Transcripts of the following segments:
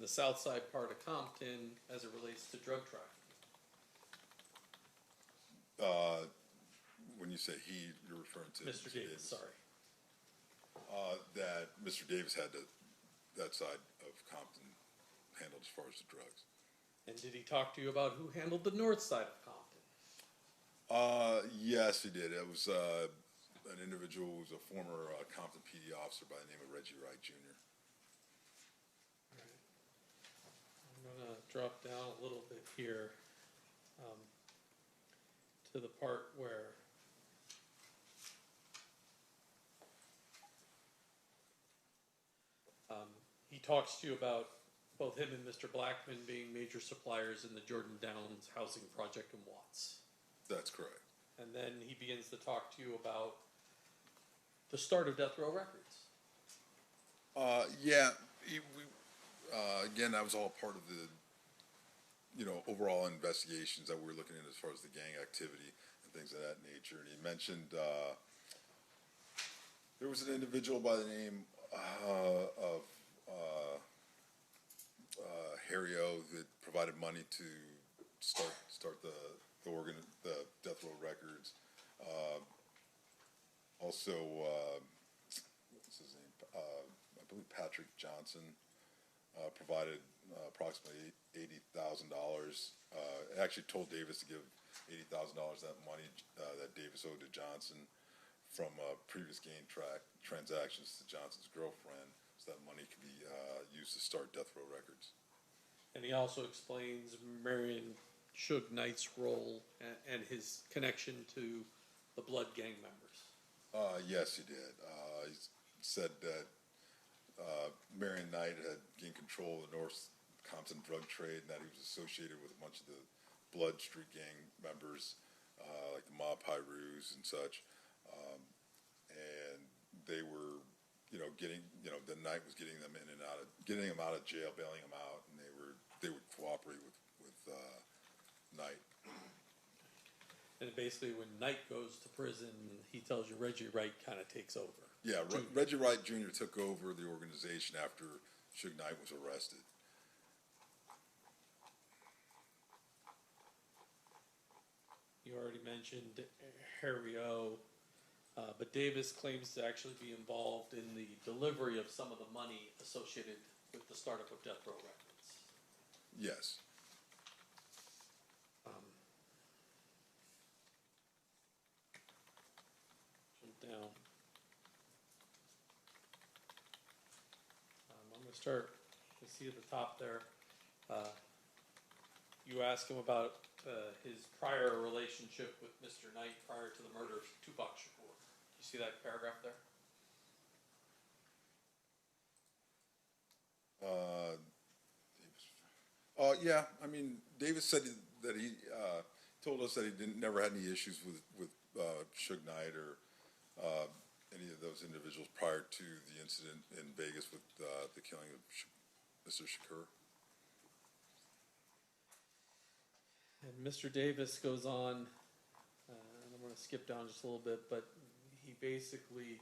the south side part of Compton as it relates to drug trafficking? When you say he, you're referring to Mr. Davis, sorry. That Mr. Davis had that side of Compton handled as far as the drugs. And did he talk to you about who handled the north side of Compton? Yes, he did. It was an individual who was a former Compton PD officer by the name of Reggie Wright Jr. I'm going to drop down a little bit here to the part where he talks to you about both him and Mr. Blackman being major suppliers in the Jordan Downs housing project in Watts. That's correct. And then he begins to talk to you about the start of Death Row Records. Yeah, again, that was all part of the, overall investigations that we were looking at as far as the gang activity and things of that nature. And he mentioned there was an individual by the name of Harry O that provided money to start the Death Row Records. Also, what's his name? I believe Patrick Johnson provided approximately $80,000. Actually told Davis to give $80,000 that money that Davis owed to Johnson from previous gang transactions to Johnson's girlfriend, so that money could be used to start Death Row Records. And he also explains Marion Suge Knight's role and his connection to the Blood gang members. Yes, he did. He said that Marion Knight had gained control of the North Compton drug trade and that he was associated with a bunch of the Blood Street gang members, like the Mob Pyrus and such. And they were, the Knight was getting them in and out of, getting them out of jail, bailing them out, and they would cooperate with Knight. And basically, when Knight goes to prison, he tells you Reggie Wright kind of takes over. Yeah, Reggie Wright Jr. took over the organization after Suge Knight was arrested. You already mentioned Harry O, but Davis claims to actually be involved in the delivery of some of the money associated with the startup of Death Row Records. Yes. Jump down. I'm going to start. You see at the top there. You ask him about his prior relationship with Mr. Knight prior to the murder of Tupac Shakur. You see that paragraph there? Yeah. I mean, Davis said that he told us that he never had any issues with Suge Knight or any of those individuals prior to the incident in Vegas with the killing of Mr. Shakur. And Mr. Davis goes on, and I'm going to skip down just a little bit, but he basically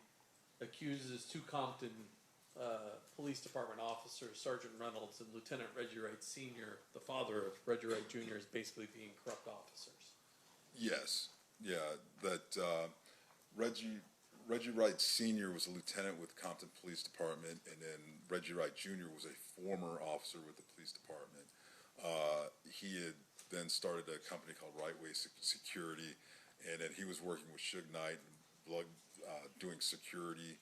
accuses two Compton Police Department officers, Sergeant Reynolds and Lieutenant Reggie Wright Sr., the father of Reggie Wright Jr., as basically being corrupt officers. Yes. Yeah. That Reggie Wright Sr. was a lieutenant with Compton Police Department, and then Reggie Wright Jr. was a former officer with the police department. He had then started a company called Rightway Security, and then he was working with Suge Knight and Blood, doing security,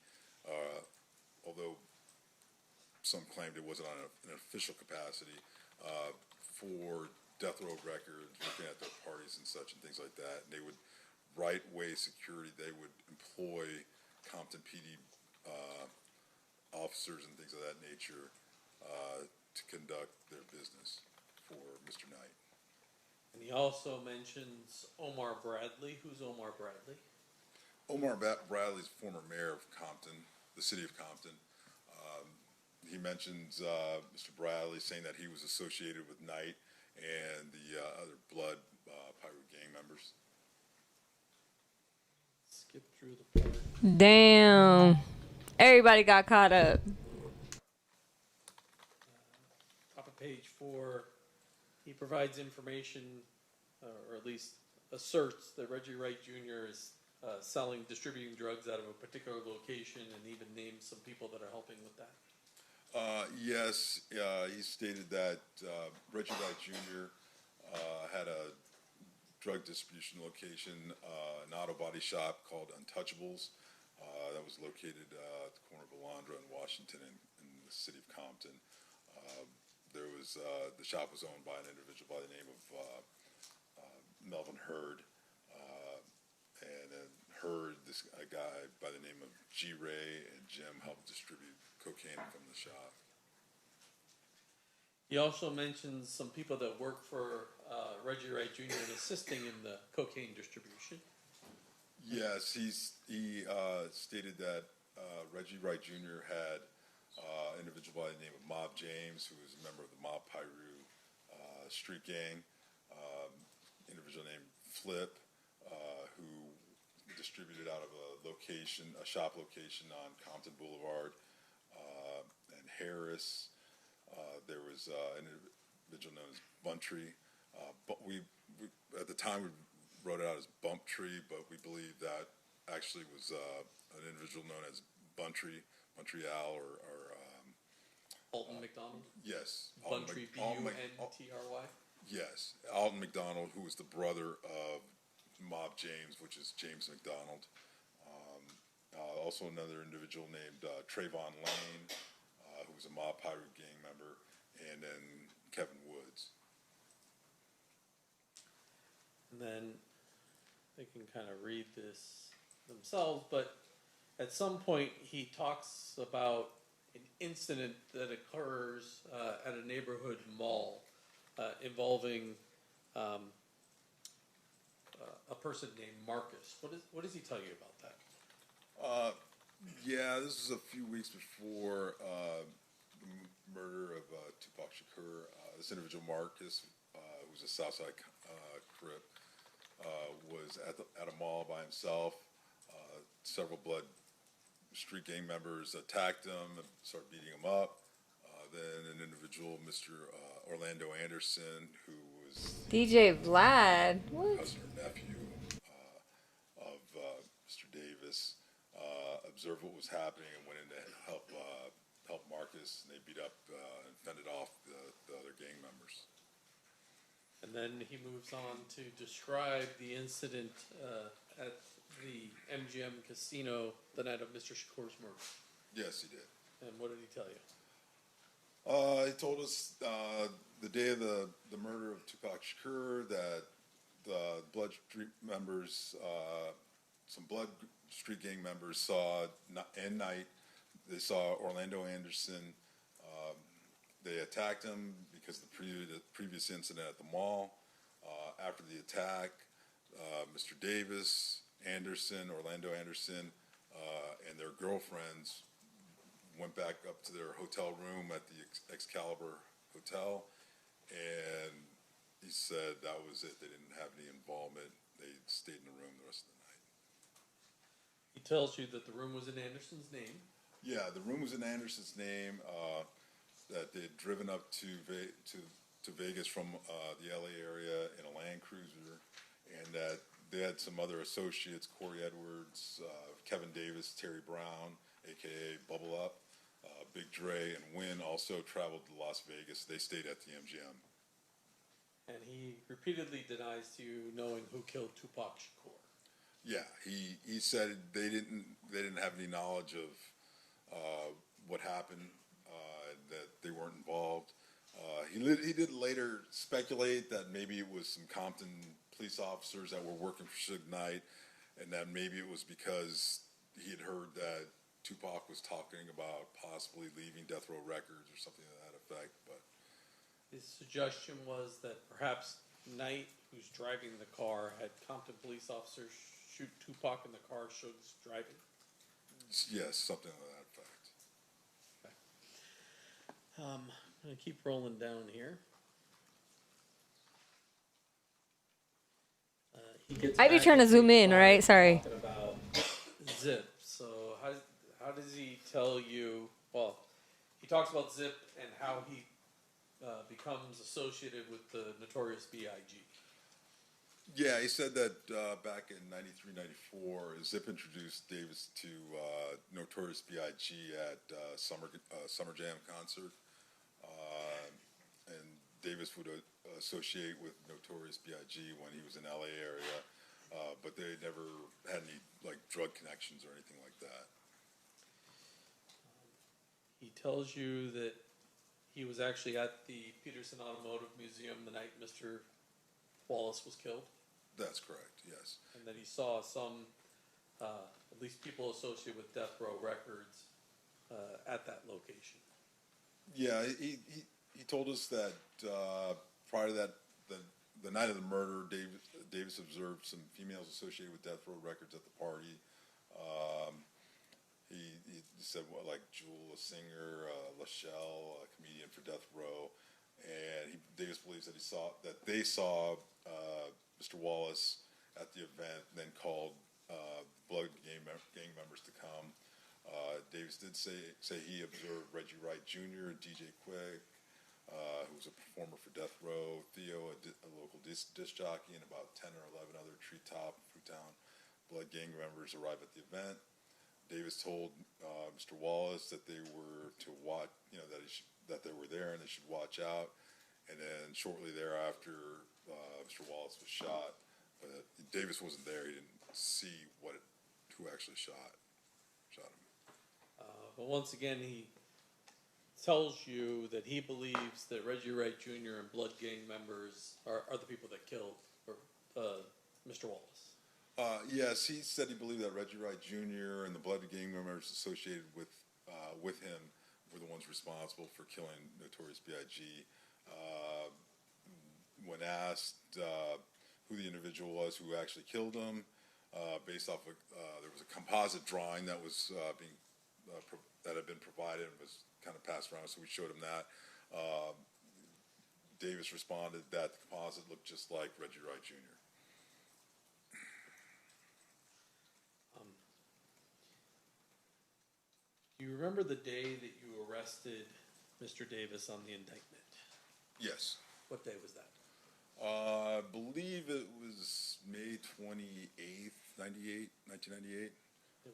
although some claimed it wasn't on an official capacity, for Death Row Records, looking at their parties and such and things like that. And they would, Rightway Security, they would employ Compton PD officers and things of that nature to conduct their business for Mr. Knight. And he also mentions Omar Bradley. Who's Omar Bradley? Omar Bradley's former mayor of Compton, the city of Compton. He mentions Mr. Bradley saying that he was associated with Knight and the other Blood Pirate gang members. Skip through the part. Damn. Everybody got caught up. Top page 4, he provides information, or at least asserts that Reggie Wright Jr. is distributing drugs out of a particular location, and even names some people that are helping with that. Yes, he stated that Reggie Wright Jr. Had a drug distribution location, an auto body shop called Untouchables, that was located at the corner of Alondra and Washington in the city of Compton. The shop was owned by an individual by the name of Melvin Hurd, and then Hurd, a guy by the name of G. Ray and Jim helped distribute cocaine from the shop. He also mentions some people that work for Reggie Wright Jr. and assisting in the cocaine distribution. Yes, he stated that Reggie Wright Jr. had an individual by the name of Mob James, who was a member of the Mob Piru street gang, individual named Flip, who distributed out of a shop location on Compton Boulevard, and Harris. There was an individual known as Buntree. But we at the time we wrote it out as Bump Tree, but we believe that actually was an individual known as Montreal or Alton McDonald? Yes. Buntry, B-U-N-T-R-Y? Yes. Alton McDonald, who was the brother of Mob James, which is James McDonald. Also another individual named Trayvon Lane, who was a Mob Pirate gang member, and then Kevin Woods. And then they can kind of read this themselves, but at some point he talks about an incident that occurs at a neighborhood mall involving a person named Marcus. What does he tell you about that? Yeah, this was a few weeks before the murder of Tupac Shakur. This individual, Marcus, who was a Southside Crip, was at a mall by himself. Several blood street gang members attacked him and started beating him up. Then an individual, Mr. Orlando Anderson, who was DJ Vlad, what? cousin or nephew of Mr. Davis, observed what was happening and went in to help Marcus, and they beat up and fended off the other gang members. And then he moves on to describe the incident at the MGM casino the night of Mr. Shakur's murder. Yes, he did. And what did he tell you? He told us the day of the murder of Tupac Shakur that the blood street members, some blood street gang members saw at night. They saw Orlando Anderson. They attacked him because of the previous incident at the mall. After the attack, Mr. Davis, Anderson, Orlando Anderson, and their girlfriends went back up to their hotel room at the Excalibur Hotel, and he said that was it. They didn't have any involvement. They stayed in the room the rest of the night. He tells you that the room was in Anderson's name. Yeah, the room was in Anderson's name. That they had driven up to Vegas from the LA area in a Land Cruiser, and that they had some other associates, Corey Edwards, Kevin Davis, Terry Brown, aka Bubble Up, Big Dre, and Wynn also traveled to Las Vegas. They stayed at the MGM. And he repeatedly denies to you knowing who killed Tupac Shakur. Yeah, he said they didn't have any knowledge of what happened, that they weren't involved. He did later speculate that maybe it was some Compton police officers that were working for Suge Knight, and that maybe it was because he had heard that Tupac was talking about possibly leaving Death Row Records or something to that effect. But his suggestion was that perhaps Knight, who's driving the car, had Compton police officers shoot Tupac in the car Suge's driving. yes, something to that effect. Okay. I'm going to keep rolling down here. He gets I'd be back trying to into zoom in, right? Sorry. talking about Zip. So how does he tell you? Well, he talks about Zip and how he becomes associated with the notorious B.I.G. Yeah, he said that back in 93, 94, Zip introduced Davis to Notorious B.I.G. at Summer Jam concert, and Davis would associate with Notorious B.I.G. when he was in L.A. area, but they never had any like drug connections or anything like that. He tells you that he was actually at the Peterson Automotive Museum the night Mr. Wallace was killed. That's correct, yes. And that he saw some, at least people associated with Death Row Records, at that location. Yeah, he told us that prior to that, the night of the murder, Davis observed some females associated with Death Row Records at the party. He said, what, like Jewel, a singer, Lachelle, a comedian for Death Row, and Davis believes that they saw Mr. Wallace at the event, and then called Blood gang members to come. Davis did say he observed Reggie Wright Jr., DJ Quick, who was a performer for Death Row, Theo, a local disc jockey, and about 10 or 11 other Treetop, Fruitown Blood gang members arrived at the event. Davis told Mr. Wallace that they were to watch, that they were there and they should watch out. And then shortly thereafter, Mr. Wallace was shot. But Davis wasn't there; he didn't see who actually shot him. But once again, he tells you that he believes that Reggie Wright Jr. and Blood gang members are the people that killed Mr. Wallace. Yes, he said he believed that Reggie Wright Jr. and the Blood gang members associated with him were the ones responsible for killing Notorious B.I.G. When asked who the individual was who actually killed him, based off of there was a composite drawing that was that had been provided and was kind of passed around, so we showed him that. Davis responded that the composite looked just like Reggie Wright Jr. Do you remember the day that you arrested Mr. Davis on the indictment? Yes. What day was that? I believe it was May 28th, 1998.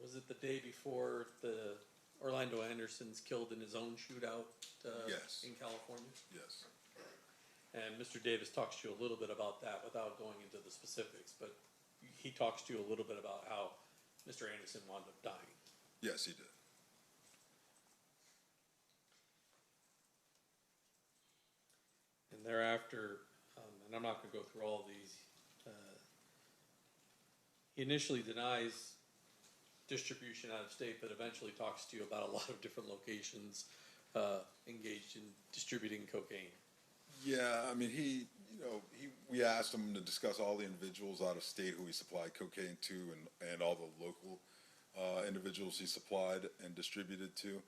Was it the day before the Orlando Anderson's killed in his own shootout Yes. in California? Yes. And Mr. Davis talks to you a little bit about that without going into the specifics, but he talks to you a little bit about how Mr. Anderson wound up dying. Yes, he did. And thereafter, and I'm not going to go through all of these, he initially denies distribution out of state, but eventually talks to you about a lot of different locations engaged in distributing cocaine. Yeah, I mean, we asked him to discuss all the individuals out of state who he supplied cocaine to, and all the local individuals he supplied and distributed to.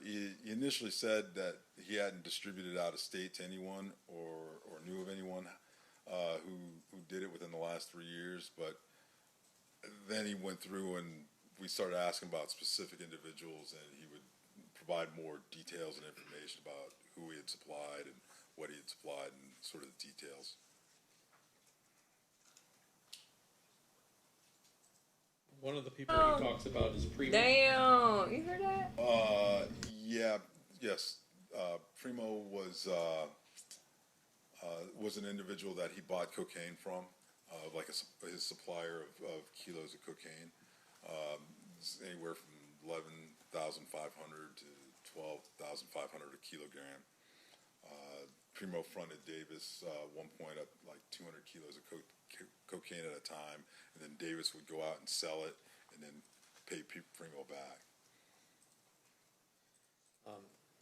He initially said that he hadn't distributed out of state to anyone or knew of anyone who did it within the last 3 years, but then he went through and we started asking about specific individuals, and he would provide more details and information about who he had supplied and what he had supplied and sort of the details. One of the people he talks about is Primo. Damn, you heard that? Yes. Primo was an individual that he bought cocaine from, like his supplier of kilos of cocaine, anywhere from 11,500 to 12,500 a kilogram. Primo fronted Davis one point up like 200 kilos of cocaine at a time, and then Davis would go out and sell it and then pay Primo back.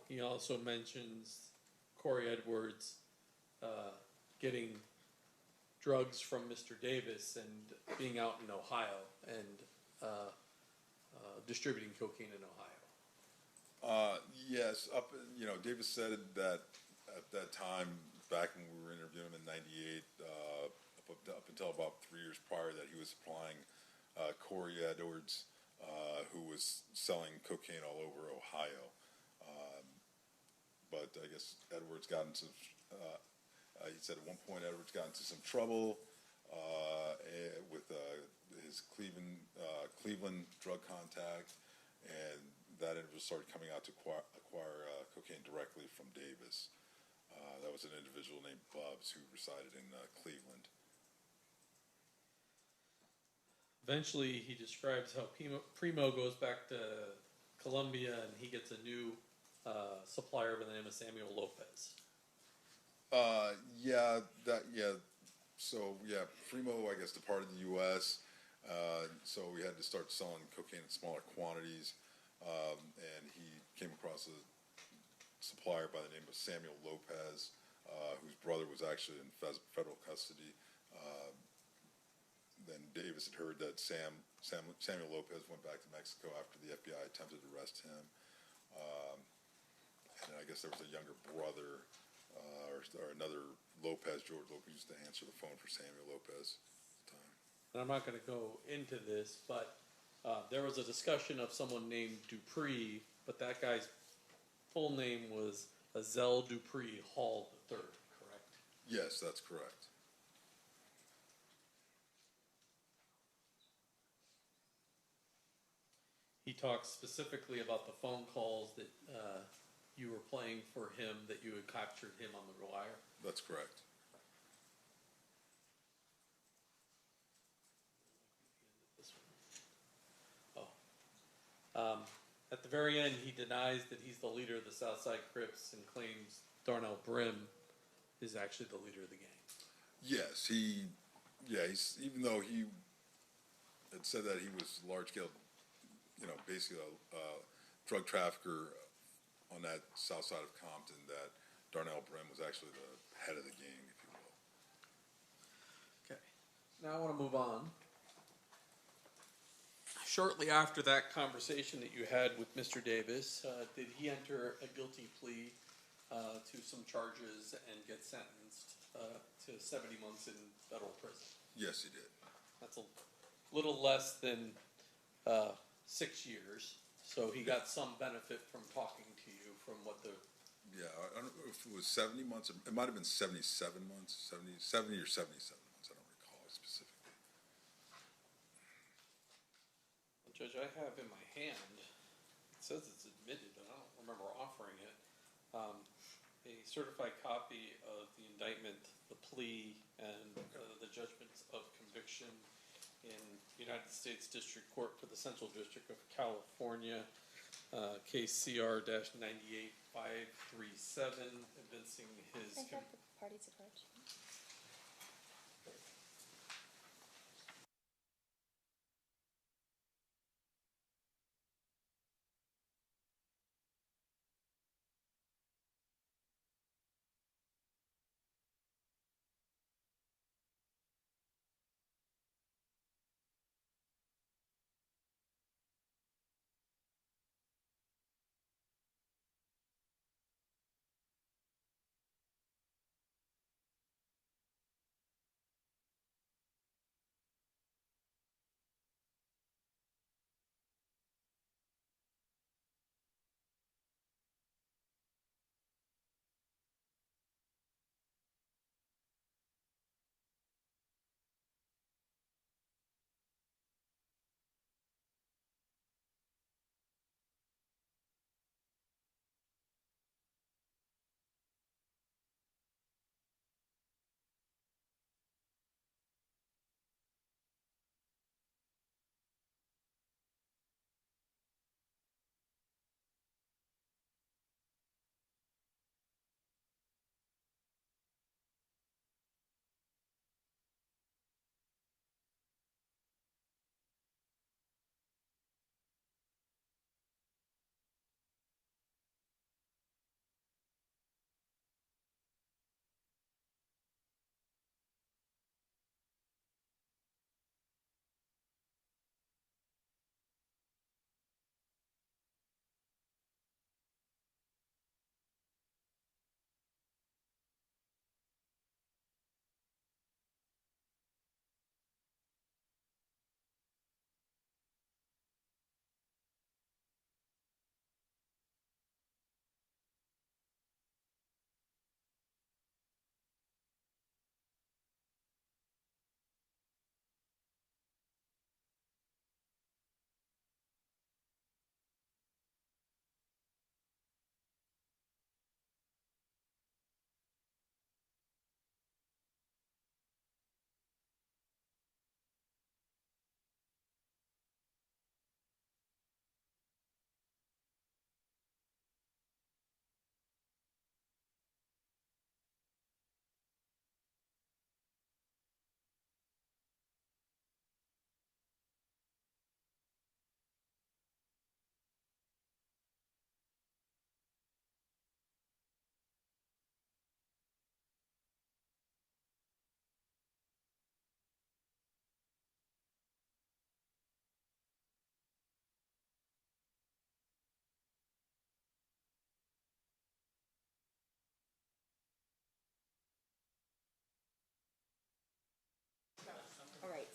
He also mentions Corey Edwards getting drugs from Mr. Davis and being out in Ohio and distributing cocaine in Ohio. Yes, Davis said that at that time, back when we were interviewing him in '98, up until about 3 years prior, that he was supplying Corey Edwards, who was selling cocaine all over Ohio. but I guess Edwards got into, he said at one point Edwards got into some trouble with his Cleveland drug contact, and that Edwards started coming out to acquire cocaine directly from Davis. That was an individual named Bubs who resided in Cleveland. Eventually, he describes how Primo goes back to Colombia and he gets a new supplier by the name of Samuel Lopez. So Primo, I guess, departed the U.S. So we had to start selling cocaine in smaller quantities, and he came across a supplier by the name of Samuel Lopez, whose brother was actually in federal custody. Then Davis had heard that Samuel Lopez went back to Mexico after the FBI attempted to arrest him. And I guess there was a younger brother or another Lopez, George Lopez, used to answer the phone for Samuel Lopez at the time. And I'm not going to go into this, but there was a discussion of someone named Dupree, but that guy's full name was Azel Dupree Hall III, correct? Yes, that's correct. He talks specifically about the phone calls that you were playing for him, that you had captured him on the wire. That's correct. At the very end, he denies that he's the leader of the Southside Crips and claims Darnell Brim is actually the leader of the gang. Yes, he's even though he had said that he was large scale, basically a drug trafficker on that south side of Compton, that Darnell Brim was actually the head of the gang, if you will. Okay. Now I want to move on. Shortly after that conversation that you had with Mr. Davis, did he enter a guilty plea to some charges and get sentenced to 70 months in federal prison? Yes, he did. That's a little less than 6 years. So he got some benefit from talking to you from what the... Yeah, I don't know if it was 70 months. It might have been 77 months, 70 or 77 months. I don't recall specifically. Judge, I have in my hand, it says it's admitted, but I don't remember offering it, a certified copy of the indictment, the plea, and the judgments of conviction in United States District Court for the Central District of California, case CR-98537, evincing his... I have the parties approach.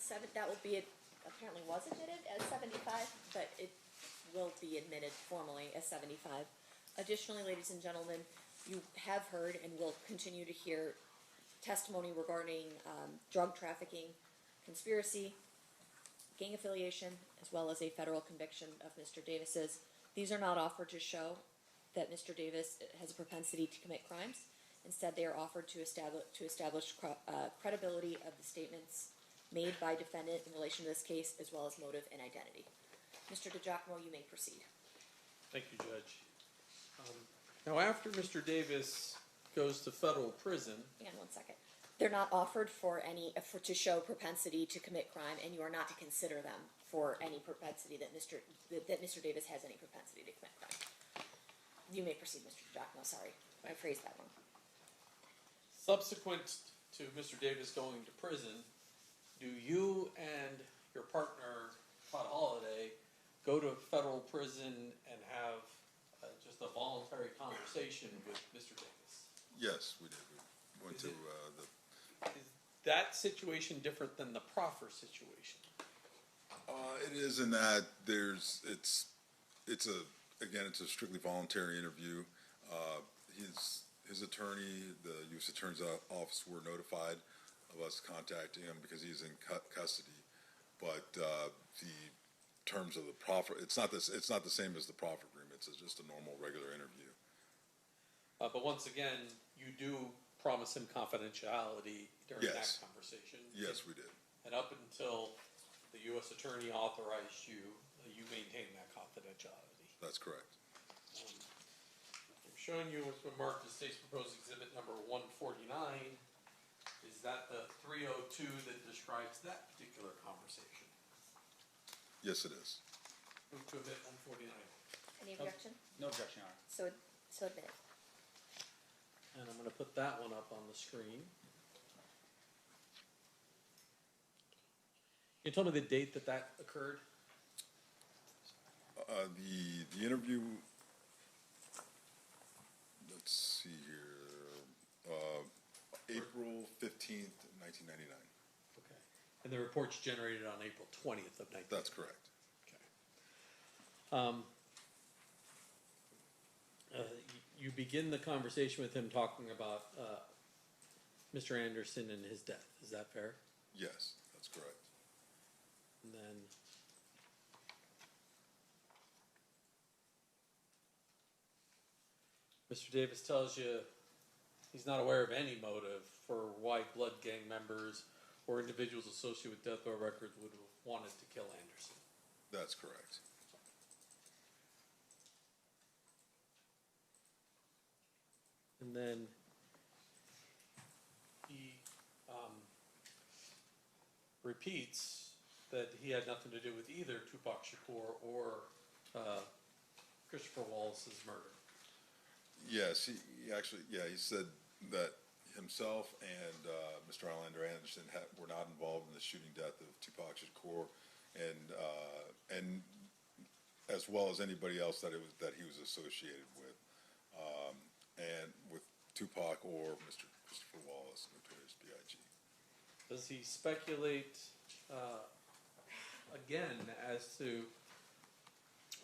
That will be, apparently was admitted as 75, but it will be admitted formally as 75. Additionally, ladies and gentlemen, you have heard and will continue to hear testimony regarding drug trafficking, conspiracy, gang affiliation, as well as a federal conviction of Mr. Davis's. These are not offered to show that Mr. Davis has a propensity to commit crimes. Instead, they are offered to establish credibility of the statements made by defendant in relation to this case, as well as motive and identity. Mr. DiGiacomo, you may proceed. Thank you, Judge. Now, after Mr. Davis goes to federal prison, Hang on one second. They're not offered to show propensity to commit crime, and you are not to consider them for any propensity that Mr. Davis has any propensity to commit crime. You may proceed, Mr. DiGiacomo. Sorry, I phrased that wrong. subsequent to Mr. Davis going to prison, do you and your partner, Todd Holliday, go to federal prison and have just a voluntary conversation with Mr. Davis? Yes, we did. We went to Is that situation different than the proffer situation? It is in that it's a strictly voluntary interview. His attorney, the U.S. Attorney's Office, were notified of us contacting him because he's in custody. But the terms of the proffer, it's not the same as the proffer agreement. It's just a normal, regular interview. But once again, you do promise him confidentiality during that Yes. conversation. Yes, we did. And up until the U.S. Attorney authorized you, you maintain that confidentiality. That's correct. I'm showing you what's been marked as State's Proposed Exhibit number 149. Is that the 302 that describes that particular conversation? Yes, it is. Move to admit 149. Any objection? No objection, Your Honor. So admit. And I'm going to put that one up on the screen. Can you tell me the date that occurred? The interview, let's see here, April 15th, 1999. Okay. And the report's generated on April 20th of 1999. That's correct. Okay. You begin the conversation with him talking about Mr. Anderson and his death. Is that fair? Yes, that's correct. And then Mr. Davis tells you he's not aware of any motive for why blood gang members or individuals associated with death row records would have wanted to kill Anderson. That's correct. And then he repeats that he had nothing to do with either Tupac Shakur or Christopher Wallace's murder. Yes, he said that himself and Mr. Orlando Anderson were not involved in the shooting death of Tupac Shakur, and as well as anybody else that he was associated with, and with Tupac or Mr. Christopher Wallace, Notorious B.I.G. Does he speculate again as to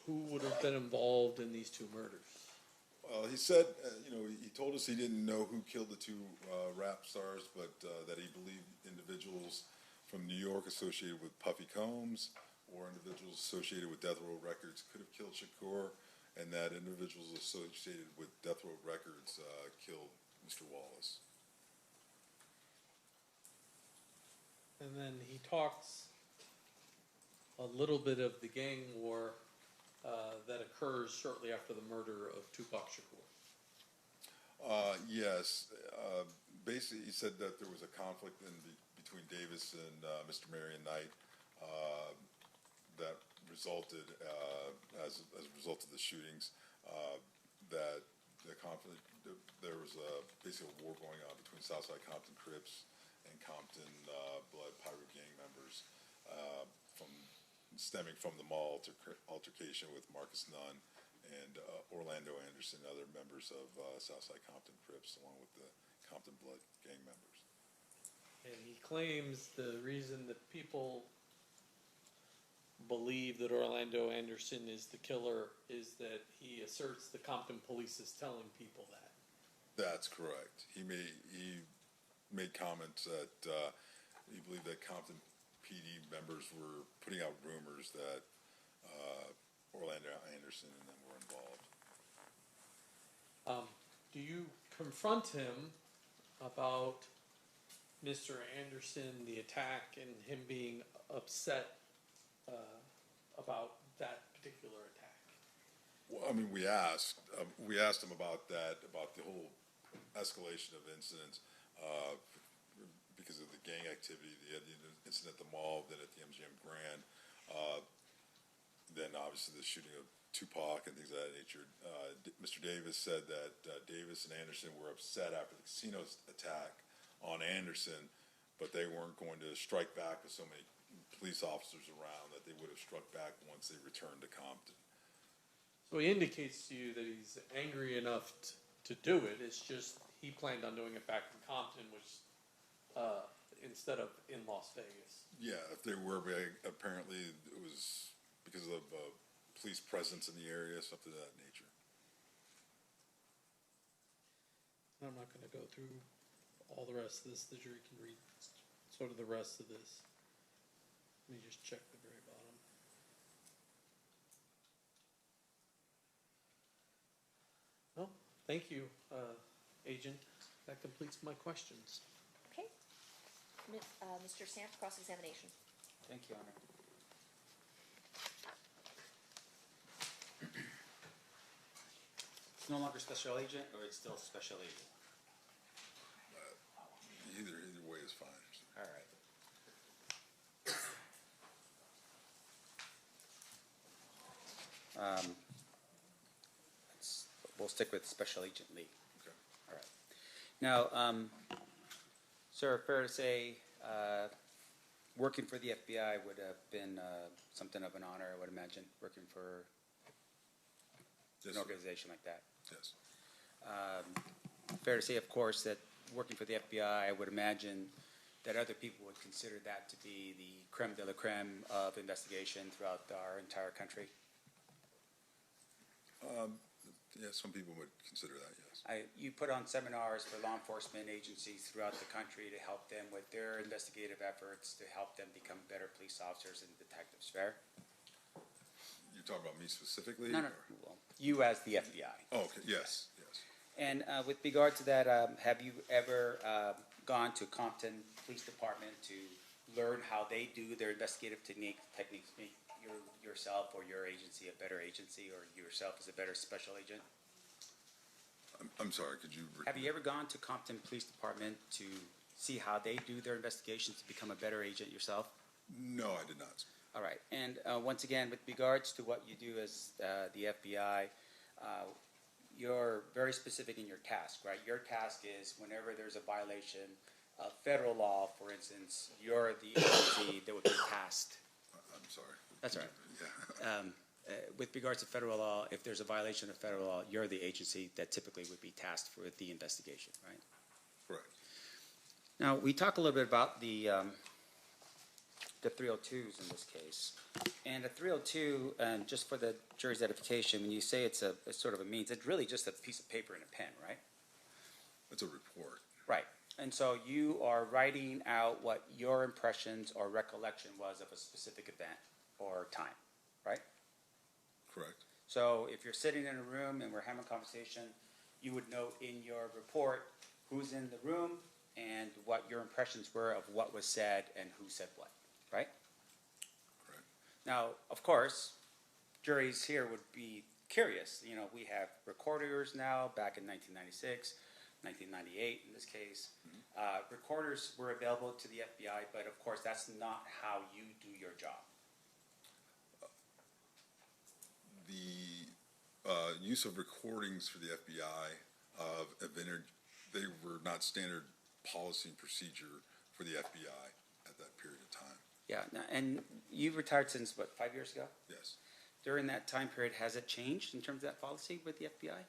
who would have been involved in these two murders? Well, he said, he told us he didn't know who killed the two rap stars, but that he believed individuals from New York associated with Puffy Combs or individuals associated with Death Row Records could have killed Shakur, and that individuals associated with Death Row Records killed Mr. Wallace. And then he talks a little bit of the gang war that occurs shortly after the murder of Tupac Shakur. Yes. Basically, he said that there was a conflict between Davis and Mr. Marion Knight that resulted, as a result of the shootings, that the conflict, there was basically a war going on between Southside Compton Crips and Compton Blood Pirate gang members, stemming from the mall altercation with Marcus Nunn and Orlando Anderson and other members of Southside Compton Crips, along with the Compton Blood gang members. And he claims the reason that people believe that Orlando Anderson is the killer is that he asserts the Compton police is telling people that. That's correct. He made comments that he believed that Compton PD members were putting out rumors that Orlando Anderson and them were involved. Do you confront him about Mr. Anderson, the attack, and him being upset about that particular attack? Well, I mean, we asked him about that, about the whole escalation of incidents because of the gang activity. They had the incident at the mall, then at the MGM Grand, then obviously the shooting of Tupac and things of that nature. Mr. Davis said that Davis and Anderson were upset after the casino attack on Anderson, but they weren't going to strike back with so many police officers around that they would have struck back once they returned to Compton. So he indicates to you that he's angry enough to do it. It's just he planned on doing it back in Compton, which instead of in Las Vegas. Yeah, if they were, apparently it was because of police presence in the area, something of that nature. I'm not going to go through all the rest of this. The jury can read sort of the rest of this. Let me just check the very bottom. Well, thank you, Agent. That completes my questions. Okay. Mr. Samp, cross-examination. Thank you, Honor. It's no longer special agent, or it's still special agent? Either way is fine. All right. We'll stick with Special Agent Lee. Okay. All right. Now, sir, fair to say, working for the FBI would have been something of an honor, I would imagine, working for Yes, an organization like that. Yes. Fair to say, of course, that working for the FBI, I would imagine that other people would consider that to be the creme de la creme of investigation throughout our entire country. Yeah, some people would consider that, yes. You put on seminars for law enforcement agencies throughout the country to help them with their investigative efforts, to help them become better police officers and detectives, fair? You're talking about me specifically? No. Well, you as the FBI. Oh, okay, yes, yes. And with regard to that, have you ever gone to Compton Police Department to learn how they do their investigative techniques, make yourself or your agency a better agency, or yourself as a better special agent? I'm sorry, could you... Have you ever gone to Compton Police Department to see how they do their investigations to become a better agent yourself? No, I did not. All right. And once again, with regards to what you do as the FBI, you're very specific in your task, right? Your task is whenever there's a violation of federal law, for instance, you're the agency that would be tasked. I'm sorry. That's all right. Yeah. With regards to federal law, if there's a violation of federal law, you're the agency that typically would be tasked with the investigation, right? Correct. Now, we talk a little bit about the 302s in this case. And a 302, and just for the jury's edification, when you say it's sort of a means, it's really just a piece of paper and a pen, right? It's a report. Right. And so you are writing out what your impressions or recollection was of a specific event or time, right? Correct. So if you're sitting in a room and we're having a conversation, you would note in your report who's in the room and what your impressions were of what was said and who said what, right? Correct. Now, of course, juries here would be curious. You know, we have recorders now back in 1996, 1998 in this case. Recorders were available to the FBI, but of course that's not how you do your job. The use of recordings for the FBI they were not standard policy and procedure for the FBI at that period of time. Yeah, and you've retired since, what, 5 years ago? Yes. During that time period, has it changed in terms of that policy with the FBI?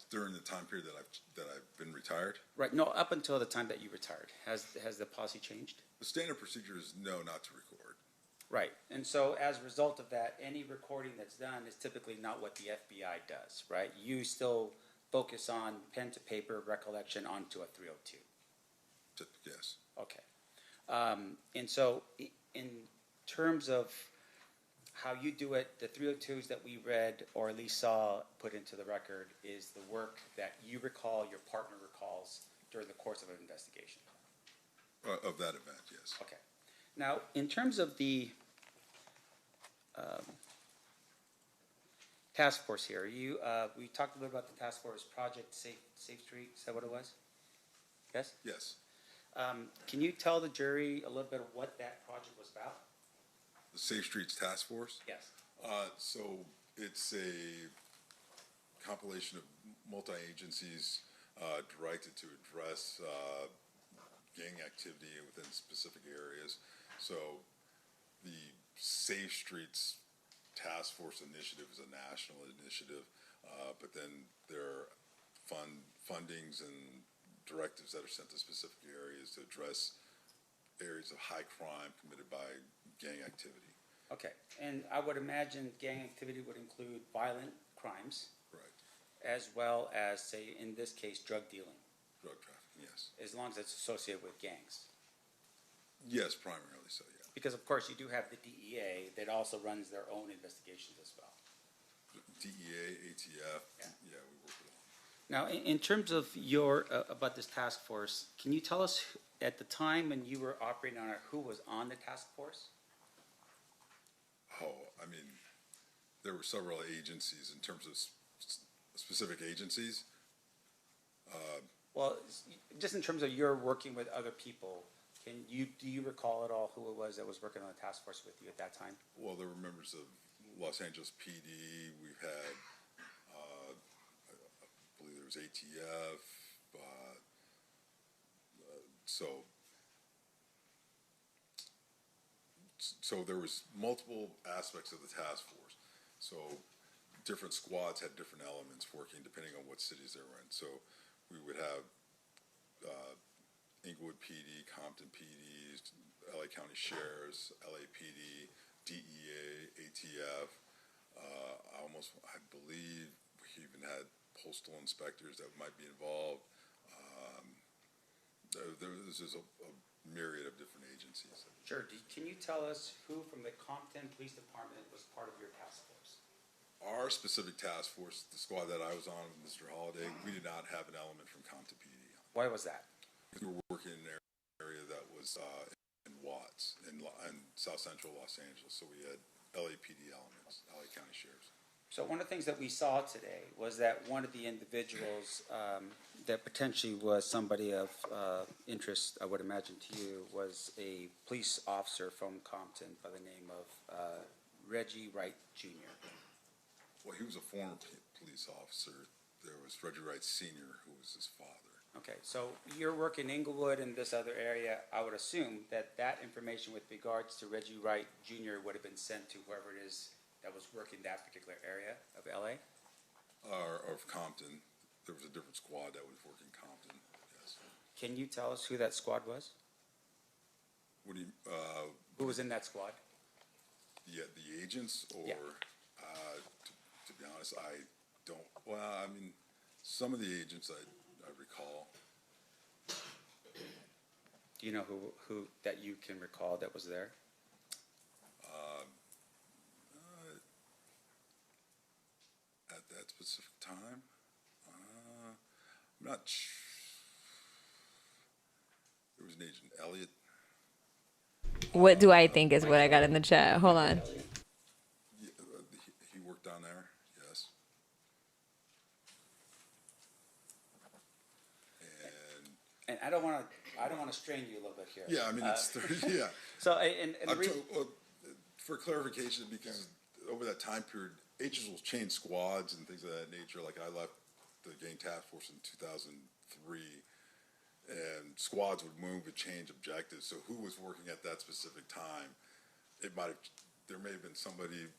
during the time period that I've been retired. Right, no, up until the time that you retired. Has the policy changed? The standard procedure is no, not to record. Right, and so as a result of that, any recording that's done is typically not what the FBI does, right? You still focus on pen to paper recollection onto a 302. Yes. Okay. And so in terms of how you do it, the 302s that we read or at least saw put into the record is the work that you recall, your partner recalls during the course of an investigation. Of that event, yes. Okay. Now, in terms of the task force here, we talked a little about the task force project Safe Street. Is that what it was? Yes? Yes. Can you tell the jury a little bit of what that project was about? The Safe Streets Task Force? Yes. So it's a compilation of multi-agencies directed to address gang activity within specific areas. So the Safe Streets Task Force initiative is a national initiative, but then there are fundings and directives that are sent to specific areas to address areas of high crime committed by gang activity. Okay, and I would imagine gang activity would include violent crimes, Right. as well as, say, in this case, drug dealing, Drug trafficking, yes. as long as it's associated with gangs. Yes, primarily so, yeah. Because, of course, you do have the DEA that also runs their own investigations as well. DEA, ATF, Yeah. yeah, we work with all. Now, in terms of your, about this task force, can you tell us at the time when you were operating on it, who was on the task force? Oh, I mean, there were several agencies in terms of specific agencies. Well, just in terms of your working with other people, do you recall at all who it was that was working on the task force with you at that time? Well, there were members of Los Angeles PD. We've had, I believe there was ATF. So there was multiple aspects of the task force. So different squads had different elements working depending on what cities they were in. So we would have Inglewood PD, Compton PD, LA County Sheriffs, LAPD, DEA, ATF. I believe we even had postal inspectors that might be involved. There's just a myriad of different agencies. Sure. Can you tell us who from the Compton Police Department was part of your task force? Our specific task force, the squad that I was on with Mr. Holliday, we did not have an element from Compton PD. Why was that? We were working in an area that was in Watts, in South Central Los Angeles, so we had LAPD elements, LA County Sheriffs. So one of the things that we saw today was that one of the individuals that potentially was somebody of interest, I would imagine to you, was a police officer from Compton by the name of Reggie Wright Jr. Well, he was a former police officer. There was Reggie Wright Sr., who was his father. Okay, so your work in Inglewood and this other area, I would assume that information with regards to Reggie Wright Jr. would have been sent to whoever it is that was working that particular area of LA? Or of Compton. There was a different squad that was working Compton, yes. Can you tell us who that squad was? What do you, Who was in that squad? the agents, or, Yeah. to be honest, I don't, well, I mean, some of the agents I recall. Do you know who that you can recall that was there? At that specific time, I'm not there was an agent, Elliot. What do I think is what I got in the chat? Hold on. Yeah, he worked down there, yes. And I don't want to strain you a little bit here. Yeah, I mean, it's, yeah. So and the reason, For clarification, because over that time period, agents will change squads and things of that nature. Like, I left the gang task force in 2003, and squads would move and change objectives. So who was working at that specific time? There may have been somebody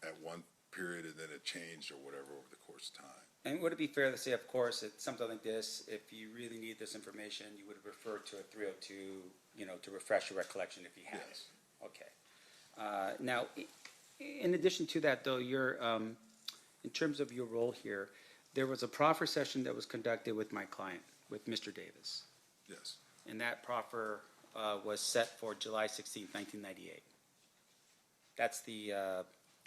at one period and then it changed or whatever over the course of time. And would it be fair to say, of course, it's something like this, if you really need this information, you would refer to a 302, to refresh your recollection if you had Yes. it? Okay. Now, in addition to that, though, in terms of your role here, there was a proffer session that was conducted with my client, with Mr. Davis. Yes. And that proffer was set for July 16th, 1998. That's the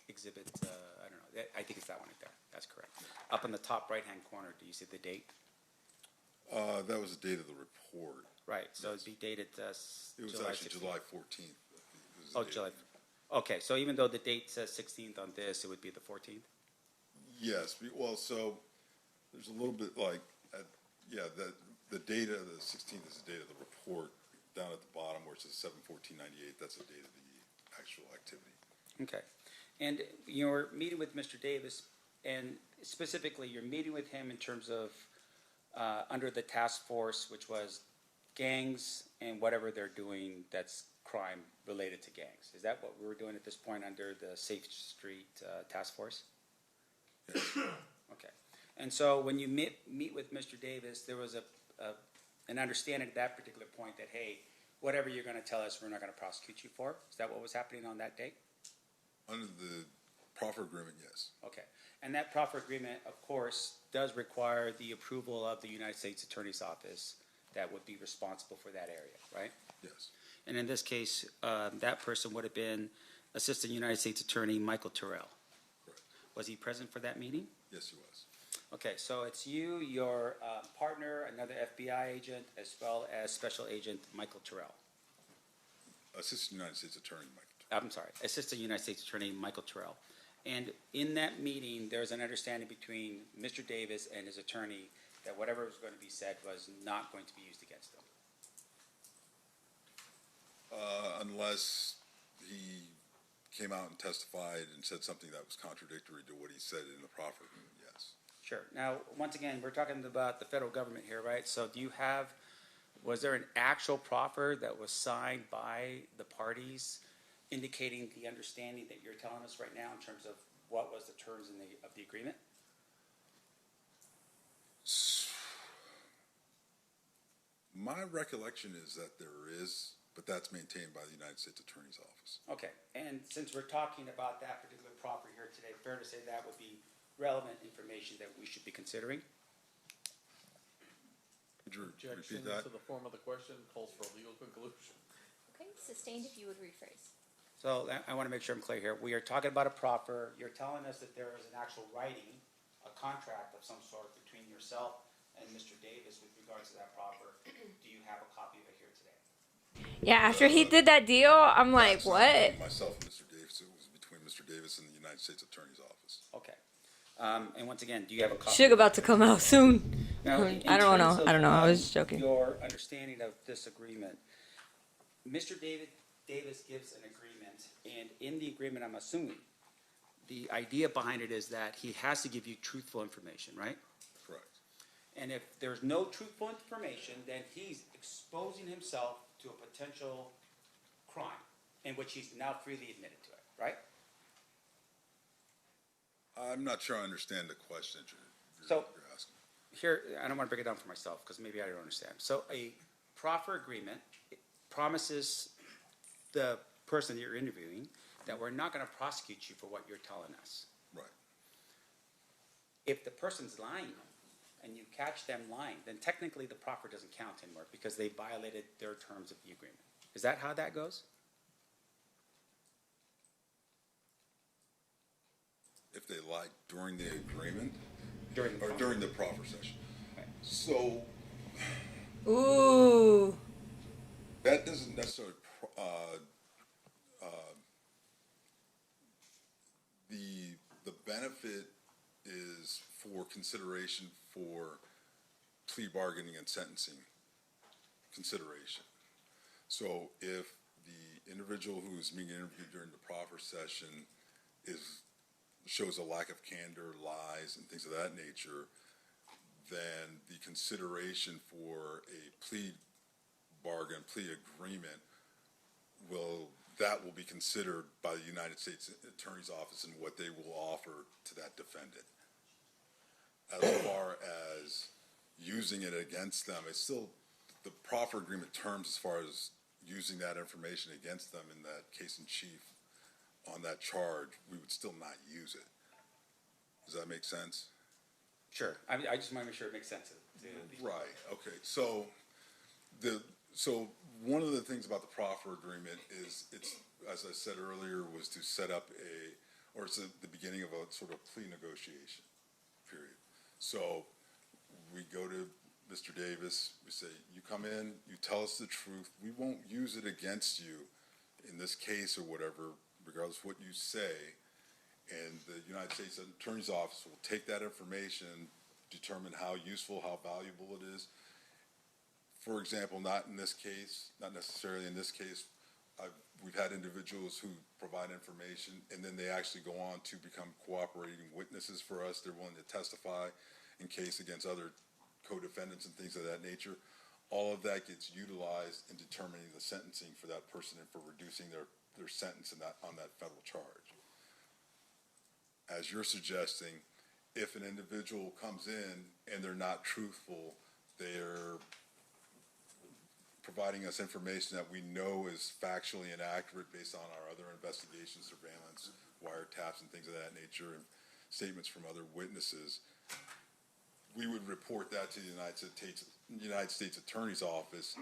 exhibit, I don't know, I think it's that one right there. That's correct. Up in the top right-hand corner, do you see the date? That was the date of the report. Right, so it'd be dated It was July actually 16th. July 14th. Was the Oh, date. July. Okay, so even though the date says 16th on this, it would be the 14th? Yes, well, so there's a little bit like, the date of the 16th is the date of the report. Down at the bottom where it says 7/14/98, that's the date of the actual activity. Okay. And you're meeting with Mr. Davis, and specifically, you're meeting with him in terms of under the task force, which was gangs and whatever they're doing that's crime related to gangs. Is that what we were doing at this point under the Safe Street Task Force? Yes. Okay. And so when you meet with Mr. Davis, there was an understanding at that particular point that, hey, whatever you're going to tell us, we're not going to prosecute you for. Is that what was happening on that date? Under the proffer agreement, yes. Okay. And that proffer agreement, of course, does require the approval of the United States Attorney's Office that would be responsible for that area, right? Yes. And in this case, that person would have been Assistant United States Attorney Michael Terrell. Correct. Was he present for that meeting? Yes, he was. Okay, so it's you, your partner, another FBI agent, as well as Special Agent Michael Terrell. Assistant United States Attorney Mike. I'm sorry, Assistant United States Attorney Michael Terrell. And in that meeting, there was an understanding between Mr. Davis and his attorney that whatever was going to be said was not going to be used against them. Unless he came out and testified and said something that was contradictory to what he said in the proffer agreement, yes. Sure. Now, once again, we're talking about the federal government here, right? So was there an actual proffer that was signed by the parties indicating the understanding that you're telling us right now in terms of what was the terms of the agreement? My recollection is that there is, but that's maintained by the United States Attorney's Office. Okay, and since we're talking about that particular proffer here today, fair to say that would be relevant information that we should be considering? Would you Objection repeat that? to the form of the question calls for a legal conclusion. Okay, sustained if you would rephrase. So I want to make sure I'm clear here. We are talking about a proffer. You're telling us that there is an actual writing, a contract of some sort between yourself and Mr. Davis with regards to that proffer. Do you have a copy of it here today? Yeah, after he did that deal, I'm like, It's not what? between myself and Mr. Davis, it was between Mr. Davis and the United States Attorney's Office. Okay. And once again, do you have a copy? Suge about to come out soon. Now, in I don't terms know. of, I don't know. I was just joking. Your understanding of this agreement, Mr. Davis gives an agreement, and in the agreement, I'm assuming, the idea behind it is that he has to give you truthful information, right? Correct. And if there's no truthful information, then he's exposing himself to a potential crime in which he's now freely admitted to it, right? I'm not sure I understand the question that So- you're asking. Here, I don't want to break it down for myself because maybe I don't understand. So a proffer agreement promises the person that you're interviewing that we're not going to prosecute you for what you're telling us. Right. If the person's lying and you catch them lying, then technically the proffer doesn't count anymore because they violated their terms of the agreement. Is that how that goes? If they lied during the agreement During the or proffer. during the proffer session. Right. So Ooh. that doesn't necessarily the benefit is for consideration for plea bargaining and sentencing consideration. So if the individual who is being interviewed during the proffer session shows a lack of candor, lies, and things of that nature, then the consideration for a plea bargain, plea agreement will be considered by the United States Attorney's Office and what they will offer to that defendant. as far as using it against them, it's still the proffer agreement terms as far as using that information against them in that case in chief on that charge, we would still not use it. Does that make sense? Sure. I just want to make sure it makes sense. Right, okay. So one of the things about the proffer agreement is it's, as I said earlier, was to set up it's the beginning of a sort of plea negotiation period. So we go to Mr. Davis, we say, you come in, you tell us the truth, we won't use it against you in this case or whatever, regardless of what you say, and the United States Attorney's Office will take that information, determine how useful, how valuable it is. For example, not in this case, not necessarily in this case, we've had individuals who provide information and then they actually go on to become cooperating witnesses for us. They're willing to testify in case against other co-defendants and things of that nature. All of that gets utilized in determining the sentencing for that person and for reducing their sentence on that federal charge. As you're suggesting, if an individual comes in and they're not truthful, they're providing us information that we know is factually inaccurate based on our other investigations, surveillance, wiretaps, and things of that nature, and statements from other witnesses, we would report that to the United States Attorney's Office,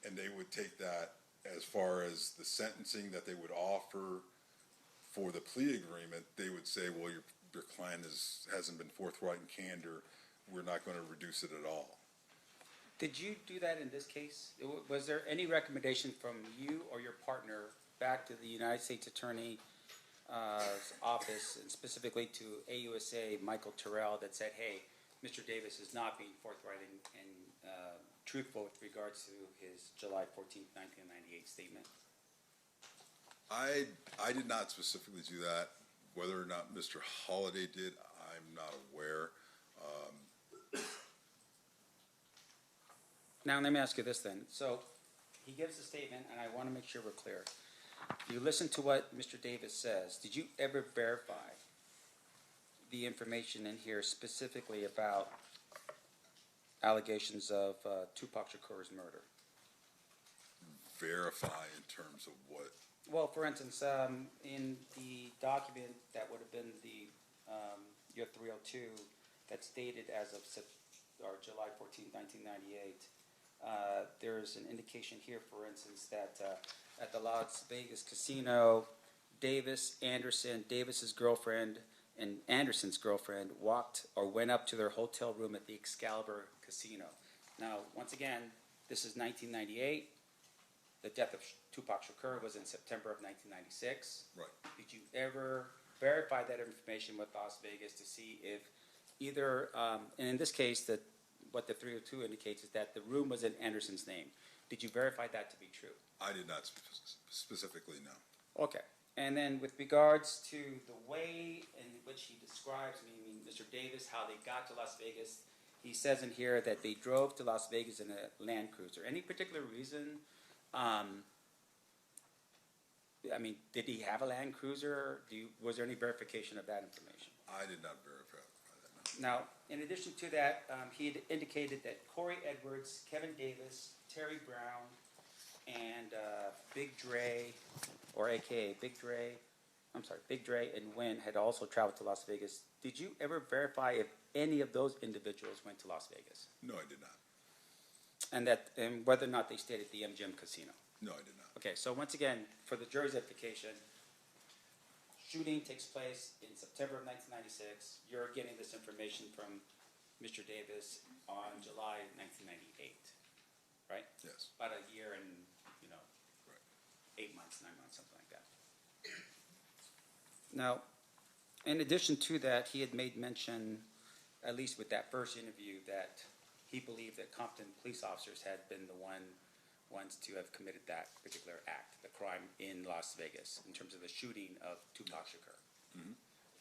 and they would take that as far as the sentencing that they would offer for the plea agreement. They would say, well, your client hasn't been forthright and candor. We're not going to reduce it at all. Did you do that in this case? Was there any recommendation from you or your partner back to the United States Attorney's Office, and specifically to AUSA Michael Terrell, that said, hey, Mr. Davis is not being forthright and truthful with regards to his July 14th, 1998 statement? I did not specifically do that. Whether or not Mr. Holliday did, I'm not aware. Now, let me ask you this then. So he gives a statement, and I want to make sure we're clear. You listen to what Mr. Davis says. Did you ever verify the information in here specifically about allegations of Tupac Shakur's murder? Verify in terms of what? Well, for instance, in the document that would have been your 302 that's dated as of July 14, 1998, there's an indication here, for instance, that at the Las Vegas casino, Davis's girlfriend, and Anderson's girlfriend went up to their hotel room at the Excalibur Casino. Now, once again, this is 1998. The death of Tupac Shakur was in September of 1996. Right. Did you ever verify that information with Las Vegas to see if either, and in this case, what the 302 indicates is that the room was in Anderson's name. Did you verify that to be true? I did not specifically, no. Okay. And then with regards to the way in which he describes, meaning Mr. Davis, how they got to Las Vegas, he says in here that they drove to Las Vegas in a Land Cruiser. Any particular reason? Did he have a Land Cruiser? Was there any verification of that information? I did not verify that, no. Now, in addition to that, he had indicated that Corey Edwards, Kevin Davis, Terry Brown, and Big Dre, or AKA Big Dre and Wynn had also traveled to Las Vegas. Did you ever verify if any of those individuals went to Las Vegas? No, I did not. And whether or not they stayed at the MGM Casino? No, I did not. Okay, so once again, for the jury's edification, shooting takes place in September of 1996. You're getting this information from Mr. Davis on July 1998, right? Yes. About a year and, Right. 8 months, 9 months, something like that. Now, in addition to that, he had made mention, at least with that first interview, that he believed that Compton police officers had been the ones to have committed that particular act, the crime in Las Vegas, in terms of the shooting of Tupac Shakur. Mm-hmm.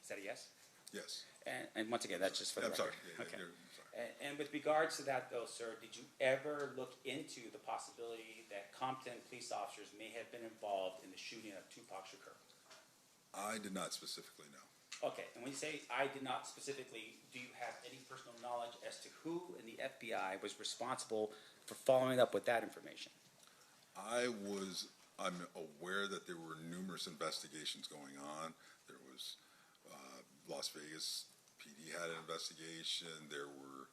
Is that a yes? Yes. And once again, that's just for the I'm record. sorry. Yeah, Okay. I'm sorry. And with regards to that, though, sir, did you ever look into the possibility that Compton police officers may have been involved in the shooting of Tupac Shakur? I did not specifically know. Okay, and when you say I did not specifically, do you have any personal knowledge as to who in the FBI was responsible for following up with that information? I'm aware that there were numerous investigations going on. There was, Las Vegas PD had an investigation. There were,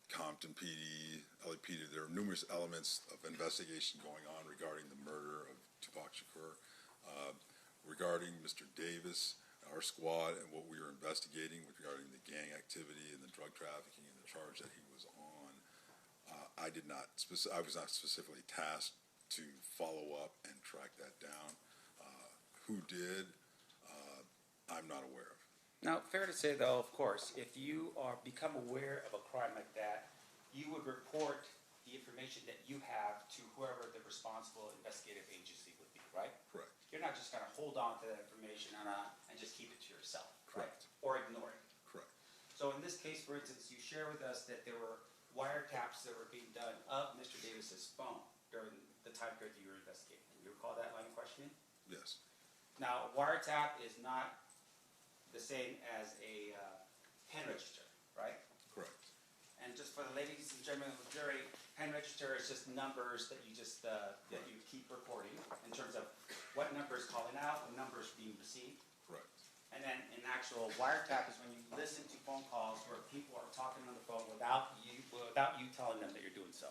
Compton PD, LAPD. There were numerous elements of investigation going on regarding the murder of Tupac Shakur. Regarding Mr. Davis, our squad, and what we were investigating regarding the gang activity and the drug trafficking and the charge that he was on, I was not specifically tasked to follow up and track that down. Who did, I'm not aware of. Now, fair to say, though, of course, if you become aware of a crime like that, you would report the information that you have to whoever the responsible investigative agency would be, right? Correct. You're not just going to hold on to that information and just keep it to yourself, right? Correct. Or ignore it. Correct. So in this case, for instance, you share with us that there were wiretaps that were being done of Mr. Davis's phone during the time period that you were investigating. You recall that line of questioning? Yes. Now, wiretap is not the same as a pen register, right? Correct. And just for the ladies and gentlemen of the jury, pen register is just numbers that you that you keep recording in terms of what number is calling out, what number is being received. Correct. And then an actual wiretap is when you listen to phone calls where people are talking on the phone without you telling them that you're doing so,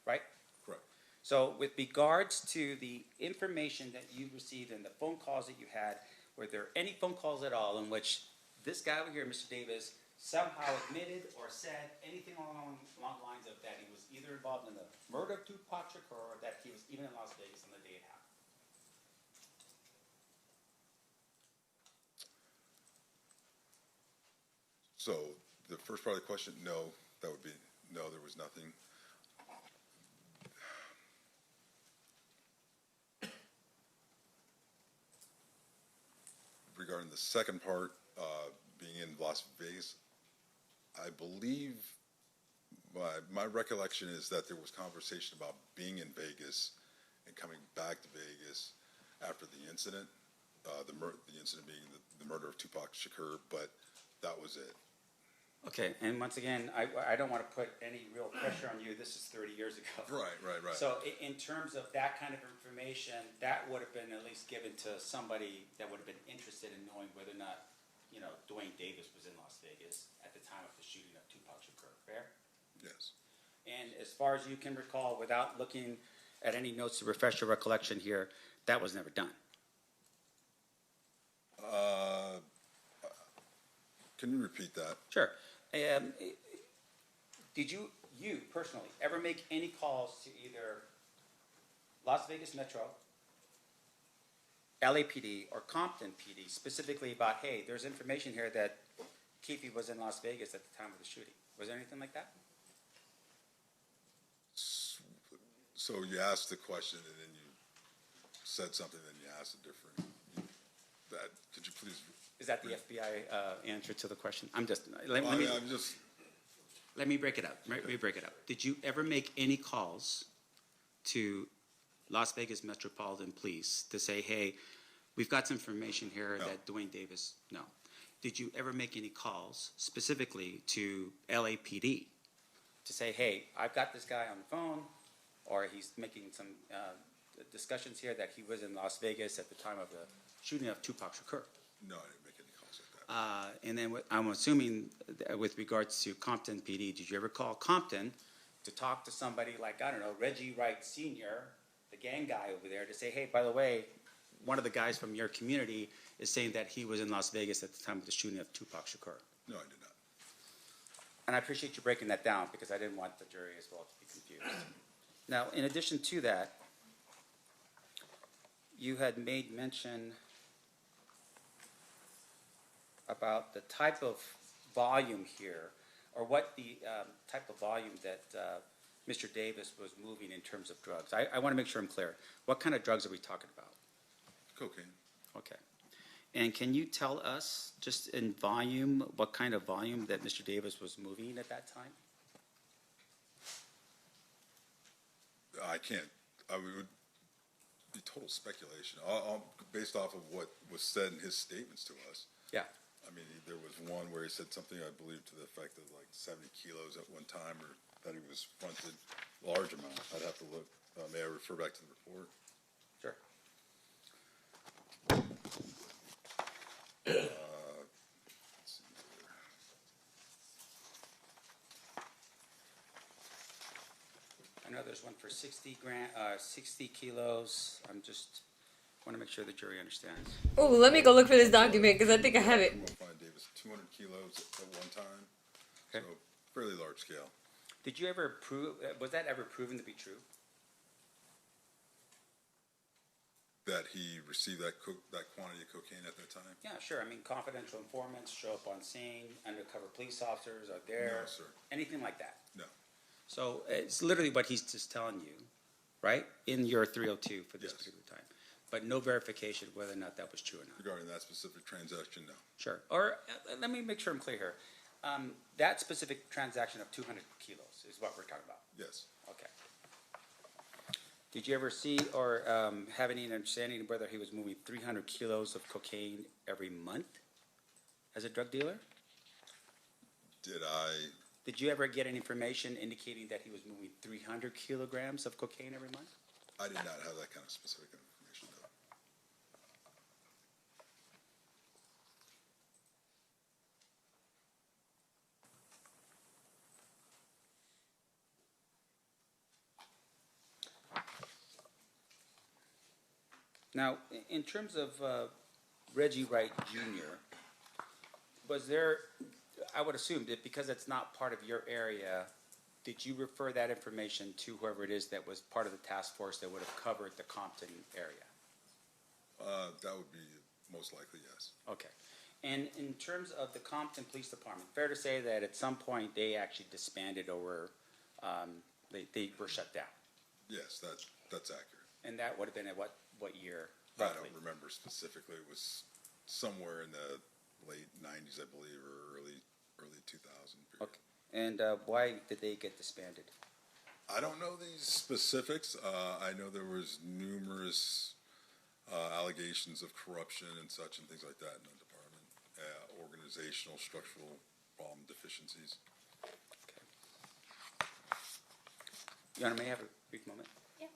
right? Correct. So with regards to the information that you received and the phone calls that you had, were there any phone calls at all in which this guy over here, Mr. Davis, somehow admitted or said anything along the lines of that he was either involved in the murder of Tupac Shakur or that he was even in Las Vegas on the day it happened? So the first part of the question, no, that would be, no, there was nothing. Regarding the second part, being in Las Vegas, I believe my recollection is that there was conversation about being in Vegas and coming back to Vegas after the incident, the incident being the murder of Tupac Shakur, but that was it. Okay, and once again, I don't want to put any real pressure on you. This is 30 years ago. Right. So in terms of that kind of information, that would have been at least given to somebody that would have been interested in knowing whether or not, Duane Davis was in Las Vegas at the time of the shooting of Tupac Shakur. Fair? Yes. And as far as you can recall, without looking at any notes to refresh your recollection here, that was never done. Can you repeat that? Sure. Did you personally ever make any calls to either Las Vegas Metro, LAPD, or Compton PD specifically about, hey, there's information here that Keefe was in Las Vegas at the time of the shooting? Was there anything like that? So you asked the question and then you said something, then you asked a different. Could you please? Is that the FBI answer to the question? Let me break it up. Did you ever make any calls to Las Vegas Metropolitan Police to say, hey, we've got some information here that Duane Davis, no. Did you ever make any calls specifically to LAPD to say, hey, I've got this guy on the phone, or he's making some discussions here that he was in Las Vegas at the time of the shooting of Tupac Shakur? No, I didn't make any calls like that. And then I'm assuming with regards to Compton PD, did you ever call Compton to talk to somebody like, I don't know, Reggie Wright Sr., the gang guy over there, to say, hey, by the way, one of the guys from your community is saying that he was in Las Vegas at the time of the shooting of Tupac Shakur? No, I did not. And I appreciate you breaking that down because I didn't want the jury as well to be confused. Now, in addition to that, you had made mention about the type of volume here, or what the type of volume that Mr. Davis was moving in terms of drugs. I want to make sure I'm clear. What kind of drugs are we talking about? Cocaine. Okay. And can you tell us, just in volume, what kind of volume that Mr. Davis was moving at that time? I can't. I would. be total speculation, based off of what was said in his statements to us. Yeah. I mean, there was one where he said something, I believe, to the effect of like 70 kilos at one time, or that he was fronted large amount. I'd have to look. May I refer back to the report? Sure. Let's see here. I know there's one for 60 kilos. I'm just want to make sure the jury understands. Oh, let me go look for this document because I think I have it. We'll find Davis 200 kilos at one time. Okay. So fairly large scale. Did you ever prove? Was that ever proven to be true? That he received that quantity of cocaine at that time? Yeah, sure. I mean, confidential informants show up on scene. Undercover police officers are there. No, sir. Anything like that? No. So it's literally what he's just telling you, right? In your 302 for this Yes. particular time, but no verification whether or not that was true or not. Regarding that specific transaction, no. Sure. Or let me make sure I'm clear here. That specific transaction of 200 kilos is what we're talking about. Yes. Okay. Did you ever see or have any understanding of whether he was moving 300 kilos of cocaine every month as a drug dealer? Did you ever get any information indicating that he was moving 300 kilograms of cocaine every month? I did not have that kind of specific information, no. Now, in terms of Reggie Wright Jr., was there, I would assume that because it's not part of your area, did you refer that information to whoever it is that was part of the task force that would have covered the Compton area? That would be most likely, yes. Okay. And in terms of the Compton Police Department, fair to say that at some point they actually disbanded or they were shut down? Yes, that's accurate. And that would have been at what year? I Roughly? don't remember specifically. It was somewhere in the late 90s, I believe, or early 2000 period. Okay. And why did they get disbanded? I don't know these specifics. I know there was numerous allegations of corruption and such and things like that in the department, organizational, structural problem deficiencies. Okay. Your Honor, may I have a brief moment? Yeah.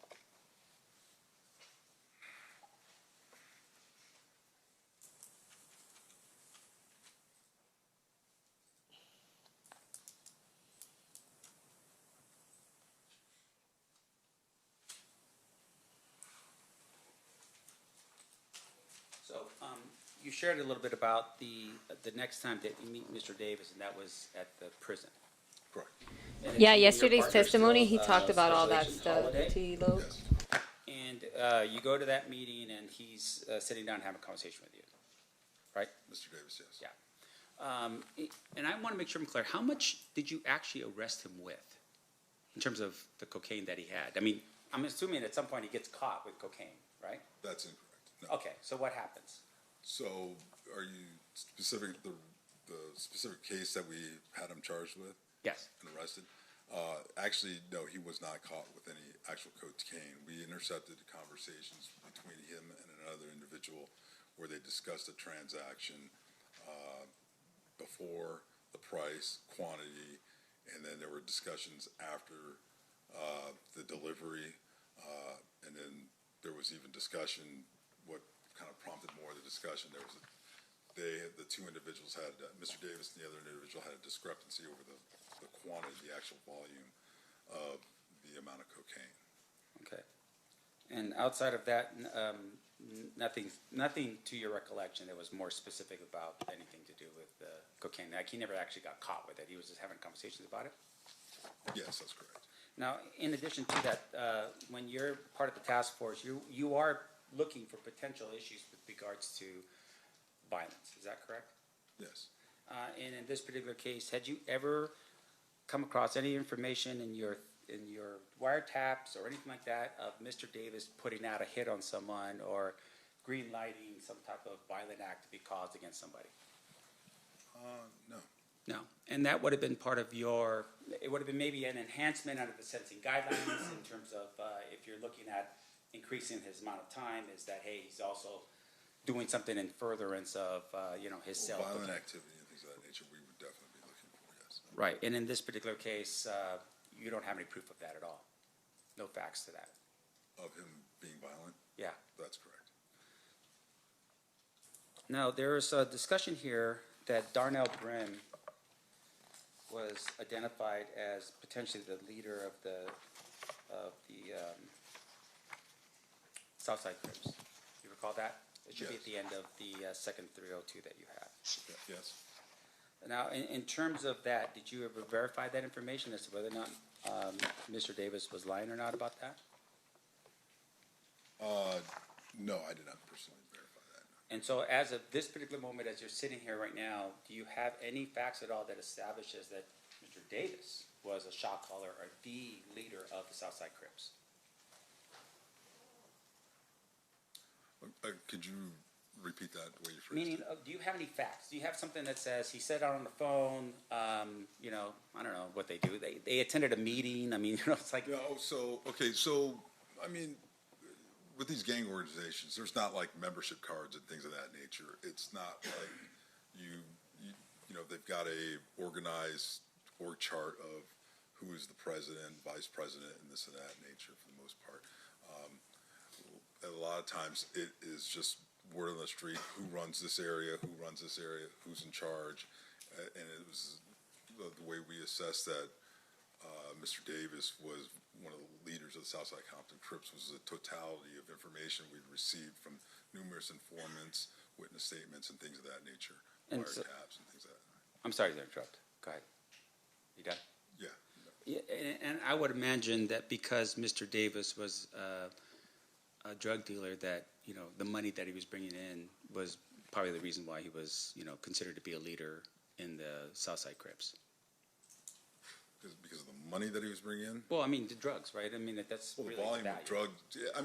So you shared a little bit about the next time that you meet Mr. Davis, and that was at the prison. Correct. And it's Yeah, you and your yesterday's partner testimony, he still, talked about all that Special stuff. Agent Holiday. T-Lo. Yes. And you go to that meeting, and he's sitting down and having a conversation with you, right? Mr. Davis, yes. Yeah. And I want to make sure I'm clear. How much did you actually arrest him with in terms of the cocaine that he had? I mean, I'm assuming at some point he gets caught with cocaine, right? That's incorrect. No. Okay, so what happens? So, are you specific the specific case that we had him charged with Yes. and arrested? Actually, no, he was not caught with any actual cocaine. We intercepted conversations between him and another individual where they discussed a transaction before, the price, quantity, and then there were discussions after the delivery, and then there was even discussion. What kind of prompted more of the discussion? There was the two individuals had Mr. Davis and the other individual had a discrepancy over the quantity, the actual volume of the amount of cocaine. Okay. And outside of that, nothing to your recollection that was more specific about anything to do with cocaine. Like he never actually got caught with it. He was just having conversations about it. Yes, that's correct. Now, in addition to that, when you're part of the task force, you are looking for potential issues with regards to violence. Is that correct? Yes. And in this particular case, had you ever come across any information in your wiretaps or anything like that of Mr. Davis putting out a hit on someone or green lighting some type of violent act to be caused against somebody? No. No. And that would have been part of it would have been maybe an enhancement under the sentencing guidelines in terms of if you're looking at increasing his amount of time is that, hey, he's also doing something in furtherance of, his self. Violent activity and things of that nature, we would definitely be looking for, yes. Right, and in this particular case, you don't have any proof of that at all? No facts to that? Of him being violent? Yeah. That's correct. Now, there's a discussion here that Darnell Brim was identified as potentially the leader of the Southside Crips. You recall that? It should be at Yes. the end of the second 302 that you have. Yes. Now, in terms of that, did you ever verify that information as to whether or not Mr. Davis was lying or not about that? No, I did not personally verify that. And so as of this particular moment, as you're sitting here right now, do you have any facts at all that establishes that Mr. Davis was a shot caller or the leader of the Southside Crips? Could you repeat that the way you phrased Meaning, it? do you have any facts? Do you have something that says he said it on the phone, I don't know what they do. They attended a meeting. I mean, it's like. No, I mean, with these gang organizations, there's not like membership cards and things of that nature. It's not like they've got a organized org chart of who is the president, vice president, and this and that nature for the most part. A lot of times it is just word on the street, who runs this area, who's in charge, and it was the way we assessed that Mr. Davis was one of the leaders of the Southside Compton Crips was the totality of information we'd received from numerous informants, witness statements, and things of that nature, And so- wiretaps and things of that. I'm sorry to interrupt. Go ahead. You done? Yeah. Yeah, and I would imagine that because Mr. Davis was a drug dealer, that the money that he was bringing in was probably the reason why he was considered to be a leader in the Southside Crips. Because of the money that he was bringing in. Well, I mean the drugs, right? I mean that's Well, the really volume the of value. drugs. Yeah,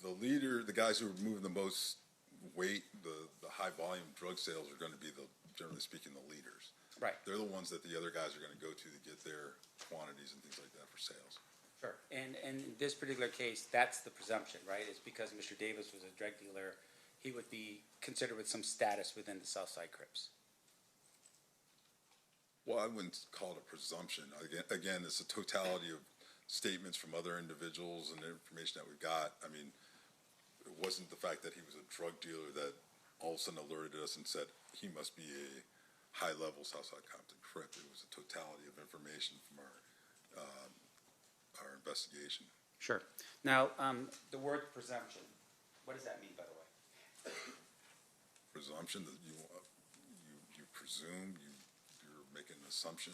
the leader, the guys who are moving the most weight, the high volume drug sales are going to be generally speaking, the leaders. Right. They're the ones that the other guys are going to go to get their quantities and things like that for sales. Sure. And in this particular case, that's the presumption, right? It's because Mr. Davis was a drug dealer, he would be considered with some status within the Southside Crips. Well, I wouldn't call it a presumption. Again, it's a totality of statements from other individuals and the information that we got. I mean, it wasn't the fact that he was a drug dealer that all of a sudden alerted us and said he must be a high-level Southside Compton Crip. It was a totality of information from our investigation. Sure. Now, the word presumption, what does that mean, by the way? Presumption that you presume, you're making an assumption.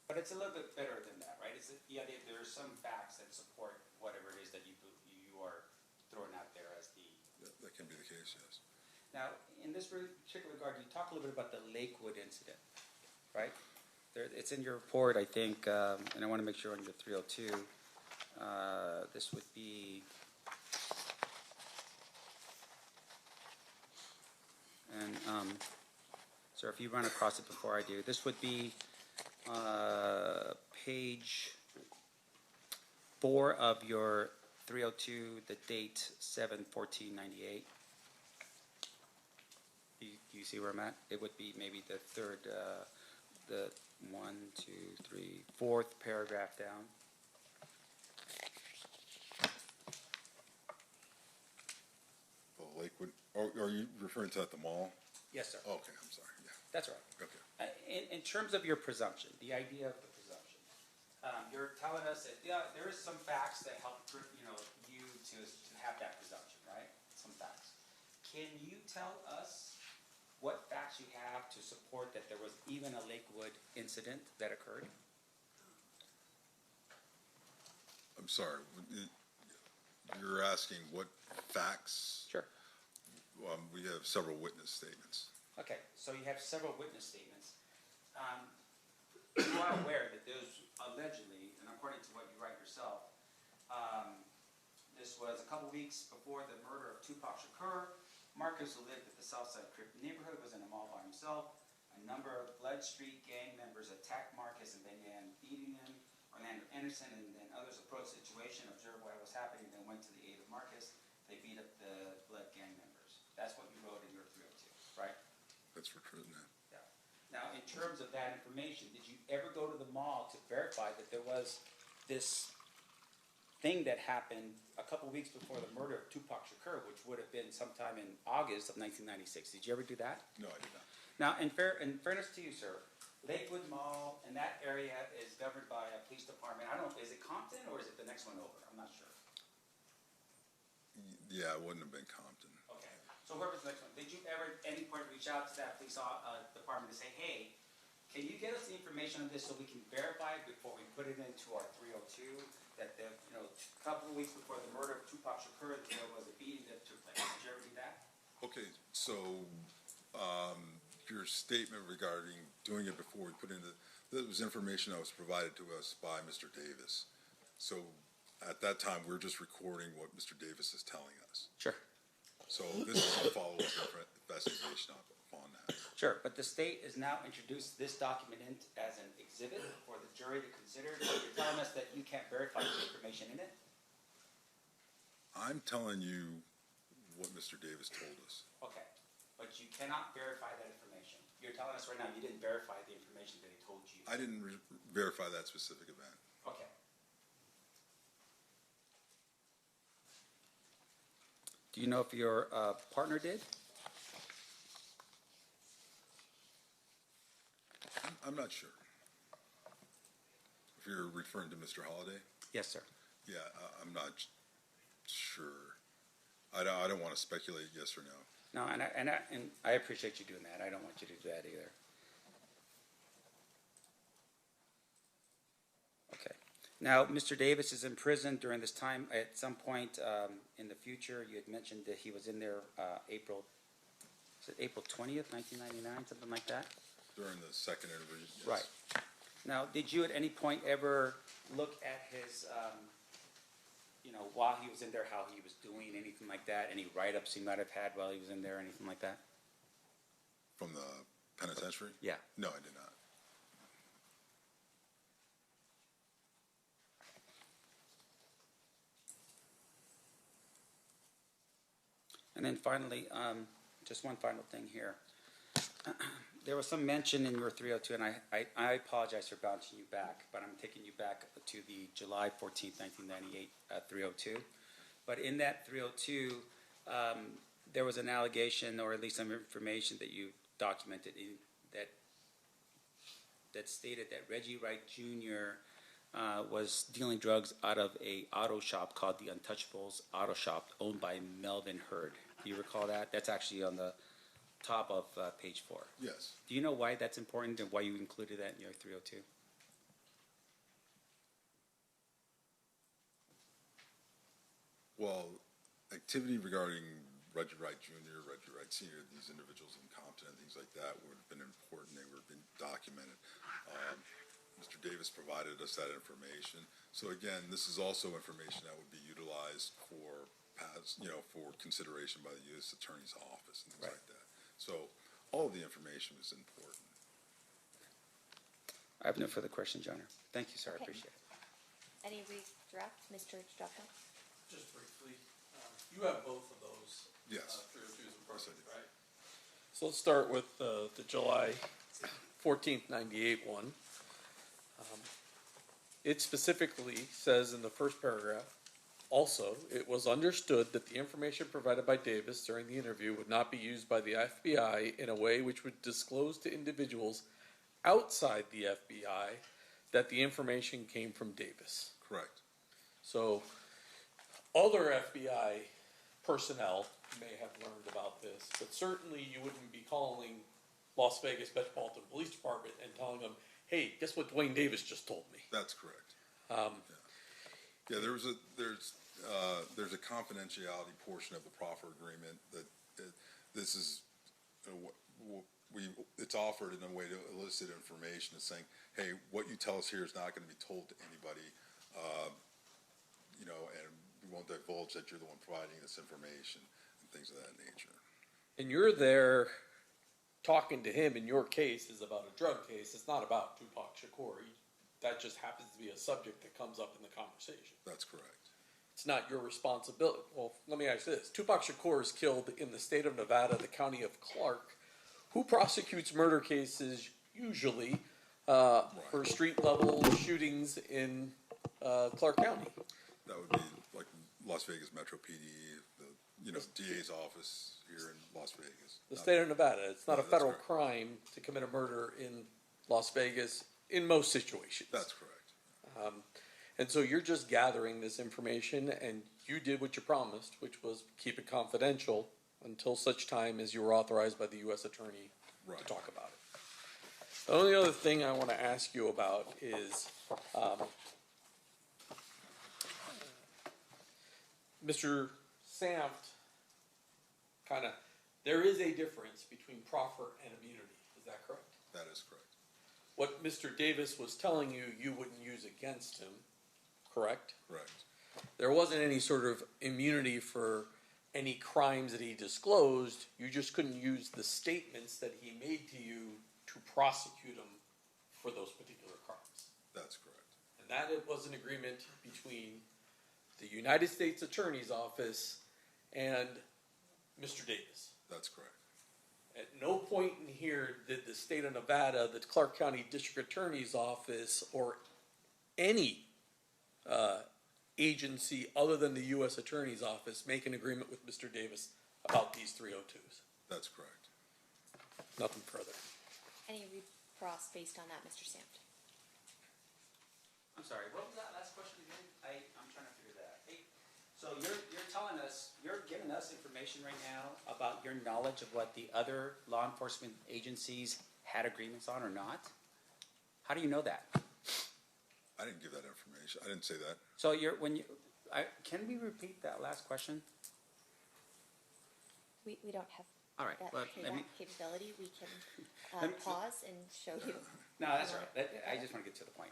But it's a little bit better than that, right? There are some facts that support whatever it is that you are throwing out there as the. That can be the case, yes. Now, in this particular regard, you talk a little bit about the Lakewood incident, right? It's in your report, I think, and I want to make sure on your 302, this would be. And, sir, if you run across it before I do, this would be page 4 of your 302, the date 7/14/98. Do you see where I'm at? It would be maybe the third, the 4th paragraph down. The Lakewood, are you referring to at the mall? Yes, sir. Okay, I'm sorry, yeah. That's right. Okay. In terms of your presumption, the idea of the presumption, you're telling us that there is some facts that help you to have that presumption, right? Some facts. Can you tell us what facts you have to support that there was even a Lakewood incident that occurred? I'm sorry, you're asking what facts? Sure. We have several witness statements. Okay, so you have several witness statements. You are aware that there's allegedly, and according to what you write yourself, this was a couple weeks before the murder of Tupac Shakur. Marcus, who lived at the Southside Crip neighborhood, was in a mall by himself. A number of Blood Street gang members attacked Marcus and began beating him. Orlando Anderson and then others approached the situation, observed what was happening, then went to the aid of Marcus. They beat up the Blood gang members. That's what you wrote in your 302, right? That's for true, man. Yeah. Now, in terms of that information, did you ever go to the mall to verify that there was this thing that happened a couple weeks before the murder of Tupac Shakur, which would have been sometime in August of 1996? Did you ever do that? No, I did not. Now, in fairness to you, sir, Lakewood Mall and that area is governed by a police department. I don't know, is it Compton or is it the next one over? I'm not sure. Yeah, it wouldn't have been Compton. Okay. So whoever's the next one, did you ever, at any point, reach out to that police department to say, hey, can you get us the information on this so we can verify it before we put it into our 302 that the, a couple of weeks before the murder of Tupac Shakur, there was a beating that took place? Did you ever do that? Okay, so your statement regarding doing it before we put in that was information that was provided to us by Mr. Davis. So at that time, we were just recording what Mr. Davis is telling us. Sure. So this is a follow-up investigation upon that. Sure, but the state has now introduced this document in as an exhibit for the jury to consider. So you're telling us that you can't verify the information in it? I'm telling you what Mr. Davis told us. Okay, but you cannot verify that information. You're telling us right now you didn't verify the information that he told you. I didn't verify that specific event. Okay. Do you know if your partner did? I'm not sure. If you're referring to Mr. Holliday? Yes, sir. Yeah, I'm not sure. I don't want to speculate yes or no. No, and I appreciate you doing that. I don't want you to do that either. Okay. Now, Mr. Davis is in prison during this time. At some point in the future, you had mentioned that he was in there April 20th, 1999, something like that? During the second interview, yes. Right. Now, did you at any point ever look at his, while he was in there, how he was doing, anything like that? Any write-ups he might have had while he was in there, anything like that? From the penitentiary? Yeah. No, I did not. And then finally, just one final thing here. There was some mention in your 302, and I apologize for bouncing you back, but I'm taking you back to the July 14th, 1998 302. But in that 302, there was an allegation, or at least some information that you documented that stated that Reggie Wright Jr. Was dealing drugs out of a auto shop called the Untouchables Auto Shop, owned by Melvin Hurd. Do you recall that? That's actually on the top of page 4. Yes. Do you know why that's important and why you included that in your 302? Well, activity regarding Reggie Wright Jr., Reggie Wright Sr., these individuals in Compton and things like that would have been important. They would have been documented. Mr. Davis provided us that information. So again, this is also information that would be utilized for for consideration by the U.S. Attorney's Office and things Right. like that. So all of the information is important. I have no further questions, Your Honor. Thank you, sir. I Okay. appreciate it. Any redirect, Mr. Straka? Just briefly, you have both of those. Yes. 302s in Yes, I person, do. right? So let's start with the July 14th, 98 one. It specifically says in the first paragraph, also, it was understood that the information provided by Davis during the interview would not be used by the FBI in a way which would disclose to individuals outside the FBI that the information came from Davis. Correct. So, other FBI personnel may have learned about this, but certainly you wouldn't be calling Las Vegas Metropolitan Police Department and telling them, hey, guess what Duane Davis just told me? That's correct. Yeah, there's a confidentiality portion of the proffer agreement that this is it's offered in a way to elicit information. It's saying, hey, what you tell us here is not going to be told to anybody, and we won't divulge that you're the one providing this information and things of that nature. And you're there talking to him, in your case is about a drug case. It's not about Tupac Shakur. that just happens to be a subject that comes up in the conversation. That's correct. It's not your responsibility. Well, let me ask you this. Tupac Shakur is killed in the state of Nevada, the county of Clark. Who prosecutes murder cases usually for street level shootings in Clark County? That would be like Las Vegas Metro PD, the DA's office here in Las Vegas. The state of Nevada. It's not No, a that's federal correct. crime to commit a murder in Las Vegas in most situations. That's correct. And so you're just gathering this information, and you did what you promised, which was keep it confidential until such time as you were authorized by the U.S. Attorney Right. to talk about it. The only other thing I want to ask you about is Mr. Sampt there is a difference between proffer and immunity. Is that correct? That is correct. What Mr. Davis was telling you, you wouldn't use against him, correct? Correct. There wasn't any sort of immunity for any crimes that he disclosed. You just couldn't use the statements that he made to you to prosecute him for those particular crimes. That's correct. And that it was an agreement between the United States Attorney's Office and Mr. Davis. That's correct. At no point in here did the state of Nevada, the Clark County District Attorney's Office, or any agency other than the U.S. Attorney's Office make an agreement with Mr. Davis about these 302s. That's correct. Nothing further. Any recross based on that, Mr. Sampt? I'm sorry, what was that last question again? I'm trying to figure that out. Hey, so you're telling us, you're giving us information right now about your knowledge of what the other law enforcement agencies had agreements on or not? How do you know that? I didn't give that information. I didn't say that. So can we repeat that last question? We don't have All right, that, well, that capability. We can let me- pause and show you. No, that's all right. I just want to get to the point.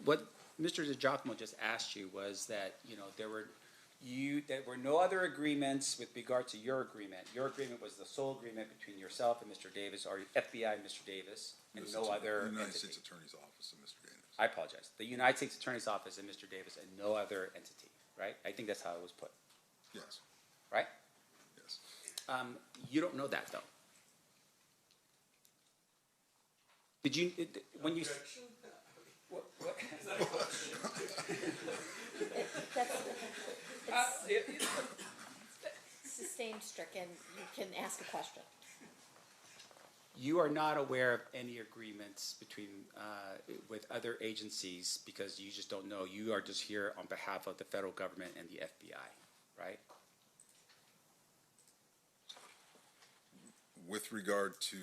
What Mr. DiGiacomo just asked you was that, there were no other agreements with regard to your agreement. Your agreement was the sole agreement between yourself and Mr. Davis, or FBI and Mr. Davis, and no other The United entity. States Attorney's Office and Mr. Davis. I apologize. The United States Attorney's Office and Mr. Davis, and no other entity, right? I think that's how it was put, Yes. right? Yes. You don't know that, though. Did you, when you... What? Sustained stricken, you can ask a question. You are not aware of any agreements with other agencies because you just don't know. You are just here on behalf of the federal government and the FBI, right? With regard to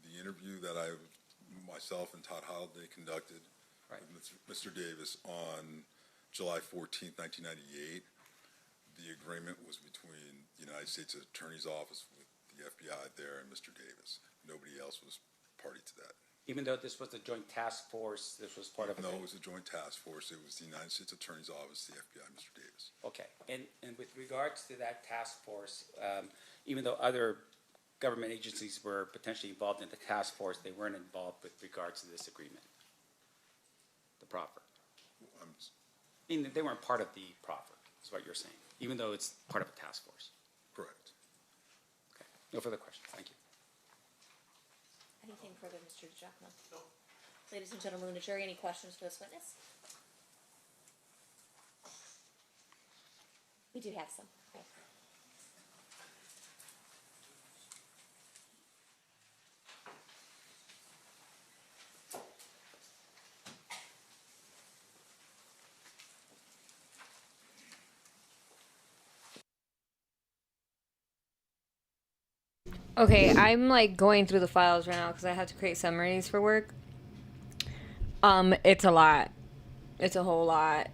the interview that myself and Todd Holiday conducted Right. with Mr. Davis on July 14th, 1998, the agreement was between the United States Attorney's Office with the FBI there and Mr. Davis. Nobody else was party to that. Even though this was a joint task force, this was part of No, it was a joint task force. It was the United States Attorney's Office, the FBI, Mr. Davis. Okay, and with regards to that task force, even though other government agencies were potentially involved in the task force, they weren't involved with regards to this agreement, the proffer. I'm I mean, they weren't part of the proffer, is what you're saying, even though it's part of a task force. correct. Okay, no further questions, thank you. Anything further, Mr. DiGiacomo? No. Ladies and gentlemen of the jury, any questions for this witness? We do have some. Okay. Okay, I'm like going through the files right now because I have to create summaries for work. It's a lot. It's a whole lot.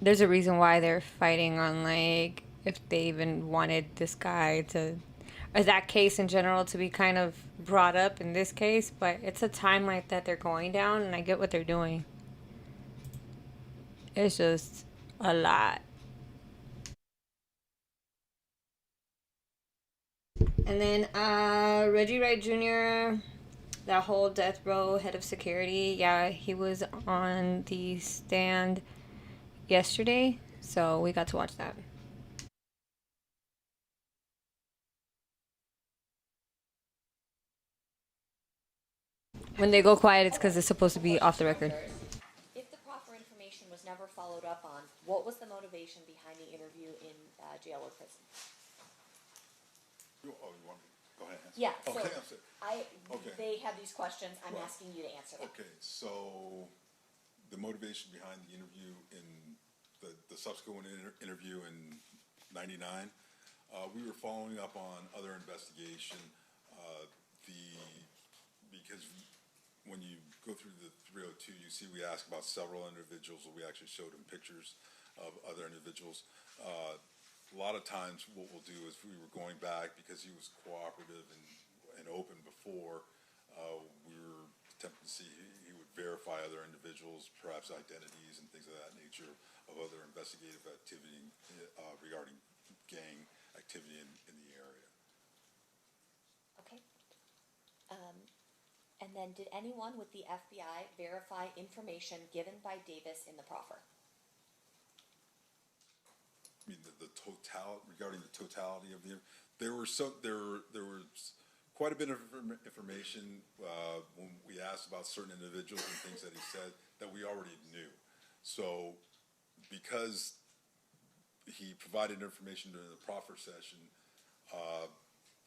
There's a reason why they're fighting on like if they even wanted this guy to, or that case in general to be kind of brought up in this case, but it's a timeline that they're going down, and I get what they're doing. It's just a lot. And then Reggie Wright Jr., that whole death row head of security, yeah, he was on the stand yesterday, so we got to watch that. When they go quiet, it's because it's supposed to be off the record. If the proper information was never followed up on, what was the motivation behind the interview in jail or prison? You want me to go ahead and answer? Yeah, so Okay, I'm sorry. Okay. they have these questions, I'm Right. asking you to answer them. Okay, so the motivation behind the interview in the subsequent interview in '99, we were following up on other investigation. Because when you go through the 302, you see we asked about several individuals, or we actually showed them pictures of other individuals. A lot of times what we'll do is we were going back because he was cooperative and open before, we were attempting to see he would verify other individuals, perhaps identities and things of that nature of other investigative activity regarding gang activity in the area. Okay. And then did anyone with the FBI verify information given by Davis in the proffer? I mean, the total regarding the totality of there was quite a bit of information when we asked about certain individuals and things that he said that we already knew. So because he provided information during the proffer session,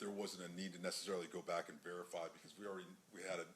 there wasn't a need to necessarily go back and verify because we had an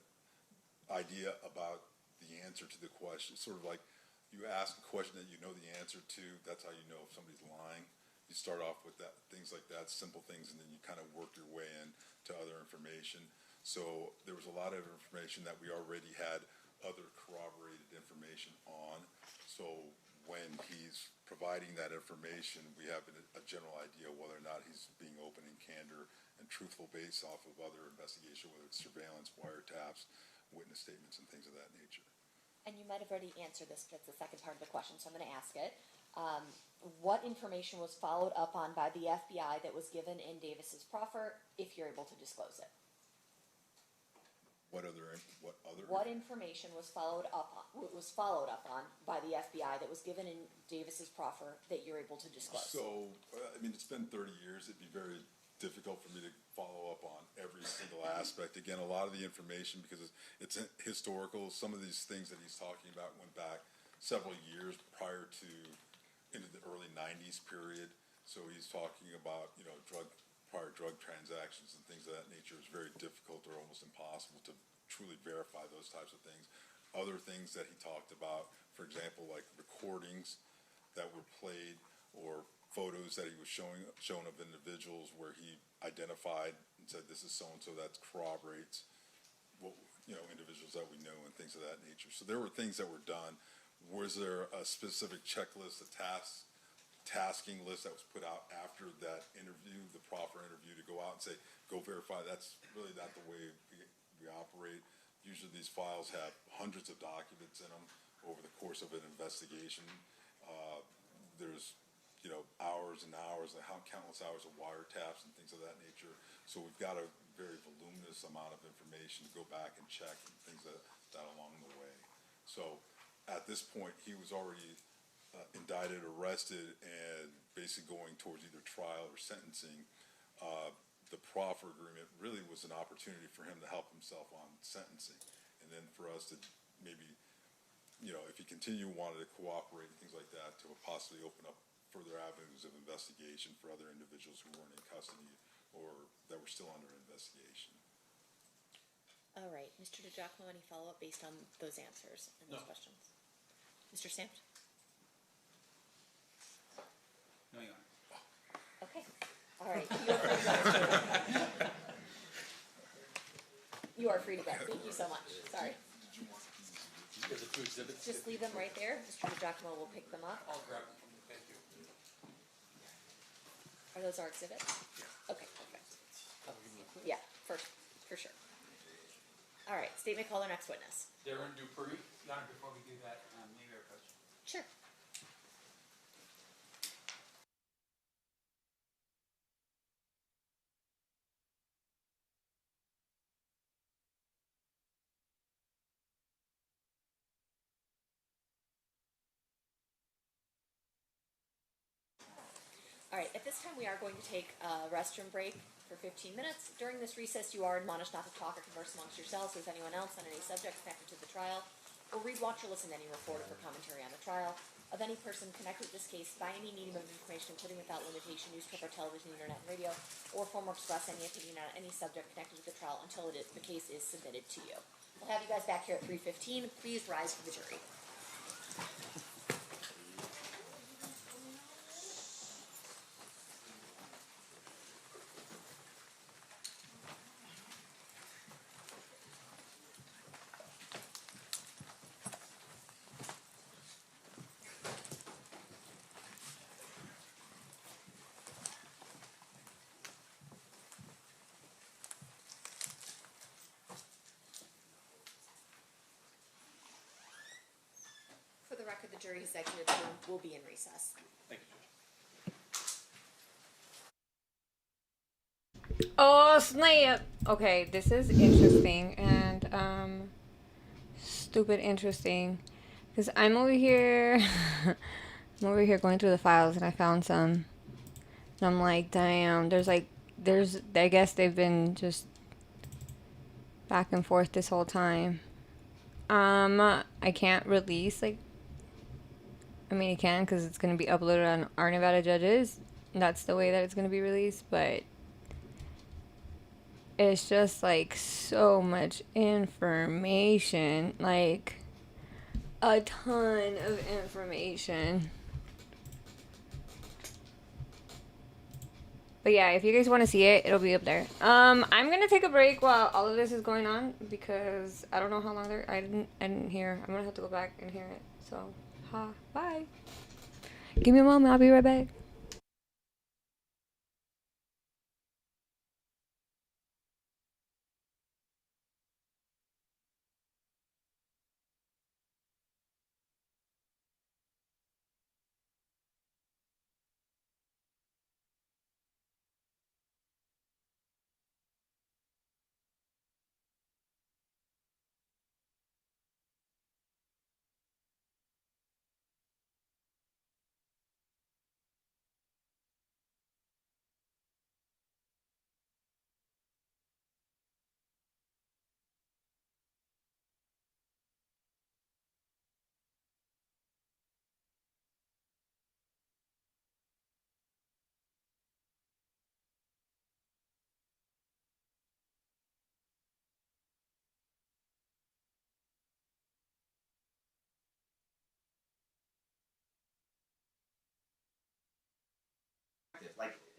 idea about the answer to the question. It's sort of like you ask a question that you know the answer to. That's how you know if somebody's lying. You start off with that, things like that, simple things, and then you kind of work your way in to other information. So there was a lot of information that we already had other corroborated information on. So when he's providing that information, we have a general idea whether or not he's being open and candor and truthful based off of other investigation, whether it's surveillance, wiretaps, witness statements, and things of that nature. And you might have already answered this, but it's the second part of the question, so I'm going to ask it. What information was followed up on by the FBI that was given in Davis's proffer, if you're able to disclose it? What other? What information was followed up on by the FBI that was given in Davis's proffer that you're able to disclose? So, I mean, it's been 30 years. It'd be very difficult for me to follow up on every single aspect. Again, a lot of the information, because it's historical, some of these things that he's talking about went back several years prior to into the early 90s period. So he's talking about, prior drug transactions and things of that nature. It's very difficult or almost impossible to truly verify those types of things. Other things that he talked about, for example, like recordings that were played or photos that he was shown of individuals where he identified and said this is so and so, that corroborates what individuals that we know and things of that nature. So there were things that were done. Was there a specific checklist, a tasking list that was put out after that interview, the proffer interview, to go out and say, go verify? That's really not the way we operate. Usually these files have hundreds of documents in them over the course of an investigation. There's hours and hours, countless hours of wiretaps and things of that nature. So we've got a very voluminous amount of information to go back and check and things that along the way. So at this point, he was already indicted, arrested, and basically going towards either trial or sentencing. The proffer agreement really was an opportunity for him to help himself on sentencing, and then for us to maybe, if he wanted to cooperate and things like that, to possibly open up further avenues of investigation for other individuals who weren't in custody or that were still under investigation. All right, Mr. DiGiacomo, any follow-up based on those answers and those questions? Mr. Stamp? No, Your Honor. Okay, all right. You are free to go. Thank you so much. Sorry. Yeah, the two exhibits. Just leave them right there. Mr. DiGiacomo will pick them up. I'll grab them from you. Thank you. Are those our exhibits? Okay, perfect. I'll give them a quick. Yeah, for sure. All right, state may call their next witness. Darren Dupree. Your Honor, before we do that, may we approach? Sure. All right, at this time, we are going to take a restroom break for 15 minutes. During this recess, you are admonished not to talk or converse amongst yourselves with anyone else on any subject connected to the trial, or read, watch, or listen to any report or commentary on the trial of any person connected with this case by any medium of information, including without limitation, newspaper, television, internet, and radio, or form or express any opinion on any subject connected with the trial until the case is submitted to you. We'll have you guys back here at 3:15. Please rise for the jury. For the record, the jury executive room will be in recess. Thank you. Oh snap! Okay, this is interesting and stupid interesting because I'm over here. I'm over here going through the files and I found some. And I'm like, damn. I guess they've been just back and forth this whole time. I can't release I mean, I can because it's going to be uploaded on our Nevada Judges. That's the way that it's going to be released, but it's just so much information, a ton of information. But yeah, if you guys want to see it, it'll be up there. I'm going to take a break while all of this is going on because I don't know how long I didn't hear. I'm going to have to go back and hear it. So, bye. Give me a moment. I'll be right back.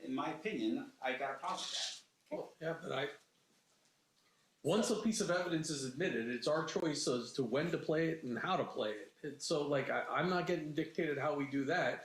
In my opinion, I got a problem with that. Well, yeah, but once a piece of evidence is admitted, it's our choice as to when to play it and how to play it. And so, I'm not getting dictated how we do that.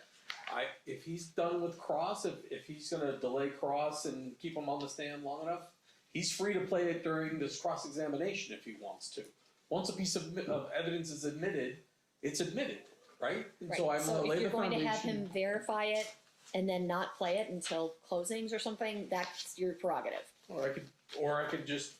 If he's done with cross, if he's going to delay cross and keep him on the stand long enough, he's free to play it during this cross-examination if he wants to. Once a piece of evidence is admitted, it's admitted, right? And Right. so I'm going to lay if the you're going to have foundation. him verify it and then not play it until closings or something, that's your prerogative. Or I could just,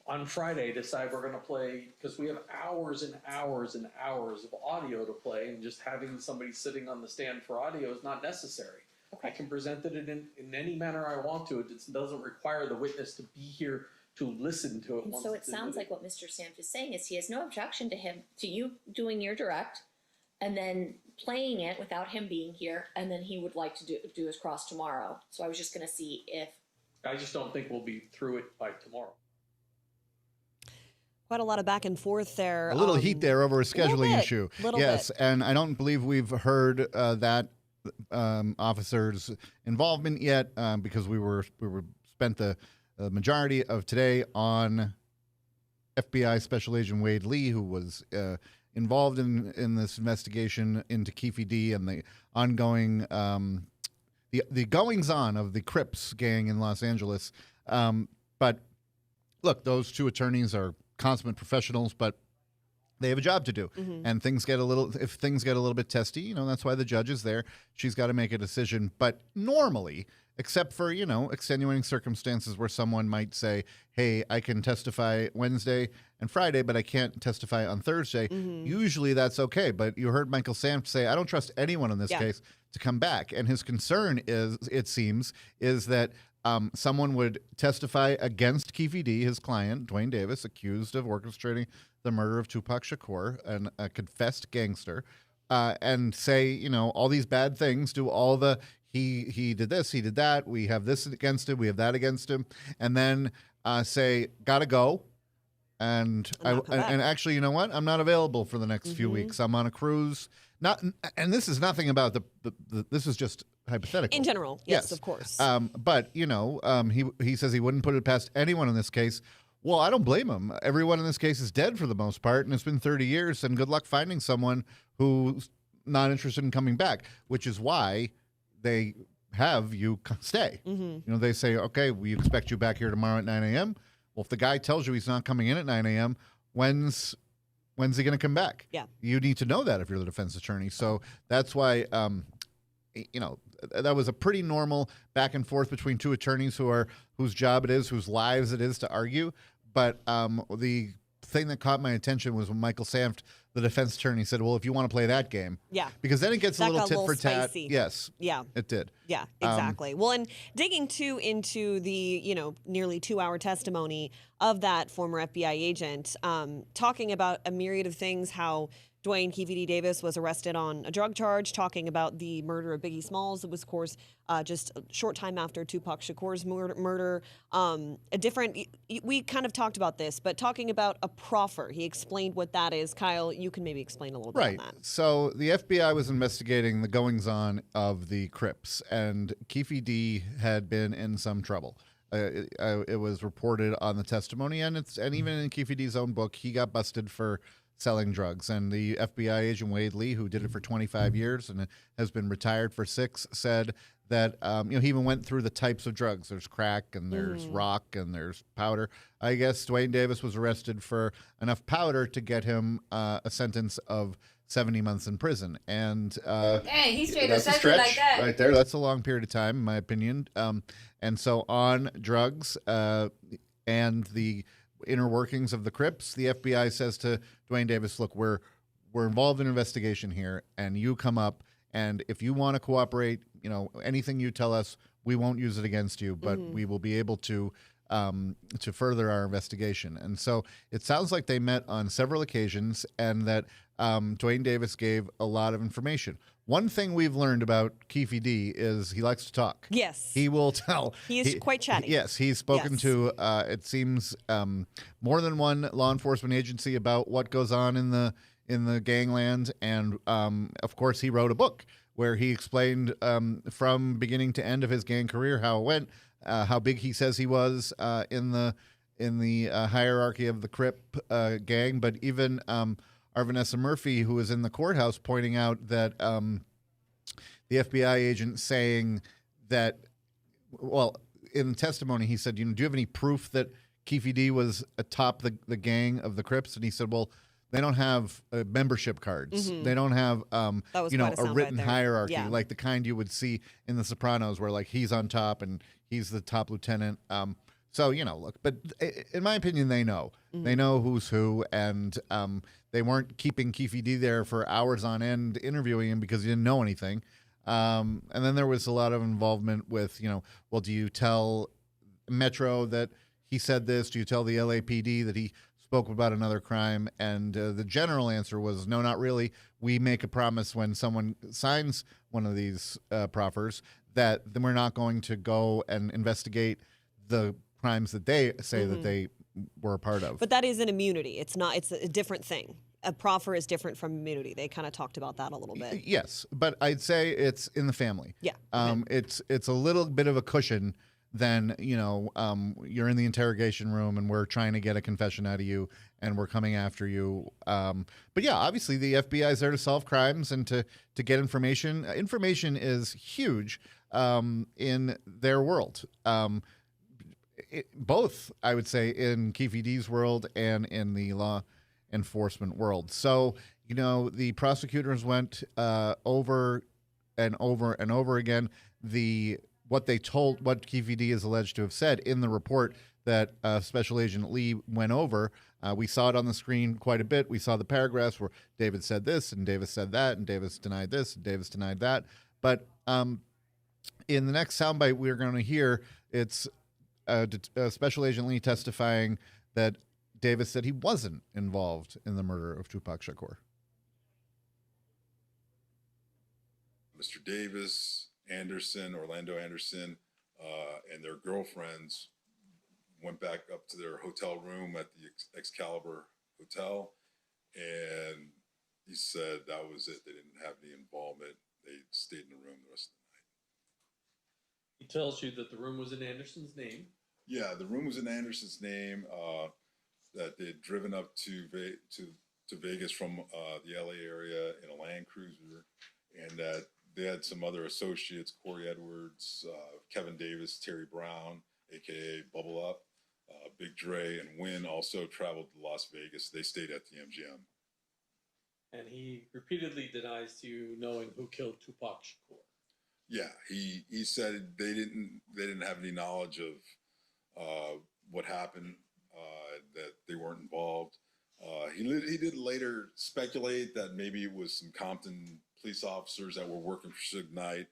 on Friday decide we're going to play, because we have hours and hours and hours of audio to play, and just having somebody sitting on the stand for audio is not necessary. Okay. I can present it in any manner I want to. It doesn't require the witness to be here to listen to it. And once so it it's sounds admitted. like what Mr. Samp is saying is he has no objection to you doing your direct and then playing it without him being here, and then he would like to do his cross tomorrow. So I was just going to see if. I just don't think we'll be through it by tomorrow. Quite a lot of back and forth there. A little heat there over a scheduling issue. Yes, bit. and I don't believe we've heard that officer's involvement yet because we were spent the majority of today on FBI Special Agent Wade Lee, who was involved in this investigation into Keefe D and the ongoing the goings on of the Crips gang in Los Angeles. But look, those two attorneys are consummate professionals, but they have a job to do. Mm-hmm. And if things get a little bit testy, that's why the judge is there. She's got to make a decision. But normally, except for, extenuating circumstances where someone might say, hey, I can testify Wednesday and Friday, but I can't testify on Thursday. Mm-hmm. Usually that's okay. But you heard Michael Samp say, I don't trust anyone in this case to come back. And his concern is, it seems, is that someone would testify against Keefe D, his client, Duane Davis, accused of orchestrating the murder of Tupac Shakur, a confessed gangster, and say, you know, all these bad things, do all the, he did this, he did that, we have this against him, we have that against him, and then say, gotta go. And and actually, you know what? I'm not available for the next few weeks. I'm on a cruise. And this is nothing about the this is just hypothetical. In general, yes, of course. But you know, he says he wouldn't put it past anyone in this case. Well, I don't blame him. Everyone in this case is dead for the most part, and it's been 30 years. And good luck finding someone who's not interested in coming back, which is why they have you stay. You know, they say, okay, we expect you back here tomorrow at 9 a.m. Well, if the guy tells you he's not coming in at 9 a.m., when's he going to come back? Yeah. You need to know that if you're the defense attorney. So that's why, you know, that was a pretty normal back and forth between two attorneys whose job it is, whose lives it is to argue. But the thing that caught my attention was when Michael Sanft, the defense attorney, said, well, if you want to play that game. Yeah. Because then it gets a That little got a tit little for tat. spicy. Yes. Yeah. It did. Yeah, exactly. Well, and digging too into the, you know, nearly 2-hour testimony of that former FBI agent, talking about a myriad of things, how Duane Keefe D. Davis was arrested on a drug charge, talking about the murder of Biggie Smalls. It was, of course, just a short time after Tupac Shakur's murder. We kind of talked about this, but talking about a proffer. He explained what that is. Kyle, you can maybe explain a little bit on that. So the FBI was investigating the goings-on of the Crips, and Keefe D had been in some trouble. It was reported on the testimony, and even in Keefe D's own book, he got busted for selling drugs. And the FBI agent Wade Lee, who did it for 25 years and has been retired for 6, said that you know, he even went through the types of drugs. There's crack and there's rock and there's powder. I guess Duane Davis was arrested for enough powder to get him a sentence of 70 months in prison. And Hey, he straight that's a up stretch like that. right there. That's a long period of time, in my opinion. And so on drugs and the inner workings of the Crips, the FBI says to Duane Davis, look, we're involved in an investigation here, and you come up, and if you want to cooperate, you know, anything you tell us, we won't use it against you, but we will be able to further our investigation. And so it sounds like they met on several occasions, and that Duane Davis gave a lot of information. One thing we've learned about Keefe D is he likes to talk. Yes. He will tell. He is quite chatty. Yes, he's spoken Yes. to, it seems, more than one law enforcement agency about what goes on in the gangland. And, of course, he wrote a book where he explained from beginning to end of his gang career how it went, how big he says he was in the hierarchy of the Crip gang, but even Vanessa Murphy, who was in the courthouse, pointing out that the FBI agent saying that, well, in testimony, he said, you know, do you have any proof that Keefe D was atop the gang of the Crips? And he said, well, they don't have membership cards. They don't have, you know, a written hierarchy like the kind you would see in The Sopranos, where like he's on top and he's the top lieutenant. So, you know, look, but in my opinion, they know. They know who's who, and they weren't keeping Keefe D there for hours on end interviewing him because he didn't know anything. And then there was a lot of involvement with, you know, well, do you tell Metro that he said this? Do you tell the LAPD that he spoke about another crime? And the general answer was, no, not really. We make a promise when someone signs one of these proffers that then we're not going to go and investigate the crimes that they say that they were a part of. But that is an immunity. It's not. It's a different thing. A proffer is different from immunity. They kind of talked about that a little bit. Yes, but I'd say it's in the family. Yeah. It's a little bit of a cushion than, you know, you're in the interrogation room and we're trying to get a confession out of you and we're coming after you. But yeah, obviously the FBI is there to solve crimes and to get information. Information is huge in their world. Both, I would say, in Keefe D's world and in the law enforcement world. So, you know, the prosecutors went over and over and over again what Keefe D is alleged to have said in the report that Special Agent Lee went over. We saw it on the screen quite a bit. We saw the paragraphs where David said this and Davis said that and Davis denied this and Davis denied that. But in the next soundbite we're going to hear, it's Special Agent Lee testifying that Davis said he wasn't involved in the murder of Tupac Shakur. Mr. Davis, Orlando Anderson, and their girlfriends went back up to their hotel room at the Excalibur Hotel, and he said that was it. They didn't have any involvement. They stayed in the room the rest of the night. He tells you that the room was in Anderson's name. Yeah, the room was in Anderson's name. That they had driven up to Vegas from the LA area in a Land Cruiser, and that they had some other associates, Corey Edwards, Kevin Davis, Terry Brown, aka Bubble Up, Big Dre, and Wynn also traveled to Las Vegas. They stayed at the MGM. And he repeatedly denies to you knowing who killed Tupac Shakur. Yeah, he said they didn't have any knowledge of what happened, that they weren't involved. He did later speculate that maybe it was some Compton police officers that were working for Suge Knight,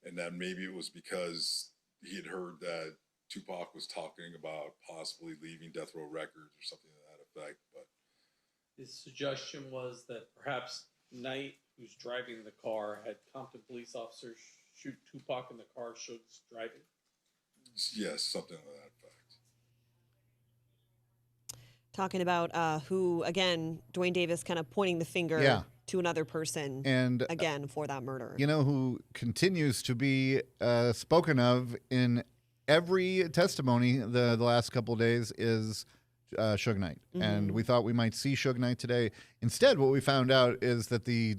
and that maybe it was because he had heard that Tupac was talking about possibly leaving Death Row Records or something to that effect. But his suggestion was that perhaps Knight, who's driving the car, had Compton police officers shoot Tupac in the car Suge's driving. yes, something to that effect. Talking about who, again, Duane Davis kind of pointing the finger to another person, and again, for that murder. You know who continues to be spoken of in every testimony the last couple of days is Suge Knight. Mm-hmm. And we thought we might see Suge Knight today. Instead, what we found out is that the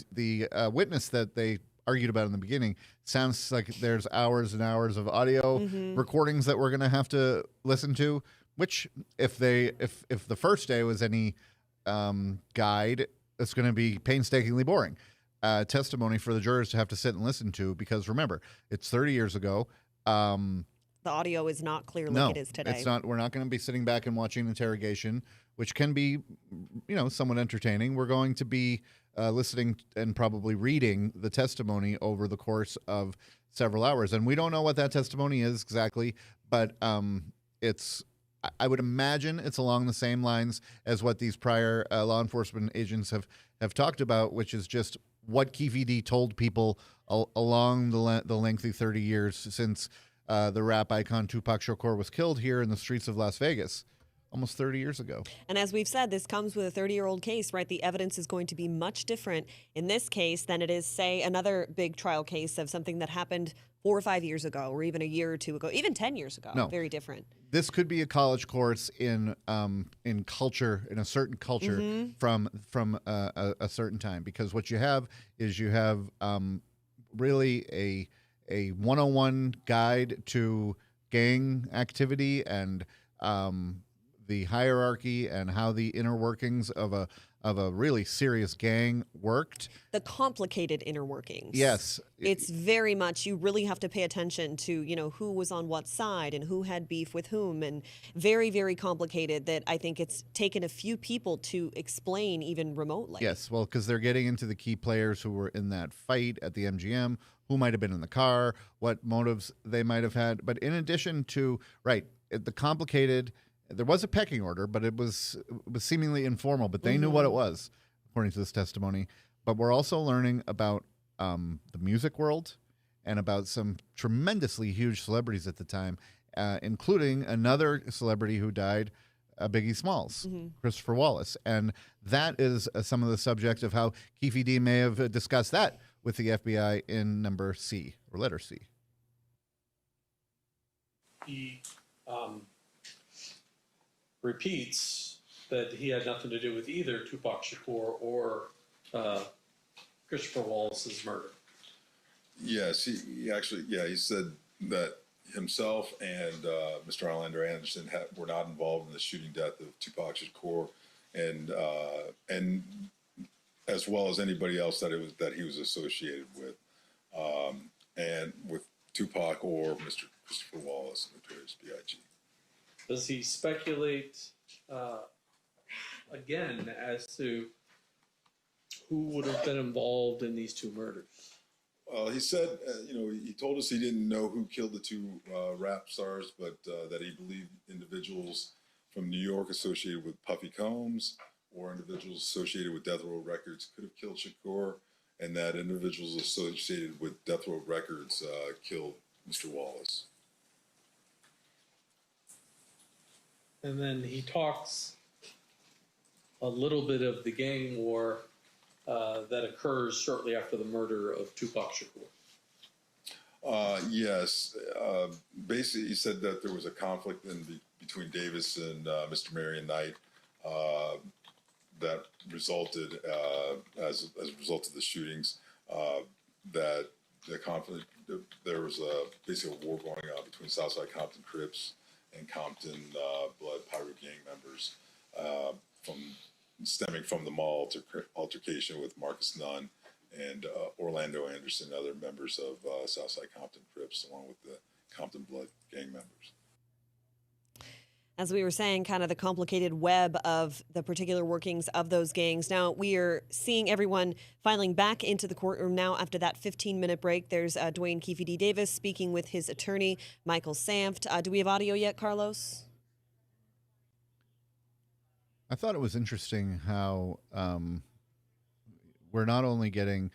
witness that they argued about in the beginning sounds like there's hours and hours of audio recordings that we're going to have to listen to, which if the first day was any guide, it's going to be painstakingly boring testimony for the jurors to have to sit and listen to, because remember, it's 30 years ago. The audio is not clear like it is today. It's not. We're not going to be sitting back and watching an interrogation, which can be, somewhat entertaining. We're going to be listening and probably reading the testimony over the course of several hours. And we don't know what that testimony is exactly, but I would imagine it's along the same lines as what these prior law enforcement agents have talked about, which is just what Keefe D told people along the lengthy 30 years since the rap icon Tupac Shakur was killed here in the streets of Las Vegas almost 30 years ago. And as we've said, this comes with a 30-year-old case, right? The evidence is going to be much different in this case than it is, say, another big trial case of something that happened 4 or 5 years ago, or even a year or two ago, even 10 years ago. No. Very different. This could be a college course in culture, in a certain culture from a certain time, because what you have is really a 101 guide to gang activity and the hierarchy and how the inner workings of a really serious gang worked. The complicated inner workings. Yes. It's very much, you really have to pay attention to, who was on what side and who had beef with whom, and very, very complicated that I think it's taken a few people to explain even remotely. Yes, well, because they're getting into the key players who were in that fight at the MGM, who might have been in the car, what motives they might have had. But in addition to, the complicated, there was a pecking order, but it was seemingly informal, but they knew what it was, according to this testimony. But we're also learning about the music world and about some tremendously huge celebrities at the time, including another celebrity who died, Biggie Smalls, Christopher Wallace. And that is some of the subject of how Keefe D may have discussed that with the FBI in number C, or letter C. He repeats that he had nothing to do with either Tupac Shakur or Christopher Wallace's murder. Yes, he actually, he said that himself and Mr. Orlando Anderson were not involved in the shooting death of Tupac Shakur, and as well as anybody else that he was associated with, and with Tupac or Mr. Christopher Wallace, Notorious B.I.G. Does he speculate again as to who would have been involved in these two murders? Well, he said, he told us he didn't know who killed the two rap stars, but that he believed individuals from New York associated with Puffy Combs or individuals associated with Death Row Records could have killed Shakur, and that individuals associated with Death Row Records killed Mr. Wallace. And then he talks a little bit of the gang war that occurs shortly after the murder of Tupac Shakur. Yes. Basically, he said that there was a conflict between Davis and Mr. Marion Knight that resulted, as a result of the shootings, that the conflict, there was basically a war going on between Southside Compton Crips and Compton Blood Pyro gang members, stemming from the mall altercation with Marcus Nunn and Orlando Anderson, other members of Southside Compton Crips, along with the Compton Blood gang members. As we were saying, kind of the complicated web of the particular workings of those gangs. Now, we are seeing everyone filing back into the courtroom now after that 15-minute break. There's Duane Keefe D. Davis speaking with his attorney, Michael Sanft. Do we have audio yet, Carlos? I thought it was interesting how we're not only getting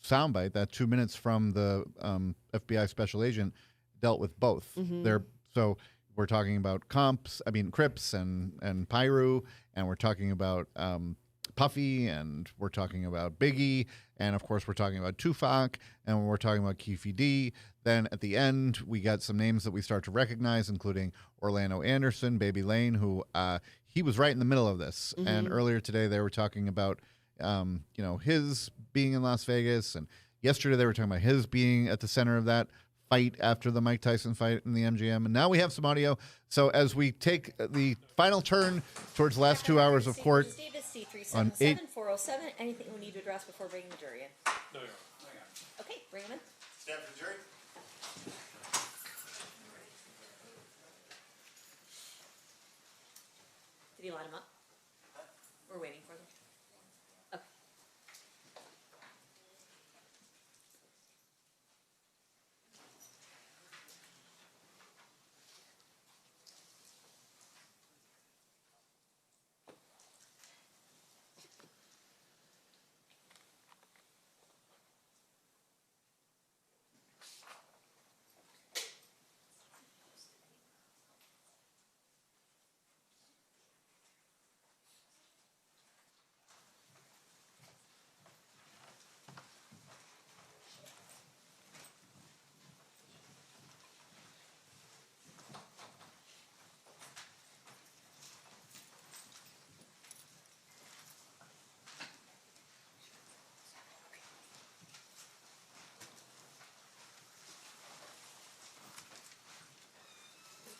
soundbite, that 2 minutes from the FBI special agent dealt with both. So we're talking about Crips and Pyru, and we're talking about Puffy, and we're talking about Biggie, and of course we're talking about Tupac, and we're talking about Keefe D. Then at the end, we got some names that we start to recognize, including Orlando Anderson, Baby Lane, who he was right in the middle of this. And earlier today, they were talking about his being in Las Vegas, and yesterday they were talking about his being at the center of that fight after the Mike Tyson fight in the MGM. And now we have some audio. So as we take the final turn towards the last 2 hours of court on 407, anything we need to address before bringing the jury in? No, Your Honor. Okay, bring them in. Stand for the jury. Did you line them up? We're waiting for them. Okay.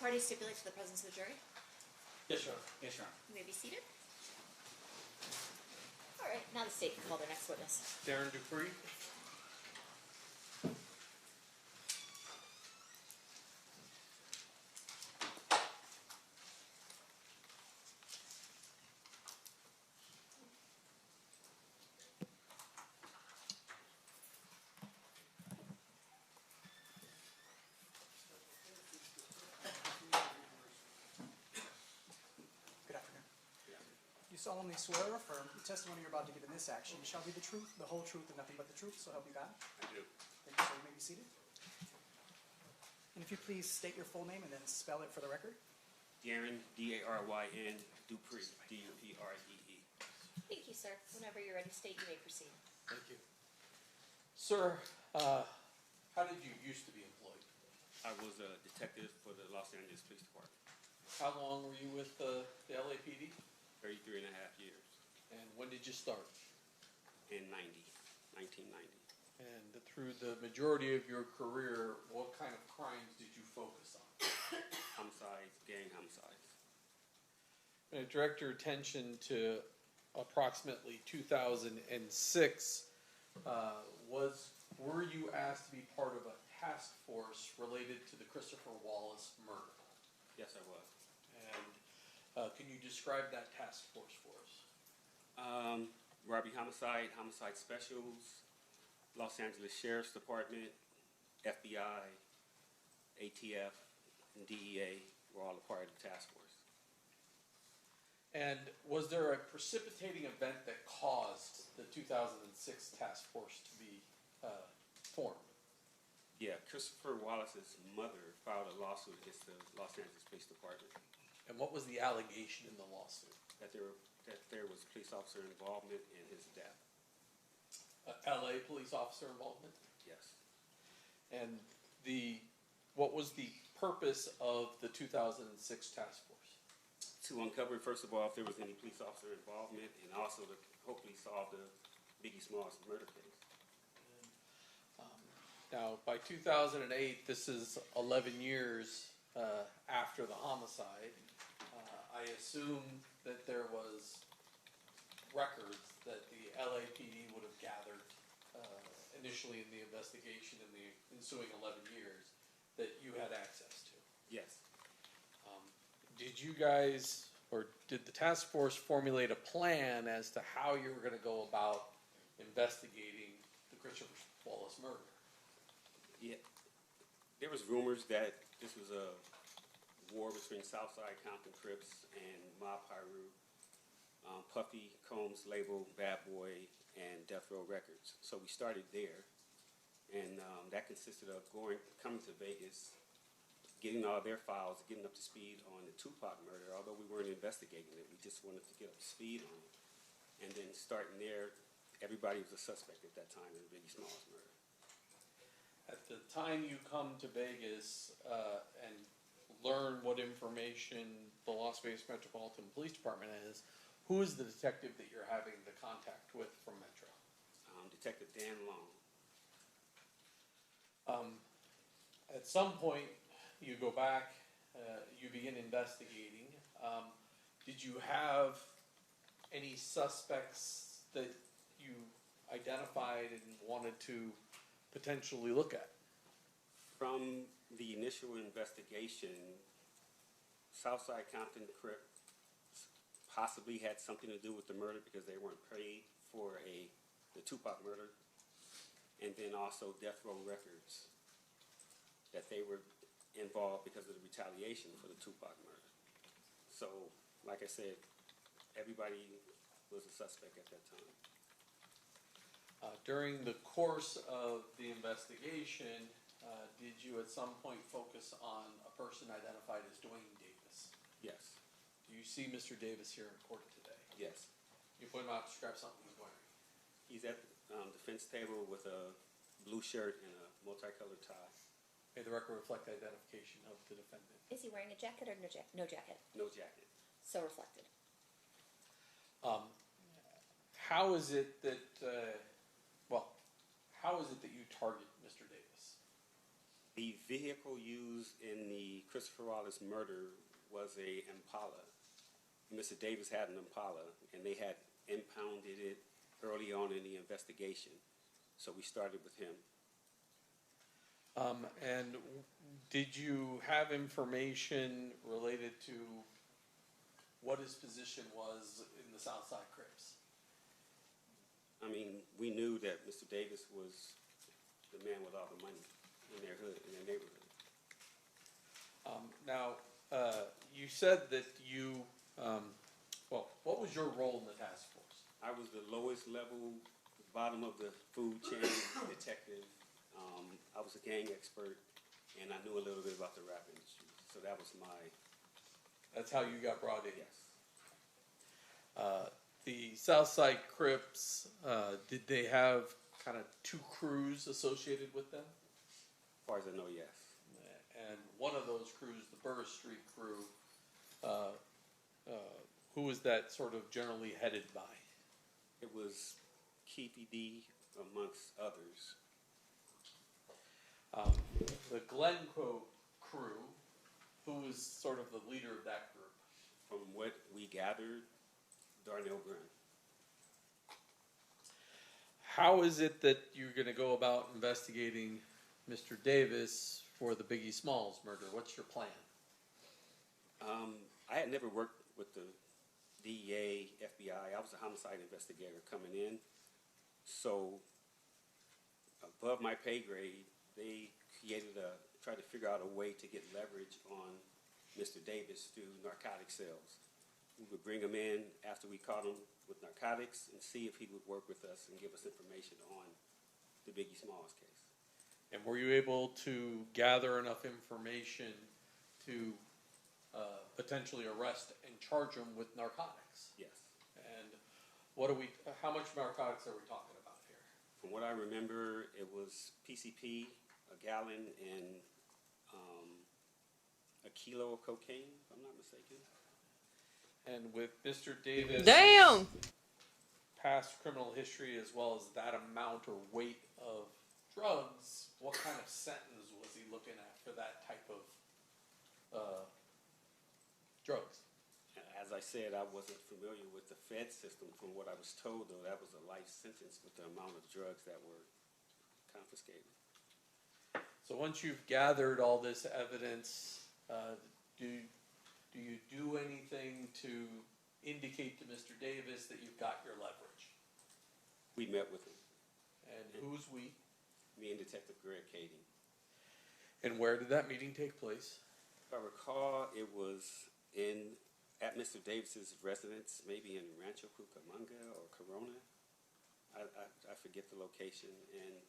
The party stipulates the presence of the jury. Yes, Your Honor. Yes, Your Honor. You may be seated. All right, now the state can call their next witness. Darren Dupree. Good afternoon. You solemnly swear or affirm the testimony you're about to give in this action shall be the truth, the whole truth, and nothing but the truth, so help you God? I do. Thank you, sir. You may be seated. And if you please state your full name and then spell it for the record. Darren, D-A-R-Y-N, Dupree, D-U-P-R-E-E. Thank you, sir. Whenever you're ready to state, you may proceed. Thank you. Sir, how did you used to be employed? I was a detective for the Los Angeles Police Department. How long were you with the LAPD? 33 and a half years. And when did you start? In 1990. And through the majority of your career, what kind of crimes did you focus on? Homicides, gang homicides. And I direct your attention to approximately 2006. Were you asked to be part of a task force related to the Christopher Wallace murder? Yes, I was. And Can you describe that task force for us? Robbery homicide, homicide specials, Los Angeles Sheriff's Department, FBI, ATF, and DEA were all a part of the task force. And was there a precipitating event that caused the 2006 task force to be formed? Yeah, Christopher Wallace's mother filed a lawsuit against the Los Angeles Police Department And what was the allegation in the lawsuit? that there was police officer involvement in his death. LA police officer involvement? Yes. And what was the purpose of the 2006 task force? To uncover, first of all, if there was any police officer involvement, and also to hopefully solve the Biggie Smalls murder case. Now, by 2008, this is 11 years after the homicide. I assume that there was records that the LAPD would have gathered initially in the investigation in the ensuing 11 years that you had access to. Yes. Did you guys, or did the task force formulate a plan as to how you were going to go about investigating the Christopher Wallace murder? Yeah. There was rumors that this was a war between Southside Compton Crips and Mob Piru. Puffy Combs labeled Bad Boy and Death Row Records. So we started there, and that consisted of coming to Vegas, getting all their files, getting up to speed on the Tupac murder. Although we weren't investigating it, we just wanted to get up to speed on it. And then starting there, everybody was a suspect at that time in the Biggie Smalls murder. At the time you come to Vegas and learn what information the Las Vegas Metropolitan Police Department is, who is the detective that you're having the contact with from Metro? Detective Dan Long. At some point, you go back, you begin investigating. Did you have any suspects that you identified and wanted to potentially look at? From the initial investigation, Southside Compton Crips possibly had something to do with the murder because they weren't paid for the Tupac murder, and then also Death Row Records, that they were involved because of the retaliation for the Tupac murder. So, like I said, everybody was a suspect at that time. During the course of the investigation, did you at some point focus on a person identified as Duane Davis? Yes. Do you see Mr. Davis here in court today? Yes. You point him out, describe something he's wearing. He's at the defense table with a blue shirt and a multicolored tie. May the record reflect the identification of the defendant. Is he wearing a jacket or no jacket? No jacket. So reflected. How is it that, how is it that you target Mr. Davis? The vehicle used in the Christopher Wallace murder was a Impala. Mr. Davis had an Impala, and they had impounded it early on in the investigation. So we started with him. And did you have information related to what his position was in the Southside Crips? I mean, we knew that Mr. Davis was the man with all the money in their hood, in their neighborhood. Now, you said that you, what was your role in the task force? I was the lowest level, bottom of the food chain detective. I was a gang expert, and I knew a little bit about the rap industry. So that was That's how you got brought in? yes. The Southside Crips, did they have kind of two crews associated with them? As far as I know, yes. And one of those crews, the Burris Street crew, who was that sort of generally headed by? It was Keefe D, amongst others. The Glencoe crew, who was sort of the leader of that group? From what we gathered, Darnell Green. How is it that you're going to go about investigating Mr. Davis for the Biggie Smalls murder? What's your plan? I had never worked with the DEA, FBI. I was a homicide investigator coming in. So above my pay grade, they tried to figure out a way to get leverage on Mr. Davis through narcotic sales. We would bring him in after we caught him with narcotics and see if he would work with us and give us information on the Biggie Smalls case. And were you able to gather enough information to potentially arrest and charge him with narcotics? Yes. And how much narcotics are we talking about here? From what I remember, it was PCP, a gallon, and a kilo of cocaine, if I'm not mistaken. And with Mr. Davis' Damn! past criminal history as well as that amount or weight of drugs, what kind of sentence was he looking at for that type of drugs? As I said, I wasn't familiar with the Fed system. From what I was told, though, that was a life sentence with the amount of drugs that were confiscated. So once you've gathered all this evidence, do you do anything to indicate to Mr. Davis that you've got your leverage? We met with him, And who's we? me and Detective Greg Cady. And where did that meeting take place? If I recall, it was at Mr. Davis's residence, maybe in Rancho Cucamonga or Corona. I forget the location. And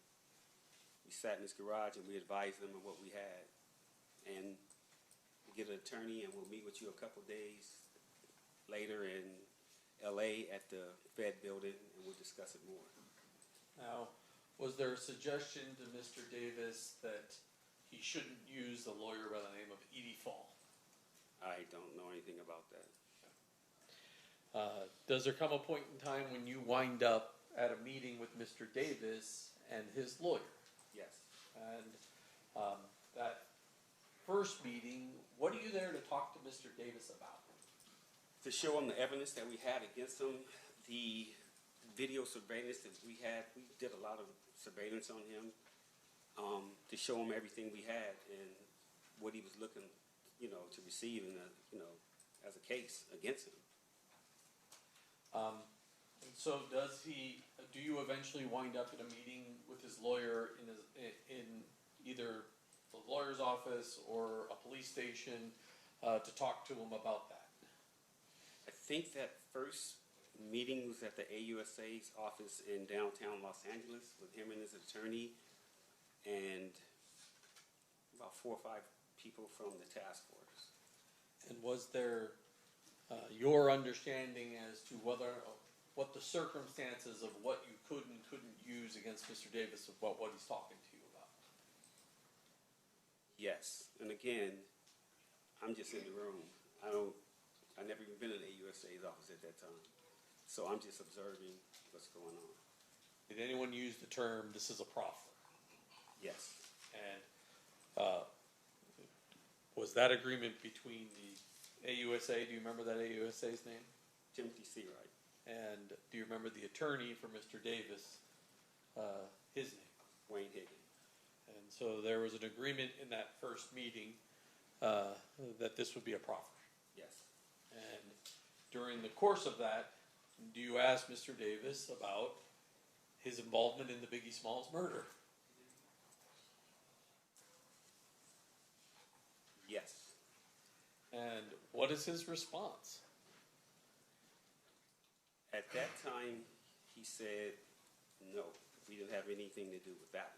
we sat in his garage and we advised him of what we had. And we get an attorney and we'll meet with you a couple days later in LA at the Fed building and we'll discuss it more. Now, was there a suggestion to Mr. Davis that he shouldn't use the lawyer by the name of Edie Fall? I don't know anything about that. Does there come a point in time when you wind up at a meeting with Mr. Davis and his lawyer? Yes. And that first meeting, what are you there to talk to Mr. Davis about? To show him the evidence that we had against him, the video surveillance that we had, we did a lot of surveillance on him, to show him everything we had and what he was looking, to receive as a case against him. And so do you eventually wind up in a meeting with his lawyer in either the lawyer's office or a police station to talk to him about that? I think that first meeting was at the AUSA's office in downtown Los Angeles with him and his attorney and about 4 or 5 people from the task force. And was there your understanding as to what the circumstances of what you could and couldn't use against Mr. Davis about what he's talking to you about? Yes, and again, I'm just in the room. I never even been in the AUSA's office at that time, so I'm just observing what's going on. Did anyone use the term, this is a proffer? Yes. And was that agreement between the AUSA, do you remember that AUSA's name? Timothy Seawright. And do you remember the attorney for Mr. Davis, his name? Wayne Higgins. And so there was an agreement in that first meeting that this would be a proffer. Yes. And during the course of that, do you ask Mr. Davis about his involvement in the Biggie Smalls murder? Yes. And what is his response? At that time, he said, no, we didn't have anything to do with that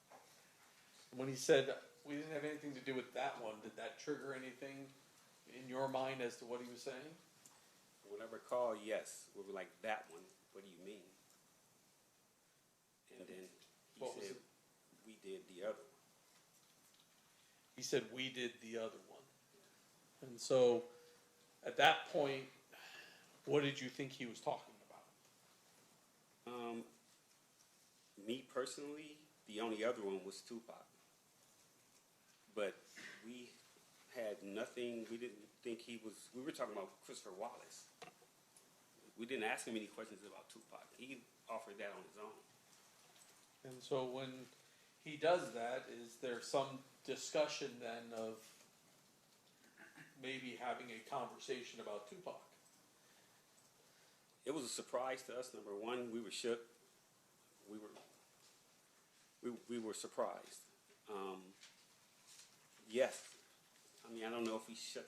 one. When he said, we didn't have anything to do with that one, did that trigger anything in your mind as to what he was saying? When I recall, yes, we were like, that one, what do you mean? And then he said, we did the other one. He said, we did the other one. And so, at that point, what did you think he was talking about? Me personally, the only other one was Tupac. But we had nothing, we didn't think we were talking about Christopher Wallace. We didn't ask him any questions about Tupac. He offered that on his own. And so when he does that, is there some discussion then of maybe maybe having a conversation about Tupac? It was a surprise to us. Number one, we were shook. We were surprised. Yes, I mean, I don't know if we shut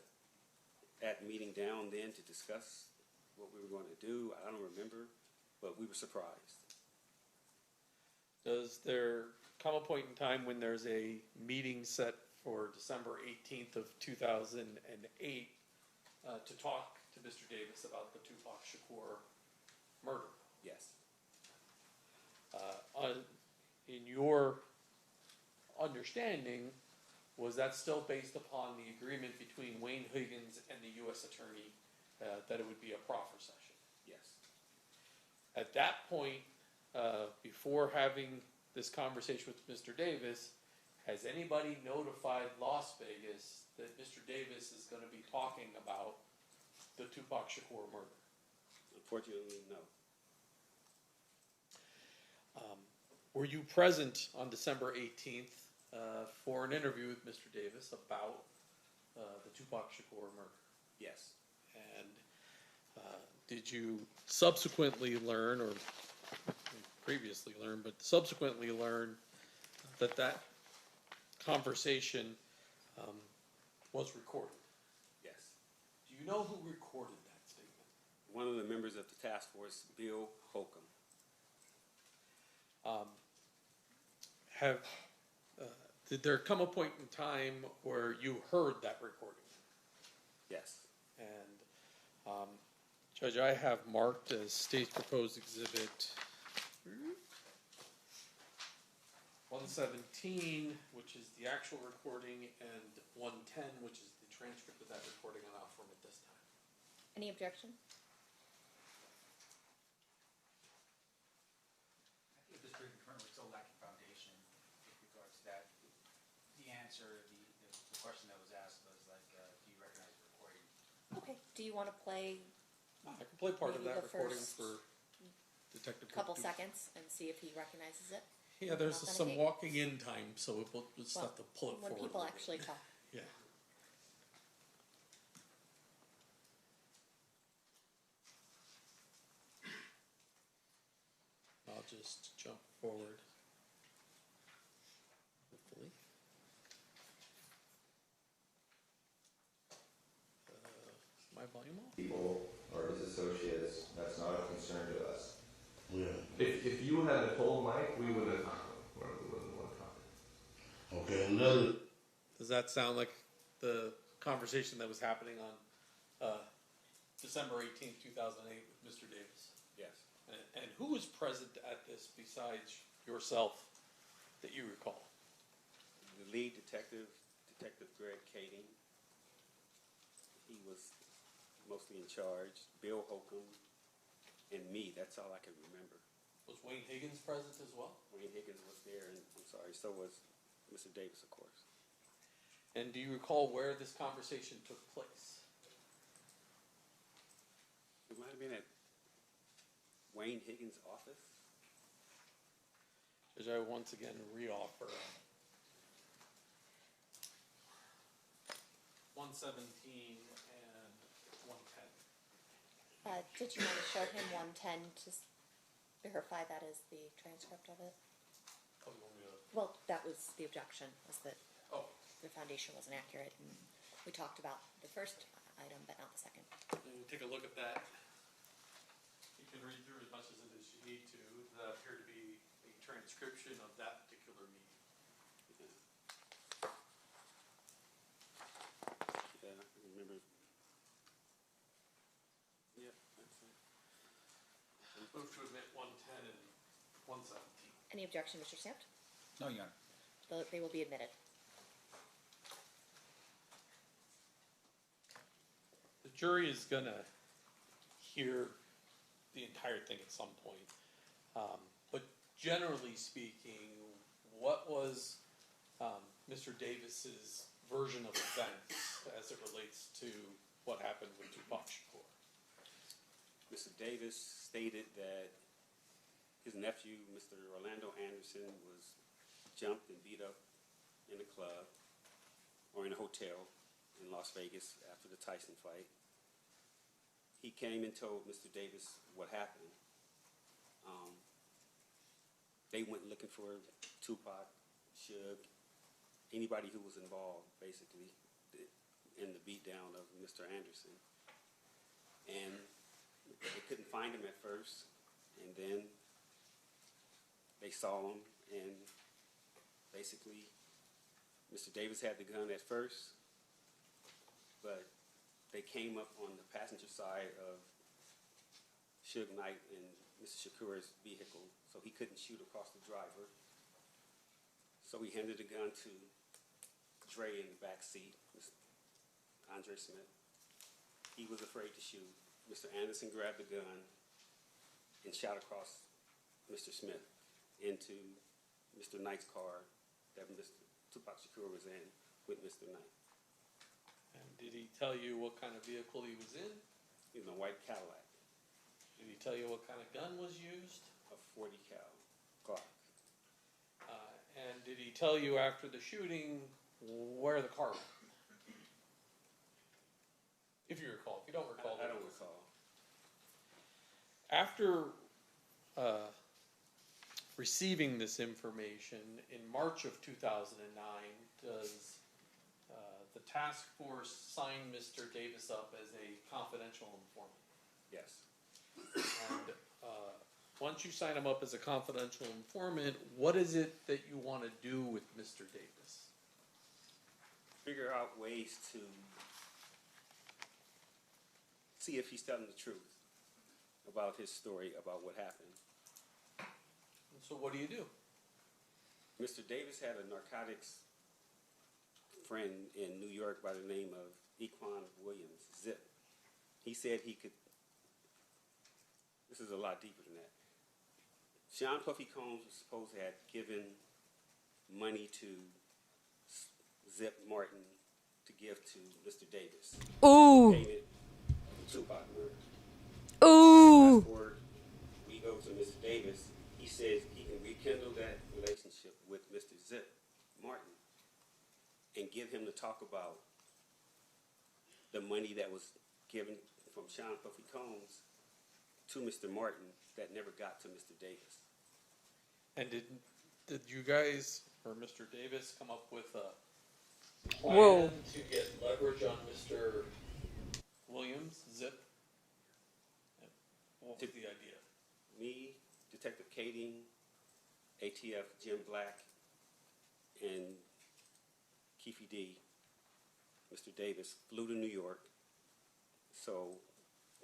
that meeting down then to discuss what we were going to do. I don't remember, but we were surprised. Does there come a point in time when there's a meeting set for December 18th of 2008 to talk to Mr. Davis about the Tupac Shakur murder? Yes. In your understanding, was that still based upon the agreement between Wayne Higgins and the U.S. Attorney that it would be a proffer session? Yes. At that point, before having this conversation with Mr. Davis, has anybody notified Las Vegas that Mr. Davis is going to be talking about the Tupac Shakur murder? Unfortunately, no. Were you present on December 18th for an interview with Mr. Davis about the Tupac Shakur murder? Yes. And did you subsequently learn, or previously learn, but subsequently learn that that conversation was recorded? Yes. Do you know who recorded that statement? One of the members of the task force, Bill Holcomb. Did there come a point in time where you heard that recording? Yes. And Judge, I have marked as State's Proposed Exhibit 117, which is the actual recording, and 110, which is the transcript of that recording, on offer at this time. Any objection? I think at this point, we're still lacking foundation with regards to that. The answer, the question that was asked was like, do you recognize the recording? Okay, do you want to play I can play part of Maybe that the recording first for Detective. a couple seconds and see if he recognizes it? Yeah, there's some Authenticate. walking in time, so we'll just Well, have to pull it when forward. people a little actually bit. talk. Yeah. I'll just jump forward. Hopefully. My volume off? People or his associates, that's not a concern to us. Yeah. If you had told Mike, we would have talked to him. We wouldn't want to talk to him. Okay, another. Does that sound like the conversation that was happening on December 18th, 2008 with Mr. Davis? Yes. And who was present at this besides yourself that you recall? The lead detective, Detective Greg Kading, he was mostly in charge. Bill Holcomb and me. That's all I can remember. Was Wayne Higgins present as well? Wayne Higgins was there, and I'm sorry, so was Mr. Davis, of course. And do you recall where this conversation took place? It might have been at Wayne Higgins' office. As I once again reoffer 117 and 110. Did you want to show him 110 to verify that is the transcript of it? Oh, you want me to? Well, that was the objection, was that Oh, the foundation wasn't accurate, and we talked about the first item, but not the second. and take a look at that. You can read through as much as it is you need to. That appeared to be a transcription of that particular meeting. Yeah, I remember. Yeah, that's it. Move to admit 110 and 117. Any objection, Mr. Stampt? No, Your Honor. They will be admitted. The jury is going to hear the entire thing at some point. But generally speaking, what was Mr. Davis's version of events as it relates to what happened with Tupac Shakur? Mr. Davis stated that his nephew, Mr. Orlando Anderson, was jumped and beat up in a club or in a hotel, in Las Vegas after the Tyson fight. He came and told Mr. Davis what happened. They went looking for Tupac, Suge, anybody who was involved, basically, in the beatdown of Mr. Anderson. And they couldn't find him at first, and then they saw him, and basically, Mr. Davis had the gun at first, but they came up on the passenger side of Suge Knight and Mr. Shakur's vehicle, so he couldn't shoot across the driver. So he handed the gun to Dre in the back seat, Andre Smith. He was afraid to shoot. Mr. Anderson grabbed the gun and shot across Mr. Smith into Mr. Knight's car that Mr. Tupac Shakur was in with Mr. Knight. And did he tell you what kind of vehicle he was in? He was in a white Cadillac, Did he tell you what kind of gun was used? a 40 cal Glock. And did he tell you after the shooting where the car went? If you recall. If you don't recall. I don't recall. After receiving this information in March of 2009, does the task force sign Mr. Davis up as a confidential informant? Yes. And once you sign him up as a confidential informant, what is it that you want to do with Mr. Davis? Figure out ways to see if he's telling the truth about his story about what happened. And so what do you do? Mr. Davis had a narcotics friend in New York by the name of Equan Williams, Zip. He said he could, this is a lot deeper than that. Sean Puffy Combs was supposed to have given money to Zip Martin to give to Mr. Davis. Ooh. Payment for Tupac murder. Ooh. Fast forward, we go to Mr. Davis. He says he can rekindle that relationship with Mr. Zip Martin and get him to talk about the money that was given from Sean Puffy Combs to Mr. Martin that never got to Mr. Davis. And did you guys or Mr. Davis come up with a Whoa. plan to get leverage on Mr. Williams, Zip? What was the idea? Me, Detective Kading, ATF Jim Black, and Keefe D, Mr. Davis, flew to New York so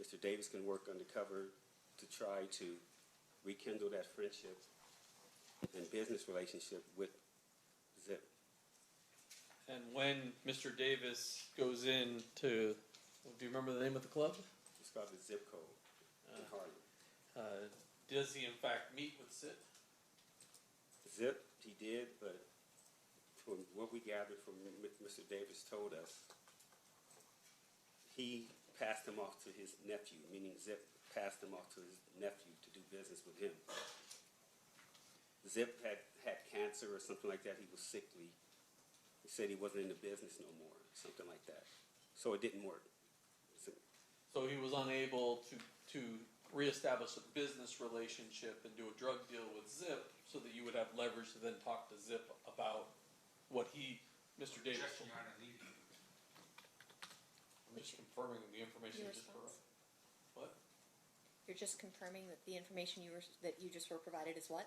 Mr. Davis can work undercover to try to rekindle that friendship and business relationship with Zip. And when Mr. Davis goes in to, do you remember the name of the club? It's called the Zip Code in Harlem. Does he in fact meet with Zip? Zip, he did, but from what we gathered from Mr. Davis told us, he passed him off to his nephew, meaning Zip passed him off to his nephew to do business with him. Zip had cancer or something like that. He was sickly. He said he wasn't in the business no more, something like that. So it didn't work. So he was unable to reestablish a business relationship and do a drug deal with Zip so that you would have leverage to then talk to Zip about what he, Mr. Davis, told him. I'm just confirming the information Your you just response? provided. What? You're just confirming that the information that you just were provided is what?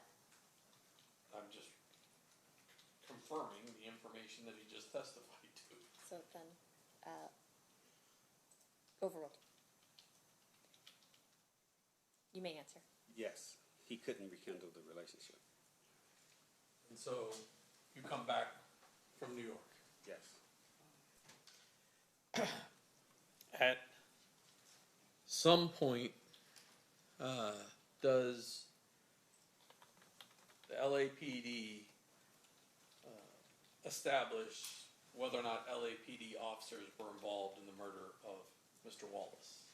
I'm just confirming the information that he just testified to. So then, overruled. You may answer. Yes, he couldn't rekindle the relationship. And so you come back from New York. Yes. At some point, does the LAPD establish whether or not LAPD officers were involved in the murder of Mr. Wallace?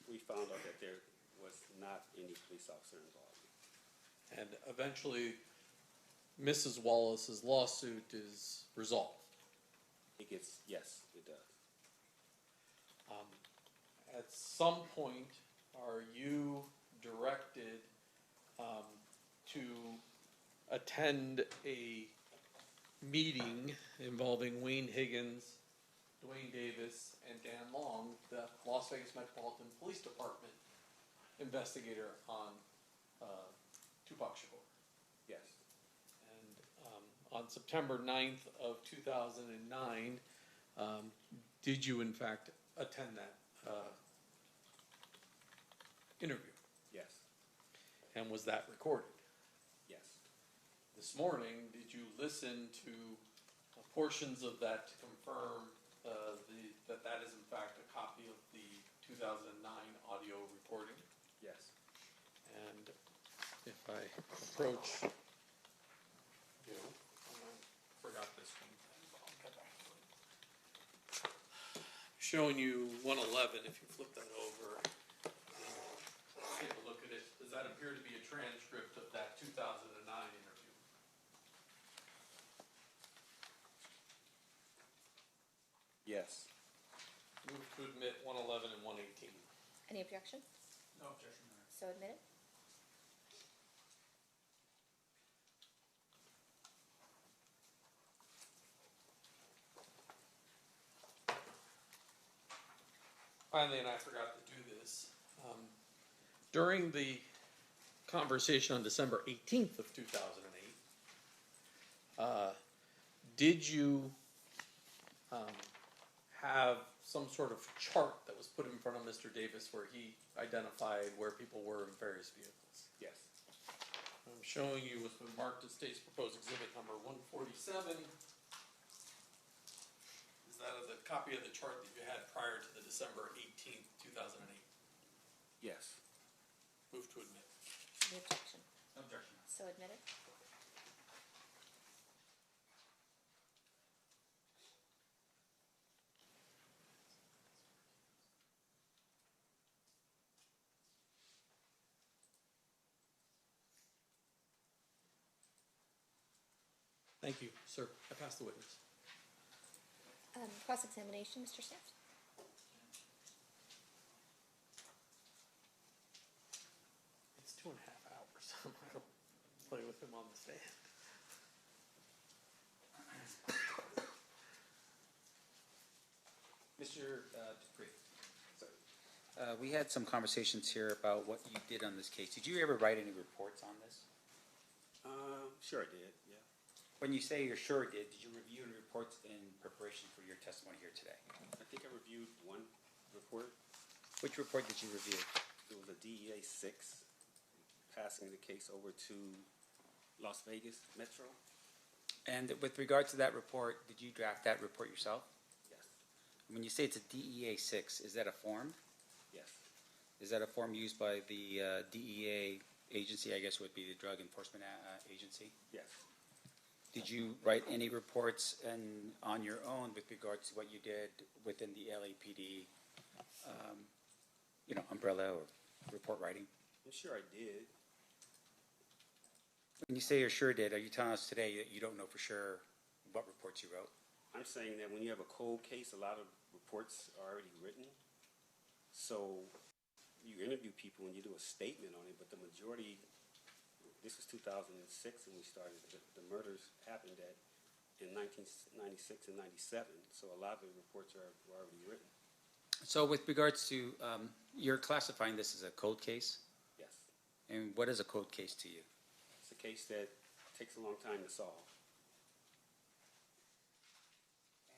We found out that there was not any police officer involved. And eventually, Mrs. Wallace's lawsuit is resolved. Yes, it does. at some point, are you directed to attend a meeting involving Wayne Higgins, Duane Davis, and Dan Long, the Las Vegas Metropolitan Police Department investigator on Tupac Shakur? Yes. And on September 9th of 2009, did you in fact attend that interview? Yes. And was that recorded? Yes. This morning, did you listen to portions of that to confirm that is in fact a copy of the 2009 audio recording? Yes. And if I approach you, I forgot this one. I'll get back to it. Showing you 111, if you flip that over, take a look at it. Does that appear to be a transcript of that 2009 interview? Yes. Move to admit 111 and 118. Any objection? No objection, Your Honor. So admitted. Finally, and I forgot to do this, during the conversation on December 18th of 2008, did you have some sort of chart that was put in front of Mr. Davis where he identified where people were in various vehicles? Yes. I'm showing you what's been marked as state's proposed exhibit number 147. Is that the copy of the chart that you had prior to the December 18th, 2008? Yes. Move to admit. Any objection? No objection. So admitted. Thank you, sir. I passed the witness. Cross-examination, Mr. Stamps. It's 2.5 hours. I don't play with him on the stand. Mr. Dupree, we had some conversations here about what you did on this case. Did you ever write any reports on this? Sure I did, yeah. When you say you're sure did you review any reports in preparation for your testimony here today? I think I reviewed one report. Which report did you review? It was a DEA 6 passing the case over to Las Vegas Metro. And with regard to that report, did you draft that report yourself? Yes. When you say it's a DEA 6, is that a form? Yes. Is that a form used by the DEA agency, I guess would be the Drug Enforcement Agency? Yes. Did you write any reports on your own with regards to what you did within the LAPD, umbrella or report writing? I'm sure I did. When you say you're sure did, are you telling us today that you don't know for sure what reports you wrote? I'm saying that when you have a cold case, a lot of reports are already written. So you interview people and you do a statement on it, but the majority, this was 2006 when we started, the murders happened in 1996 and 97. So a lot of the reports were already written. So with regards to, you're classifying this as a cold case? Yes. And what is a cold case to you? It's a case that takes a long time to solve.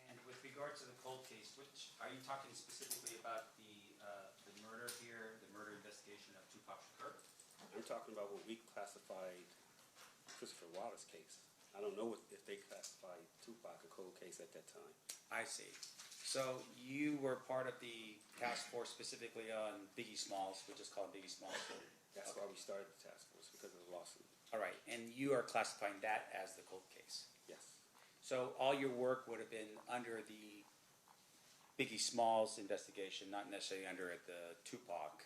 And with regard to the cold case, are you talking specifically about the murder here, the murder investigation of Tupac Shakur? I'm talking about what we classified Christopher Wallace's case. I don't know if they classified Tupac a cold case at that time. I see. So you were part of the task force specifically on Biggie Smalls, we'll just call it Biggie Smalls. That's why we started the task force, because of the lawsuit. All right, and you are classifying that as the cold case. Yes. So all your work would have been under the Biggie Smalls investigation, not necessarily under the Tupac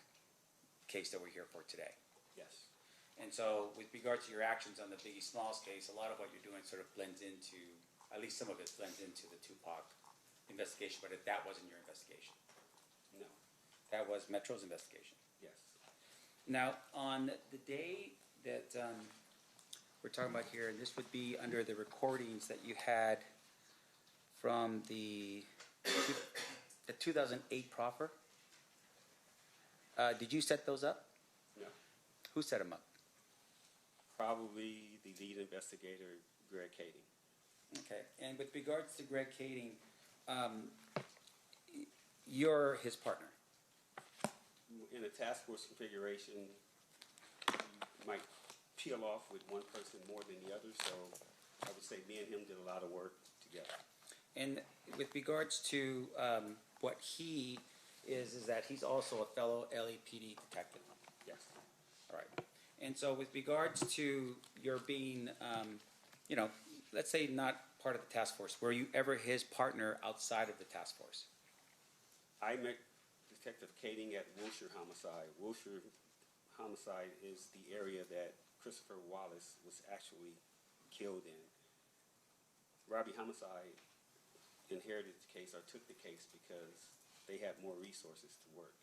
case that we're here for today. Yes. And so with regard to your actions on the Biggie Smalls case, a lot of what you're doing sort of blends into, at least some of it blends into the Tupac investigation, but that wasn't your investigation. No. That was Metro's investigation. Yes. Now, on the day that we're talking about here, and this would be under the recordings that you had from the 2008 proffer, did you set those up? No. Who set them up? Probably the lead investigator, Greg Kading. Okay, and with regards to Greg Kading, you're his partner. In a task force configuration, you might peel off with one person more than the other, so I would say me and him did a lot of work together. And with regards to what he is that he's also a fellow LAPD detective. Yes. All right. And so with regards to your being, let's say not part of the task force, were you ever his partner outside of the task force? I met Detective Kading at Wilshire Homicide. Wilshire Homicide is the area that Christopher Wallace was actually killed in. Robbie Homicide inherited the case or took the case because they had more resources to work.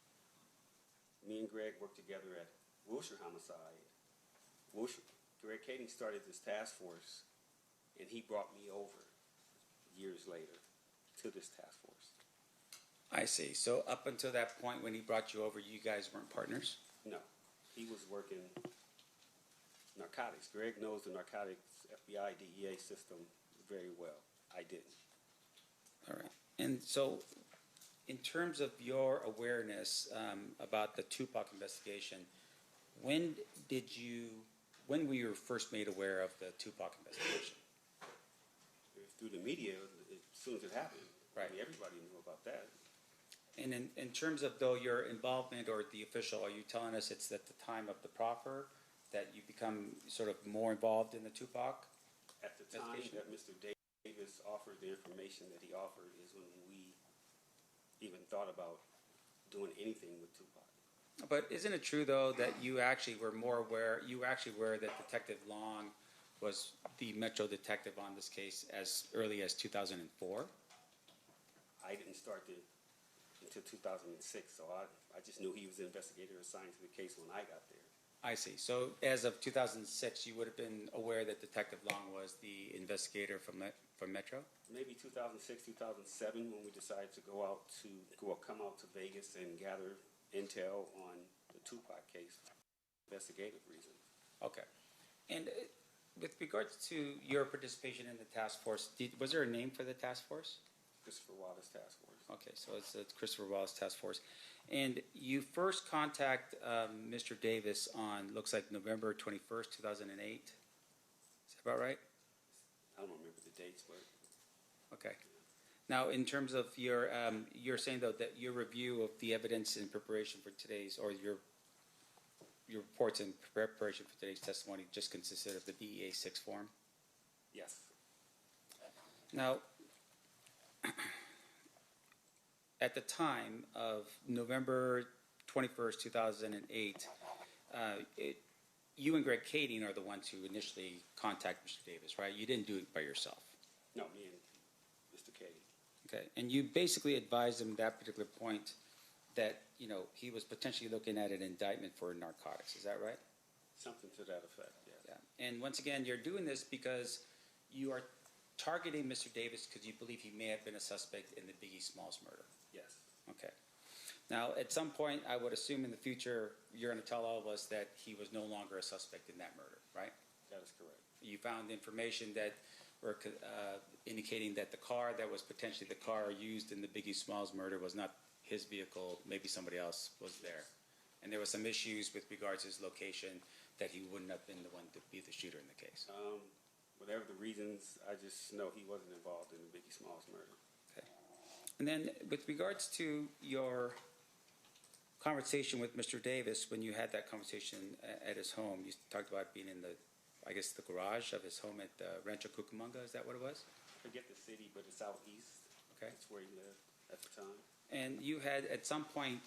Me and Greg worked together at Wilshire Homicide. Greg Kading started this task force, and he brought me over years later to this task force. I see. So up until that point when he brought you over, you guys weren't partners? No, he was working narcotics. Greg knows the narcotics FBI DEA system very well. I didn't. All right. And so in terms of your awareness about the Tupac investigation, when were you first made aware of the Tupac investigation? Through the media, as soon as it happened. Right. I mean, everybody knew about that. And in terms of, though, your involvement or the official, are you telling us it's at the time of the proffer that you become sort of more involved in the Tupac? At the time that Mr. Davis offered the information that he offered is when we even thought about doing anything with Tupac. But isn't it true, though, that you actually were more aware, that Detective Long was the Metro detective on this case as early as 2004? I didn't start until 2006, so I just knew he was the investigator assigned to the case when I got there. I see. So as of 2006, you would have been aware that Detective Long was the investigator from Metro? Maybe 2006, 2007, when we decided to come out to Vegas and gather intel on the Tupac case, investigative reasons. Okay. And with regards to your participation in the task force, was there a name for the task force? Christopher Wallace Task Force. Okay, so it's Christopher Wallace Task Force. And you first contact Mr. Davis on, looks like November 21st, 2008. Is that about right? I don't remember the dates, but... Okay. Now, in terms of your, you're saying, though, that your review of the evidence in preparation for today's, or your reports in preparation for today's testimony just consisted of the DEA 6 form? Yes. Now, at the time of November 21st, 2008, you and Greg Kading are the ones who initially contacted Mr. Davis, right? You didn't do it by yourself. No, me and Mr. Kading. Okay, and you basically advised him at that particular point that, he was potentially looking at an indictment for narcotics. Is that right? Something to that effect, yes. Yeah. And once again, you're doing this because you are targeting Mr. Davis because you believe he may have been a suspect in the Biggie Smalls murder. Yes. Okay. Now, at some point, I would assume in the future, you're going to tell all of us that he was no longer a suspect in that murder, right? That is correct. You found information that were indicating that the car that was potentially the car used in the Biggie Smalls murder was not his vehicle, maybe somebody else was there. And there were some issues with regards to his location that he wouldn't have been the one to be the shooter in the case. Whatever the reasons, I just know he wasn't involved in the Biggie Smalls murder. Okay. And then with regards to your conversation with Mr. Davis, when you had that conversation at his home, you talked about being in the garage of his home at Rancho Cucamonga. Is that what it was? I forget the city, but it's out east. Okay. That's where he lived at the time. And you had at some point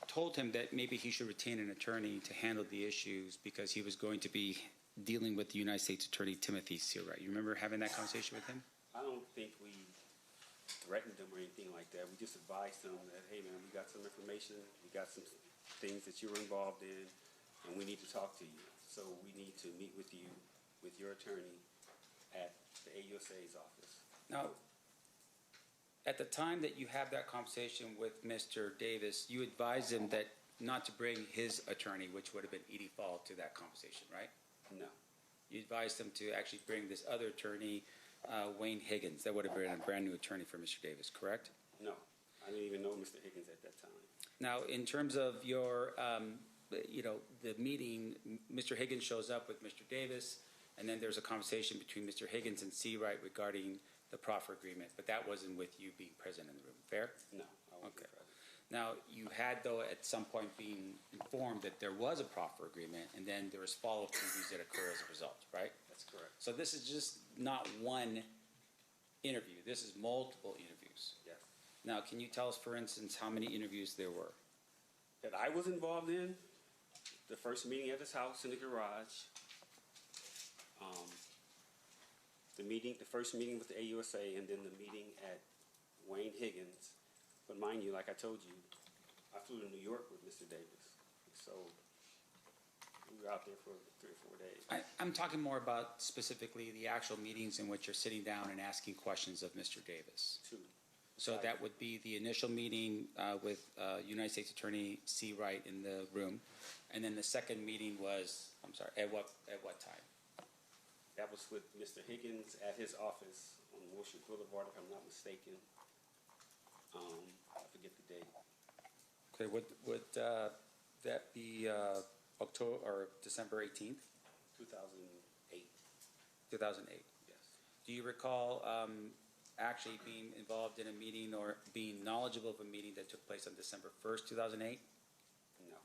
told him that maybe he should retain an attorney to handle the issues because he was going to be dealing with the United States Attorney Timothy Seawright. You remember having that conversation with him? I don't think we threatened them or anything like that. We just advised them that, hey man, we got some information, we got some things that you were involved in, and we need to talk to you. So we need to meet with you, with your attorney at the AUSA's office. Now, at the time that you have that conversation with Mr. Davis, you advised him that not to bring his attorney, which would have been Edie Fall, to that conversation, right? No, You advised him to actually bring this other attorney, Wayne Higgins. That would have been a brand new attorney for Mr. Davis, correct? no, I didn't even know Mr. Higgins at that time. Now, in terms of your, the meeting, Mr. Higgins shows up with Mr. Davis, and then there's a conversation between Mr. Higgins and C. Wright regarding the proffer agreement, but that wasn't with you being present in the room, fair? No, I wasn't Okay. present. Now, you had, though, at some point being informed that there was a proffer agreement, and then there was follow-up interviews that occur as a result, right? That's correct. So this is just not one interview. This is multiple interviews. Yes. Now, can you tell us, for instance, how many interviews there were? That I was involved in, the first meeting at his house in the garage, the first meeting with the AUSA, and then the meeting at Wayne Higgins. But mind you, like I told you, I flew to New York with Mr. Davis, so we were out there for 3 or 4 days. I'm talking more about specifically the actual meetings in which you're sitting down and asking questions of Mr. Davis. 2. So that would be the initial meeting with United States Attorney C. Wright in the room, and then the second meeting was, I'm sorry, at what time? That was with Mr. Higgins at his office on Wilshire Boulevard, if I'm not mistaken. I forget the date. Okay, would that be October or December 18th, 2008. 2008? Yes. Do you recall actually being involved in a meeting or being knowledgeable of a meeting that took place on December 1st, 2008? No.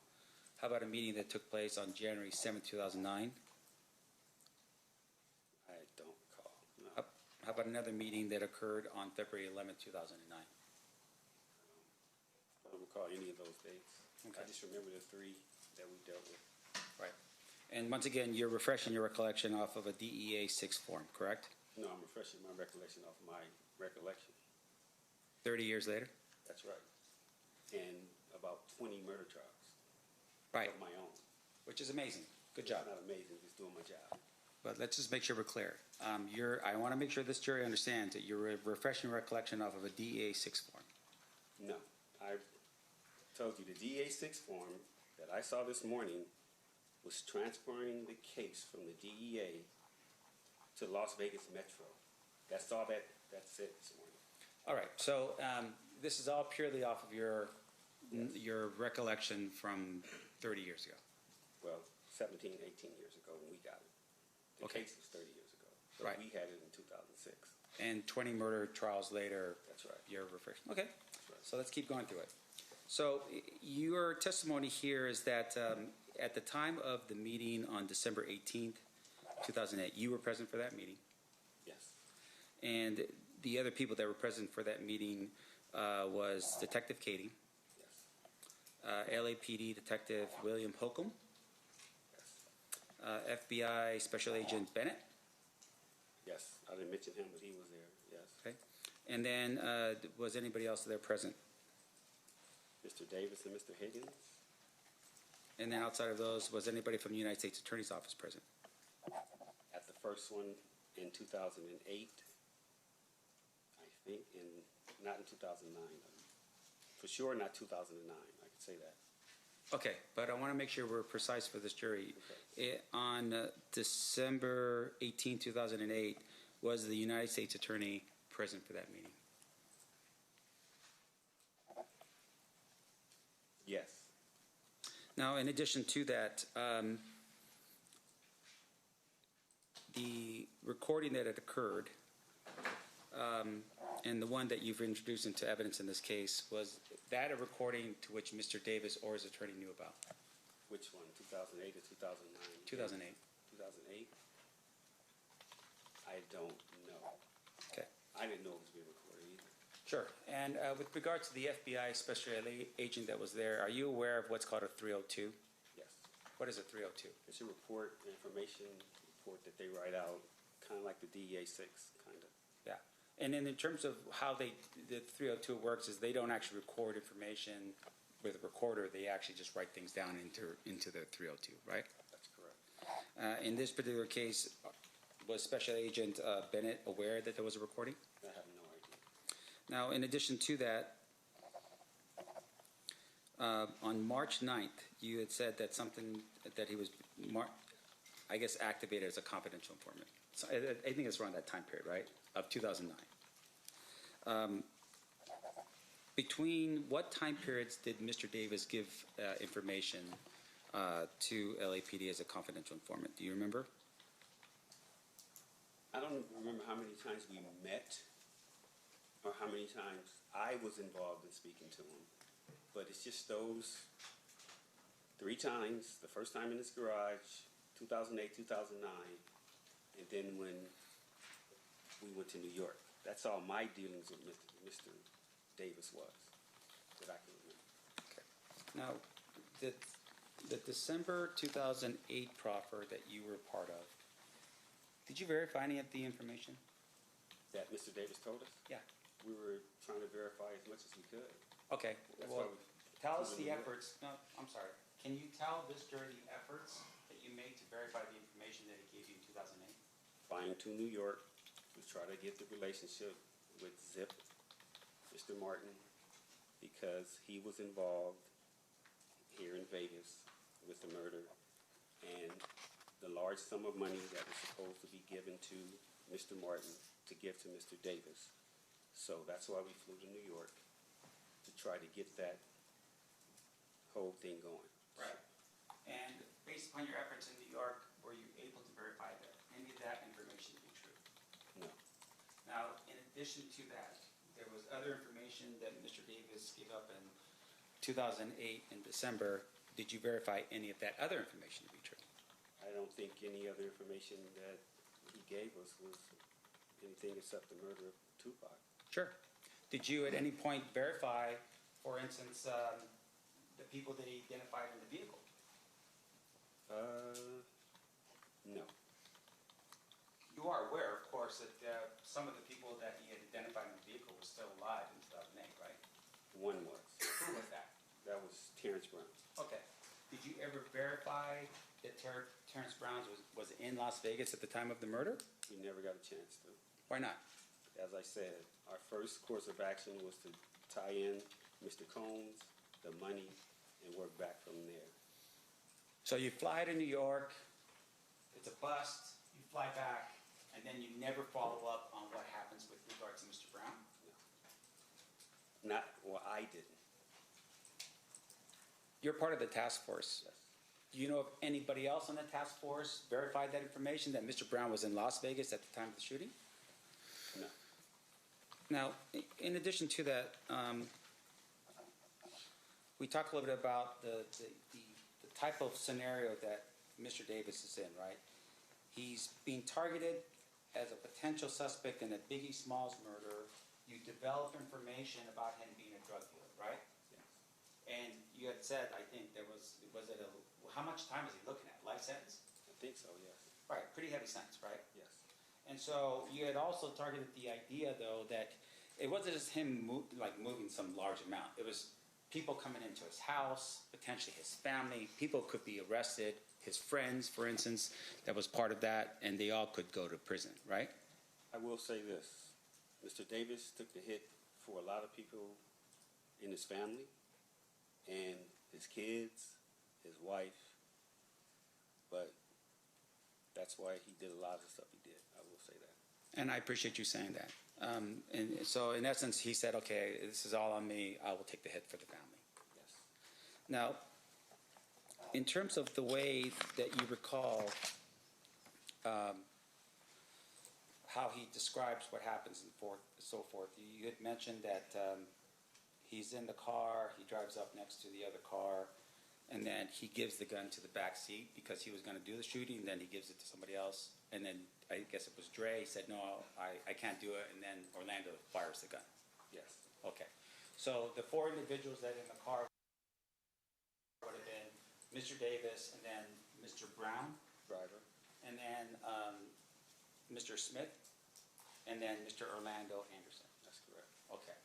How about a meeting that took place on January 7th, 2009? I don't recall. No. How about another meeting that occurred on February 11th, 2009? I don't recall any of those dates. Okay. I just remember the 3 that we dealt with. Right. And once again, you're refreshing your recollection off of a DEA 6 form, correct? No, I'm refreshing my recollection off my recollection. 30 years later? That's right. And about 20 murder trials. Right. Of my own. Which is amazing. Good job. It's not amazing, just doing my job. But let's just make sure we're clear. I want to make sure this jury understands that you're refreshing recollection off of a DEA 6 form. No, I told you the DA 6 form that I saw this morning was transferring the case from the DEA to Las Vegas Metro. That's all that's it this morning. All right. So this is all purely off of your recollection from 30 years ago. Well, 17, 18 years ago when we got it. The Okay. case was 30 years ago. So Right. we had it in 2006. And 20 murder trials later, That's right. you're refreshed. Okay. That's right. So let's keep going through it. So your testimony here is that at the time of the meeting on December 18th, 2008, you were present for that meeting. Yes. And the other people that were present for that meeting was Detective Katie, Yes. LAPD Detective William Holcomb, Yes. FBI Special Agent Bennett, Yes. I didn't mention him, but he was there. Yes. okay, and then was anybody else there present? Mr. Davis and Mr. Higgins. And then outside of those, was anybody from the United States Attorney's Office present? At the first one in 2008, I think, not in 2009. For sure, not 2009. I can say that. Okay, but I want to make sure we're precise for this jury. On December 18, 2008, was the United States Attorney present for that meeting? Yes. Now, in addition to that, the recording that had occurred and the one that you've introduced into evidence in this case, was that a recording to which Mr. Davis or his attorney knew about? Which one, 2008 or 2009? 2008. 2008? I don't know. Okay. I didn't know it was being recorded either. Sure. And with regard to the FBI special agent that was there, are you aware of what's called a 302? Yes. What is a 302? It's a information report that they write out, kind of like the DEA 6, kind of. Yeah. And then in terms of how the 302 works is they don't actually record information with a recorder. They actually just write things down into the 302, right? That's correct. In this particular case, was Special Agent Bennett aware that there was a recording? I have no idea. Now, in addition to that, on March 9th, you had said that something that he was, I guess, activated as a confidential informant. So I think it's around that time period, right, of 2009. Between what time periods did Mr. Davis give information to LAPD as a confidential informant? Do you remember? I don't remember how many times we met or how many times I was involved in speaking to him. But it's just those 3 times, the first time in his garage, 2008, 2009, and then when we went to New York. That's all my dealings with Mr. Davis was, that I can remember. Okay. Now, the December 2008 proffer that you were part of, did you verify any of the information? That Mr. Davis told us? Yeah. We were trying to verify as much as we could. Okay. That's Well, why we tell us flew to the New York. efforts. No, I'm sorry. Can you tell this jury the efforts that you made to verify the information that he gave you in 2008? Flying to New York to try to get the relationship with Zip, Mr. Martin, because he was involved here in Vegas with the murder and the large sum of money that was supposed to be given to Mr. Martin to give to Mr. Davis. So that's why we flew to New York, to try to get that whole thing going. Right. And based upon your efforts in New York, were you able to verify that any of that information to be true? No. Now, in addition to that, there was other information that Mr. Davis gave up in 2008 in December. Did you verify any of that other information to be true? I don't think any other information that he gave us was anything except the murder of Tupac. Sure. Did you at any point verify, for instance, the people that he identified in the vehicle? No. You are aware, of course, that some of the people that he had identified in the vehicle were still alive in 2008, right? One was. Who was that? That was Terrence Brown. Okay. Did you ever verify that Terrence Brown was in Las Vegas at the time of the murder? We never got a chance to. Why not? As I said, our first course of action was to tie in Mr. Combs, the money, and work back from there. So you fly to New York, it's a bust, you fly back, and then you never follow up on what happens with regards to Mr. Brown? No. I didn't. You're part of the task force. Yes. Do you know if anybody else on the task force verified that information, that Mr. Brown was in Las Vegas at the time of the shooting? No. Now, in addition to that, we talked a little bit about the type of scenario that Mr. Davis is in, right? He's being targeted as a potential suspect in a Biggie Smalls murder. You develop information about him being a drug dealer, right? Yes. And you had said, I think how much time is he looking at? Life sentence? I think so, yes. Right, pretty heavy sentence, right? Yes. And so you had also targeted the idea, though, that it wasn't just him moving some large amount. It was people coming into his house, potentially his family. People could be arrested, his friends, for instance, that was part of that, and they all could go to prison, right? I will say this. Mr. Davis took the hit for a lot of people in his family and his kids, his wife, but that's why he did a lot of the stuff he did. I will say that. And I appreciate you saying that. And so, in essence, he said, okay, this is all on me. I will take the hit for the family. Yes. Now, in terms of the way that you recall how he describes what happens and so forth, you had mentioned that he's in the car, he drives up next to the other car, and then he gives the gun to the back seat because he was going to do the shooting, and then he gives it to somebody else, and then I guess it was Dre. He said, no, I can't do it, and then Orlando fires the gun. Yes. Okay. So the 4 individuals that in the car would have been Mr. Davis, and then Mr. Brown, Driver. and then Mr. Smith. and then Mr. Orlando Anderson. That's correct. Okay.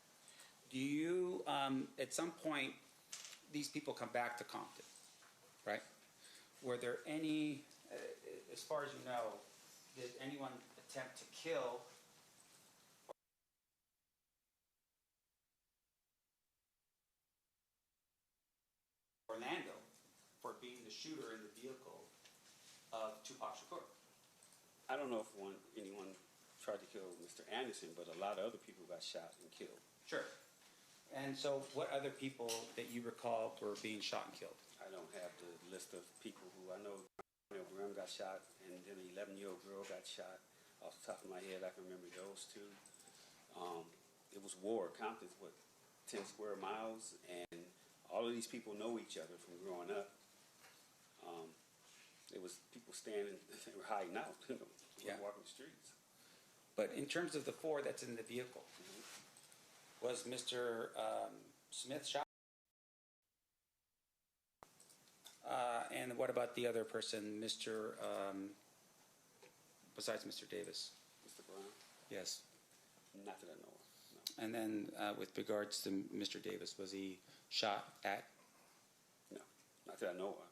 Do you, at some point, these people come back to Compton, right? Were there any, as far as you know, did anyone attempt to kill Orlando for being the shooter in the vehicle of Tupac Shakur? I don't know if anyone tried to kill Mr. Anderson, but a lot of other people got shot and killed. Sure. And so what other people that you recall were being shot and killed? I don't have the list of people who I know. Graham got shot, and then an 11-year-old girl got shot. Off the top of my head, I can remember those two. It was war. Compton's, 10 square miles, and all of these people know each other from growing up. It was people standing, they were hiding out, Yeah. walking the streets. But in terms of the four that's in the vehicle, was Mr. Smith shot? And what about the other person, Mr. Besides Mr. Davis? Mr. Brown? Yes. Not that I know of, no. And then with regards to Mr. Davis, was he shot at? No, not that I know of.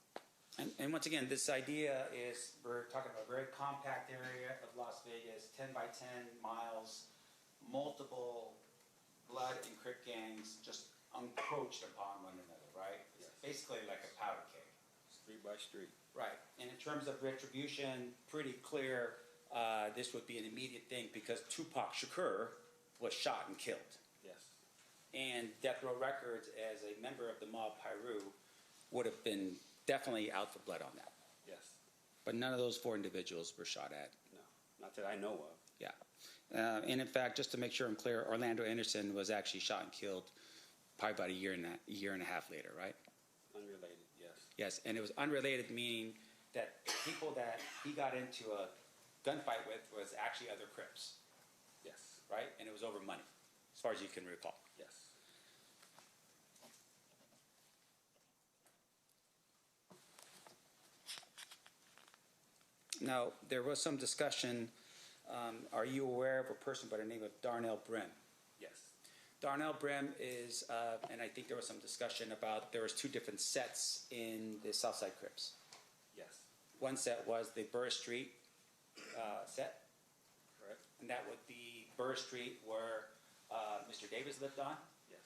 And once again, this idea is we're talking about a very compact area of Las Vegas, 10 by 10 miles, multiple blood and crip gangs just encroached upon one another, right? It's Yes. basically like a powder keg. Street by street. Right. And in terms of retribution, pretty clear this would be an immediate thing because Tupac Shakur was shot and killed. Yes. And Death Row Records, as a member of the mob Pyru, would have been definitely out for blood on that. Yes. But none of those four individuals were shot at. No, not that I know of. Yeah. And in fact, just to make sure I'm clear, Orlando Anderson was actually shot and killed probably about a year and a half later, right? Unrelated, yes. Yes, and it was unrelated, meaning that the people that he got into a gunfight with was actually other Crips, Yes. right? And it was over money, as far as you can recall. Yes. Now, there was some discussion, are you aware of a person by the name of Darnell Brim? Yes. Darnell Brim is, and I think there was some discussion about there was two different sets in the Southside Crips. Yes. One set was the Burr Street set, Correct? and that would be Burr Street where Mr. Davis lived on, Yes.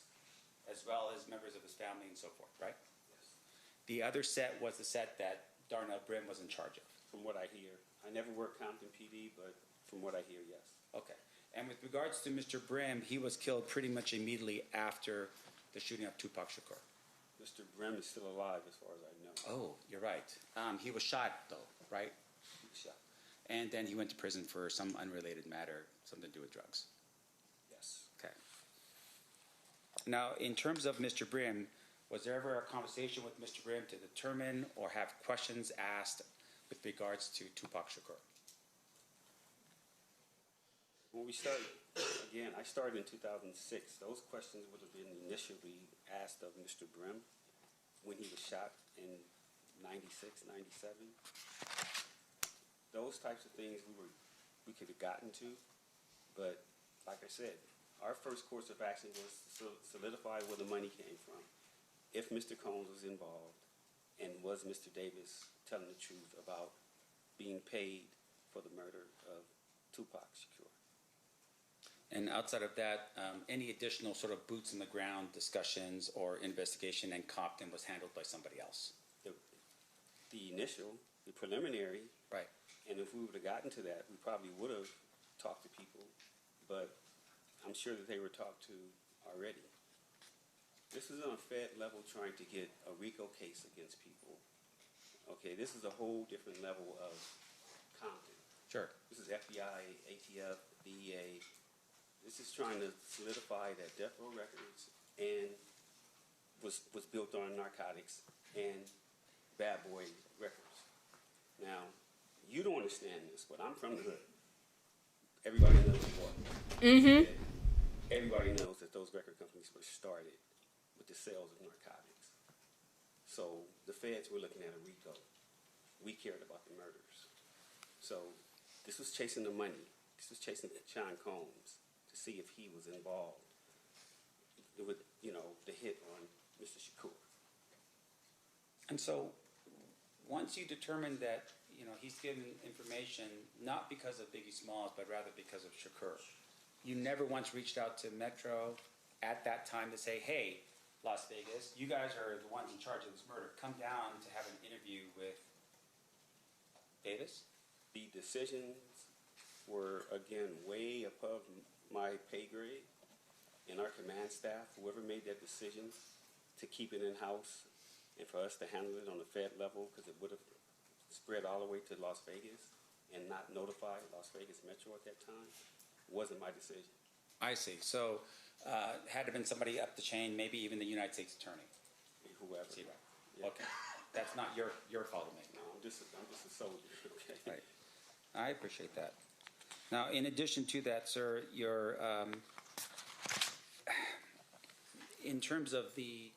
as well as members of his family and so forth, right? Yes. The other set was the set that Darnell Brim was in charge of. From what I hear. I never worked Compton PD, but from what I hear, yes. Okay. And with regards to Mr. Brim, he was killed pretty much immediately after the shooting of Tupac Shakur. Mr. Brim is still alive as far as I know. Oh, you're right. He was shot, though, right? He was shot. And then he went to prison for some unrelated matter, something to do with drugs. Yes. Okay. Now, in terms of Mr. Brim, was there ever a conversation with Mr. Brim to determine or have questions asked with regards to Tupac Shakur? When we started, again, I started in 2006. Those questions would have been initially asked of Mr. Brim when he was shot in 96, 97. Those types of things we could have gotten to, but like I said, our first course of action was to solidify where the money came from. If Mr. Combs was involved, and was Mr. Davis telling the truth about being paid for the murder of Tupac Shakur. And outside of that, any additional sort of boots in the ground discussions or investigation in Compton was handled by somebody else? The initial, the preliminary, right? And if we would have gotten to that, we probably would have talked to people, but I'm sure that they were talked to already. This is on a Fed level trying to get a RICO case against people. Okay, this is a whole different level of Compton. Sure. This is FBI, ATF, DEA. This is trying to solidify that Death Row Records and was built on narcotics and Bad Boy Records. Now, you don't understand this, but I'm from the hood. Everybody knows what. Mm-hmm. Everybody knows that those record companies were started with the sales of narcotics. So the feds were looking at a RICO. We cared about the murders. So this was chasing the money was chasing Sean Combs to see if he was involved with, the hit on Mr. Shakur. And so, once you determine that, he's given information not because of Biggie Smalls, but rather because of Shakur, you never once reached out to Metro at that time to say, hey, Las Vegas, you guys are the ones in charge of this murder. Come down to have an interview with Davis? The decisions were, again, way above my pay grade. And our command staff, whoever made that decision to keep it in-house and for us to handle it on the Fed level, because it would have spread all the way to Las Vegas and not notify Las Vegas Metro at that time, wasn't my decision. I see. So, had to been somebody up the chain, maybe even the United States Attorney. Whoever. See, right. Yeah. Okay. That's not your call to make. No, I'm just a soldier, okay? Right. I appreciate that. Now, in addition to that, sir, your in terms of the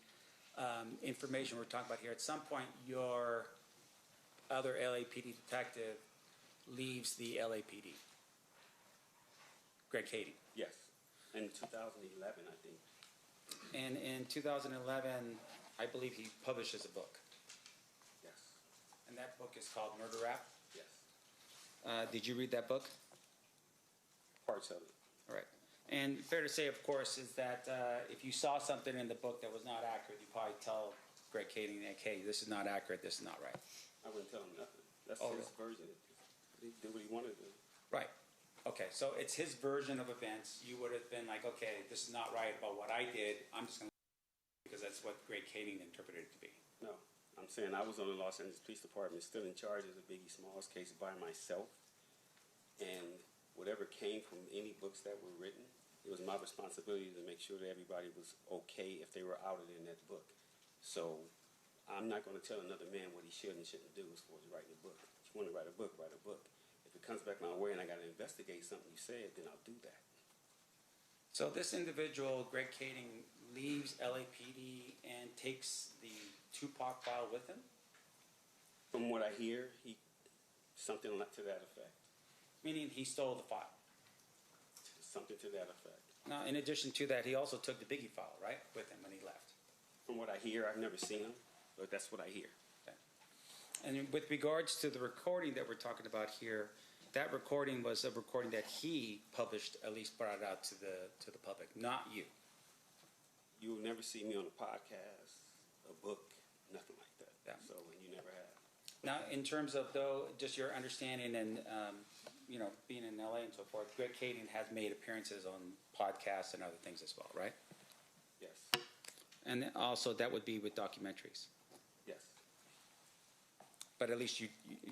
information we're talking about here, at some point your other LAPD detective leaves the LAPD. Greg Cady. Yes, in 2011, I think. And in 2011, I believe he publishes a book. Yes, And that book is called Murder Rap. yes, Did you read that book? parts of it. All right. And fair to say, of course, is that if you saw something in the book that was not accurate, you probably tell Greg Cady, like, hey, this is not accurate, this is not right. I wouldn't tell him nothing. That's Oh, his really? version. He did what he wanted to do. Right. Okay, so it's his version of events. You would have been like, okay, this is not right about what I did. I'm just going to because that's what Greg Cady interpreted it to be. No, I'm saying I was on the Los Angeles Police Department, still in charge of the Biggie Smalls case by myself. And whatever came from any books that were written, it was my responsibility to make sure that everybody was okay if they were outed in that book. So I'm not going to tell another man what he should and shouldn't do as far as writing a book. If you want to write a book, write a book. If it comes back my way and I got to investigate something you said, then I'll do that. So this individual, Greg Cady, leaves LAPD and takes the Tupac file with him? From what I hear, something to that effect. Meaning he stole the file. Something to that effect. Now, in addition to that, he also took the Biggie file, right, with him when he left. From what I hear, I've never seen him, but that's what I hear. Okay. And with regards to the recording that we're talking about here, that recording was a recording that he published, at least brought it out to the public, not you. You will never see me on a podcast, a book, nothing like that. Yeah. So, and you never have. Now, in terms of, though, just your understanding and, being in LA and so forth, Greg Cady has made appearances on podcasts and other things as well, right? Yes. And also that would be with documentaries. Yes. But at least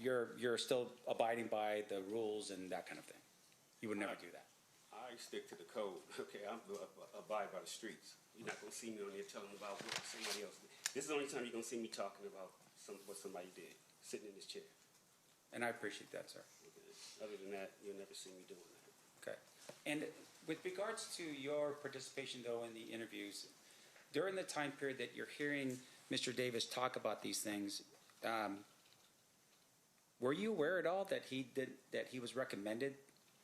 you're still abiding by the rules and that kind of thing. You would never do that. I stick to the code. Okay, I'm abide by the streets. You're not going to see me on there telling about what somebody else did. This is the only time you're going to see me talking about what somebody did, sitting in this chair. And I appreciate that, sir. Okay. Other than that, you'll never see me doing that. Okay. And with regards to your participation, though, in the interviews, during the time period that you're hearing Mr. Davis talk about these things, were you aware at all that he was recommended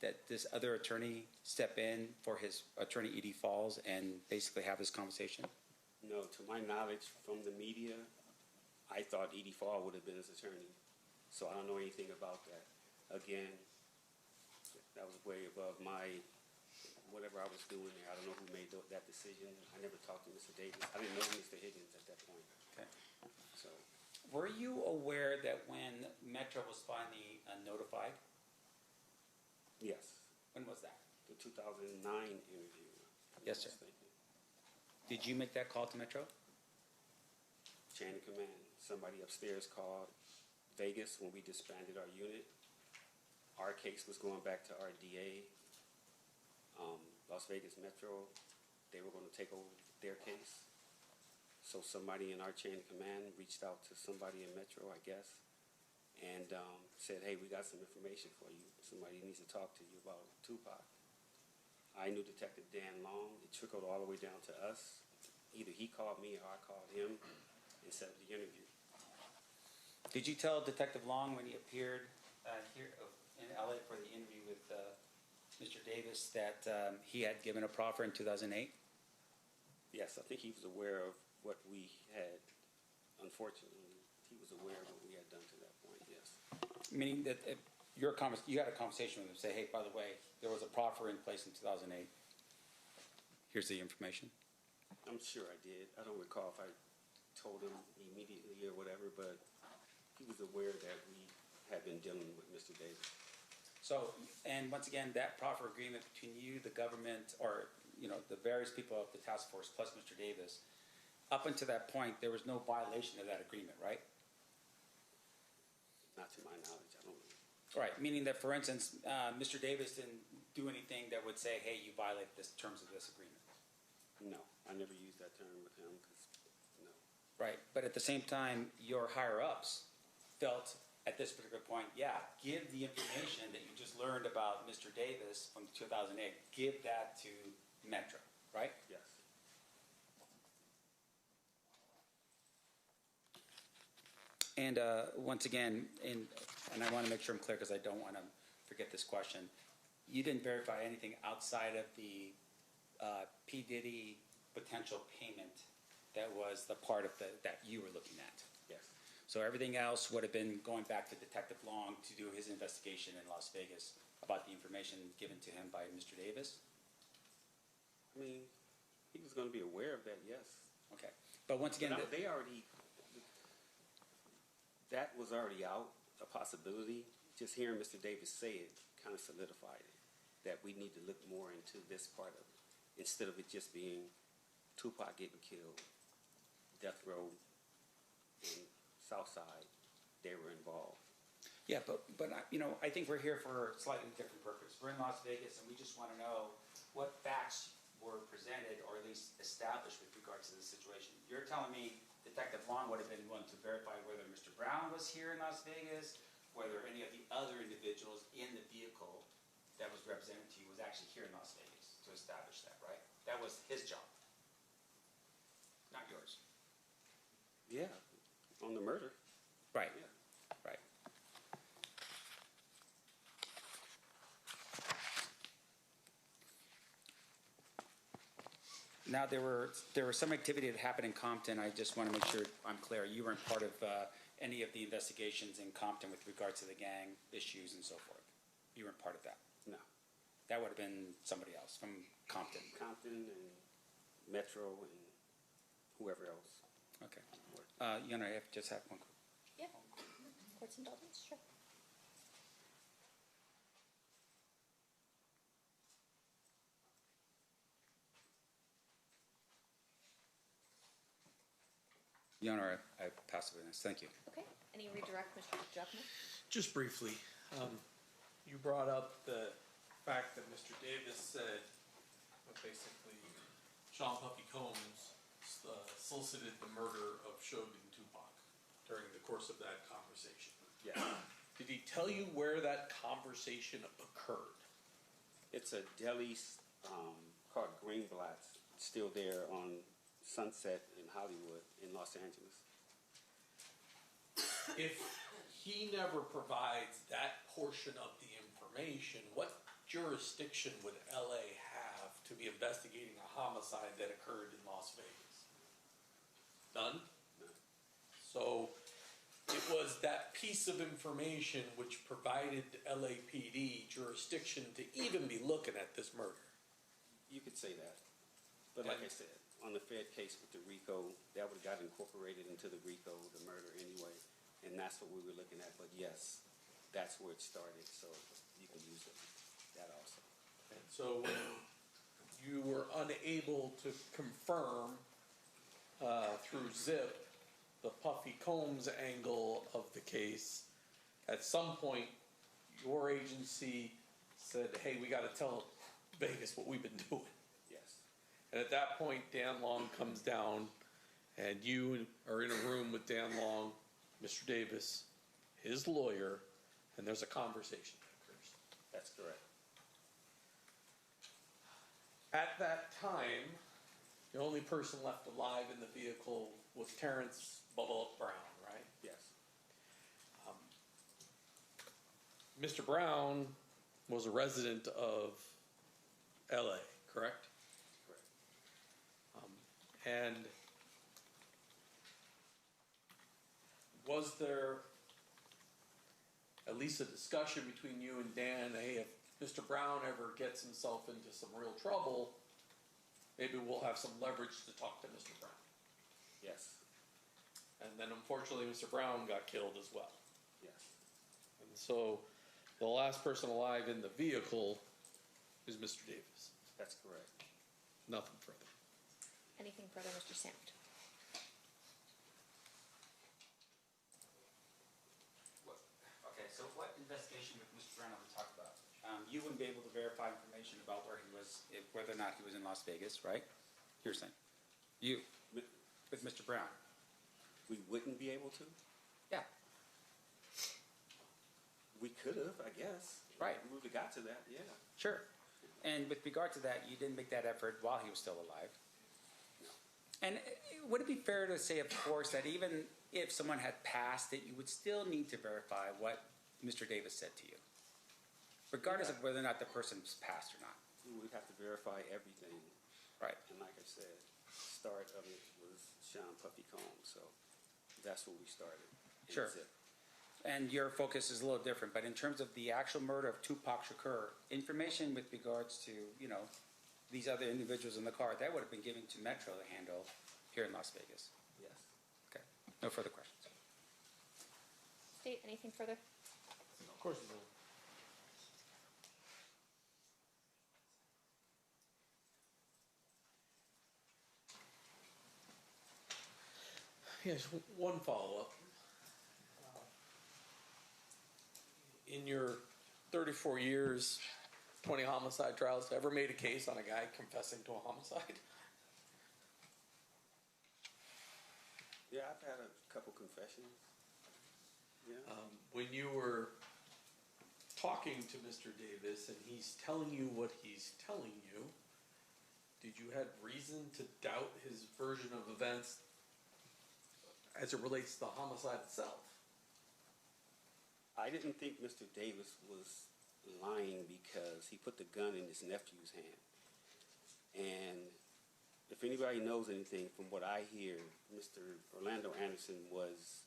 that this other attorney step in for his attorney, E.D. Falls, and basically have this conversation? No, to my knowledge from the media, I thought E.D. Falls would have been his attorney. So I don't know anything about that. Again, that was way above whatever I was doing there. I don't know who made that decision. I never talked to Mr. Davis. I didn't know Mr. Higgins at that point. Okay. So, Were you aware that when Metro was finally notified? yes, When was that? the 2009 interview. Yes, sir. Did you make that call to Metro? Chain of command. Somebody upstairs called Vegas when we disbanded our unit. Our case was going back to our DA. Las Vegas Metro, they were going to take over their case. So somebody in our chain of command reached out to somebody in Metro, I guess, and said, hey, we got some information for you. Somebody needs to talk to you about Tupac. I knew Detective Dan Long. It trickled all the way down to us. Either he called me or I called him and set up the interview. Did you tell Detective Long when he appeared here in LA for the interview with Mr. Davis that he had given a proffer in 2008? Yes, I think he was aware of what we had, unfortunately, he was aware of what we had done to that point, yes. Meaning that if you had a conversation with him, say, hey, by the way, there was a proffer in place in 2008. Here's the information. I'm sure I did. I don't recall if I told him immediately or whatever, but he was aware that we had been dealing with Mr. Davis. So, and once again, that proffer agreement between you, the government, or, the various people of the task force plus Mr. Davis, up until that point, there was no violation of that agreement, right? Not to my knowledge, I don't know. Right, meaning that, for instance, Mr. Davis didn't do anything that would say, hey, you violate the terms of this agreement. No, I never used that term with him, because, no. Right, but at the same time, your higher-ups felt at this particular point, yeah, give the information that you just learned about Mr. Davis from 2008, give that to Metro, right? Yes. And once again, and I want to make sure I'm clear because I don't want to forget this question, you didn't verify anything outside of the P. Diddy potential payment that was the part of that you were looking at? Yes. So everything else would have been going back to Detective Long to do his investigation in Las Vegas about the information given to him by Mr. Davis? I mean, he was going to be aware of that, yes. Okay. But once again, But that was already out, a possibility. Just hearing Mr. Davis say it kind of solidified it, that we need to look more into this part of it, instead of it just being Tupac getting killed, Death Row, and Southside, they were involved. yeah, but I think we're here for a slightly different purpose. We're in Las Vegas, and we just want to know what facts were presented or at least established with regards to the situation. You're telling me Detective Long would have been one to verify whether Mr. Brown was here in Las Vegas, whether any of the other individuals in the vehicle that was represented to you was actually here in Las Vegas to establish that, right? That was his job, not yours. Yeah, on the murder. Right, Yeah. right. Now, there were some activity that happened in Compton. I just want to make sure I'm clear. You weren't part of any of the investigations in Compton with regards to the gang issues and so forth. You weren't part of that. No. That would have been somebody else from Compton. Compton and Metro and whoever else. Okay. Your Honor, I just have one. Yeah. Court's indulgence, sure. Your Honor, I pass the witness. Thank you. Okay. Any redirect, Mr. Juckman? Just briefly, you brought up the fact that Mr. Davis said, basically, Sean Puffy Combs solicited the murder of Shogun Tupac during the course of that conversation. Yeah. Did he tell you where that conversation occurred? It's a deli called Greenblatt's, still there on Sunset in Hollywood in Los Angeles. If he never provides that portion of the information, what jurisdiction would LA have to be investigating a homicide that occurred in Las Vegas? None? No. So it was that piece of information which provided LAPD jurisdiction to even be looking at this murder. You could say that. But like I said, on the Fed case with the RICO, that would have got incorporated into the RICO, the murder anyway, and that's what we were looking at. But yes, that's where it started, so you can use that also. And so when you were unable to confirm through ZIP the Puffy Combs angle of the case, at some point your agency said, hey, we got to tell Vegas what we've been doing. Yes. And at that point, Dan Long comes down, and you are in a room with Dan Long, Mr. Davis, his lawyer, and there's a conversation that occurs. That's correct. At that time, the only person left alive in the vehicle was Terrence Bubba Brown, right? Yes. Mr. Brown was a resident of LA, correct? Correct. And was there at least a discussion between you and Dan, hey, if Mr. Brown ever gets himself into some real trouble, maybe we'll have some leverage to talk to Mr. Brown? Yes. And then unfortunately, Mr. Brown got killed as well. Yes. And so the last person alive in the vehicle is Mr. Davis. That's correct. Nothing further. Anything further, Mr. Sand? Okay, so what investigation with Mr. Brown have we talked about? You wouldn't be able to verify information about where he was, whether or not he was in Las Vegas, right? You're saying. You, with Mr. Brown. We wouldn't be able to? Yeah. We could have, I guess. Right. We would have got to that, yeah. Sure. And with regard to that, you didn't make that effort while he was still alive. And would it be fair to say, of course, that even if someone had passed, that you would still need to verify what Mr. Davis said to you, regardless of whether or not the person's passed or not? We'd have to verify everything. Right. And like I said, start of it was Sean Puffy Combs, so that's where we started. And Sure. that's it. And your focus is a little different, but in terms of the actual murder of Tupac Shakur, information with regards to, you know, these other individuals in the car, that would have been given to Metro to handle here in Las Vegas. Yes. Okay. No further questions. State, anything further? Of course you will. Yes, one follow-up. In your 34 years, 20 homicide trials, ever made a case on a guy confessing to a homicide? Yeah, I've had a couple confessions. Yeah. When you were talking to Mr. Davis and he's telling you what he's telling you, did you have reason to doubt his version of events as it relates to the homicide itself? I didn't think Mr. Davis was lying because he put the gun in his nephew's hand. And if anybody knows anything from what I hear, Mr. Orlando Anderson was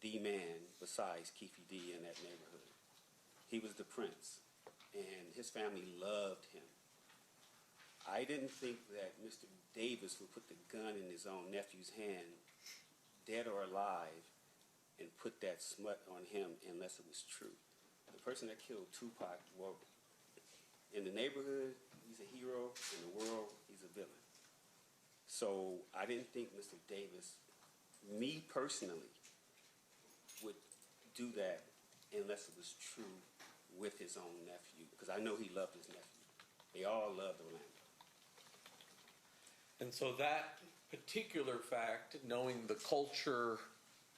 the man besides Keefe D in that neighborhood. He was the prince, and his family loved him. I didn't think that Mr. Davis would put the gun in his own nephew's hand, dead or alive, and put that smut on him unless it was true. The person that killed Tupac, well, in the neighborhood, he's a hero. In the world, he's a villain. So I didn't think Mr. Davis, me personally, would do that unless it was true with his own nephew, because I know he loved his nephew. They all loved Orlando. And so that particular fact, knowing the culture,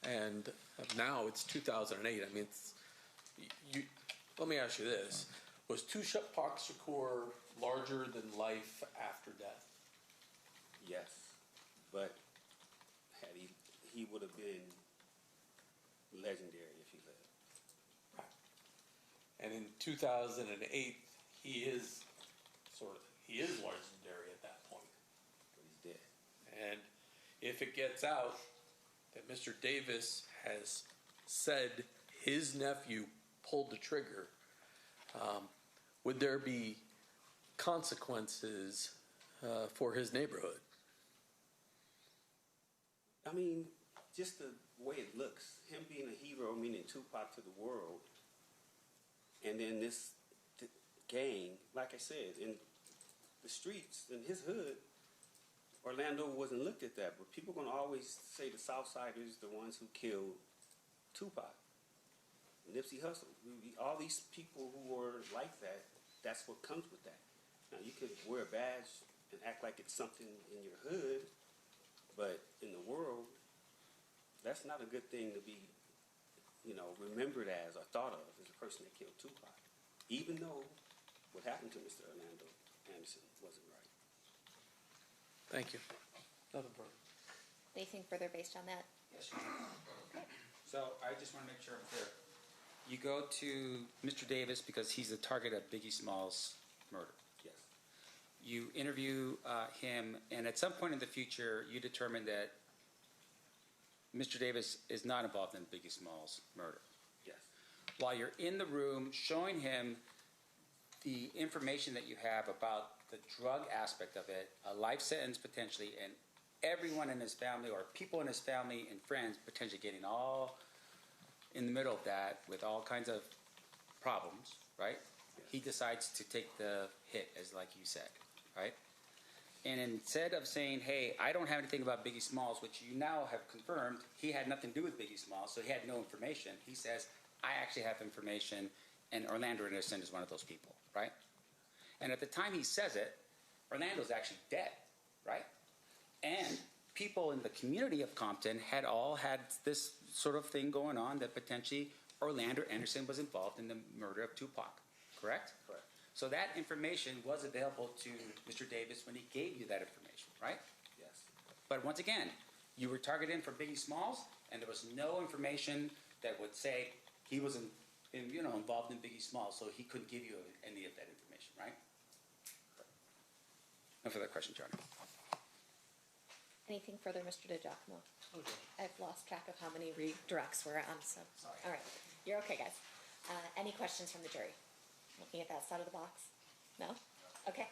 and now it's 2008. I mean, let me ask you this. Was Tupac Shakur larger than life after death? Yes, but had he would have been legendary if he lived. And in 2008, he is legendary at that point. But he's dead. And if it gets out that Mr. Davis has said his nephew pulled the trigger, would there be consequences for his neighborhood? I mean, just the way it looks, him being a hero, meaning Tupac to the world, and then this gang, like I said, in the streets, in his hood, Orlando wasn't looked at that, but people are going to always say the Southsiders, the ones who killed Tupac, Nipsey Hussle, all these people who were like that, that's what comes with that. Now, you could wear a badge and act like it's something in your hood, but in the world, that's not a good thing to be, remembered as or thought of as a person that killed Tupac, even though what happened to Mr. Orlando Anderson wasn't right. Thank you. Nothing further. Anything further based on that? Yes, Your Honor. So I just want to make sure I'm clear. You go to Mr. Davis because he's the target of Biggie Smalls' murder. Yes. You interview him, and at some point in the future, you determine that Mr. Davis is not involved in Biggie Smalls' murder. Yes. While you're in the room showing him the information that you have about the drug aspect of it, a life sentence potentially, and everyone in his family or people in his family and friends potentially getting all in the middle of that with all kinds of problems, right? He decides to take the hit, as like you said, right? And instead of saying, hey, I don't have anything about Biggie Smalls, which you now have confirmed, he had nothing to do with Biggie Smalls, so he had no information. He says, I actually have information, and Orlando Anderson is one of those people, right? And at the time he says it, Orlando's actually dead, right? And people in the community of Compton had all had this sort of thing going on that potentially Orlando Anderson was involved in the murder of Tupac, correct? Correct. So that information was available to Mr. Davis when he gave you that information, right? Yes. But once again, you were targeted for Biggie Smalls, and there was no information that would say he was involved in Biggie Smalls, so he couldn't give you any of that information, right? No further question, Johnny. Anything further, Mr. DiGiacomo? Okay. I've lost track of how many redirects we're on, so. Sorry. All right, you're okay, guys. Any questions from the jury? Looking at that side of the box? No? Okay.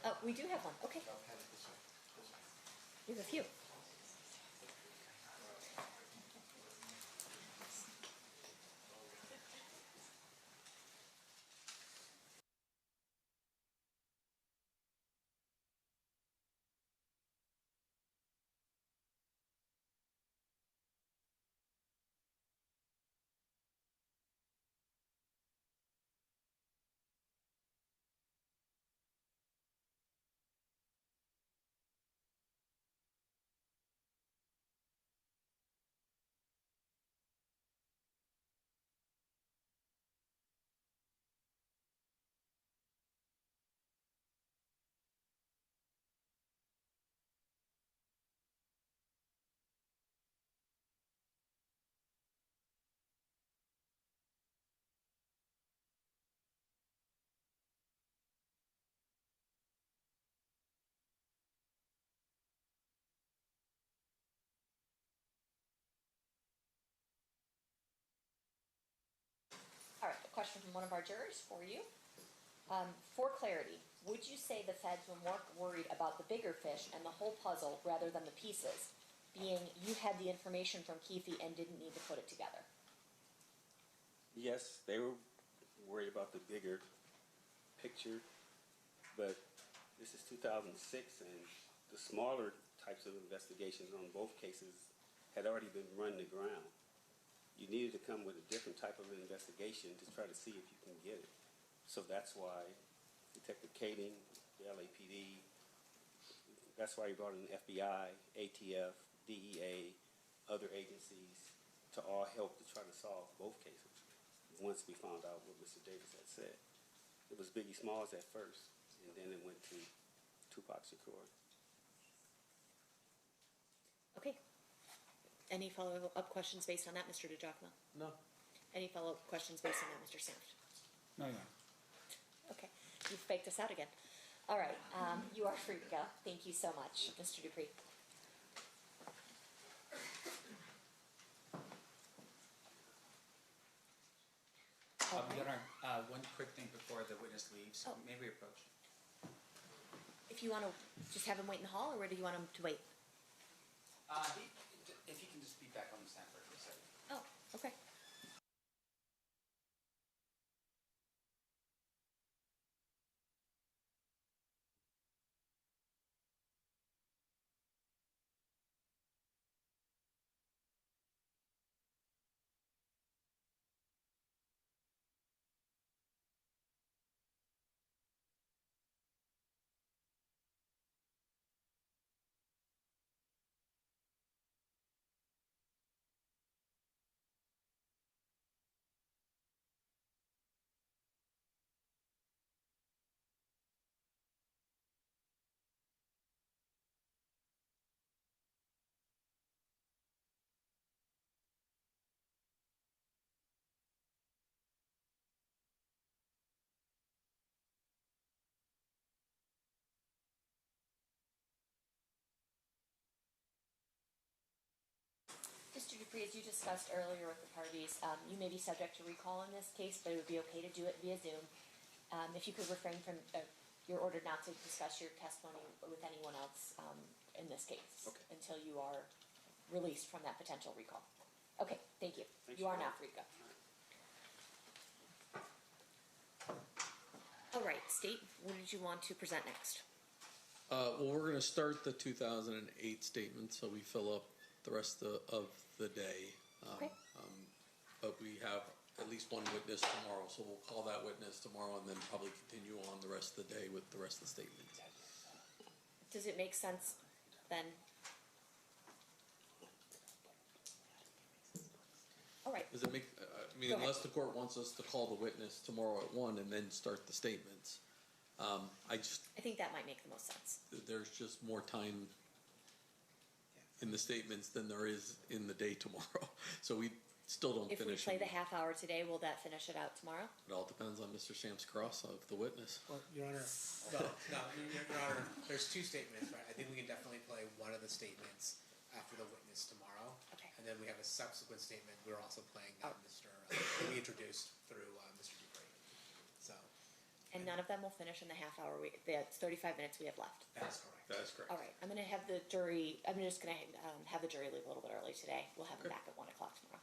Oh, we do have one, okay. We have a few. All right, a question from one of our jurors for you. For clarity, would you say the feds were more worried about the bigger fish and the whole puzzle rather than the pieces, being you had the information from Keefe and didn't need to put it together? Yes, they were worried about the bigger picture, but this is 2006, and the smaller types of investigations on both cases had already been run to ground. You needed to come with a different type of investigation to try to see if you can get it. So that's why Detective Kading, the LAPD, that's why he brought in the FBI, ATF, DEA, other agencies to all help to try to solve both cases. Once we found out what Mr. Davis had said, it was Biggie Smalls at first, and then it went to Tupac Shakur. Okay. Any follow-up questions based on that, Mr. DiGiacomo? No. Any follow-up questions based on that, Mr. Sanft? No. Okay, you've faked us out again. All right, you are free to go. Thank you so much, Mr. Dupree. Your Honor, one quick thing before the witness leaves. Oh. May we approach? If you want to just have him wait in the hall, or where do you want him to wait? If you can just be back on the stand for a second. Oh, okay. Mr. Dupree, as you discussed earlier with the parties, you may be subject to recall in this case, but it would be okay to do it via Zoom. If you could refrain from, you're ordered not to discuss your testimony with anyone else in this case until you are released from that potential recall. Okay, thank you. You are now free to go. All right, State, what did you want to present next? Well, we're going to start the 2008 statement, so we fill up the rest of the day. Okay. But we have at least one witness tomorrow, so we'll call that witness tomorrow and then probably continue on the rest of the day with the rest of the statement. Does it make sense then? All right. Does it make, I mean, Go ahead. unless the court wants us to call the witness tomorrow at 1 and then start the statements. I think that might make the most sense. There's just more time in the statements than there is in the day tomorrow. So we still don't If we finish play it. the half hour today, will that finish it out tomorrow? It all depends on Mr. Sam's cross of the witness. Well, Your Honor, Your Honor, there's two statements, right? I think we can definitely play one of the statements after the witness tomorrow. Okay. And then we have a subsequent statement. We're also playing that we introduced through Mr. Dupree. So. And none of them will finish in the half hour. That's 35 minutes we have left. That's correct. That is correct. All right, I'm gonna have the jury, I'm just gonna have the jury leave a little bit early today. We'll have them back at 1 o'clock tomorrow.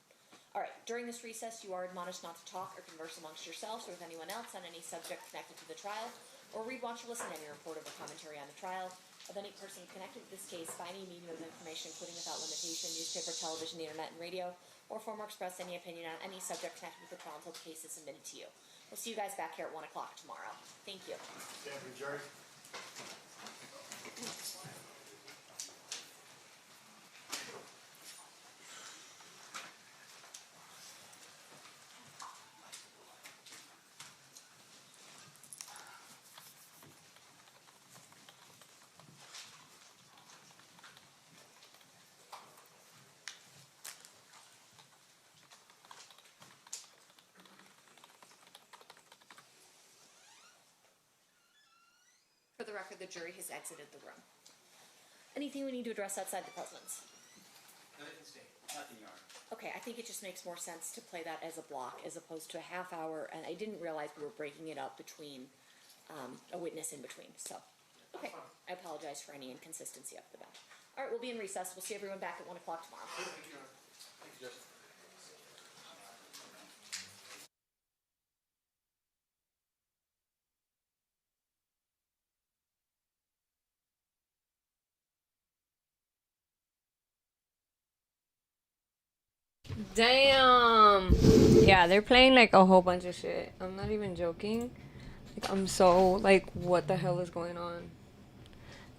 All right, during this recess, you are admonished not to talk or converse amongst yourselves or with anyone else on any subject connected to the trial, or read, watch, or listen to any report or commentary on the trial of any person connected to this case by any medium of information, including without limitation, newspaper, television, the internet, and radio, or form or express any opinion on any subject connected with the trial until the case is submitted to you. We'll see you guys back here at 1 o'clock tomorrow. Thank you. Stand for jury. For the record, the jury has exited the room. Anything we need to address outside the presence? Nothing, Your Honor. Okay, I think it just makes more sense to play that as a block as opposed to a half hour, and I didn't realize we were breaking it up between a witness in between, so. Okay, I apologize for any inconsistency up the bat. All right, we'll be in recess. We'll see everyone back at 1 o'clock tomorrow. Thank you, Judge. Damn. Yeah, they're playing like a whole bunch of shit. I'm not even joking. Like, I'm so like, what the hell is going on?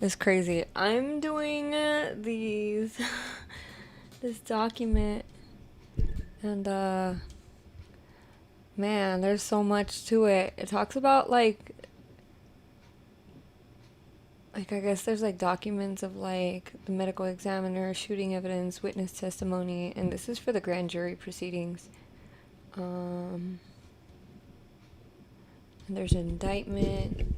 It's crazy. I'm doing these this document, and man, there's so much to it. It talks about like I guess there's like documents of like the medical examiner, shooting evidence, witness testimony, and this is for the grand jury proceedings. And there's an indictment.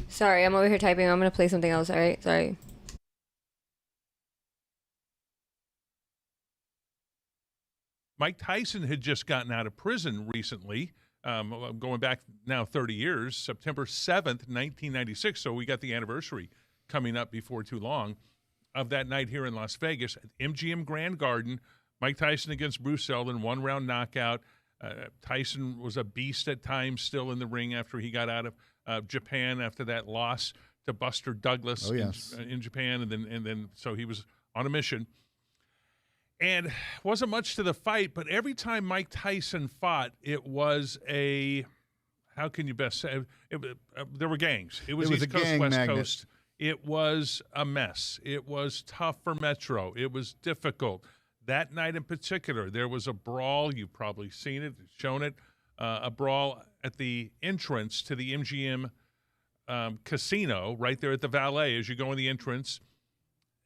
Sorry, I'm over here typing. I'm gonna play something else. All right, sorry. Mike Tyson had just gotten out of prison recently, going back now 30 years, September 7th, 1996. So we got the anniversary coming up before too long of that night here in Las Vegas at MGM Grand Garden. Mike Tyson against Bruce Seldon, 1-round knockout. Tyson was a beast at times still in the ring after he got out of Japan after that loss to Buster Douglas in Japan. And then so he was on a mission. And wasn't much to the fight, but every time Mike Tyson fought, it was a, how can you best say, there were gangs. It was East Coast, West Coast. It was a mess. It was tough for Metro. It was difficult. That night in particular, there was a brawl. You've probably seen it, shown it, a brawl at the entrance to the MGM casino right there at the Valet as you go in the entrance.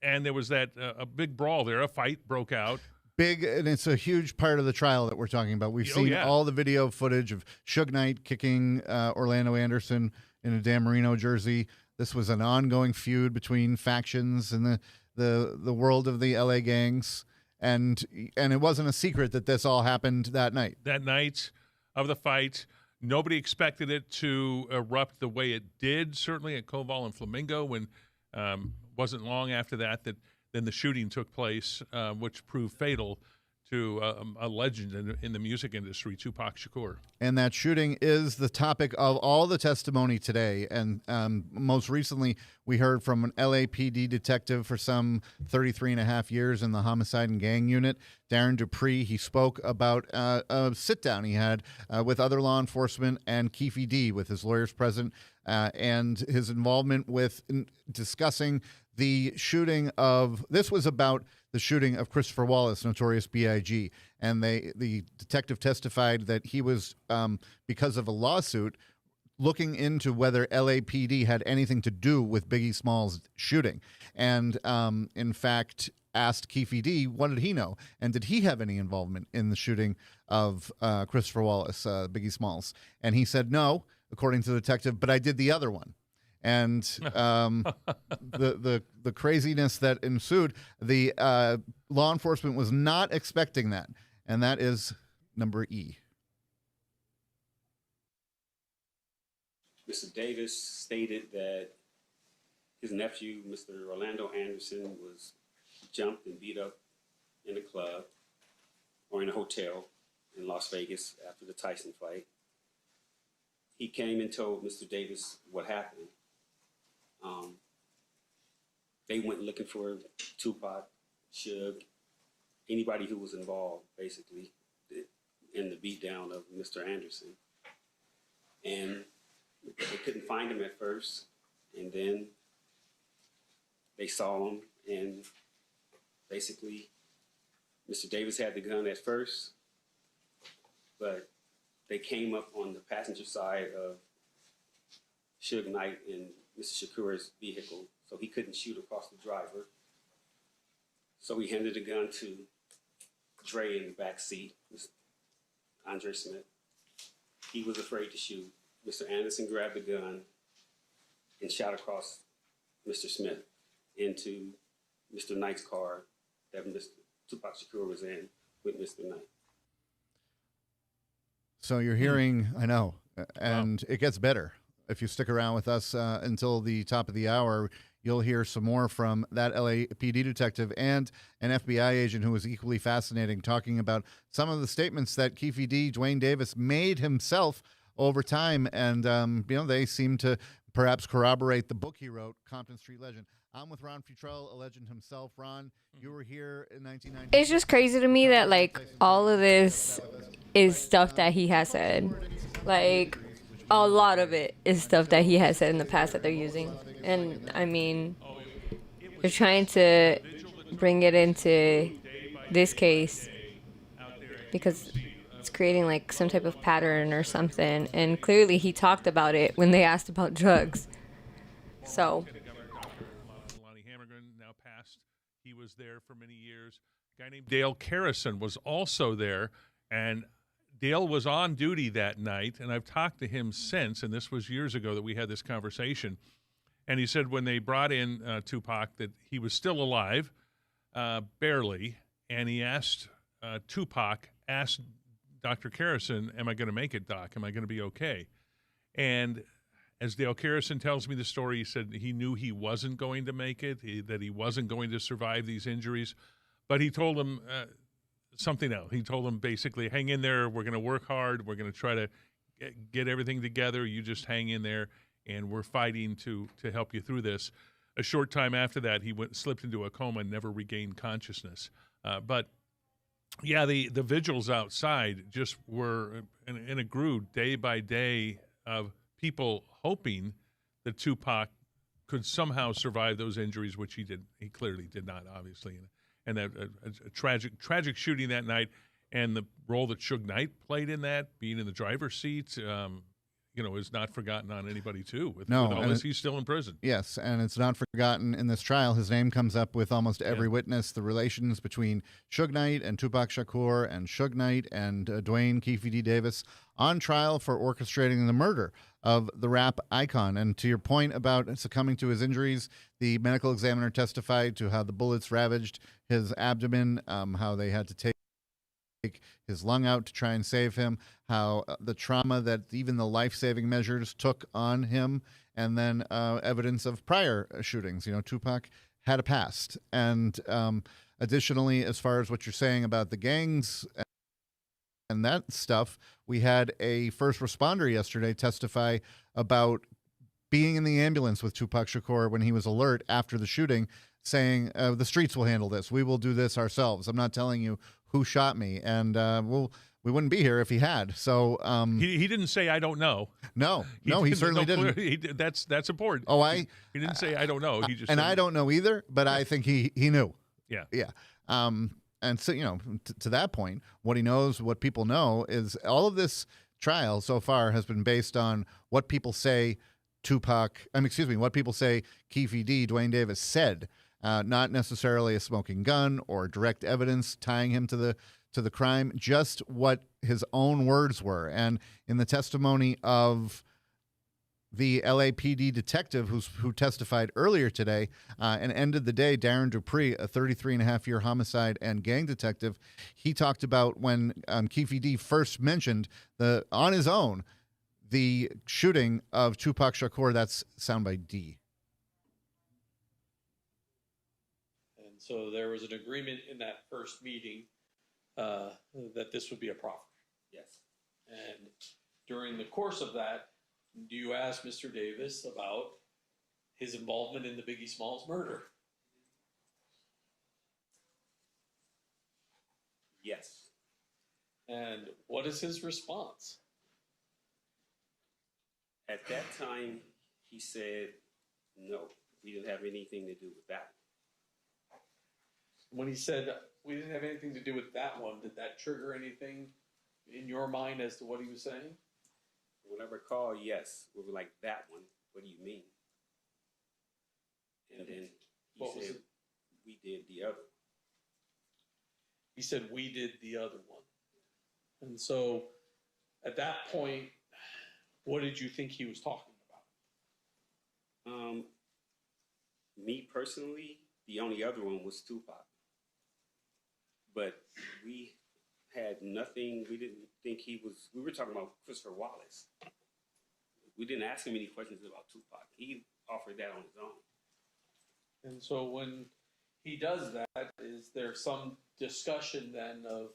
And there was that a big brawl there. A fight broke out. Big, and it's a huge part of the trial that we're talking about. We've seen all the video footage of Suge Knight kicking Orlando Anderson in a Dan Marino jersey. This was an ongoing feud between factions in the world of the LA gangs. And it wasn't a secret that this all happened that night. That night of the fight, nobody expected it to erupt the way it did, certainly at Koval and Flamingo, when wasn't long after that then the shooting took place, which proved fatal to a legend in the music industry, Tupac Shakur. And that shooting is the topic of all the testimony today. And most recently, we heard from an LAPD detective for some 33 and a half years in the homicide and gang unit, Darren Dupree. He spoke about a sit-down he had with other law enforcement and Keefe D with his lawyers present, and his involvement with discussing the shooting of, this was about the shooting of Christopher Wallace, Notorious B.I.G., and the detective testified that he was, because of a lawsuit, looking into whether LAPD had anything to do with Biggie Smalls' shooting, and in fact asked Keefe D what did he know, and did he have any involvement in the shooting of Christopher Wallace, Biggie Smalls, and he said no, according to the detective, but I did the other one. And the craziness that ensued, the law enforcement was not expecting that, and that is number E. Mr. Davis stated that his nephew, Mr. Orlando Anderson, was jumped and beat up in a club or in a hotel in Las Vegas after the Tyson fight. He came and told Mr. Davis what happened. They went looking for Tupac, Suge, anybody who was involved, basically, in the beatdown of Mr. Anderson. And they couldn't find him at first, and then they saw him, and basically, Mr. Davis had the gun at first, but they came up on the passenger side of Suge Knight and Mr. Shakur's vehicle, so he couldn't shoot across the driver. So he handed the gun to Dre in the back seat, Andre Smith. He was afraid to shoot. Mr. Anderson grabbed the gun and shot across Mr. Smith into Mr. Knight's car that Mr. Tupac Shakur was in with Mr. Knight. So you're hearing, I know, and it gets better. If you stick around with us until the top of the hour, you'll hear some more from that LAPD detective and an FBI agent who was equally fascinating, talking about some of the statements that Keefe D, Duane Davis, made himself over time. And, they seem to perhaps corroborate the book he wrote, Compton Street Legend. I'm with Ron Futrell, a legend himself. Ron, you were here in 1990. It's just crazy to me that, like, all of this is stuff that he has said. Like, a lot of it is stuff that he has said in the past that they're using. And, I mean, they're trying to bring it into this case because it's creating, like, some type of pattern or something. And clearly he talked about it when they asked about drugs. So Now passed. He was there for many years. A guy named Dale Carrison was also there, and Dale was on duty that night, and I've talked to him since, and this was years ago that we had this conversation, and he said when they brought in Tupac that he was still alive, barely, and he asked Tupac, asked Dr. Carrison, am I going to make it, Doc? Am I going to be okay? And as Dale Carrison tells me the story, he said he knew he wasn't going to make it, that he wasn't going to survive these injuries, but he told him something else. He told him basically, hang in there, we're going to work hard, we're going to try to get everything together, you just hang in there, and we're fighting to help you through this. A short time after that, he slipped into a coma and never regained consciousness. But yeah, the vigils outside just were in a grew day by day of people hoping that Tupac could somehow survive those injuries, which he did. He clearly did not, obviously. And that a tragic shooting that night, and the role that Suge Knight played in that, being in the driver's seat, is not forgotten on anybody too. With No, all and this, he's still in prison. Yes, and it's not forgotten in this trial. His name comes up with almost every witness. The relations between Suge Knight and Tupac Shakur and Suge Knight and Duane Keefe D. Davis on trial for orchestrating the murder of the rap icon. And to your point about succumbing to his injuries, the medical examiner testified to how the bullets ravaged his abdomen, how they had to take his lung out to try and save him, how the trauma that even the life-saving measures took on him, and then evidence of prior shootings. Tupac had a past. And additionally, as far as what you're saying about the gangs and that stuff, we had a first responder yesterday testify about being in the ambulance with Tupac Shakur when he was alert after the shooting, saying, the streets will handle this. We will do this ourselves. I'm not telling you who shot me. And we wouldn't be here if he had. So he didn't say, I don't know. No, he certainly didn't. That's important. Oh, he didn't say, I don't know. He just and said, I don't know either, but I think he knew. Yeah. Yeah. And so, to that point, what he knows, what people know is all of this trial so far has been based on what people say what people say Keefe D, Duane Davis said, not necessarily a smoking gun or direct evidence tying him to the crime, just what his own words were. And in the testimony of the LAPD detective who testified earlier today and ended the day, Darren Dupree, a 33-and-a-half-year homicide and gang detective, he talked about when Keefe D first mentioned on his own the shooting of Tupac Shakur. That's soundbite D. And so there was an agreement in that first meeting that this would be a proffer. Yes. And during the course of that, do you ask Mr. Davis about his involvement in the Biggie Smalls murder? Yes. And what is his response? At that time, he said, no, we didn't have anything to do with that. When he said, we didn't have anything to do with that one, did that trigger anything in your mind as to what he was saying? When I recall, yes, we were like, that one, what do you mean? And then he said, we did the other. He said, we did the other one. And so at that point, what did you think he was talking about? Me personally, the only other one was Tupac. But we had nothing, we didn't think we were talking about Christopher Wallace. We didn't ask him any questions about Tupac. He offered that on his own. And so when he does that, is there some discussion then of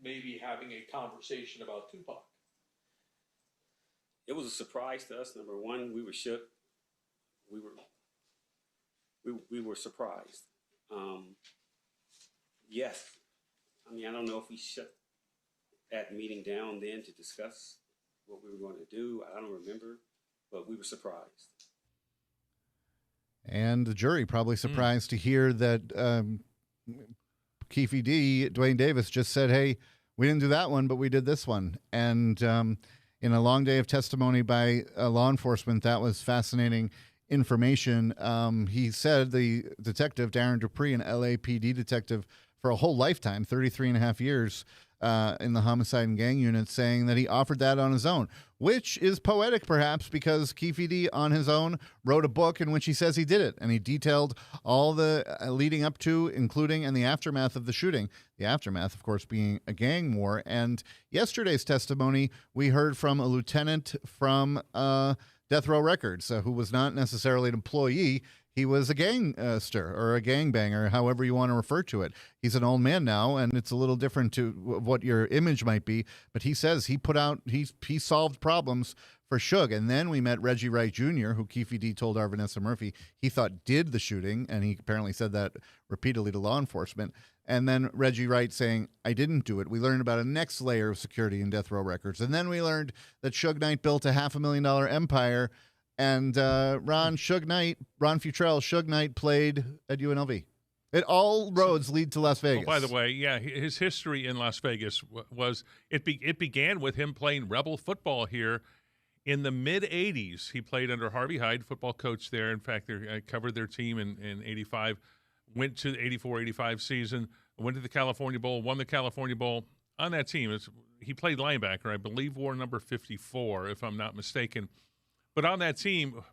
maybe having a conversation about Tupac? It was a surprise to us. Number one, we were shook. We were surprised. Yes. I mean, I don't know if we shut that meeting down then to discuss what we were going to do. I don't remember, but we were surprised. And the jury probably surprised to hear that Keefe D, Duane Davis, just said, hey, we didn't do that one, but we did this one. And in a long day of testimony by law enforcement, that was fascinating information. He said, the detective, Darren Dupree, an LAPD detective for a whole lifetime, 33 and a half years in the homicide and gang unit, saying that he offered that on his own, which is poetic perhaps because Keefe D on his own wrote a book in which he says he did it. And he detailed all the leading up to, including, and the aftermath of the shooting. The aftermath, of course, being a gang war. And yesterday's testimony, we heard from a lieutenant from Death Row Records, who was not necessarily an employee. He was a gangster or a gangbanger, however you want to refer to it. He's an old man now, and it's a little different to what your image might be. But he says he solved problems for Suge. And then we met Reggie Wright Jr., who Keefe D told our Vanessa Murphy he thought did the shooting, and he apparently said that repeatedly to law enforcement. And then Reggie Wright saying, I didn't do it. We learned about a next layer of security in Death Row Records. And then we learned that Suge Knight built a $500,000 empire. And Ron Futrell, Suge Knight played at UNLV. All roads lead to Las Vegas. Oh, by the way, yeah, his history in Las Vegas was it began with him playing Rebel football here in the mid '80s. He played under Harvey Hyde, football coach there. In fact, I covered their team in '85. Went to the '84-'85 season. Went to the California Bowl. Won the California Bowl. On that team, he played linebacker. I believe wore number 54, if I'm not mistaken. But on that team,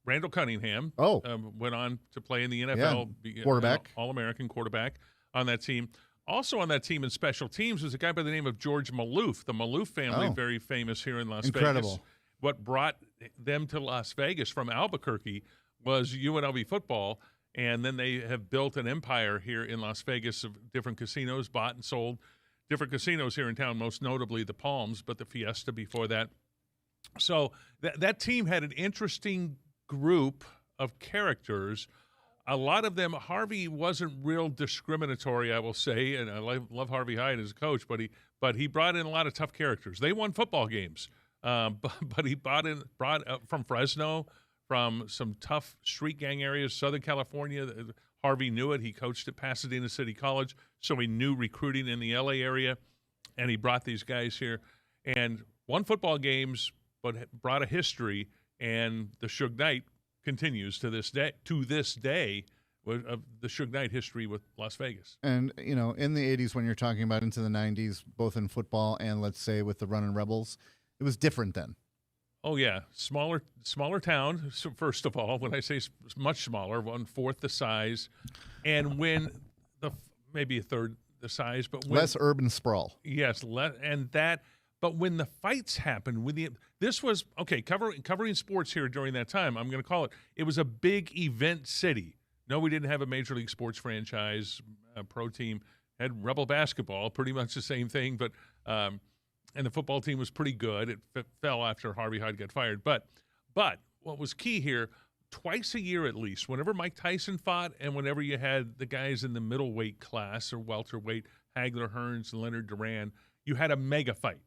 Randall Cunningham went on to play in the NFL. Quarterback. All-American quarterback on that team. Also on that team in special teams was a guy by the name of George Maloof. The Maloof family, very famous here in Las Vegas. What brought them to Las Vegas from Albuquerque was UNLV football, and then they have built an empire here in Las Vegas of different casinos, bought and sold different casinos here in town, most notably the Palms, but the Fiesta before that. So that team had an interesting group of characters. A lot of them, Harvey wasn't real discriminatory, I will say, and I love Harvey Hyde as a coach, but he brought in a lot of tough characters. They won football games, but he brought from Fresno, from some tough street gang areas, Southern California. Harvey knew it. He coached at Pasadena City College, so he knew recruiting in the L.A. area, and he brought these guys here and won football games, but brought a history, and the Suge Knight continues to this day of the Suge Knight history with Las Vegas. And, in the 80s, when you're talking about into the 90s, both in football and, let's say, with the Runnin' Rebels, it was different then. Oh, yeah. Smaller town, so first of all. When I say much smaller, 1/4 the size. And when maybe a third the size. But less urban sprawl. Yes. But when the fights happened, this was, okay, covering sports here during that time, I'm going to call it was a big event city. No, we didn't have a Major League Sports franchise, pro team. Had Rebel basketball, pretty much the same thing, but and the football team was pretty good. It fell after Harvey Hyde got fired. But what was key here, twice a year at least, whenever Mike Tyson fought and whenever you had the guys in the middleweight class or welterweight, Hagler, Hearns, and Leonard Duran, you had a mega fight.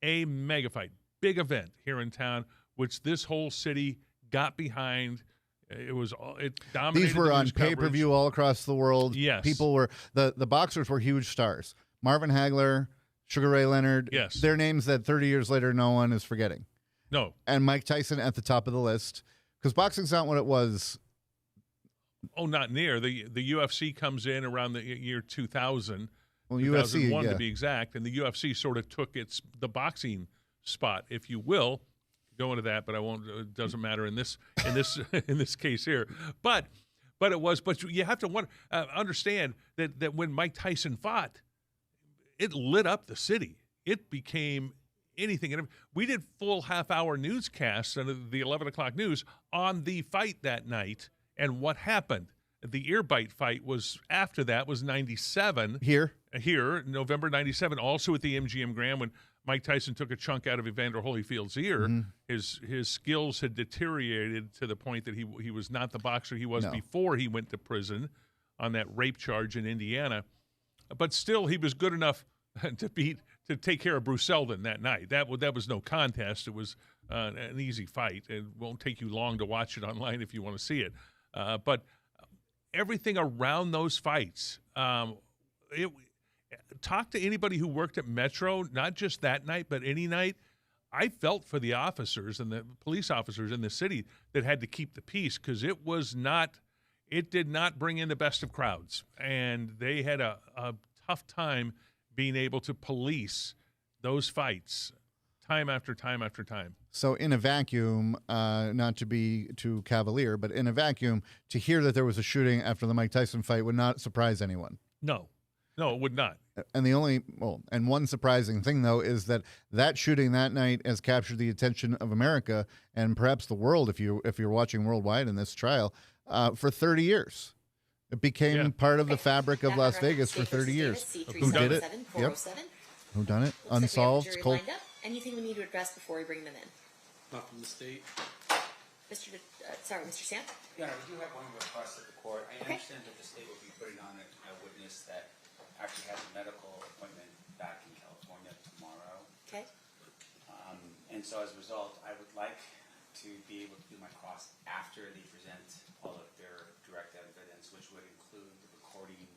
A mega fight, big event here in town, which this whole city got behind. It dominated. These were the on news pay-per-view coverage. all across the world. Yes. People were, the boxers were huge stars. Marvin Hagler, Sugar Ray Leonard. Yes. They're names that 30 years later no one is forgetting. No. And Mike Tyson at the top of the list. Because boxing's not what it was. Oh, not near. The UFC comes in around the year 2000. Well, 2001 UFC, to be exact, and the UFC sort of took the boxing spot, if you will. Go into that, but I won't. It doesn't matter in this in this case here. But it was. But you have to understand that when Mike Tyson fought, it lit up the city. It became anything. And we did full half-hour newscasts on the 11 o'clock news on the fight that night and what happened. The ear bite fight was after that was 97. Here, November 97, also at the MGM Grand when Mike Tyson took a chunk out of Evander Holyfield's ear. Mm-hmm. His skills had deteriorated to the point that he was not the boxer he was before he went to prison on that rape charge in Indiana. But still, he was good enough to take care of Bruce Seldon that night. That was no contest. It was an easy fight. It won't take you long to watch it online if you want to see it. But everything around those fights, talk to anybody who worked at Metro, not just that night, but any night. I felt for the officers and the police officers in the city that had to keep the peace because it did not bring in the best of crowds. And they had a tough time being able to police those fights time after time after time. So in a vacuum, not to be too cavalier, but in a vacuum, to hear that there was a shooting after the Mike Tyson fight would not surprise anyone. No, it would not. And one surprising thing, though, is that shooting that night has captured the attention of America and perhaps the world, if you're watching worldwide in this trial, for 30 years. It became part of the fabric of Las Vegas for 30 years. Who did it? Yep. Who done it? Unsolved. Cold. Anything we need to address before we bring them in? Not from the state. Mr. Sam? Yeah, we do have one request of the court. I understand that the state will be putting on a witness that actually has a medical appointment back in California tomorrow. Okay. And so as a result, I would like to be able to do my cross after they present all of their direct evidence, which would include the recording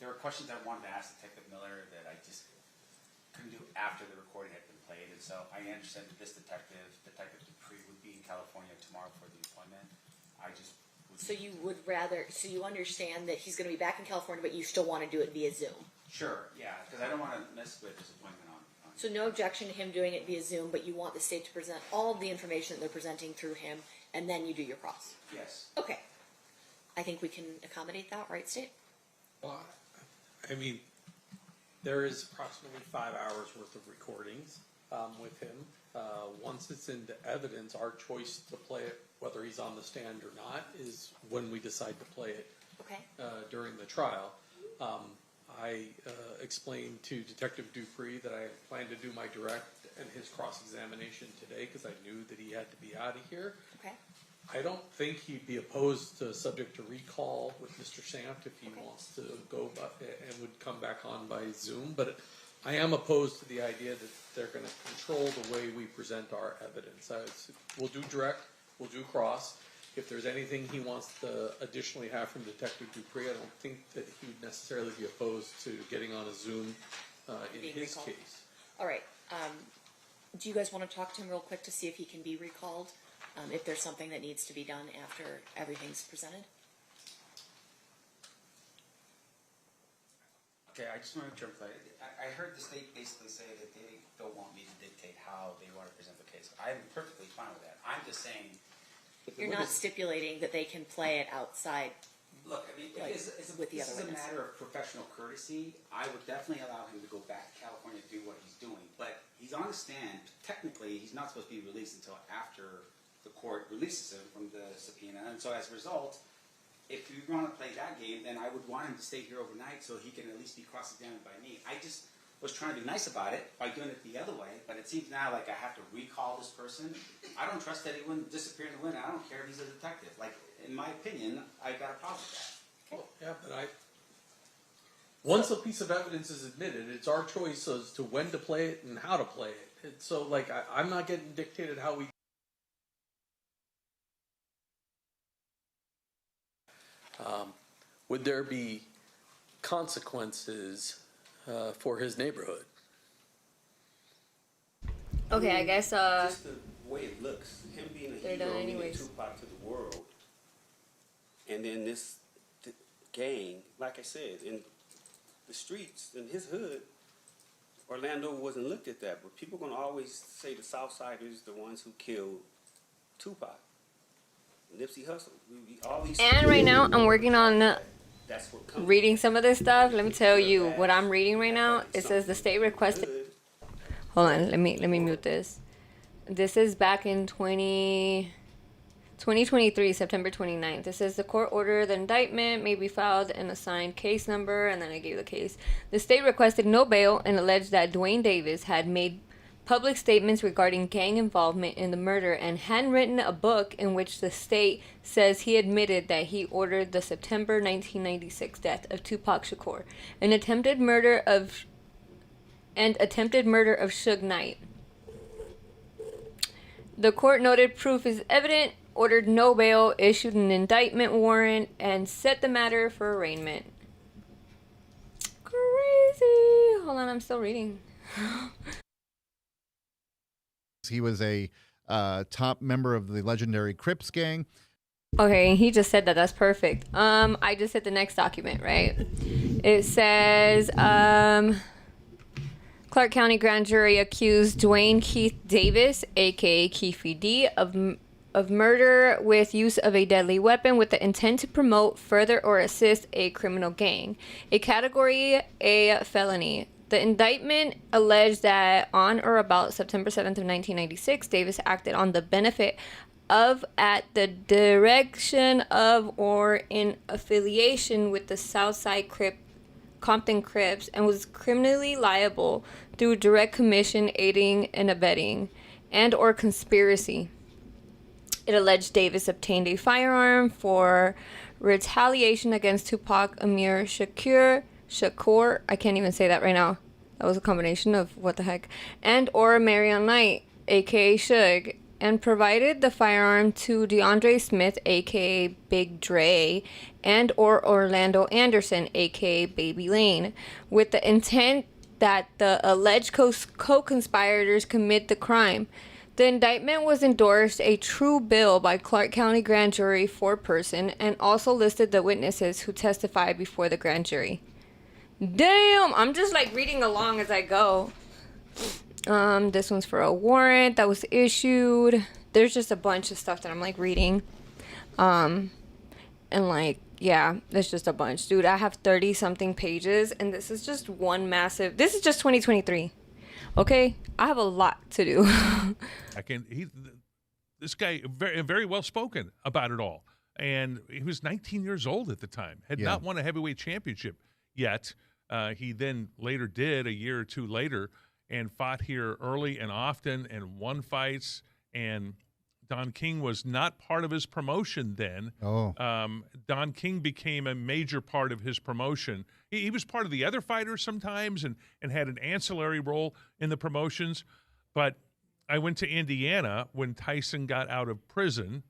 there were questions I wanted to ask Detective Miller that I just couldn't do after the recording had been played, and so I understand that this Detective Dupree, would be in California tomorrow for the appointment. I just would. So you would rather, so you understand that he's gonna be back in California, but you still wanna do it via Zoom? Sure, yeah, because I don't want to mess with his appointment on. So no objection to him doing it via Zoom, but you want the state to present all of the information that they're presenting through him, and then you do your cross? Yes. Okay. I think we can accommodate that, right, State? Well, I mean, there is approximately 5 hours worth of recordings with him. Once it's into evidence, our choice to play it, whether he's on the stand or not, is when we decide to play it Okay. during the trial. I explained to Detective Dupree that I planned to do my direct and his cross-examination today because I knew that he had to be out of here. Okay. I don't think he'd be opposed to subject to recall with Mr. Sant if he wants to go by, and would come back on by Zoom. But I am opposed to the idea that they're going to control the way we present our evidence. We'll do direct, we'll do cross. If there's anything he wants to additionally have from Detective Dupree, I don't think that he would necessarily be opposed to getting on a Zoom in Being his recalled. case. All right. Do you guys want to talk to him real quick to see if he can be recalled? If there's something that needs to be done after everything's presented? Okay, I just want to clarify. I heard the state basically say that they don't want me to dictate how they want to present the case. I'm perfectly fine with that. I'm just saying. You're not stipulating that they can play it outside. Look, I mean, Like, this with the is other a witness. matter of professional courtesy. I would definitely allow him to go back to California to do what he's doing. But he's on the stand. Technically, he's not supposed to be released until after the court releases him from the subpoena. And so as a result, if you want to play that game, then I would want him to stay here overnight so he can at least be cross-examined by me. I just was trying to be nice about it by doing it the other way, but it seems now like I have to recall this person. I don't trust that he wouldn't disappear in the wind. I don't care if he's a detective. Like, in my opinion, I've got a problem with that. Well, yeah, but once a piece of evidence is admitted, it's our choice as to when to play it and how to play it. And so, like, I'm not getting dictated how we. Would there be consequences for his neighborhood? Okay, I guess Just the way it looks, him being a they're hero, done meaning anyways. Tupac to the world, and then this gang, like I said, in the streets, in his hood, Orlando wasn't looked at that, but people are going to always say the Southsiders the ones who killed Tupac, Nipsey Hussle, all these. And right now I'm working on That's what comes. reading some of this stuff. Let me tell you what I'm reading right now. It says the state requested. Hold on, let me mute this. This is back in 2023, September 29th. It says the court order the indictment may be filed and assigned case number, and then I gave the case. The state requested no bail and alleged that Duane Davis had made public statements regarding gang involvement in the murder and had written a book in which the state says he admitted that he ordered the September 1996 death of Tupac Shakur, and attempted murder of Suge Knight. The court noted proof is evident, ordered no bail, issued an indictment warrant, and set the matter for arraignment. Crazy. Hold on, I'm still reading. He was a top member of the legendary Crips gang. Okay, he just said that. That's perfect. I just hit the next document, right? It says, Clark County Grand Jury accused Duane Keefe Davis, aka Keefe D, of murder with use of a deadly weapon with the intent to promote, further, or assist a criminal gang, a Category A felony. The indictment alleged that on or about September 7th of 1996, Davis acted on the benefit of, at the direction of, or in affiliation with the Southside Compton Crips, and was criminally liable through direct commission, aiding and abetting, and or conspiracy. It alleged Davis obtained a firearm for retaliation against Tupac Amir Shakur, I can't even say that right now. That was a combination of what the heck. And or Marion Knight, aka Suge, and provided the firearm to DeAndre Smith, aka Big Dre, and or Orlando Anderson, aka Baby Lane, with the intent that the alleged co-conspirators commit the crime. The indictment was endorsed a true bill by Clark County Grand Jury foreperson and also listed the witnesses who testified before the grand jury. Damn, I'm just like reading along as I go. This one's for a warrant that was issued. There's just a bunch of stuff that I'm like reading. And like, yeah, there's just a bunch. Dude, I have 30 something pages and this is just one massive, this is just 2023. Okay? I have a lot to do. This guy, very, very well spoken about it all. And he was 19 years old at the time, had not won a heavyweight championship yet. He then later did, a year or two later, and fought here early and often and won fights. And Don King was not part of his promotion then. Don King became a major part of his promotion. He was part of the other fighters sometimes and had an ancillary role in the promotions. But I went to Indiana when Tyson got out of prison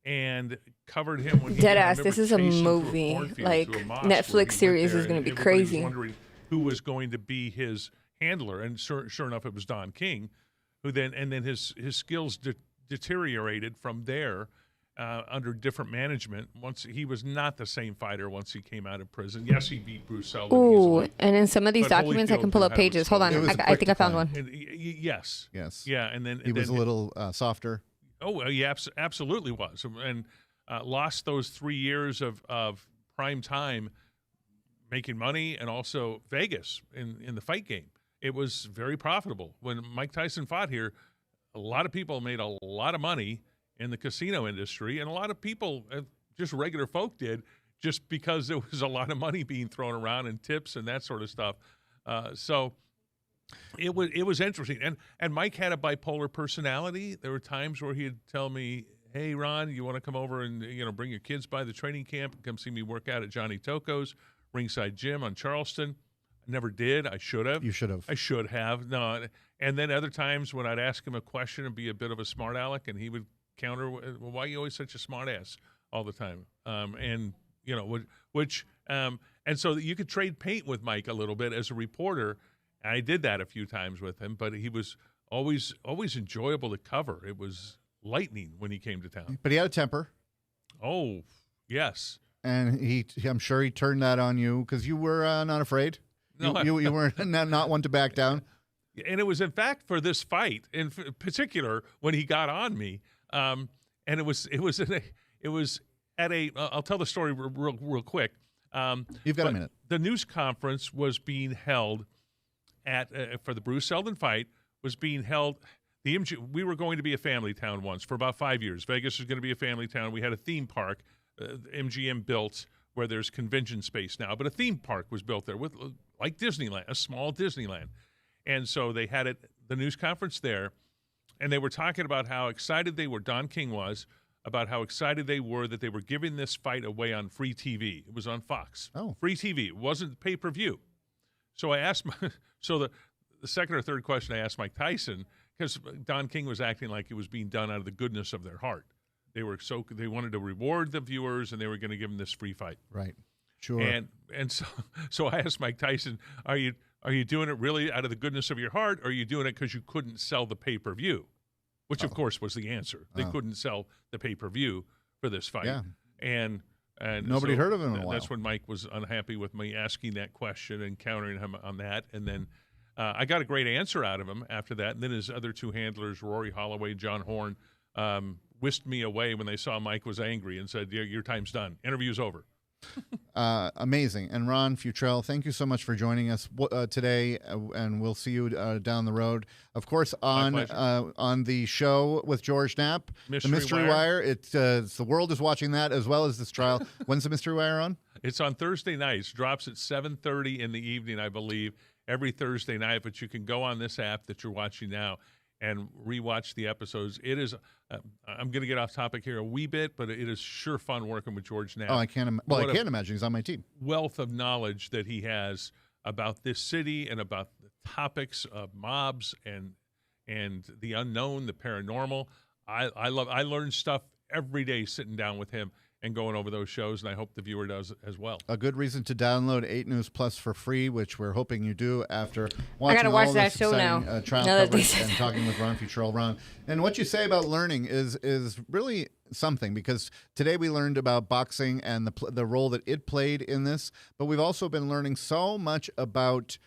and covered him when he Deadass, this is a movie. Like, Netflix series is going to be crazy. Was wondering who was going to be his handler, and sure enough, it was Don King, who then his skills deteriorated from there under different management. Once he was not the same fighter once he came out of prison. Yes, he beat Bruce Seldon. Ooh, and in some of these documents, I can pull up pages. Hold on, I think I found one. Yes. Yeah, and then he was a little softer. Oh, he absolutely was, and lost those 3 years of prime time making money, and also Vegas in the fight game. It was very profitable. When Mike Tyson fought here, a lot of people made a lot of money in the casino industry, and a lot of people, just regular folk, did, just because there was a lot of money being thrown around and tips and that sort of stuff. So it was interesting. And Mike had a bipolar personality. There were times where he'd tell me, "Hey, Ron, you want to come over and bring your kids by the training camp and come see me work out at Johnny Toco's Ringside Gym on Charleston?" I never did. I should have. You should have. I should have. No. And then other times when I'd ask him a question and be a bit of a smart aleck, and he would counter, "Well, why are you always such a smart ass all the time?" And so you could trade paint with Mike a little bit as a reporter. I did that a few times with him, but he was always enjoyable to cover. It was lightning when he came to town. But he had a temper. Oh, yes. And I'm sure he turned that on you because you were not afraid. No, you were not one to back down. And it was, in fact, for this fight in particular when he got on me. And it was at a. I'll tell the story real quick. You've got a minute. The news conference was being held for the Bruce Seldon fight. Was being held. We were going to be a family town once for about 5 years. Vegas was going to be a family town. We had a theme park, MGM built, where there's convention space now, but a theme park was built there with like Disneyland, a small Disneyland. And so they had the news conference there, and they were talking about how excited they were, Don King was, about how excited they were that they were giving this fight away on free TV. It was on Fox. Oh. Free TV. It wasn't pay-per-view. So I asked, the second or third question I asked Mike Tyson, because Don King was acting like it was being done out of the goodness of their heart. They wanted to reward the viewers, and they were going to give them this free fight. Right. Sure. And so I asked Mike Tyson, are you doing it really out of the goodness of your heart, or are you doing it because you couldn't sell the pay-per-view? Which, of course, was the answer. They couldn't sell the pay-per-view for this fight. Yeah. And nobody heard of him in a while. That's when Mike was unhappy with me asking that question and countering him on that. And then I got a great answer out of him after that. And then his other two handlers, Rory Holloway, John Horn, whisked me away when they saw Mike was angry and said, your time's done. Interview's over. Amazing. And Ron Futrell, thank you so much for joining us today, and we'll see you down the road. Of course, on the show with George Knapp, The Mystery Wire. It's the world is watching that as well as this trial. When's The Mystery Wire on? It's on Thursday nights. Drops at 7:30 in the evening, I believe, every Thursday night. But you can go on this app that you're watching now and rewatch the episodes. It is. I'm going to get off topic here a wee bit, but it is sure fun working with George Knapp. Oh, I can't imagine he's on my team. Wealth of knowledge that he has about this city and about the topics of mobs and the unknown, the paranormal. I learn stuff every day sitting down with him and going over those shows, and I hope the viewer does as well. A good reason to download 8 News Plus for free, which we're hoping you do after watching gotta watch all that this show exciting, now. trial Now that they coverage said and talking with Ron Futrell. Ron, and what you say about learning is really something, because today we learned about boxing and the role that it played in this, but we've also been learning so much about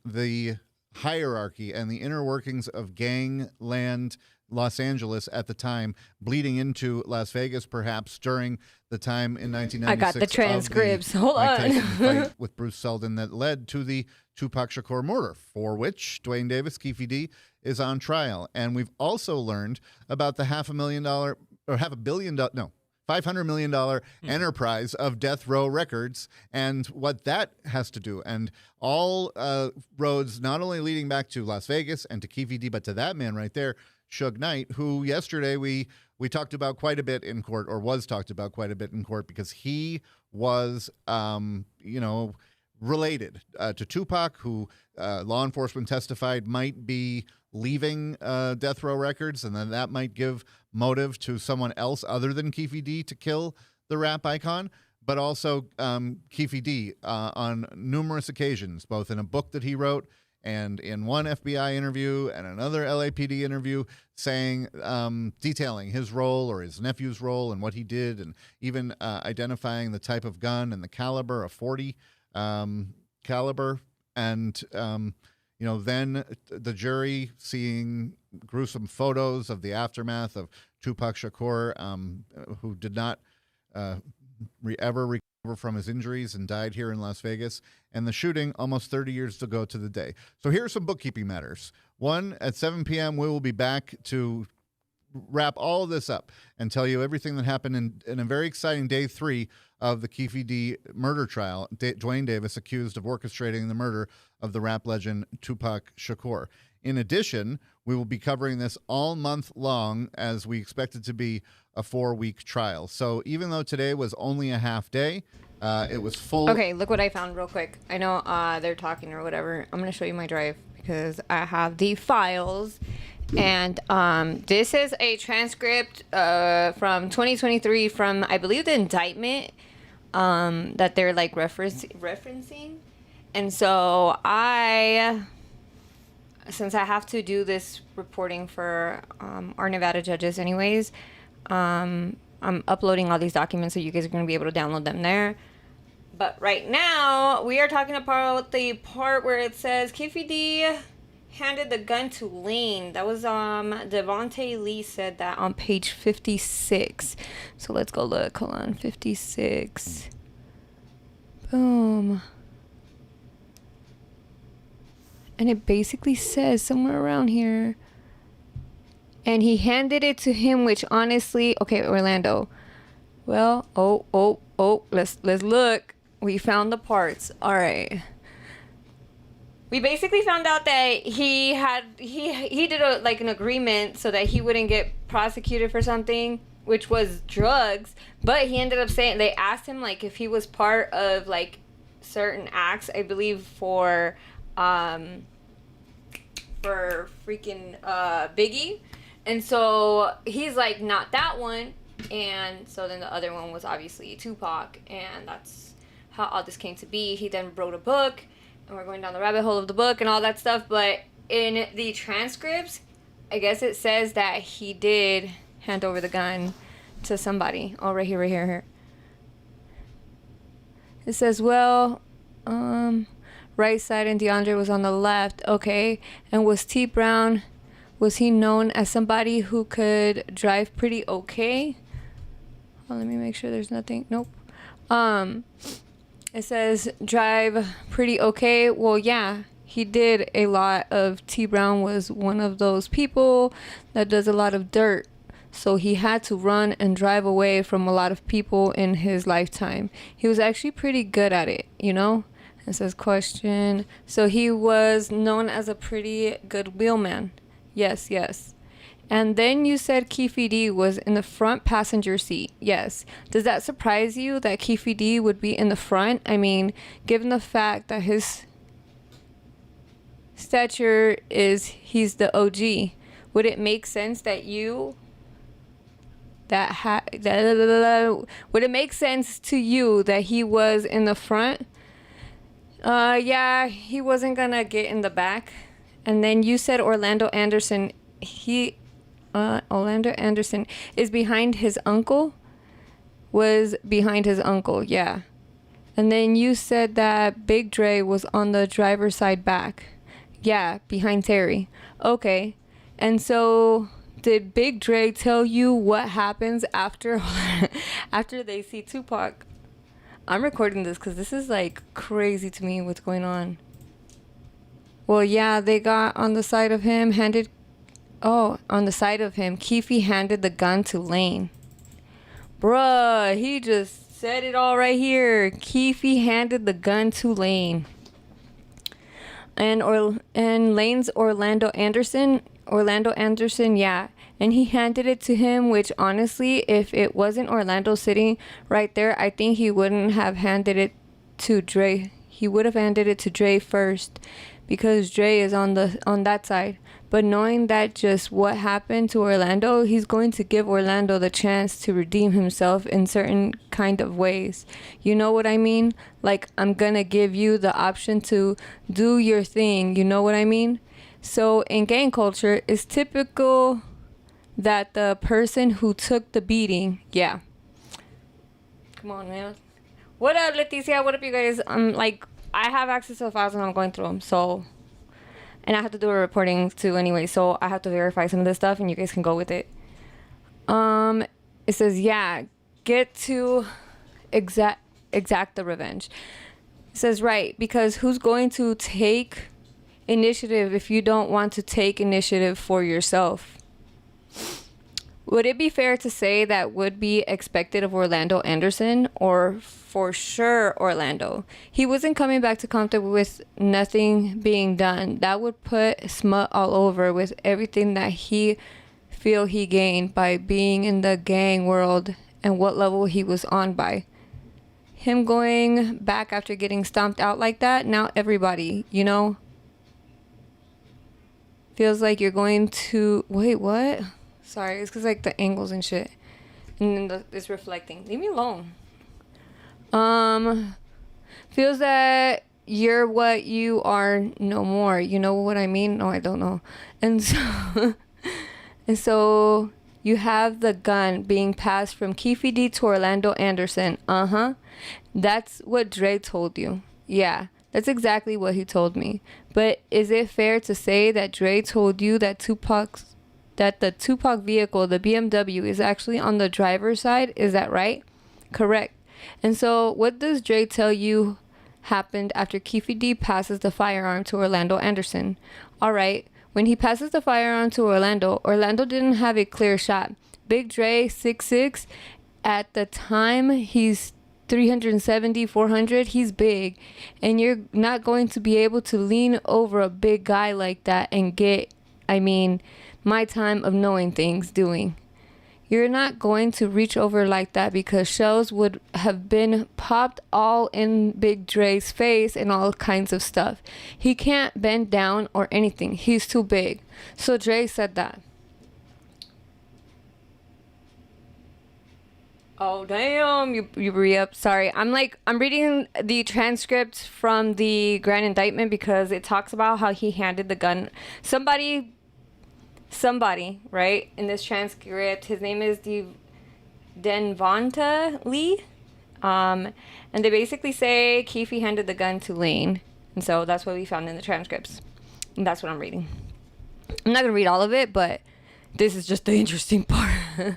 the hierarchy and the inner workings of gangland Los Angeles at the time, bleeding into Las Vegas perhaps during the time in 1996. I got the transcripts. Hold Mike on. Tyson fight with Bruce Seldon that led to the Tupac Shakur murder, for which Duane Davis, Keefe D, is on trial. And we've also learned about the $500 million enterprise of Death Row Records and what that has to do. And all roads not only leading back to Las Vegas and to Keefe D, but to that man right there, Suge Knight, who yesterday we talked about quite a bit in court, or was talked about quite a bit in court, because he was, related to Tupac, who law enforcement testified might be leaving Death Row Records, and then that might give motive to someone else other than Keefe D to kill the rap icon. But also Keefe D on numerous occasions, both in a book that he wrote and in one FBI interview and another LAPD interview, saying, detailing his role or his nephew's role and what he did, and even identifying the type of gun and the caliber, a .40 caliber. And, then the jury seeing gruesome photos of the aftermath of Tupac Shakur, who did not ever recover from his injuries and died here in Las Vegas, and the shooting almost 30 years ago to the day. So here are some bookkeeping matters. One, at 7 p.m., we will be back to wrap all of this up and tell you everything that happened in a very exciting day 3 of the Keefe D murder trial. Duane Davis accused of orchestrating the murder of the rap legend Tupac Shakur. In addition, we will be covering this all month long, as we expect it to be a 4-week trial. So even though today was only a half day, it was full. Okay, look what I found real quick. I know they're talking or whatever. I'm going to show you my drive because I have the files. And this is a transcript from 2023 from, I believe, the indictment that they're like referencing. And so since I have to do this reporting for our Nevada judges anyways, I'm uploading all these documents so you guys are going to be able to download them there. But right now, we are talking about the part where it says Keefe D handed the gun to Lane. That was Devontae Lee said that on page 56. So let's go look. Hold on, 56. Boom. And it basically says somewhere around here. And he handed it to him, which honestly, okay, Orlando. Well, let's look. We found the parts. All right. We basically found out that he did an agreement so that he wouldn't get prosecuted for something, which was drugs. But he ended up saying, they asked him like if he was part of like certain acts, I believe for freaking Biggie. And so he's like, not that one. And so then the other one was obviously Tupac. And that's how all this came to be. He then wrote a book. And we're going down the rabbit hole of the book and all that stuff. But in the transcripts, I guess it says that he did hand over the gun to somebody. Oh, right here. It says, well, right side and DeAndre was on the left. Okay. And was T Brown, was he known as somebody who could drive pretty okay? Oh, let me make sure there's nothing. Nope. It says drive pretty okay. Well, yeah, he did a lot of. T Brown was one of those people that does a lot of dirt. So he had to run and drive away from a lot of people in his lifetime. He was actually pretty good at it, you know? It says question. So he was known as a pretty good wheelman. Yes. And then you said Keefe D was in the front passenger seat. Yes. Does that surprise you that Keefe D would be in the front? I mean, given the fact that his stature is, he's the OG, would it make sense that you would it make sense to you that he was in the front? Yeah, he wasn't gonna get in the back. And then you said Orlando Anderson is behind his uncle? Was behind his uncle, yeah. And then you said that Big Dre was on the driver's side back. Yeah, behind Terry. Okay. And so did Big Dre tell you what happens after after they see Tupac? I'm recording this because this is like crazy to me what's going on. Well, yeah, they got on the side of him, Keefe handed the gun to Lane. Bruh, he just said it all right here. Keefe handed the gun to Lane. And Lane's Orlando Anderson, yeah. And he handed it to him, which honestly, if it wasn't Orlando sitting right there, I think he wouldn't have handed it to Dre. He would have handed it to Dre first because Dre is on that side. But knowing that just what happened to Orlando, he's going to give Orlando the chance to redeem himself in certain kind of ways. You know what I mean? Like, I'm gonna give you the option to do your thing. You know what I mean? So in gang culture, it's typical that the person who took the beating, yeah. Come on, man. What up, Leticia? What up, you guys? I have access to the files and I'm going through them, so... And I have to do a reporting too anyway, so I have to verify some of this stuff and you guys can go with it. It says, yeah, get to exact the revenge. It says, right, because who's going to take initiative if you don't want to take initiative for yourself? Would it be fair to say that would be expected of Orlando Anderson, or for sure Orlando? He wasn't coming back to Compton with nothing being done. That would put smut all over with everything that he feel he gained by being in the gang world and what level he was on by. Him going back after getting stomped out like that, now everybody, feels like you're going to... Wait, what? Sorry, it's because like the angles and shit. And then it's reflecting. Leave me alone. Feels that you're what you are no more. You know what I mean? No, I don't know. And so you have the gun being passed from Keefe D to Orlando Anderson. That's what Dre told you. Yeah, that's exactly what he told me. But is it fair to say that Dre told you that the Tupac vehicle, the BMW, is actually on the driver's side? Is that right? Correct. And so what does Dre tell you happened after Keefe D passes the firearm to Orlando Anderson? All right. When he passes the firearm to Orlando didn't have a clear shot. Big Dre, 6'6", at the time he's 370, 400, he's big. And you're not going to be able to lean over a big guy like that and get, my time of knowing things doing. You're not going to reach over like that because shells would have been popped all in Big Dre's face and all kinds of stuff. He can't bend down or anything. He's too big. So Dre said that. Oh, damn. You re-up. Sorry. I'm reading the transcript from the grand indictment because it talks about how he handed the gun. Somebody, right, in this transcript, his name is Denvonta Lee, and they basically say Keefe handed the gun to Lane, and so that's what we found in the transcripts, and that's what I'm reading. I'm not gonna read all of it, but this is just the interesting part.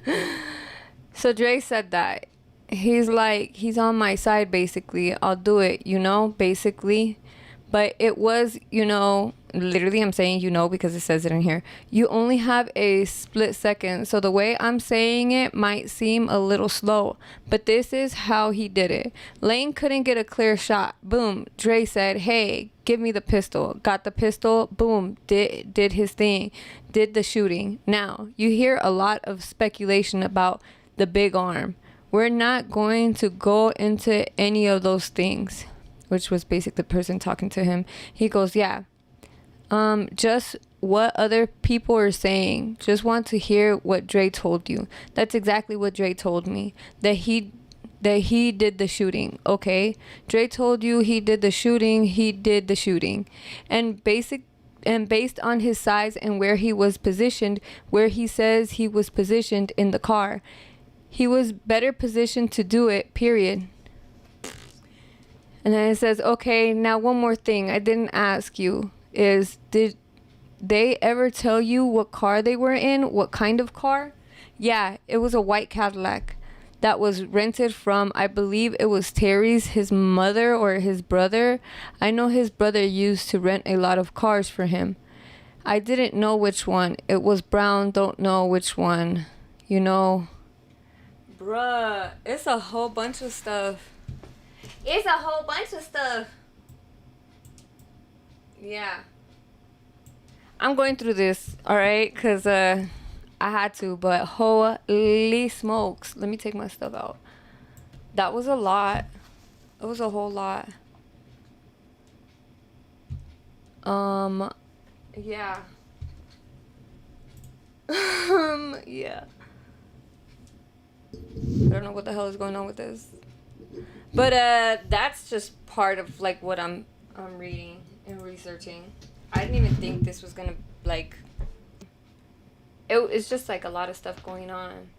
So Dre said that he's on my side, basically. I'll do it, basically. But it was, literally I'm saying, because it says it in here. You only have a split second. So the way I'm saying it might seem a little slow. But this is how he did it. Lane couldn't get a clear shot. Boom. Dre said, hey, give me the pistol. Got the pistol. Boom. Did his thing. Did the shooting. Now, you hear a lot of speculation about the big arm. We're not going to go into any of those things. Which was basically the person talking to him. He goes, yeah, just what other people are saying. Just want to hear what Dre told you. That's exactly what Dre told me. That he did the shooting. Okay, Dre told you he did the shooting. He did the shooting, and based on his size and where he was positioned, where he says he was positioned in the car, he was better positioned to do it. Period. And then it says, okay, now one more thing I didn't ask you is, did they ever tell you what car they were in? What kind of car? Yeah, it was a white Cadillac that was rented from, I believe it was Terry's, his mother or his brother. I know his brother used to rent a lot of cars for him. I didn't know which one. It was brown, don't know which one. You know. Bruh, it's a whole bunch of stuff. It's a whole bunch of stuff. Yeah. I'm going through this, alright? Because I had to, but holy smokes. Let me take my stuff out. That was a lot. It was a whole lot. Yeah. Yeah. I don't know what the hell is going on with this. But that's just part of like what I'm reading and researching. I didn't even think this was gonna like. It's just like a lot of stuff going on.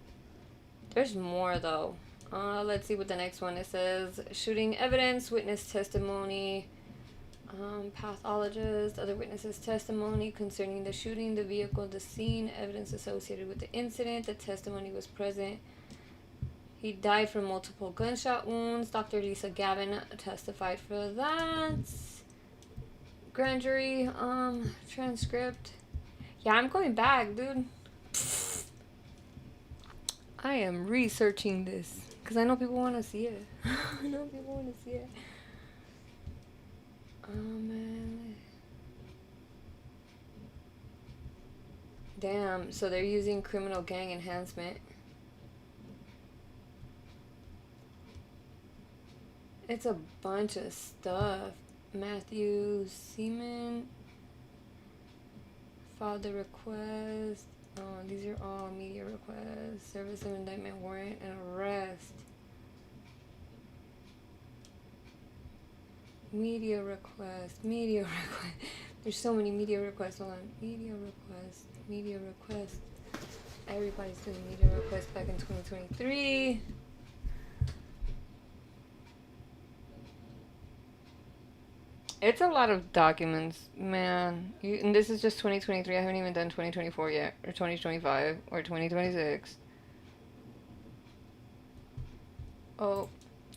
There's more though. Let's see what the next one. It says shooting evidence, witness testimony, pathologist, other witnesses' testimony concerning the shooting, the vehicle, the scene, evidence associated with the incident. The testimony was present. He died from multiple gunshot wounds. Dr. Lisa Gavin testified for that. Grand jury transcript. Yeah, I'm going back, dude. I am researching this because I know people want to see it. I know people want to see it. Oh man. Damn, so they're using criminal gang enhancement. It's a bunch of stuff. Matthew Seaman filed the request. Oh, these are all media requests. Service of indictment, warrant, and arrest. Media request. Media request. There's so many media requests. Hold on. Media request. Media request. Everybody's doing media requests back in 2023. It's a lot of documents, man. And this is just 2023. I haven't even done 2024 yet, or 2025, or 2026. Oh,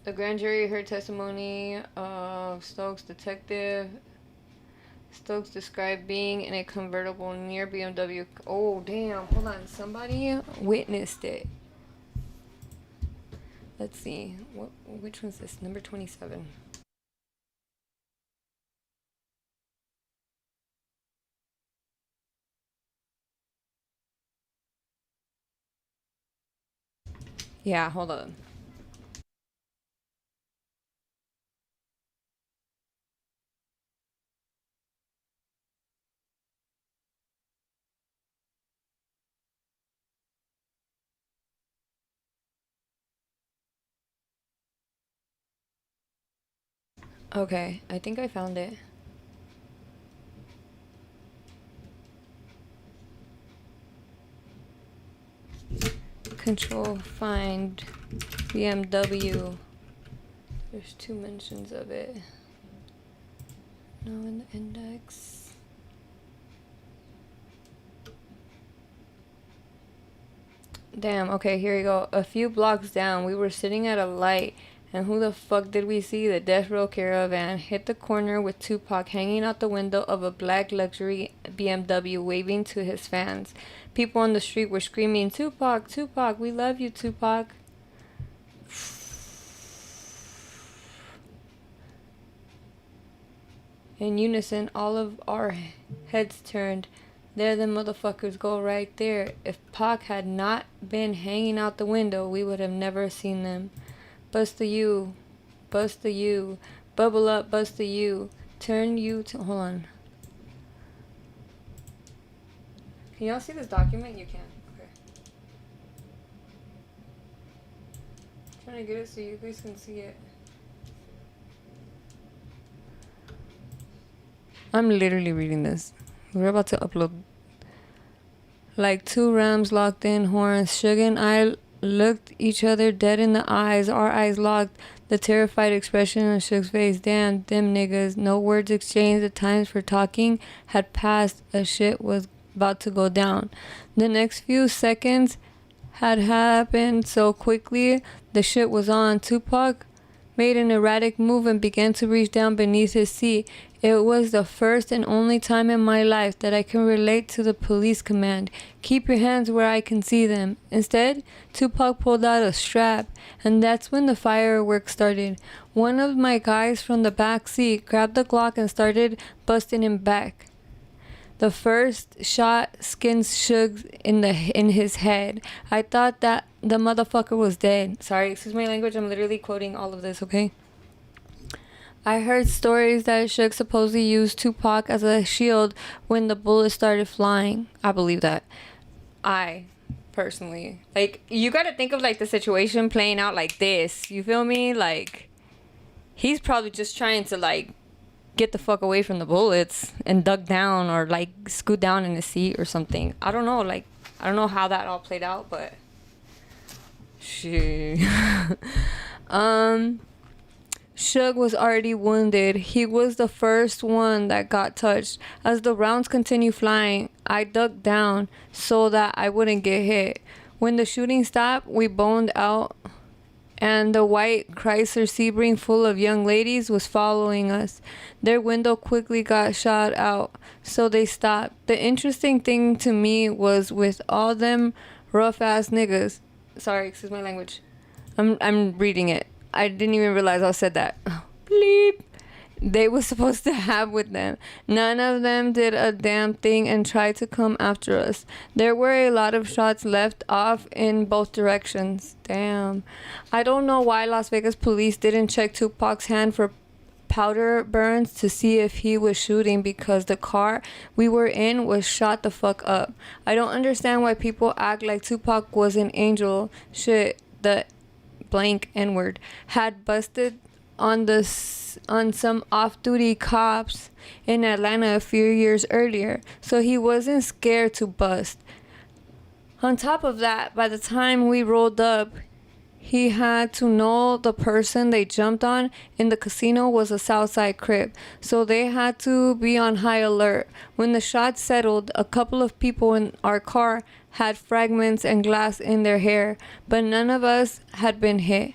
the grand jury heard testimony of Stokes' detective. Stokes described being in a convertible near BMW. Oh, damn. Hold on. Somebody witnessed it. Let's see. Which one's this? Number 27. Yeah, hold on. Okay, I think I found it. Control find BMW. There's 2 mentions of it. No, in the index. Damn, okay, here you go. A few blocks down, we were sitting at a light, and who the fuck did we see? The Death Row Caravan hit the corner with Tupac hanging out the window of a black luxury BMW waving to his fans. People on the street were screaming, Tupac, Tupac, we love you, Tupac. In unison, all of our heads turned. There the motherfuckers go right there. If Pac had not been hanging out the window, we would have never seen them. Busta you. Busta you. Bubble up, Busta you. Turn you to... Hold on. Can y'all see this document? You can. Okay. I'm trying to get it so you guys can see it. I'm literally reading this. We're about to upload. Like two rams locked in horns, Suge and I looked each other dead in the eyes. Our eyes locked. The terrified expression on Suge's face. Damn, them niggas. No words exchanged. The times for talking had passed. A shit was about to go down. The next few seconds had happened so quickly. The shit was on. Tupac made an erratic move and began to reach down beneath his seat. It was the first and only time in my life that I can relate to the police command. Keep your hands where I can see them. Instead, Tupac pulled out a strap, and that's when the fireworks started. One of my guys from the back seat grabbed the Glock and started busting him back. The first shot skinned Suge in his head. I thought that the motherfucker was dead. Sorry, excuse my language. I'm literally quoting all of this, okay? I heard stories that Suge supposedly used Tupac as a shield when the bullets started flying. I believe that. I personally, like, you gotta think of like the situation playing out like this. You feel me? Like, he's probably just trying to like get the fuck away from the bullets and duck down or like scoot down in his seat or something. I don't know. Like, I don't know how that all played out, but shit. Suge was already wounded. He was the first one that got touched. As the rounds continued flying, I ducked down so that I wouldn't get hit. When the shooting stopped, we boned out, and the white Chrysler Sebring full of young ladies was following us. Their window quickly got shot out, so they stopped. The interesting thing to me was with all them rough-ass niggas. Sorry, excuse my language. I'm reading it. I didn't even realize I said that. Bleep. They were supposed to have with them. None of them did a damn thing and tried to come after us. There were a lot of shots left off in both directions. Damn. I don't know why Las Vegas police didn't check Tupac's hand for powder burns to see if he was shooting, because the car we were in was shot the fuck up. I don't understand why people act like Tupac was an angel. Shit, the blank N-word had busted on some off-duty cops in Atlanta a few years earlier, so he wasn't scared to bust. On top of that, by the time we rolled up, he had to know the person they jumped on in the casino was a Southside Crip, so they had to be on high alert. When the shots settled, a couple of people in our car had fragments and glass in their hair, but none of us had been hit.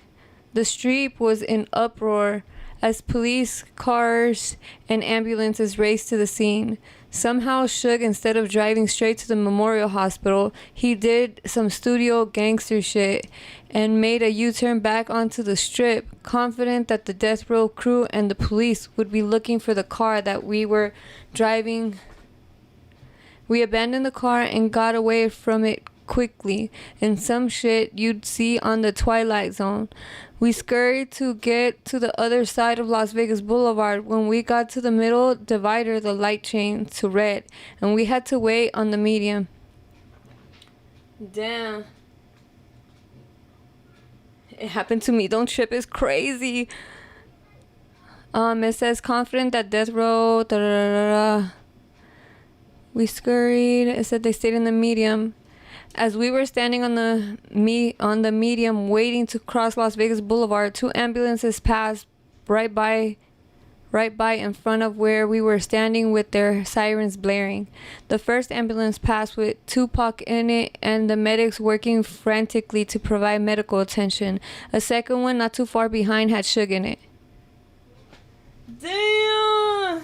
The street was in uproar as police cars and ambulances raced to the scene. Somehow Suge, instead of driving straight to the Memorial Hospital, he did some studio gangster shit and made a U-turn back onto the strip, confident that the death row crew and the police would be looking for the car that we were driving. We abandoned the car and got away from it quickly, in some shit you'd see on the Twilight Zone. We scurried to get to the other side of Las Vegas Boulevard. When we got to the middle divider, the light changed to red, and we had to wait on the medium. Damn. It happened to me. Don't trip. It's crazy. It says confident that death row. Da, da, da, da. We scurried. It said they stayed in the medium. As we were standing on the medium waiting to cross Las Vegas Boulevard, two ambulances passed right by in front of where we were standing with their sirens blaring. The first ambulance passed with Tupac in it and the medics working frantically to provide medical attention. A second one not too far behind had Suge in it. Damn!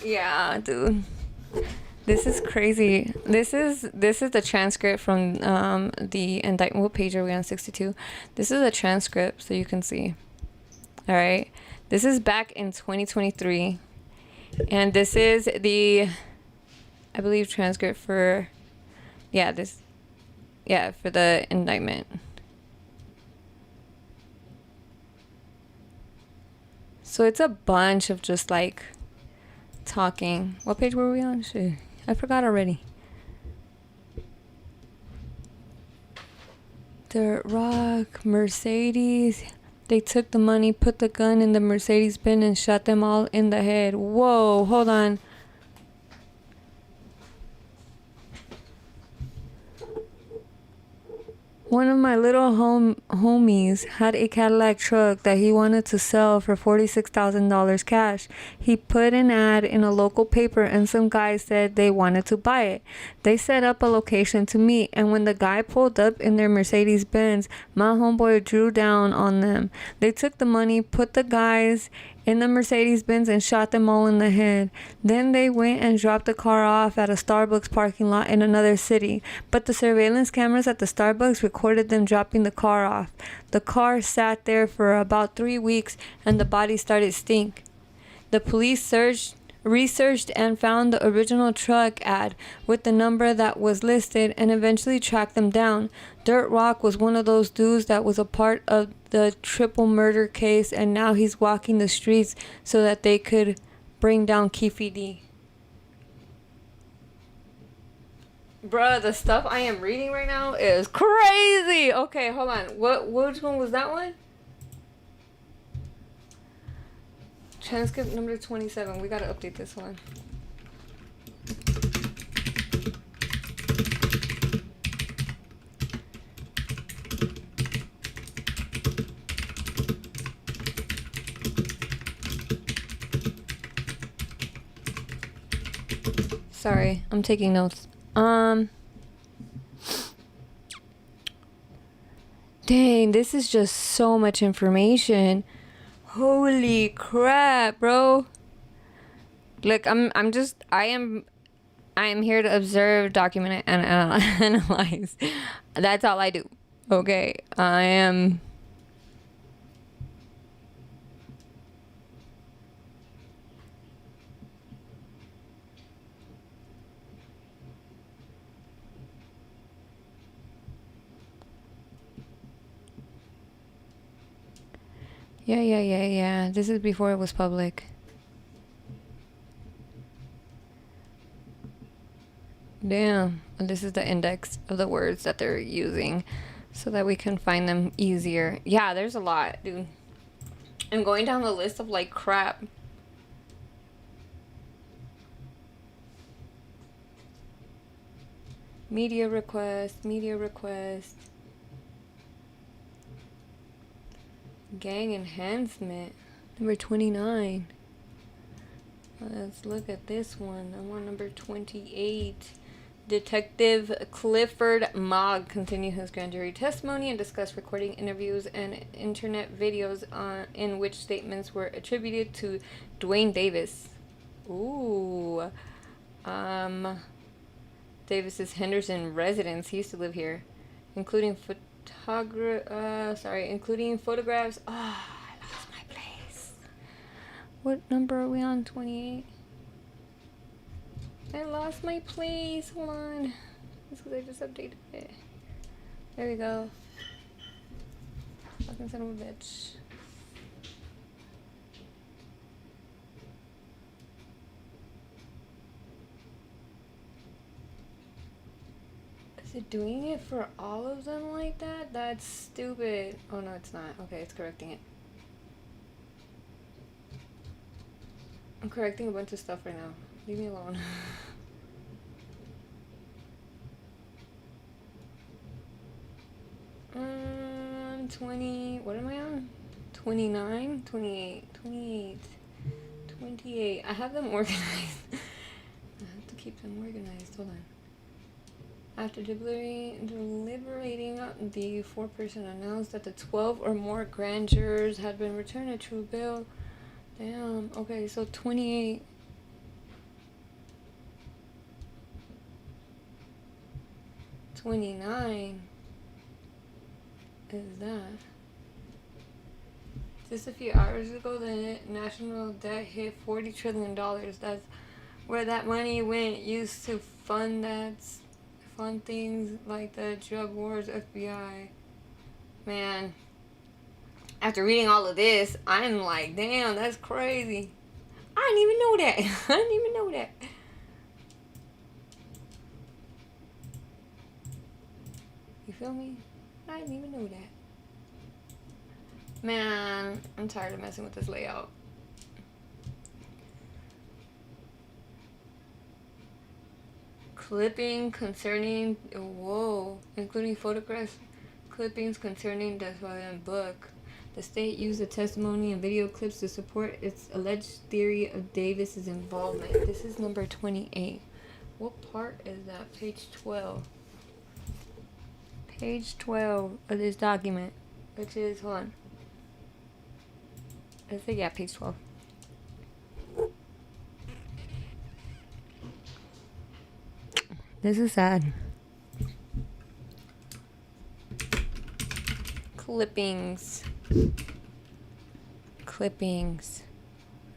Yeah, dude. This is crazy. This is the transcript from the indictment. What page are we on? 62. This is a transcript so you can see. All right. This is back in 2023. And this is the, I believe, transcript for, for the indictment. So it's a bunch of just like talking. What page were we on? Shit, I forgot already. Dirt Rock, Mercedes. They took the money, put the gun in the Mercedes Benz, and shot them all in the head. Whoa, hold on. One of my little homies had a Cadillac truck that he wanted to sell for $46,000 cash. He put an ad in a local paper and some guys said they wanted to buy it. They set up a location to meet, and when the guy pulled up in their Mercedes Benz, my homeboy drew down on them. They took the money, put the guys in the Mercedes Benz, and shot them all in the head. Then they went and dropped the car off at a Starbucks parking lot in another city. But the surveillance cameras at the Starbucks recorded them dropping the car off. The car sat there for about 3 weeks and the body started to stink. The police researched and found the original truck ad with the number that was listed and eventually tracked them down. Dirt Rock was one of those dudes that was a part of the triple murder case, and now he's walking the streets so that they could bring down Keefe D. Bruh, the stuff I am reading right now is crazy. Okay, hold on. Which one was that one? Transcript number 27. We gotta update this one. Sorry, I'm taking notes. Dang, this is just so much information. Holy crap, bro. Look, I am here to observe, document, and analyze. That's all I do. Okay, I am. Yeah. This is before it was public. Damn. And this is the index of the words that they're using so that we can find them easier. Yeah, there's a lot, dude. I'm going down the list of like crap. Media request. Gang enhancement. Number 29. Let's look at this one. I'm on number 28. Detective Clifford Mogg continued his grand jury testimony and discussed recording interviews and internet videos in which statements were attributed to Duane Davis. Ooh. Davis's Henderson residence. He used to live here, including including photographs. Oh, I lost my place. What number are we on? 28. I lost my place. Hold on. It's because I just updated it. There we go. Fucking son of a bitch. Is it doing it for all of them like that? That's stupid. Oh no, it's not. Okay, it's correcting it. I'm correcting a bunch of stuff right now. Leave me alone. 20. What am I on? 29? 28. 28. I have them organized. I have to keep them organized. Hold on. After deliberating, the foreperson announced that the 12 or more grand jurors had been returned a true bill. Damn. Okay, so 28. $29 is that? Just a few hours ago, the national debt hit $40 trillion. That's where that money went, used to fund things like the drug wars, FBI. Man, after reading all of this, I'm like, damn, that's crazy. I didn't even know that. I didn't even know that. You feel me? I didn't even know that. Man, I'm tired of messing with this layout. Clipping concerning, whoa, including photographs, clippings concerning the book. The state used the testimony and video clips to support its alleged theory of Davis's involvement. This is number 28. What part is that? Page 12. Page 12 of this document, which is, hold on. I think, yeah, page 12. This is sad. Clippings.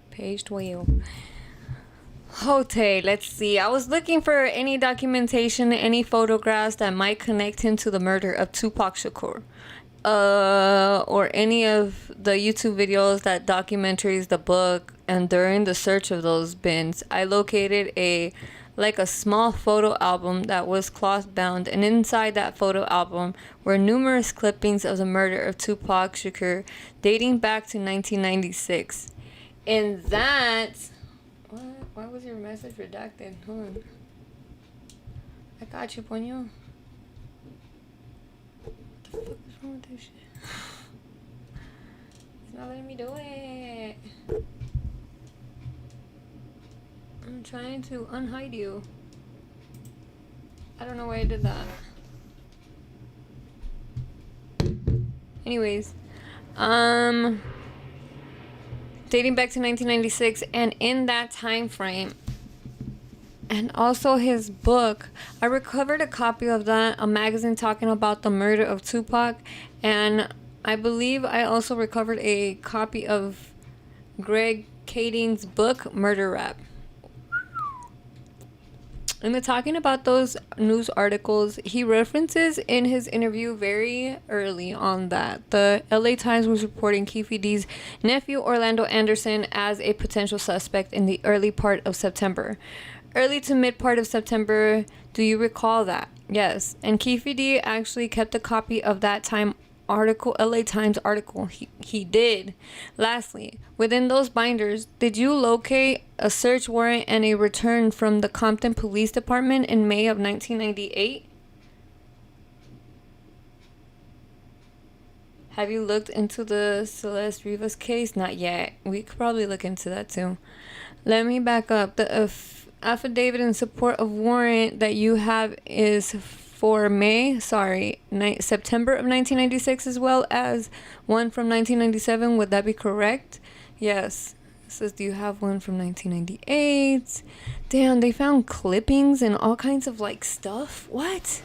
Page 12. Okay, let's see. I was looking for any documentation, any photographs that might connect him to the murder of Tupac Shakur. Or any of the YouTube videos, that documentaries, the book, and during the search of those bins, I located a small photo album that was cloth bound, and inside that photo album were numerous clippings of the murder of Tupac Shakur dating back to 1996. And that, why was your message redacted? Hold on. I got you, Ponyo. What the fuck is wrong with this shit? It's not letting me do it. I'm trying to unhide you. I don't know why I did that. Anyways, dating back to 1996, and in that time frame, and also his book, I recovered a copy of that, a magazine talking about the murder of Tupac, and I believe I also recovered a copy of Greg Kading's book, Murder Rap. And the talking about those news articles, he references in his interview very early on that the LA Times was reporting Keefe D's nephew Orlando Anderson as a potential suspect in the early part of September. Early to mid part of September, do you recall that? Yes. And Keefe D actually kept a copy of that time article, LA Times article. He did. Lastly, within those binders, did you locate a search warrant and a return from the Compton Police Department in May of 1998? Have you looked into the Celeste Rivas case? Not yet. We could probably look into that too. Let me back up. The affidavit in support of warrant that you have is for September of 1996, as well as one from 1997. Would that be correct? Yes. It says, do you have one from 1998? Damn, they found clippings and all kinds of stuff. What?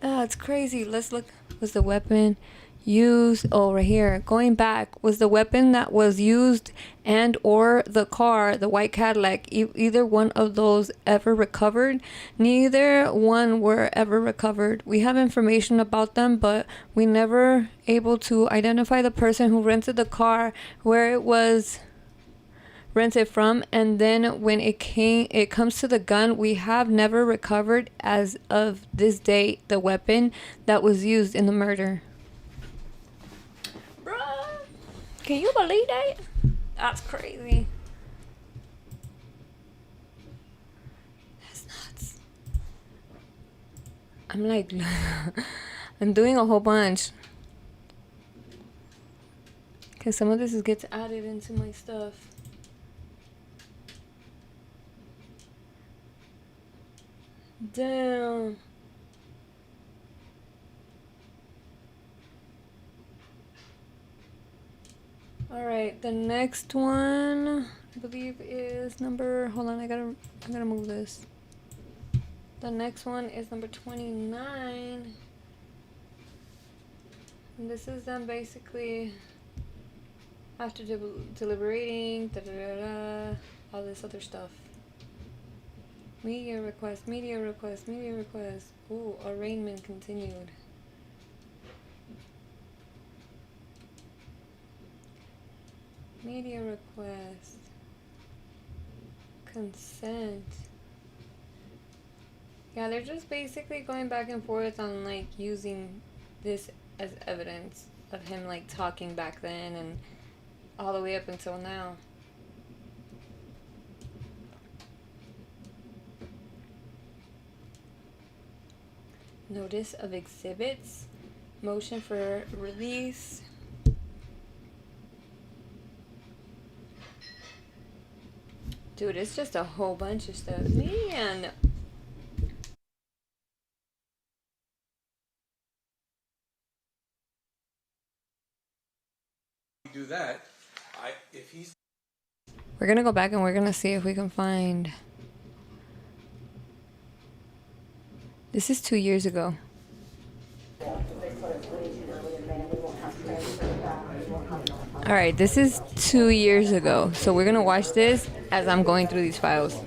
That's crazy. Let's look. Was the weapon used? Oh, right here. Going back, was the weapon that was used and or the car, the white Cadillac, either one of those ever recovered? Neither one were ever recovered. We have information about them, but we never able to identify the person who rented the car, where it was rented from, and then when it comes to the gun, we have never recovered as of this date the weapon that was used in the murder. Bruh, can you believe that? That's crazy. That's nuts. I'm I'm doing a whole bunch, because some of this gets added into my stuff. Damn. All right, the next one I believe is number. Hold on, I gotta move this. The next one is number 29, and this is them basically after deliberating, all this other stuff. Media request. Ooh, arraignment continued. Media request. Consent. Yeah, they're just basically going back and forth on like using this as evidence of him like talking back then and all the way up until now. Notice of exhibits. Motion for release. Dude, it's just a whole bunch of stuff. Man. Do that. If he's We're gonna go back and we're gonna see if we can find. This is 2 years ago. All right, this is 2 years ago. So we're gonna watch this as I'm going through these files.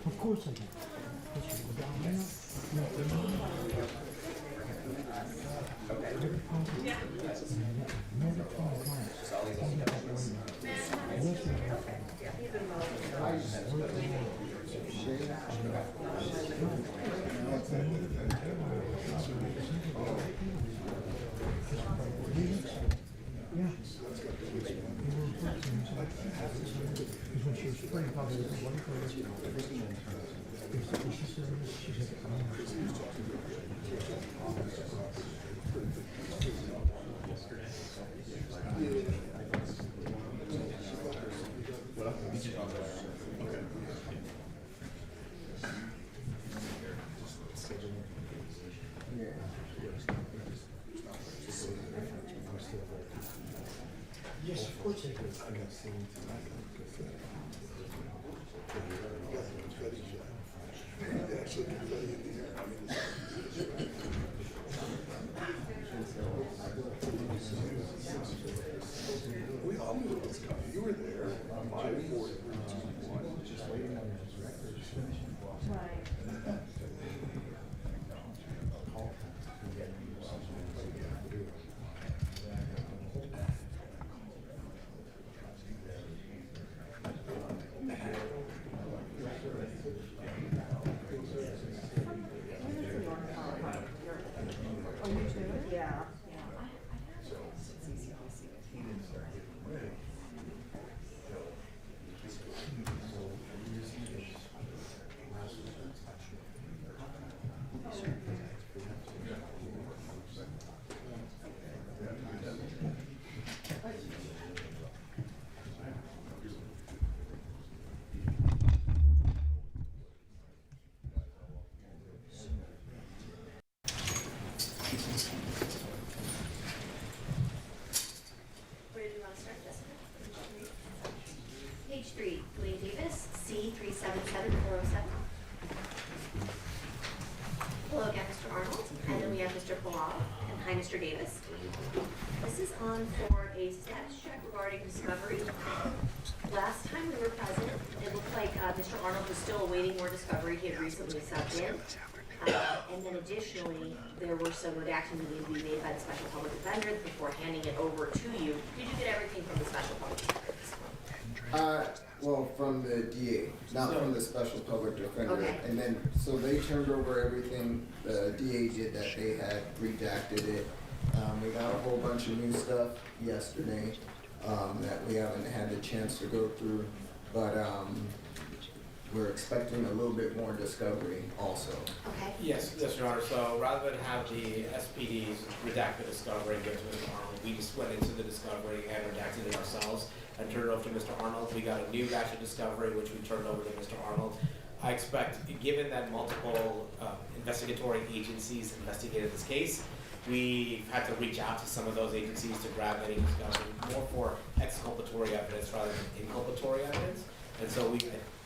Of course I can. Yes, of course I could. I got seen tonight. We all knew it was coming. You were there. 5, 4, 3, 2, 1. Just waiting on his records. Right. Page 3, Duane Davis, C377407. Hello again, Mr. Arnold, and then we have Mr. Poli, and hi, Mr. Davis. This is on for a status check regarding discovery. Last time we were present, it looked like Mr. Arnold was still awaiting more discovery. He had recently subbed in. And then additionally, there were some redactions that needed to be made by the special public defender before handing it over to you. Did you get everything from the special public defenders? Well, from the DA, not from the special public defender. Okay. And then, so they turned over everything, the DA did that, they had redacted it. We got a whole bunch of new stuff yesterday, that we haven't had the chance to go through, but, we're expecting a little bit more discovery also. Okay. Yes, Your Honor. So rather than have the SPDs redact the discovery and give it to Mr. Arnold, we just went into the discovery and redacted it ourselves and turned it over to Mr. Arnold. We got a new batch of discovery, which we turned over to Mr. Arnold. I expect, given that multiple investigatory agencies investigated this case, we had to reach out to some of those agencies to grab any discovery, more for exculpatory evidence rather than inculpatory evidence. And so we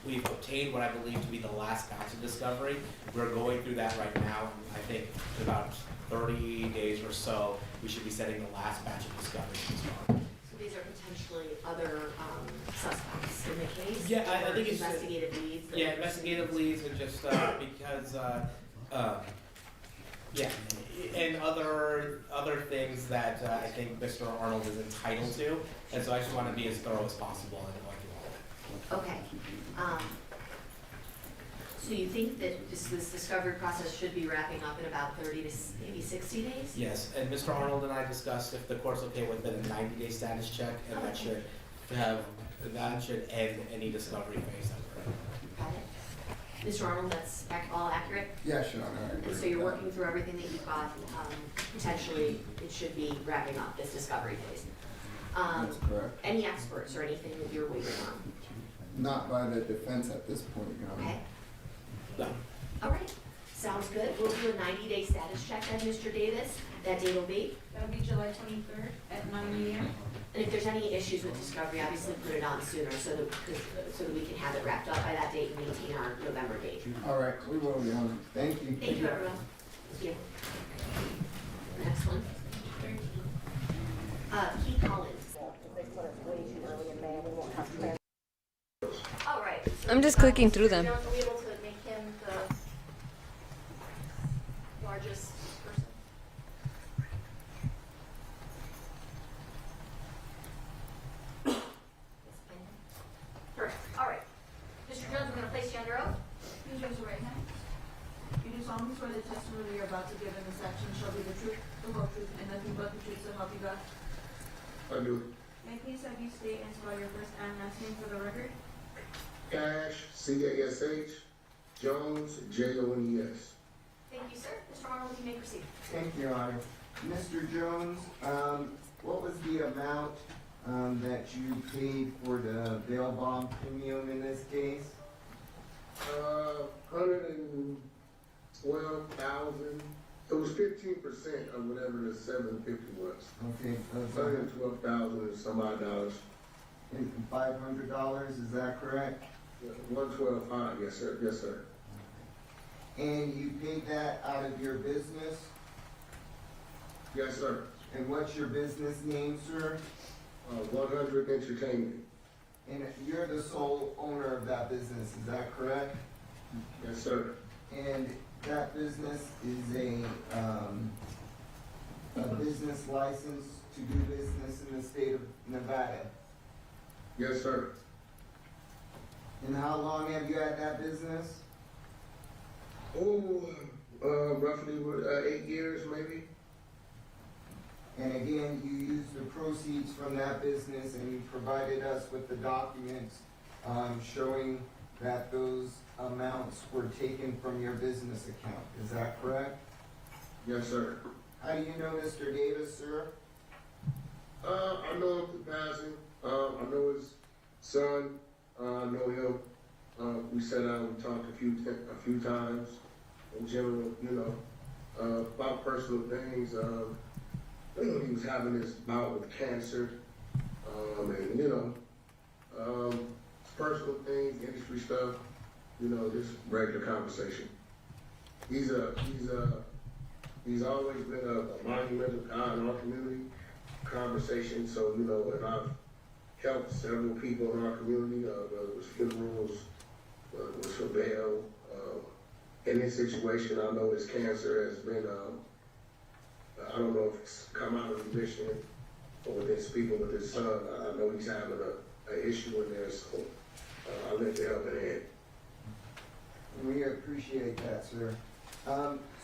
we've obtained what I believe to be the last batch of discovery. We're going through that right now. I think in about 30 days or so, we should be setting the last batch of discovery as well. So these are potentially other suspects in the case? Yeah, I think it's investigative leads. that Yeah, are investigative leads, and just because, yeah, and other things that I think Mr. Arnold is entitled to, and so I just want to be as thorough as possible in going through all of it. Okay. So you think that this discovery process should be wrapping up in about 30 to maybe 60 days? Yes, and Mr. Arnold and I discussed if the court's okay with it, a 90-day status check, and that should end any discovery phase that we're in. Got it. Mr. Arnold, that's all accurate? Yes, Your Honor. And so you're working through everything that you've got, potentially it should be wrapping up this discovery phase. That's correct. Any experts or anything that you're waiting on? Not by the defense at this point, Your Honor. Okay. All right, sounds good. We'll do a 90-day status check then, Mr. Davis. That date will be? That'll be July 23rd at 9 a.m. And if there's any issues with discovery, obviously put it on sooner so that we can have it wrapped up by that date and maintain our November date. All right, we will, Your Honor. Thank you. Thank you, everyone. Thank you. Next one. Keith Collins. All right. So, I'm just clicking through them. Jones, are we able to make him the largest person? Perfect. All right. Mr. Jones, we're going to place you under oath. Please raise your right hand. You do solemnly swear the testimony you're about to give in this action shall be the truth, the whole truth, and nothing but the truth, so help you God. I do. May I please have you state and spell your first and last name for the record? Cash, C-A-S-H, Jones, J-O-N-E-S. Thank you, sir. Mr. Arnold, you may proceed. Thank you, Your Honor. Mr. Jones, what was the amount that you paid for the bail bond premium in this case? 112,000. It was 15% of whatever the 750 was. Okay, 112,000 and some odd dollars. and $500, is that correct? 112.5. Yes, sir. Yes, sir. And you paid that out of your business? Yes, sir. And what's your business name, sir? 100 Entertainment. And you're the sole owner of that business, is that correct? Yes, sir. And that business is a business license to do business in the state of Nevada. Yes, sir. And how long have you had that business? Roughly 8 years, maybe. And again, you used the proceeds from that business and you provided us with the documents showing that those amounts were taken from your business account. Is that correct? Yes, sir. How do you know Mr. Davis, sir? I know him through passing. I know his son. I know him. We sat down and talked a few times. In general, about personal things. He was having this bout with cancer, and personal things, industry stuff. Just regular conversation. He's always been a monumental guy in our community. Conversation. So and I've helped several people in our community, whether it was funerals, whether it was for bail. In this situation, I know his cancer has been, I don't know if it's come out of remission or with his speaking with his son. I know he's having an issue in there, so I lent a helping hand. We appreciate that, sir.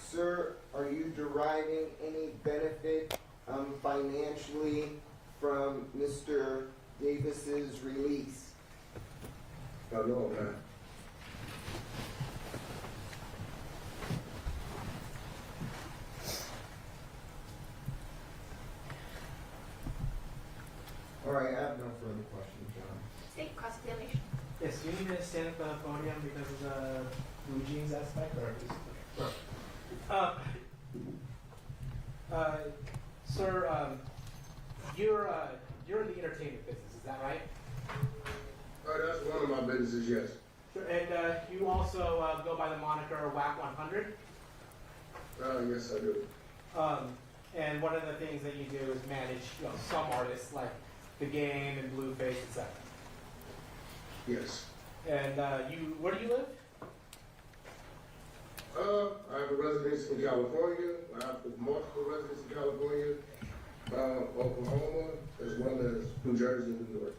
Sir, are you deriving any benefit financially from Mr. Davis's release? I know, man. All right, I have no further questions, John. State cross-examination. Yes, do you need me to stand up on the podium because of the blue jeans aspect, or? Sir, you're in the entertainment business, is that right? That's one of my businesses, yes. by the moniker WAC 100? Yes, I do. And one of the things that you do is manage, some artists like The Game and Blueface, etc. Yes. And where do you live? I have a residence in California. I have multiple residences in California, Oklahoma, as well as New Jersey and New York.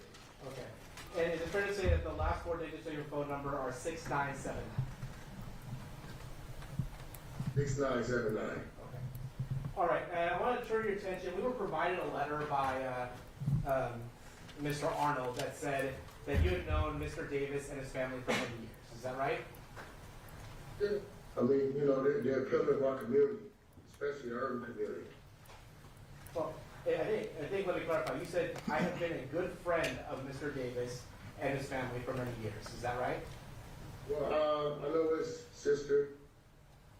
Okay. And is it fair to say that the last 4 digits of your phone number are 6979? 6979. Okay. All right. And I want to turn your attention. We were provided a letter by Mr. Arnold that said that you had known Mr. Davis and his family for many years. Is that right? Yeah. I mean, they're a pillar of our community, especially the urban community. Well, I think let me clarify. You said, I have been a good friend of Mr. Davis and his family for many years. Is that right? Well, I know his sister.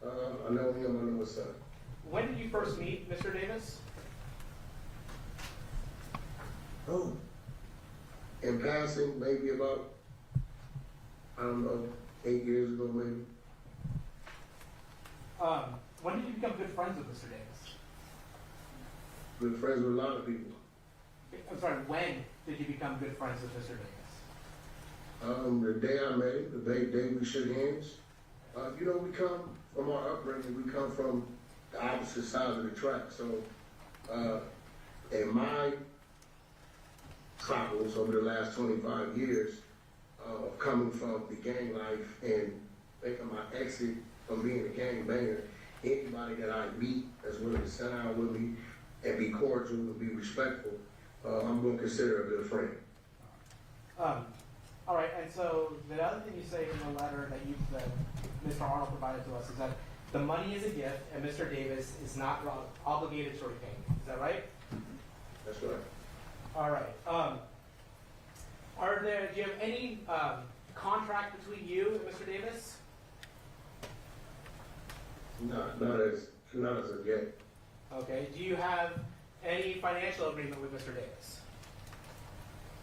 I know him. I know his son. When did you first meet Mr. Davis? Oh. In passing, maybe about, 8 years ago, maybe. When did you become good friends with Mr. Davis? Good friends with a lot of people. I'm sorry, when did you become good friends with Mr. Davis? The day I met him, the day we shook hands. We come from our upbringing, we come from the opposite side of the track. So, in my travels over the last 25 years of coming from the gang life and making my exit from being a gang banger, anybody that I meet that's willing to sit down with me and be cordial and be respectful, I'm going to consider a good friend. All right, and so the other thing you say in the letter that Mr. Arnold provided to us is that the money is a gift and Mr. Davis is not obligated to repay me. Is that right? That's right. All right. Do you have any contract between you and Mr. Davis? Not as of yet. Okay. Do you have any financial agreement with Mr. Davis?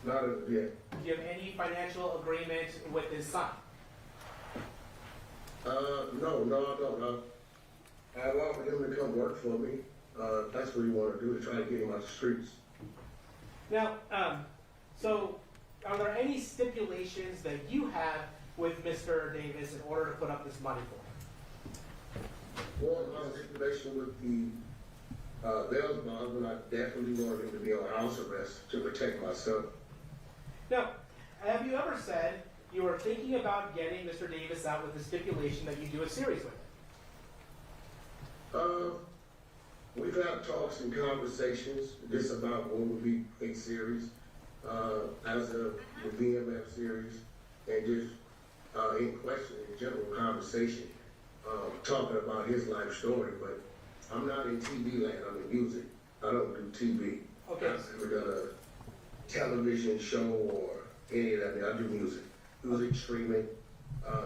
Not as of yet. Do you have any financial agreement with his son? No, I don't. I've offered him to come work for me. That's what he wanted to do, to try to get him out the streets. Now, so are there any stipulations that you have with Mr. Davis in order to put up this money for him? Well, my stipulation with the bail bond, I definitely wanted him to be on house arrest to protect myself. Now, have you ever said you were thinking about getting Mr. Davis out with the stipulation that you do a series with him? We've had talks and conversations just about what would be a series, as a the BMF series, and just in question, in general conversation, talking about his life story. But I'm not in TV land, I'm in music. I don't do TV. Okay. I've never done a television show or any of that. I do music streaming,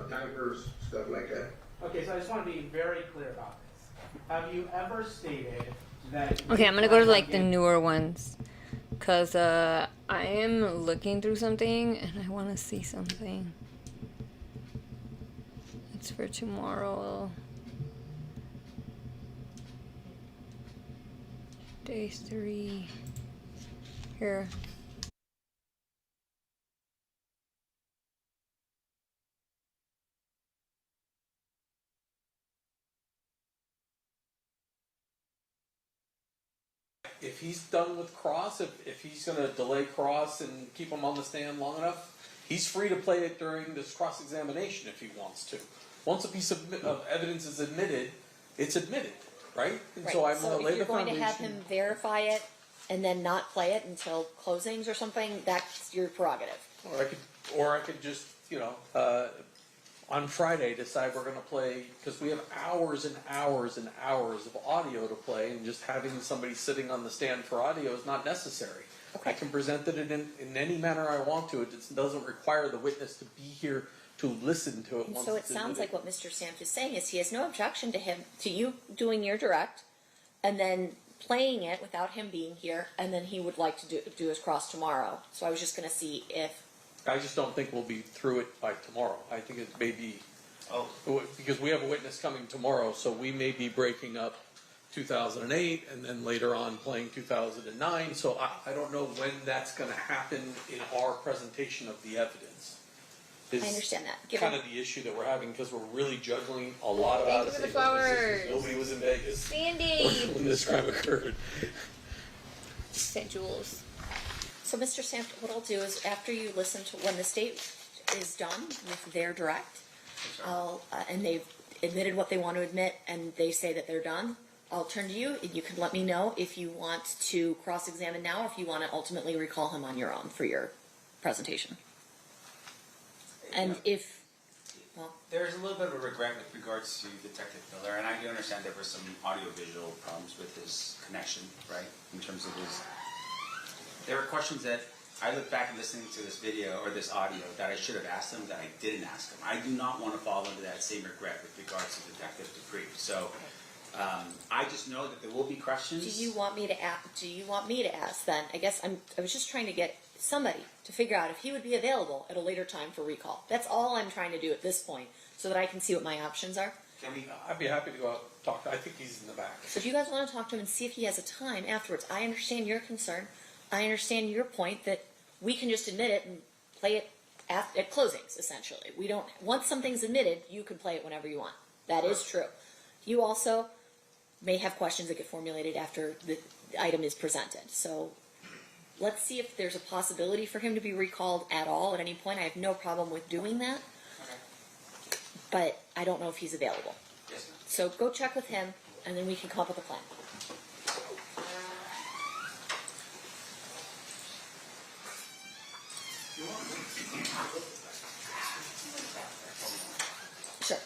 diapers, stuff like that. Okay, so I just want to be very clear about this. Have you ever stated that... Okay, I'm going to go to like the newer ones. Because I am looking through something and I want to see something. It's for tomorrow. Day 3. Here. If he's done with Cross, if he's going to delay Cross and keep him on the stand long enough, he's free to play it during this cross-examination if he wants to. Once a piece of evidence is admitted, it's admitted, right? And Right. so I'm going to if lay you're the going foundation. to have him verify it and then not play it until closings or something, that's your prerogative. Or I could just, on Friday decide we're going to play, because we have hours and hours and hours of audio to play, and just having somebody sitting on the stand for audio is not necessary. I can present it in any manner I want to. It just doesn't require the witness to be here to listen to it. And once so it it's sounds admitted. like what Mr. Samp is saying is he has no objection to you doing your direct and then playing it without him being here, and then he would like to do his cross tomorrow. So I was just going to see if... I just don't think we'll be through it by tomorrow. I think it may be Because we have a witness coming tomorrow, so we may be breaking up 2008 and then later on playing 2009. So I don't know when that's going to happen in our presentation of the evidence. I understand that. Kind of the issue that we're having because we're really juggling a lot of Thank out you of for the state flowers. witnesses. Nobody was in Vegas Sandy. when this crime occurred. St. Jules. So, Mr. Sampson, what I'll do is after you listen to when the state is done with their direct, and they've admitted what they want to admit, and they say that they're done, I'll turn to you, and you can let me know if you want to cross-examine now, or if you want to ultimately recall him on your own for your presentation. And if, well, There's a little bit of a regret with regards to Detective Miller, and I do understand there were some audio-visual problems with his connection, right, in terms of his... There were questions that I look back and listening to this video or this audio that I should have asked him that I didn't ask him. I do not want to fall into that same regret with regards to Detective Dupree. So I just know that there will be questions. do you want me to ask then? I guess I was just trying to get somebody to figure out if he would be available at a later time for recall. That's all I'm trying to do at this point, so that I can see what my options are. I'd be happy to go out and talk. I think he's in the back. So if you guys want to talk to him and see if he has a time afterwards, I understand your concern. I understand your point that we can just admit it and play it at closings, essentially. We don't, once something's admitted, you can play it whenever you want. That is true. You also may have questions that get formulated after the item is presented. So let's see if there's a possibility for him to be recalled at all at any point. I have no problem with doing that. But I don't know if he's available. Yes, ma'am. So go check with him, and then we can come up with a plan. Sure.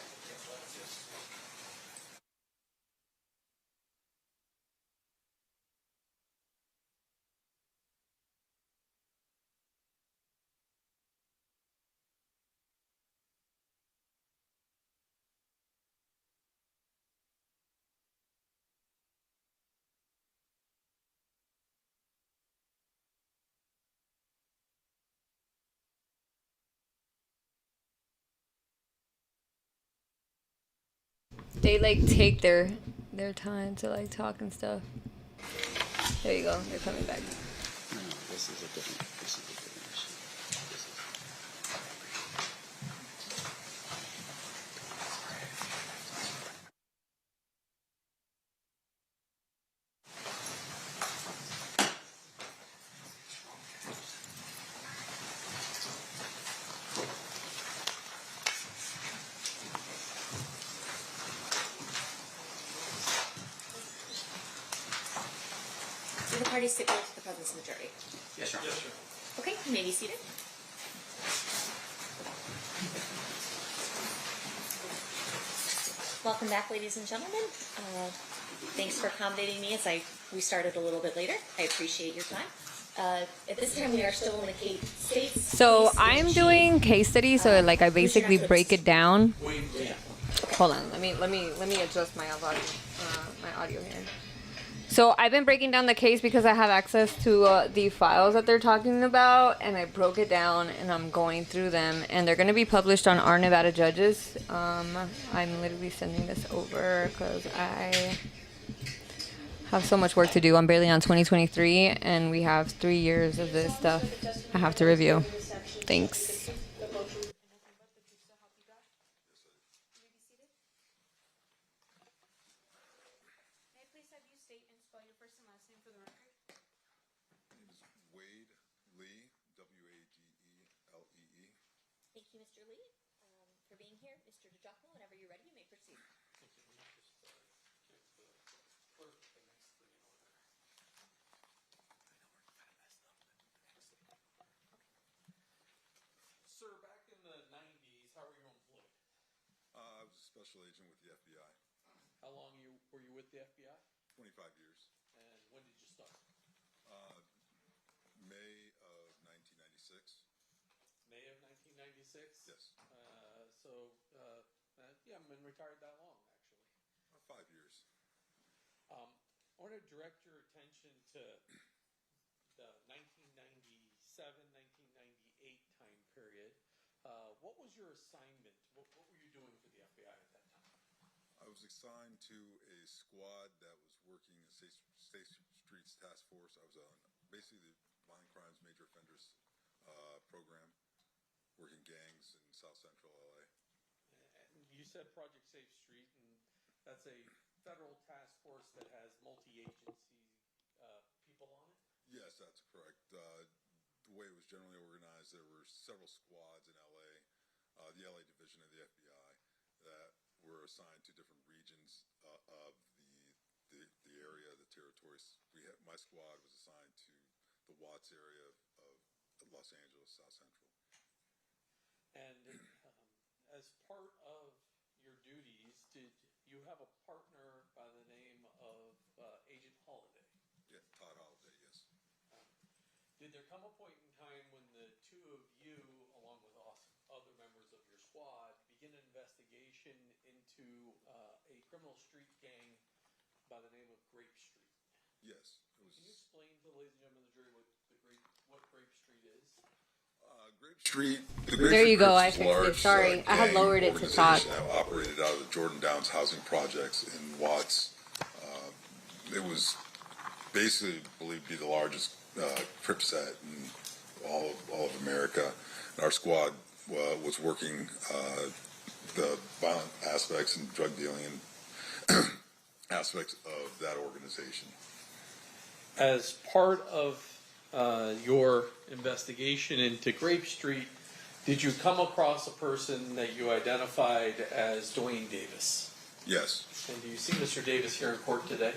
They like take their time to like talk and stuff. There you go. They're coming back. No, this is a different issue. Do the parties stipulate to the presence of majority? Yes, Your Honor. Yes, Okay, you may be seated. Welcome back, ladies and gentlemen. Thanks for accommodating me as we started a little bit later. I appreciate your time. At this time, we are still in the state's. So I'm doing case study. So like I basically break it down. Hold on. Let me adjust my audio here. So I've been breaking down the case because I have access to the files that they're talking about, and I broke it down and I'm going through them, and they're going to be published on Our Nevada Judges. I'm literally sending this over because I have so much work to do. I'm barely on 2023, and we have 3 years of this stuff I have to review. Thanks. Thank you, Mr. Lee, for being here. Mr. DiGiacomo, whenever you're ready, you may proceed. Sir, back in the 90s, how were you employed? I was a special agent with the FBI. How long were you with the FBI? 25 years. And when did you start? May of 1996. May of 1996? Yes. You haven't been retired that long, actually. 5 years. I want to direct your attention to the 1997, 1998 time period. What was your assignment? What were you doing for the was assigned to a squad that was working a State Streets Task Force. I was on basically the Violent Crimes Major Offenders program, working gangs in South Central LA. You said Project Safe Street, and that's a federal task force that has multi-agency people on it? Yes, that's correct. The way it was generally organized, there were several squads in LA, the LA division of the FBI, that were assigned to different regions of the area, the territories. My squad was assigned to the Watts area of Los Angeles, South Central. And as part of your duties, did you have a partner by the name of Agent Holiday? Yeah, Todd Holiday, yes. Did there come a point in time when the two of you, along with other members of your squad, begin an investigation into a criminal street gang by the name of Grape Street? Yes. Can you explain to the ladies and gentlemen of the jury what Grape Street is? Grape Street. There you go. I fixed it. Sorry, I had lowered it to talk. Operated out of the Jordan Downs housing projects in Watts. It was basically believed to be the largest Crip set in all of America. And our squad was working the violent aspects and drug dealing and aspects of that organization. As part of your investigation into Grape Street, did you come across a person that you identified as Duane Davis? Yes. And do you see Mr. Davis here in court today?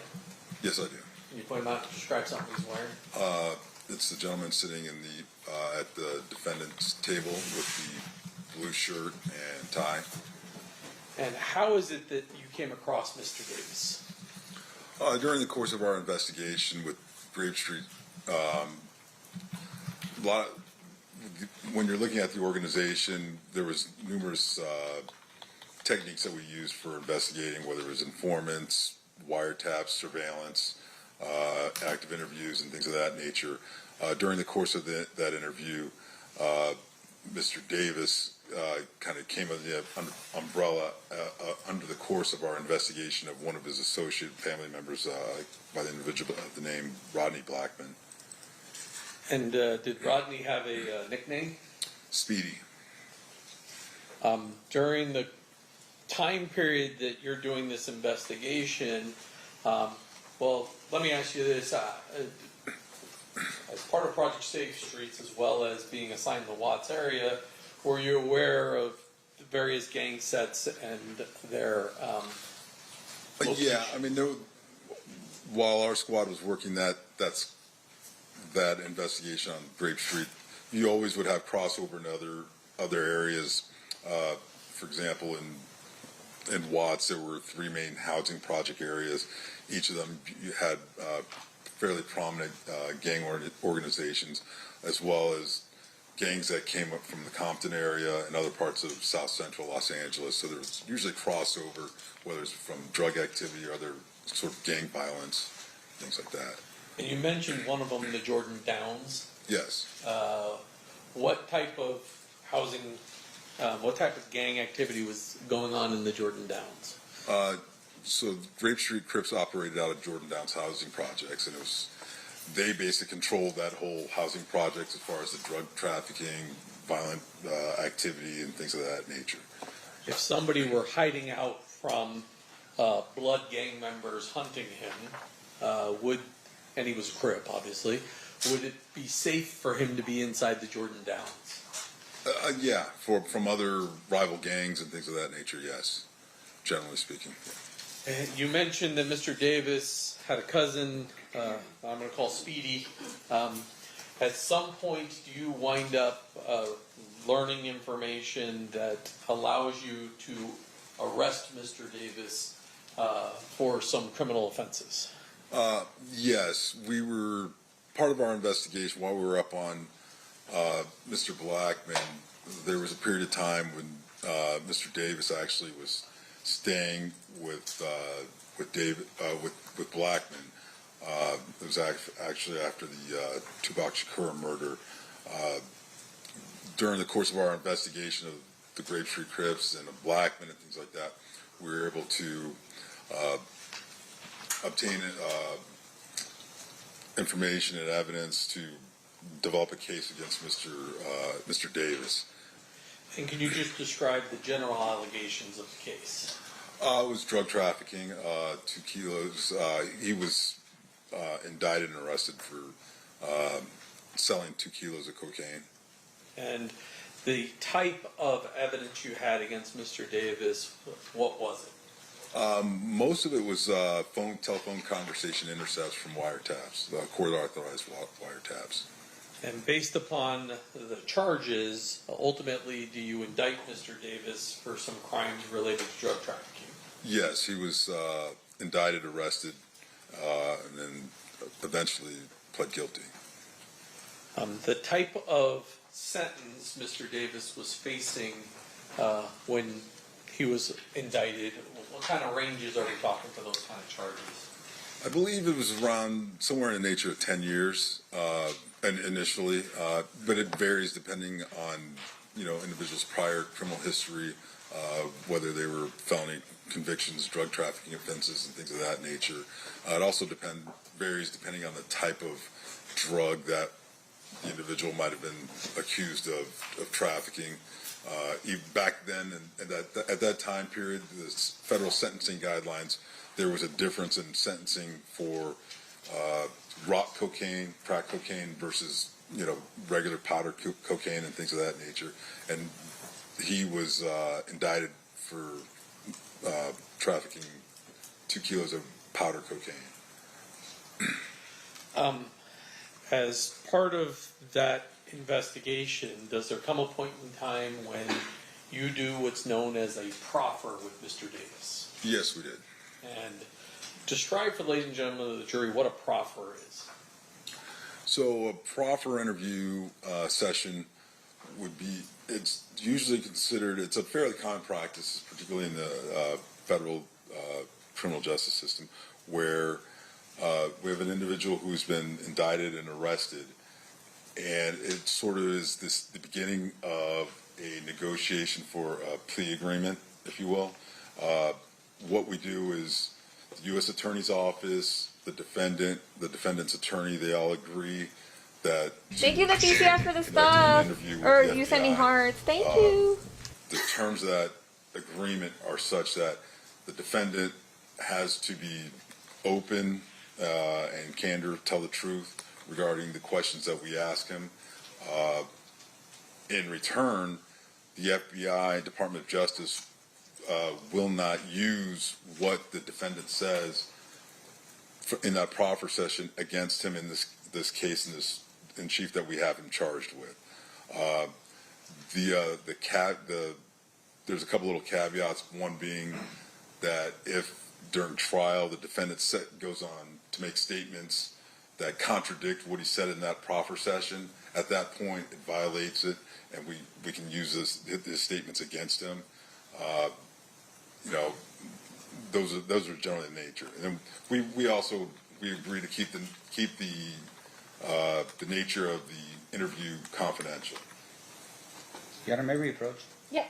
Yes, I do. Can you point him out and describe something he's wearing? It's the gentleman sitting in at the defendant's table with the blue shirt and tie. And how is it that you came across Mr. Davis? During the course of our investigation with Grape Street, when you're looking at the organization, there was numerous techniques that we used for investigating, whether it was informants, wiretaps, surveillance, active interviews, and things of that nature. During the course of that interview, Mr. Davis kind of came under the umbrella under the course of our investigation of one of his associate family members by the individual of the name Rodney Blackman. And did Rodney have a nickname? Speedy. During the time period that you're doing this investigation, well, let me ask you this. As part of Project Safe Streets, as well as being assigned to the Watts area, were you aware of the various gang sets and their Yeah, I mean, while our squad was working that investigation on Grape Street, you always would have crossover in other areas. For example, in Watts, there were 3 main housing project areas. Each of them you had fairly prominent gang organizations, as well as gangs that came up from the Compton area and other parts of South Central Los Angeles. So there was usually crossover, whether it's from drug activity or other sort of gang violence, things like that. And you mentioned one of them, the Jordan Downs. Yes. What type of housing, what type of gang activity was going on in the Jordan Downs? So Grape Street Crips operated out of Jordan Downs housing projects, and they basically controlled that whole housing project as far as the drug trafficking, violent activity, and things of that nature. If somebody were hiding out from blood gang members hunting him, and he was a Crip, obviously, would it be safe for him to be inside the Jordan Downs? Yeah, from other rival gangs and things of that nature, yes, generally speaking. And you mentioned that Mr. Davis had a cousin, I'm going to call Speedy. At some point, do you wind up learning information that allows you to arrest Mr. Davis for some criminal offenses? Yes, we were part of our investigation while we were up on Mr. Blackman. There was a period of time when Mr. Davis actually was staying with Blackman. It was actually after the Tupac Shakur murder. During the course of our investigation of the Grape Street Crips and of Blackman and things like that, we were able to obtain information and evidence to develop a case against Mr. Davis. And can you just describe the general allegations of the case? It was drug trafficking, 2 kilos. He was indicted and arrested for selling 2 kilos of cocaine. And the type of evidence you had against Mr. Davis, what was it? Most of it was telephone conversation intercepts from wiretaps, court-authorized wiretaps. And based upon the charges, ultimately, do you indict Mr. Davis for some crimes related to drug trafficking? Yes, he was indicted, arrested, and then eventually pled guilty. The type of sentence Mr. Davis was facing when he was indicted, what kind of ranges are we talking for those kind of charges? I believe it was around somewhere in the nature of 10 years initially, but it varies depending on individuals' prior criminal history, whether they were felony convictions, drug trafficking offenses, and things of that nature. It also varies depending on the type of drug that the individual might have been accused of trafficking. Even back then, and at that time period, the federal sentencing guidelines, there was a difference in sentencing for rock cocaine, crack cocaine versus regular powder cocaine and things of that nature. And he was indicted for trafficking 2 kilos of powder cocaine. As part of that investigation, does there come a point in time when you do what's known as a proffer with Mr. Davis? Yes, we did. And describe for the ladies and gentlemen of the jury what a proffer is. So a proffer interview session would be, it's usually considered, it's a fairly common practice, particularly in the federal criminal justice system, where we have an individual who's been indicted and arrested, and it sort of is the beginning of a negotiation for a plea agreement, if you will. What we do is the U.S. Attorney's Office, the defendant's attorney, they all agree that... Thank you, the PCF, for the stuff. Or you sending hearts. Thank you. The terms of that agreement are such that the defendant has to be open and candor, tell the truth regarding the questions that we ask him. In return, the FBI, Department of Justice, will not use what the defendant says in that proffer session against him in this case, in chief that we have him charged with. There's a couple little caveats. One being that if during trial the defendant goes on to make statements that contradict what he said in that proffer session, at that point it violates it, and we can use his statements against him. Those are generally the nature. And then we agree to keep the nature of the interview confidential. Your Honor, may we approach? Yeah.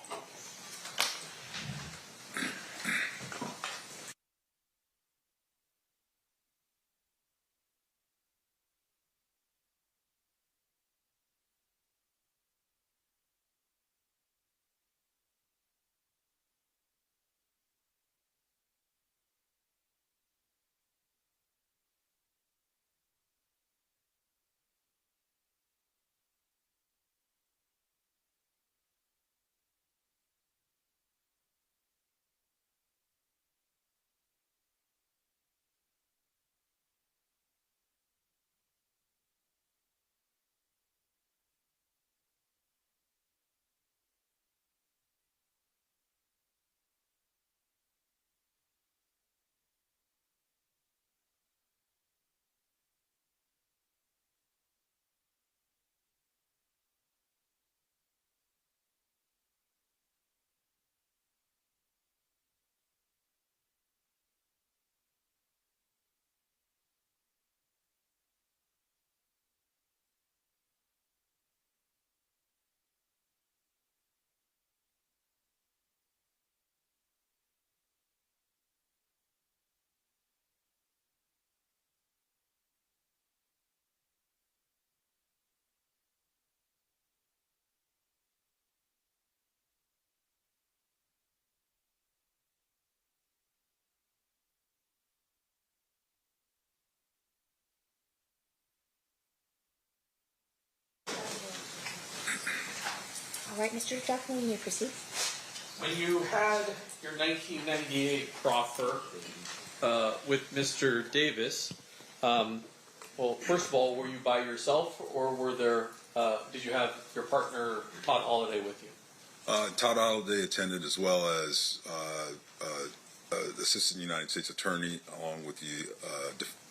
All right, Mr. Duckman, you may proceed. When you had your 1998 proffer with Mr. Davis, well, first of all, were you by yourself, or were there? Did you have your partner Todd Holliday with you? Todd Holliday attended, as well as Assistant United States Attorney, along with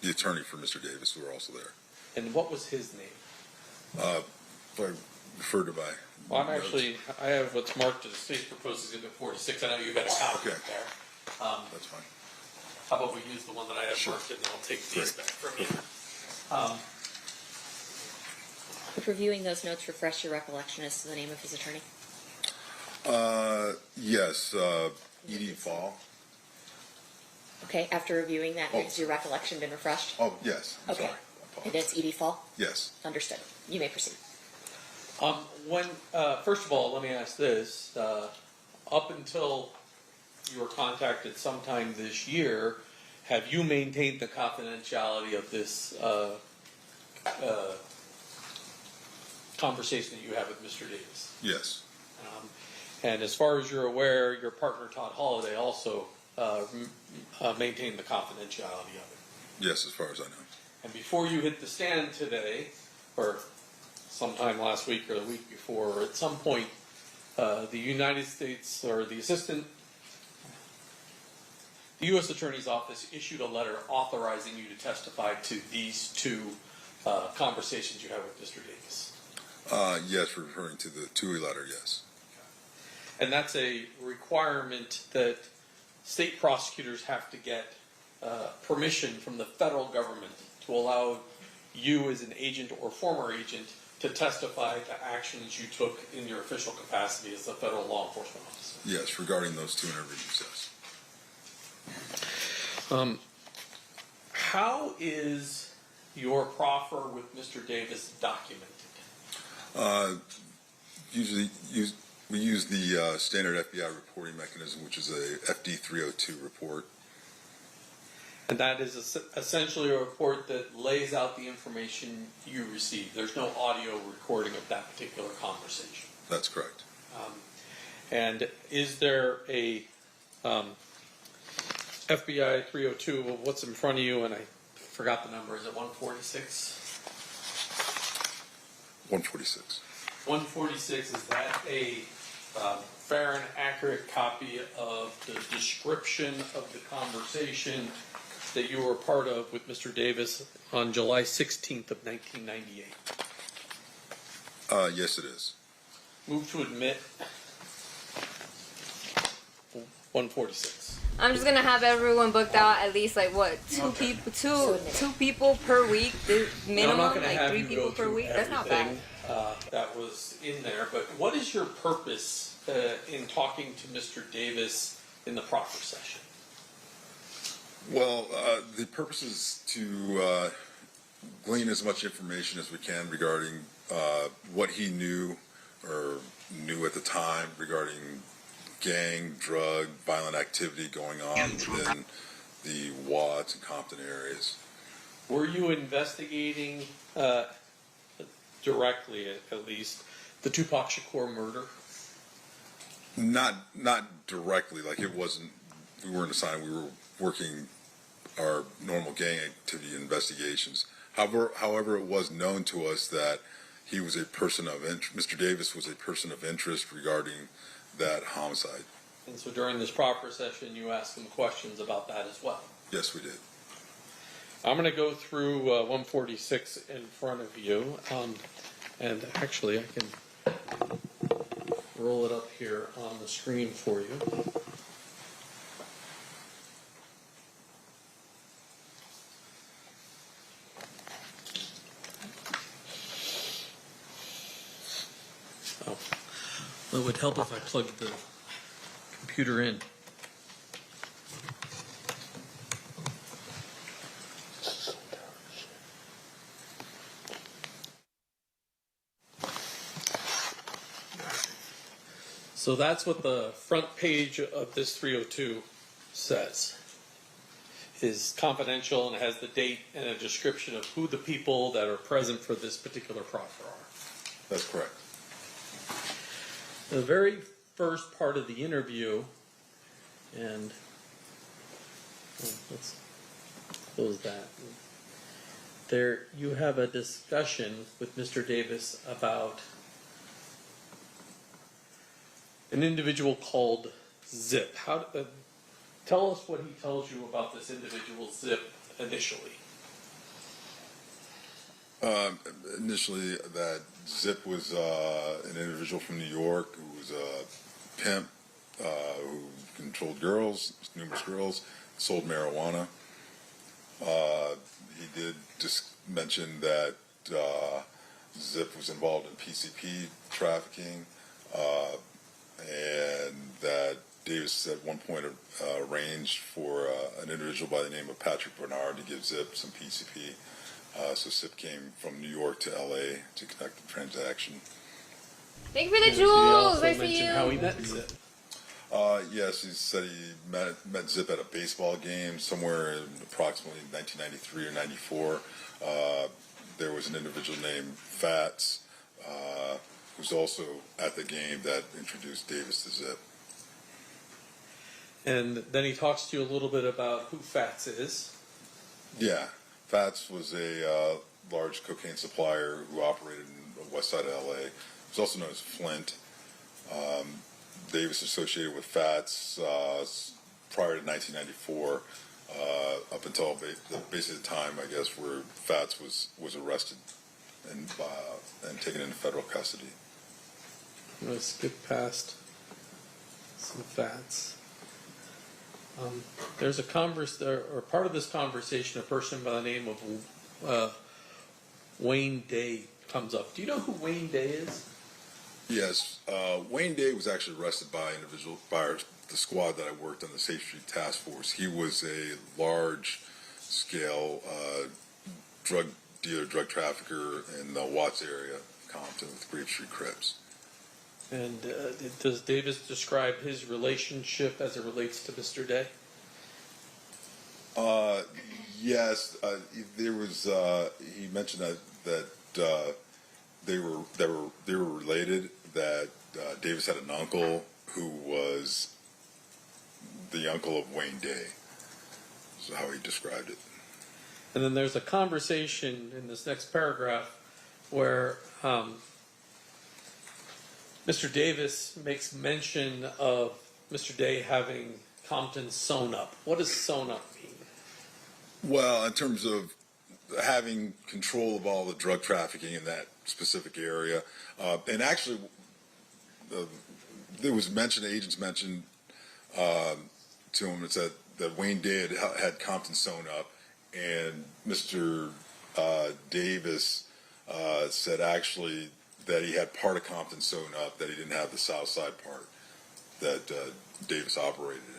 the attorney for Mr. Davis, who were also there. And what was his name? If I refer to by. Well, I have what's marked as State Proposed Exhibit 46. I know you got a copy Okay. there. That's fine. How about we use the one that I have marked, and then I'll take these back from you. Would reviewing those notes refresh your recollection as to the name of his attorney? Yes, Edie Fall. Okay, after reviewing that, has your recollection been refreshed? Oh, yes. I'm Okay. sorry. And it's Edie Fall? Yes. Understood. You may proceed. First of all, let me ask this. Up until you were contacted sometime this year, have you maintained the confidentiality of this conversation that you have with Mr. Davis? Yes. And as far as you're aware, your partner Todd Holliday also maintained the confidentiality of it. Yes, as far as I know. And before you hit the stand today, or sometime last week or the week before, or at some point, the United States or the U.S. Attorney's Office issued a letter authorizing you to testify to these two conversations you had with Mr. Davis. Yes, referring to the TUI letter, yes. And that's a requirement that state prosecutors have to get permission from the federal government to allow you as an agent or former agent to testify to actions you took in your official capacity as a federal law enforcement officer. Yes, regarding those two interviews, yes. How is your proffer with Mr. Davis documented? Usually, we use the standard FBI reporting mechanism, which is a FD 302 report. And that is essentially a report that lays out the information you receive. There's no audio recording of that particular conversation. That's correct. And is there a FBI 302 of what's in front of you? And I forgot the number. Is it 146? 146. 146, is that a fair and accurate copy of the description of the conversation that you were a part of with Mr. Davis on July 16th of 1998? Yes, it is. Move to admit 146. I'm just gonna have everyone booked out at least like what two people per week, the minimum, like 3 people per week. That's not bad. That was in there, but what is your purpose in talking to Mr. Davis in the proffer session? Well, the purpose is to glean as much information as we can regarding what he knew or knew at the time regarding gang, drug, violent activity going on within the Watts and Compton areas. Were you investigating directly, at least, the Tupac Shakur murder? Not directly. Like it wasn't. We weren't assigned. We were working our normal gang activity investigations. However, it was known to us that he was a person of interest. Mr. Davis was a person of interest regarding that homicide. And so during this proffer session, you asked him questions about that as well? Yes, we did. I'm going to go through 146 in front of you, and actually I can roll it up here on the screen for you. Oh, well, it would help if I plugged the computer in. So that's what the front page of this 302 says. Is confidential and it has the date and a description of who the people that are present for this particular proffer are. That's correct. The very first part of the interview, and let's close that. There, you have a discussion with Mr. Davis about an individual called Zip. Tell us what he tells you about this individual Zip initially. Initially, that Zip was an individual from New York who was a pimp who controlled girls, numerous girls, sold marijuana. He did just mention that Zip was involved in PCP trafficking, and that Davis at one point arranged for an individual by the name of Patrick Bernard to give Zip some PCP. So Zip came from New York to LA to conduct the transaction. Thank you for the He jewels. also Right for mentioned you. how he met Zip. Yes, he said he met Zip at a baseball game somewhere in approximately 1993 or 94. There was an individual named Fats who's also at the game that introduced Davis to Zip. And then he talks to you a little bit about who Fats is. Yeah, Fats was a large cocaine supplier who operated in the west side of LA. He was also known as Flint. Davis associated with Fats prior to 1994, up until basically the time, I guess, where Fats was arrested and taken into federal custody. I'm going to skip past some Fats. There's a or part of this conversation, a person by the name of Wayne Day comes up. Do you know who Wayne Day is? Yes, Wayne Day was actually arrested by the squad that I worked on, the Safe Street Task Force. He was a large-scale drug dealer, drug trafficker in the Watts area of Compton with Grave Street Crips. And does Davis describe his relationship as it relates to Mr. Day? Yes, there was. He mentioned that they were related. That Davis had an uncle who was the uncle of Wayne Day. Is how he described it. And then there's a conversation in this next paragraph where Mr. Davis makes mention of Mr. Day having Compton sewn up. What does sewn up mean? Well, in terms of having control of all the drug trafficking in that specific area, and actually, there was agents mentioned to him, it said that Wayne Day had Compton sewn up, and Mr. Davis said actually that he had part of Compton sewn up, that he didn't have the south side part that Davis operated in.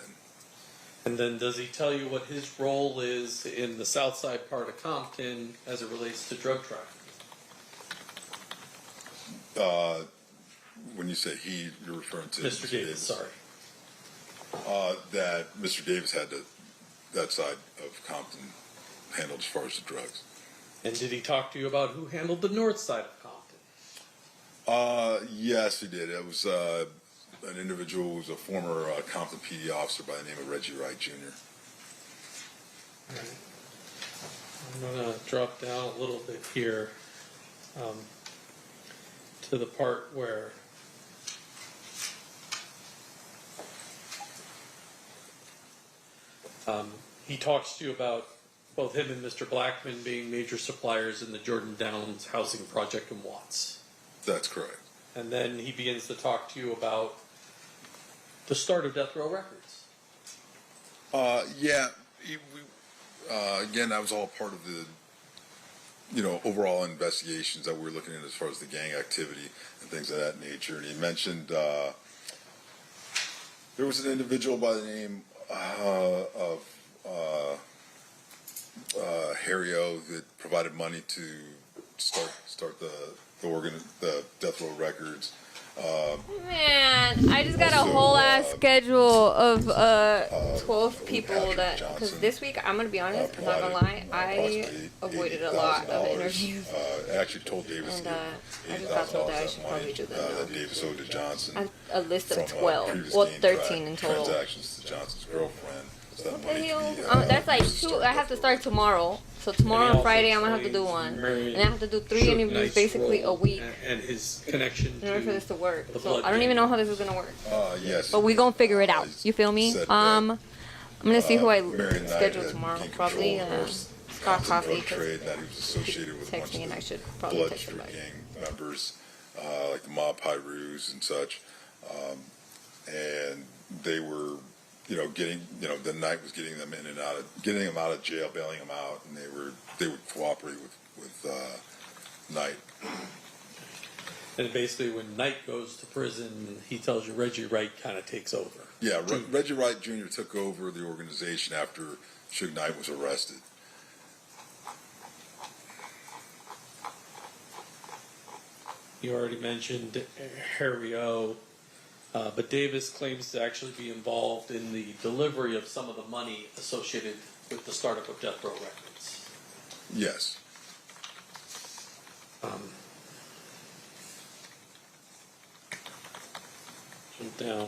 And then does he tell you what his role is in the south side part of Compton as it relates to drug trafficking? When you say he, you're referring to Mr. Davis, sorry. That Mr. Davis had that side of Compton handled as far as the drugs. And did he talk to you about who handled the north side of Compton? Yes, he did. It was an individual who was a former Compton PD officer by the name of Reggie Wright Jr. All right. I'm going to drop down a little bit here to the part where he talks to you about both him and Mr. Blackman being major suppliers in the Jordan Downs housing project in Watts. That's correct. And then he begins to talk to you about the start of Death Row Records. Yeah. Again, that was all part of the, overall investigations that we were looking at as far as the gang activity and things of that nature. And he mentioned there was an individual by the name of Harry O that provided money to start the death row records. Man, I just got a Also, whole ass schedule of 12 people that, because this week, I'm gonna be honest, I'm not gonna lie, I avoided a lot of interviews. I actually told Davis And I just got told that I should probably do them now. that Davis owed to Johnson. A list of from, 12, previous well, gang 13 in total. Transactions to Johnson's girlfriend. So that What the money hell? could be, That's like used to 2. start I have to death start tomorrow. So tomorrow And and he Friday, I'm also gonna have to do explains one, Marion and I have to do 3 Suge interviews Knight's basically a role week and his connection in order for to this to work. the So blood I don't gang. even know how this is gonna work. Yes. But we gonna figure it out. You feel me? said that, I'm gonna see who I Marion Knight schedule had tomorrow. gained Probably control of Scott Compton Coffee. drug trade, that he was associated with a Text bunch me of and I the should probably Blood text Street somebody. gang members, like the mob Pyrus and such, and they were, the Knight was getting them in and out of, getting them out of jail, bailing them out, and they would cooperate with Knight. And basically, when Knight goes to prison, he tells you Reggie Wright kind of takes over. Yeah, Reggie Wright Jr. took over the organization after Suge Knight was arrested. You already mentioned Harry O. But Davis claims to actually be involved in the delivery of some of the money associated with the startup of Death Row Records. Yes. Jump down.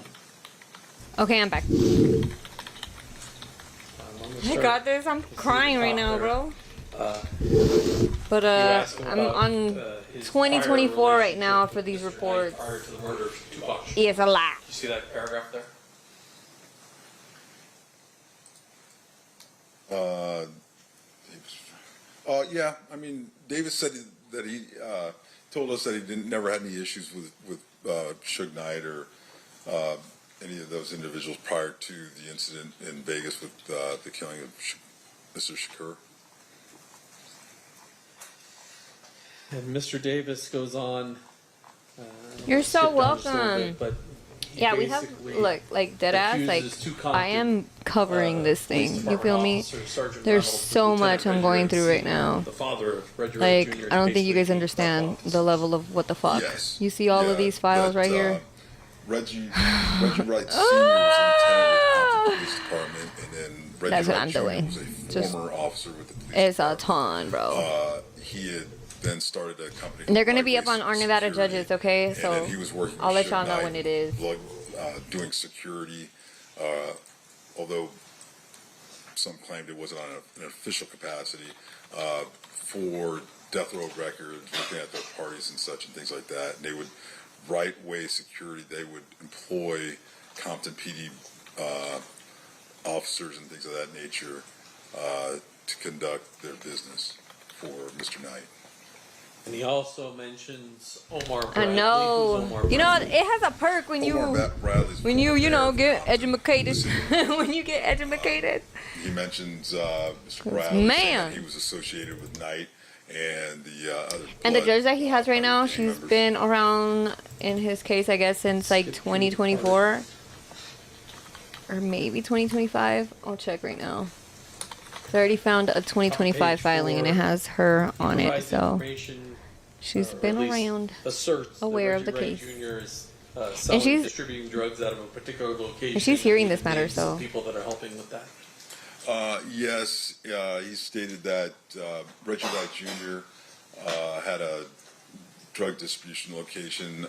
Okay, I'm back. I got this. I'm crying right now, bro. But I'm on 2024 right now for these reports. Prior to the murder of Tupac Shakur. It's a lot. You see that paragraph there? Yeah. I mean, Davis said that he told us that he never had any issues with Suge Knight or any of those individuals prior to the incident in Vegas with the killing of Mr. Shakur. And Mr. Davis goes on. You're so skip down just a little welcome. bit, but he Yeah, we have basically look like dead ass. Like accuses two I am covering this police thing. You department feel me? officers, Sergeant There's Reynolds, so Lieutenant much I'm Reggie going Wright through right Sr., now. The father of Reggie Wright Like Jr. I don't think you guys basically understand the level of what the fuck. Yes. You see all Yeah, of these files that, right here. Reggie Wright Sr. was a lieutenant with the police department, and then Reggie That's what Wright I'm Jr. doing. was a Just- former officer with the police It's a ton, bro. He had then started a company. And they're gonna called be up on White our Waste Nevada Security, judges, okay? and So then he was working I'll with let y'all Suge know Knight, when it is. doing security, although some claimed it wasn't on an official capacity, for death row records, looking at their parties and such and things like that. And they would, Right Way Security, they would employ Compton PD officers and things of that nature to conduct their business for Mr. Knight. And he also mentions Omar I Bradley. know. Who's Omar You know, Bradley? it has a perk when Bradley's when you former mayor get of Compton. educated. When you get educated. He mentions Mr. Bradley, saying Man. that he was associated with Knight and the other. And the blood judge that he has right now, gang she's members. been around in his case, I guess, since like 2024. Or maybe 2025. I'll check right now. I already found a 2025 filing and it has her on it, Provides so information, she's or been at least around, asserts that aware of the Reggie Wright case. Jr. is selling, she's- distributing drugs out of a particular location. And she's hearing He this matter, names some so- people that are helping with that. Yes, he stated that Reggie Wright Jr. Had a drug distribution location,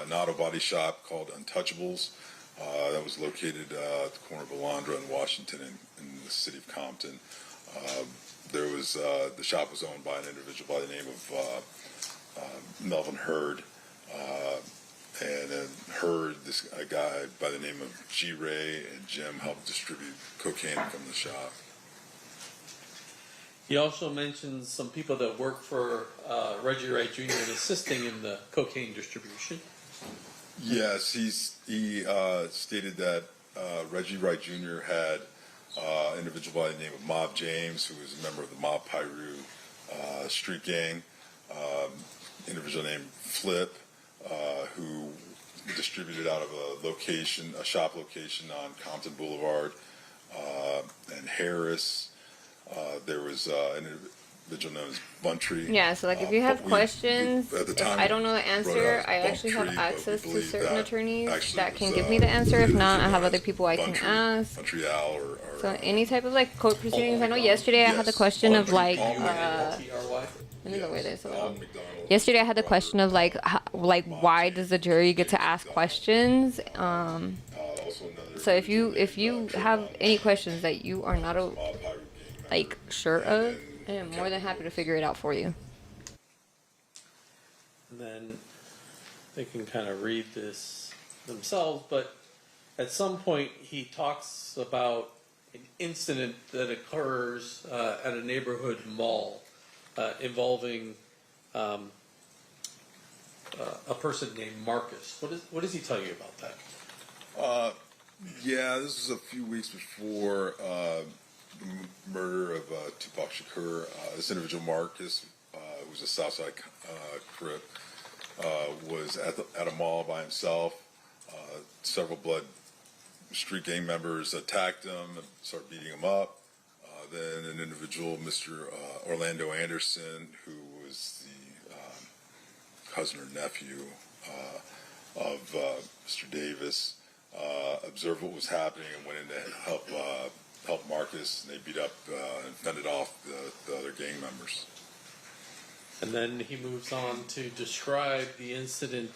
an auto body shop called Untouchables, that was located at the corner of Alondra and Washington in the city of Compton. There was the shop was owned by an individual by the name of Melvin Hurd, and then Hurd, a guy by the name of G. Ray and Jim helped distribute cocaine from the shop. He also mentions some people that work for Reggie Wright Jr. and assisting in the cocaine distribution. Yes, he stated that Reggie Wright Jr. had an individual by the name of Mob James, who was a member of the Mob Pyru street gang, individual named Flip, who distributed out of a shop location on Compton Boulevard, and Harris. There was individual known as Buntry. Yeah, so like if you have questions, at the if time I don't know the we wrote answer, it out I as actually have Buntry, but we access to believe certain that attorneys actually that can was, give me the answer. If not, I have known other as people I can Buntry, ask. Montreal or So any type of like court proceedings. I know McDonald. yesterday I had the Yes. question of like, T-R-Y. let me go where this. Alton McDonald. Yesterday I had the question of like, why does the jury get to ask questions? So if you have any questions that you are not like sure of, I am more than happy to figure it out for you. And then they can kind of read this themselves, but at some point he talks about an incident that occurs at a neighborhood mall involving a person named Marcus. What does he tell you about that? Yeah, this was a few weeks before the murder of Tupac Shakur. This individual, Marcus, who was a Southside Crip, was at a mall by himself. Several blood street gang members attacked him and started beating him up. Then an individual, Mr. Orlando Anderson, who was the cousin or nephew of Mr. Davis, observed what was happening and went in to help Marcus, and they beat up and fended off the other gang members. And then he moves on to describe the incident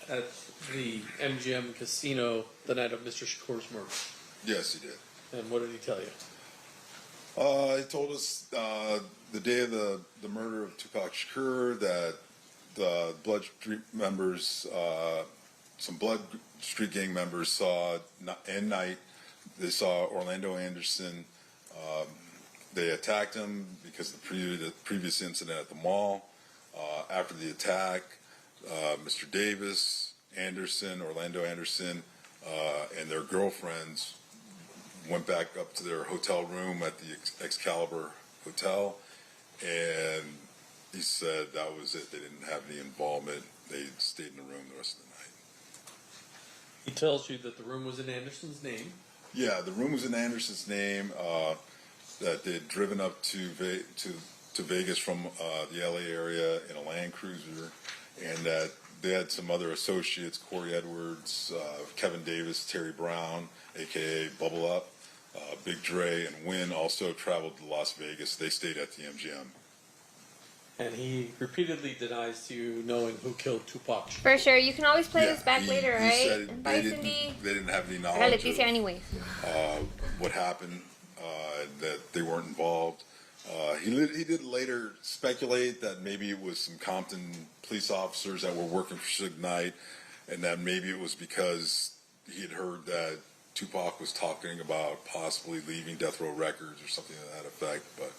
at the MGM casino the night of Mr. Shakur's murder. Yes, he did. And what did he tell you? He told us the day of the murder of Tupac Shakur that the Blood Street members, some Blood Street gang members saw at night. They saw Orlando Anderson. They attacked him because of the previous incident at the mall. After the attack, Mr. Davis, Anderson, Orlando Anderson, and their girlfriends went back up to their hotel room at the Excalibur Hotel, and he said that was it. They didn't have any involvement. They stayed in the room the rest of the night. He tells you that the room was in Anderson's name. Yeah, the room was in Anderson's name. That they had driven up to Vegas from the LA area in a Land Cruiser, and that they had some other associates, Corey Edwards, Kevin Davis, Terry Brown, aka Bubble Up, Big Dre, and Wynn also traveled to Las Vegas. They stayed at the MGM. And he repeatedly denies to you knowing who killed Tupac Shakur. For sure, you can always play this back later, He right? said Bye, they Cindy. didn't have any I got knowledge Leticia anyways. what happened, that they weren't involved. He did later speculate that maybe it was some Compton police officers that were working for Suge Knight, and that maybe it was because he had heard that Tupac was talking about possibly leaving Death Row Records or something to that effect. But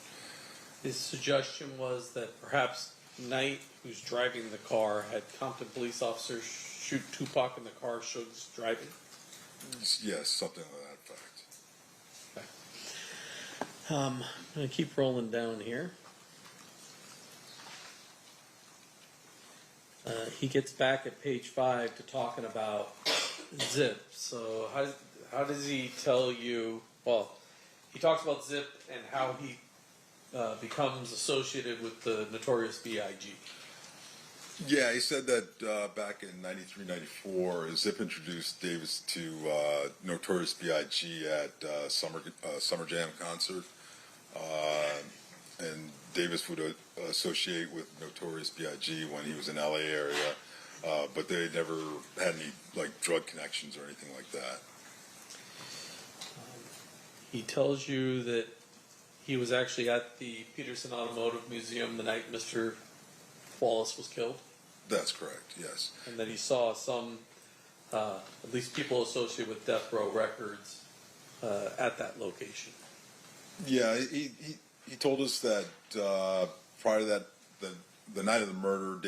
his suggestion was that perhaps Knight, who's driving the car, had Compton police officers shoot Tupac in the car Suge's driving. yes, something to that effect. I'm going to keep rolling down here. He gets back at page 5 to talking about Zip. So how does he tell you? Well, he talks about Zip and how he becomes associated with the Notorious B.I.G. Yeah, he said that back in 93, 94, Zip introduced Davis to Notorious B.I.G. at Summer Jam concert. And Davis would associate with Notorious B.I.G. when he was in LA area, but they never had any like drug connections or anything like that. He tells you that he was actually at the Peterson Automotive Museum the night Mr. Wallace was killed. That's correct, yes. And then he saw some, at least people associated with Death Row Records at that location. Yeah, he told us that prior to that, the night of the murder,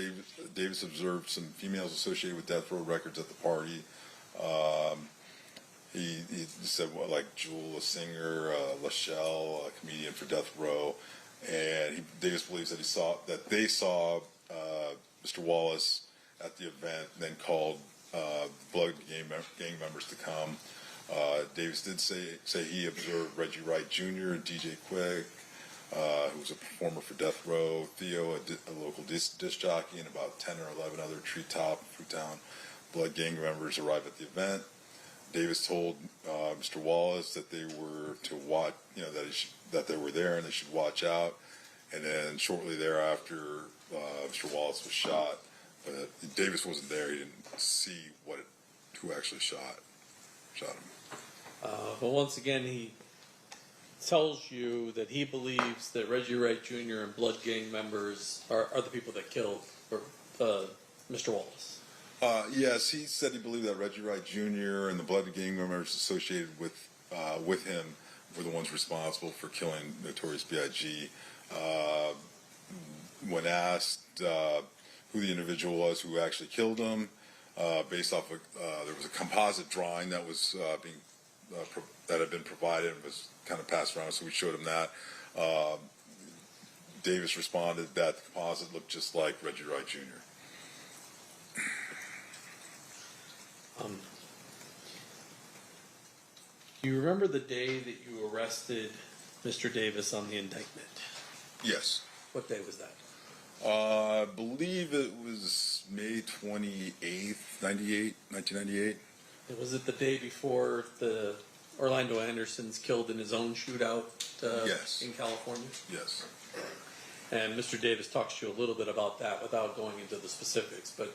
Davis observed some females associated with Death Row Records at the party. He said, well, like Jewel, a singer, Lachelle, a comedian for Death Row, and Davis believes that they saw Mr. Wallace at the event, and then called Blood gang members to come. Davis did say he observed Reggie Wright Jr., DJ Quick, who was a performer for Death Row, Theo, a local disc jockey, and about 10 or 11 other Treetop, Fruitown Blood gang members arrived at the event. Davis told Mr. Wallace that they were to watch, that they were there and they should watch out. And then shortly thereafter, Mr. Wallace was shot. But Davis wasn't there. He didn't see who actually shot him. But once again, he tells you that he believes that Reggie Wright Jr. and Blood gang members are the people that killed Mr. Wallace. Yes, he said he believed that Reggie Wright Jr. and the Blood gang members associated with him were the ones responsible for killing Notorious B.I.G. When asked who the individual was who actually killed him, based off of there was a composite drawing that was that had been provided and was kind of passed around, so we showed him that. Davis responded that the composite looked just like Reggie Wright Jr. Do you remember the day that you arrested Mr. Davis on the indictment? Yes. What day was that? I believe it was May 28th, 1998. Was it the day before the Orlando Anderson's killed in his own shootout Yes. in California? Yes. And Mr. Davis talks to you a little bit about that without going into the specifics, but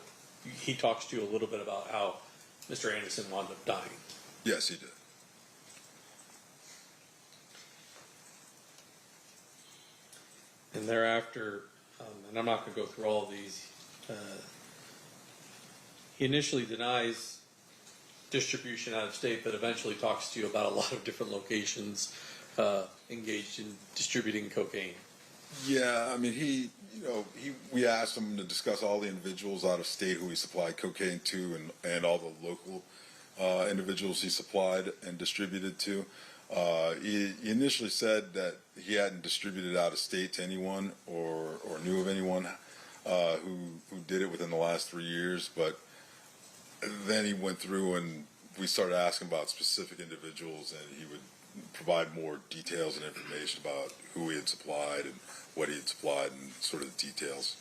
he talks to you a little bit about how Mr. Anderson wound up dying. Yes, he did. And thereafter, and I'm not going to go through all of these, he initially denies distribution out of state, but eventually talks to you about a lot of different locations engaged in distributing cocaine. Yeah, I mean, we asked him to discuss all the individuals out of state who he supplied cocaine to and all the local individuals he supplied and distributed to. He initially said that he hadn't distributed out of state to anyone or knew of anyone who did it within the last 3 years, but then he went through and we started asking about specific individuals, and he would provide more details and information about who he had supplied and what he had supplied and sort of the details.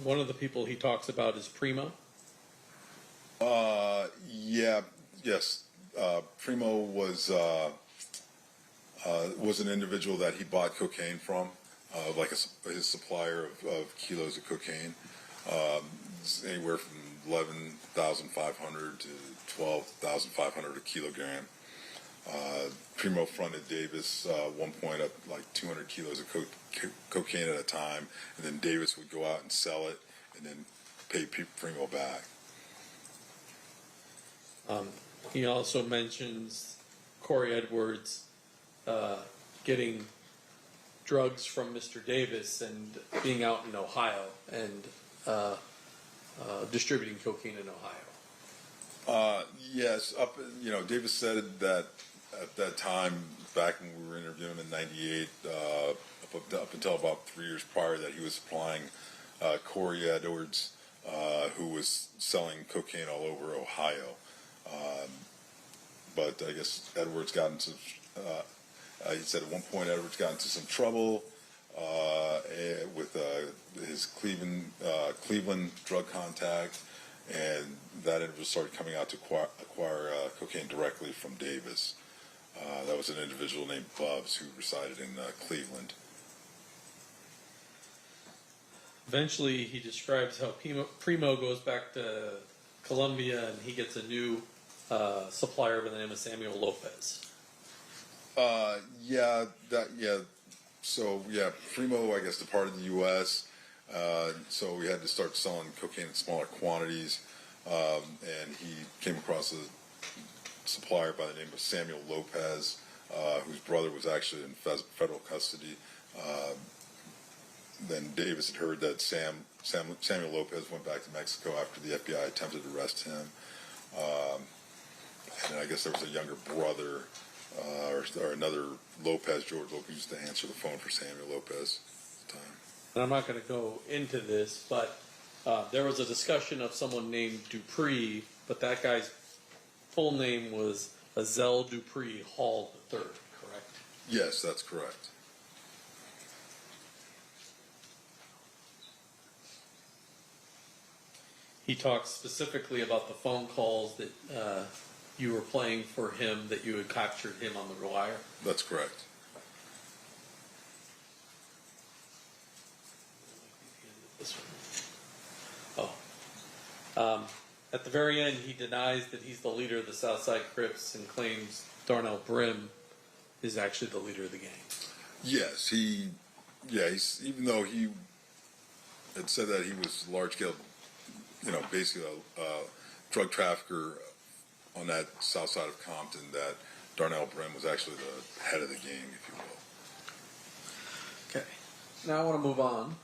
One of the people he talks about is Primo. Yes. Primo was an individual that he bought cocaine from, like his supplier of kilos of cocaine, anywhere from 11,500 to 12,500 a kilogram. Primo fronted Davis one point up like 200 kilos of cocaine at a time, and then Davis would go out and sell it and then pay Primo back. He also mentions Corey Edwards getting drugs from Mr. Davis and being out in Ohio and distributing cocaine in Ohio. Yes, Davis said that at that time, back when we were interviewing him in '98, up until about 3 years prior, that he was supplying Corey Edwards, who was selling cocaine all over Ohio. But I guess Edwards got into, he said at one point Edwards got into some trouble with his Cleveland drug contact, and that Edwards started coming out to acquire cocaine directly from Davis. That was an individual named Bubs who resided in Cleveland. Eventually, he describes how Primo goes back to Colombia and he gets a new supplier by the name of Samuel Lopez. Primo, I guess, departed the U.S., so we had to start selling cocaine in smaller quantities, and he came across a supplier by the name of Samuel Lopez, whose brother was actually in federal custody. Then Davis had heard that Samuel Lopez went back to Mexico after the FBI attempted to arrest him. And I guess there was a younger brother, or another Lopez, George Lopez, used to answer the phone for Samuel Lopez at the time. And I'm not going to go into this, but there was a discussion of someone named Dupree, but that guy's full name was Azelle Dupree Hall III, correct? Yes, that's correct. He talks specifically about the phone calls that you were playing for him, that you had captured him on the wire. That's correct. This one. Oh. At the very end, he denies that he's the leader of the Southside Crips and claims Darnell Brim is actually the leader of the gang. Yes, he's even though he had said that he was large scale, basically a drug trafficker on that south side of Compton, that Darnell Brim was actually the head of the gang, if you will. Okay. Now I want to move on.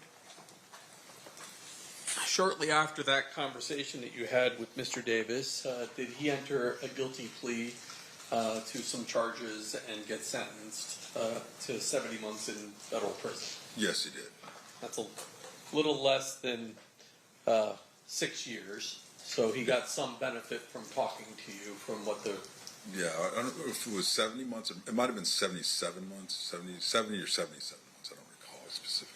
Shortly after that conversation that you had with Mr. Davis, did he enter a guilty plea to some charges and get sentenced to 70 months in federal prison? Yes, he did. That's a little less than 6 years. So he got some benefit from talking to you from what the... Yeah, I don't know if it was 70 months. It might have been 77 months, 70 or 77 months. I don't recall specifically.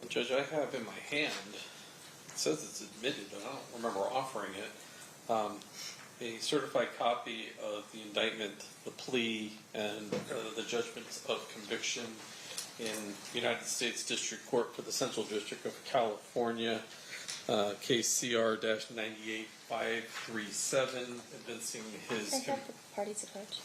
Judge, I have in my hand, it says it's admitted, but I don't remember offering it, a certified copy of the indictment, the plea, and the judgments of conviction in United States District Court for the Central District of California, case CR-98537, evincing his... Can I have the parties approach?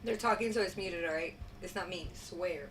They're talking, so it's muted, alright? It's not me, swear.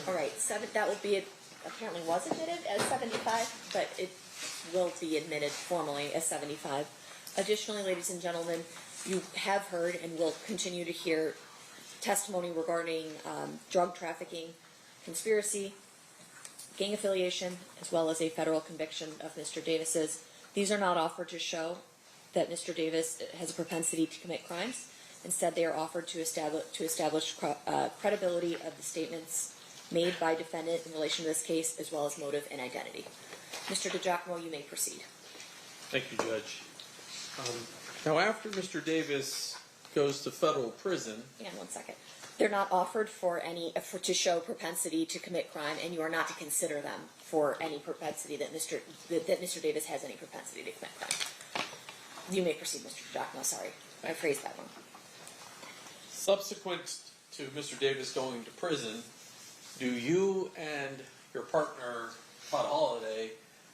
All right, that will be, apparently was admitted as 75, but it will be admitted formally as 75. Additionally, ladies and gentlemen, you have heard and will continue to hear testimony regarding drug trafficking, conspiracy, gang affiliation, as well as a federal conviction of Mr. Davis's. These are not offered to show that Mr. Davis has a propensity to commit crimes. Instead, they are offered to establish credibility of the statements made by defendant in relation to this case, as well as motive and identity. Mr. DiGiacomo, you may proceed. Thank you, Judge. Now, after Mr. Davis goes to federal prison, Hang on 1 second. They're not offered to show propensity to commit crime, and you are not to consider them for any propensity that Mr. Davis has any propensity to commit crime. You may proceed, Mr. DiGiacomo. Sorry, I phrased that wrong. subsequent to Mr. Davis going to prison, do you and your partner, Todd Holliday,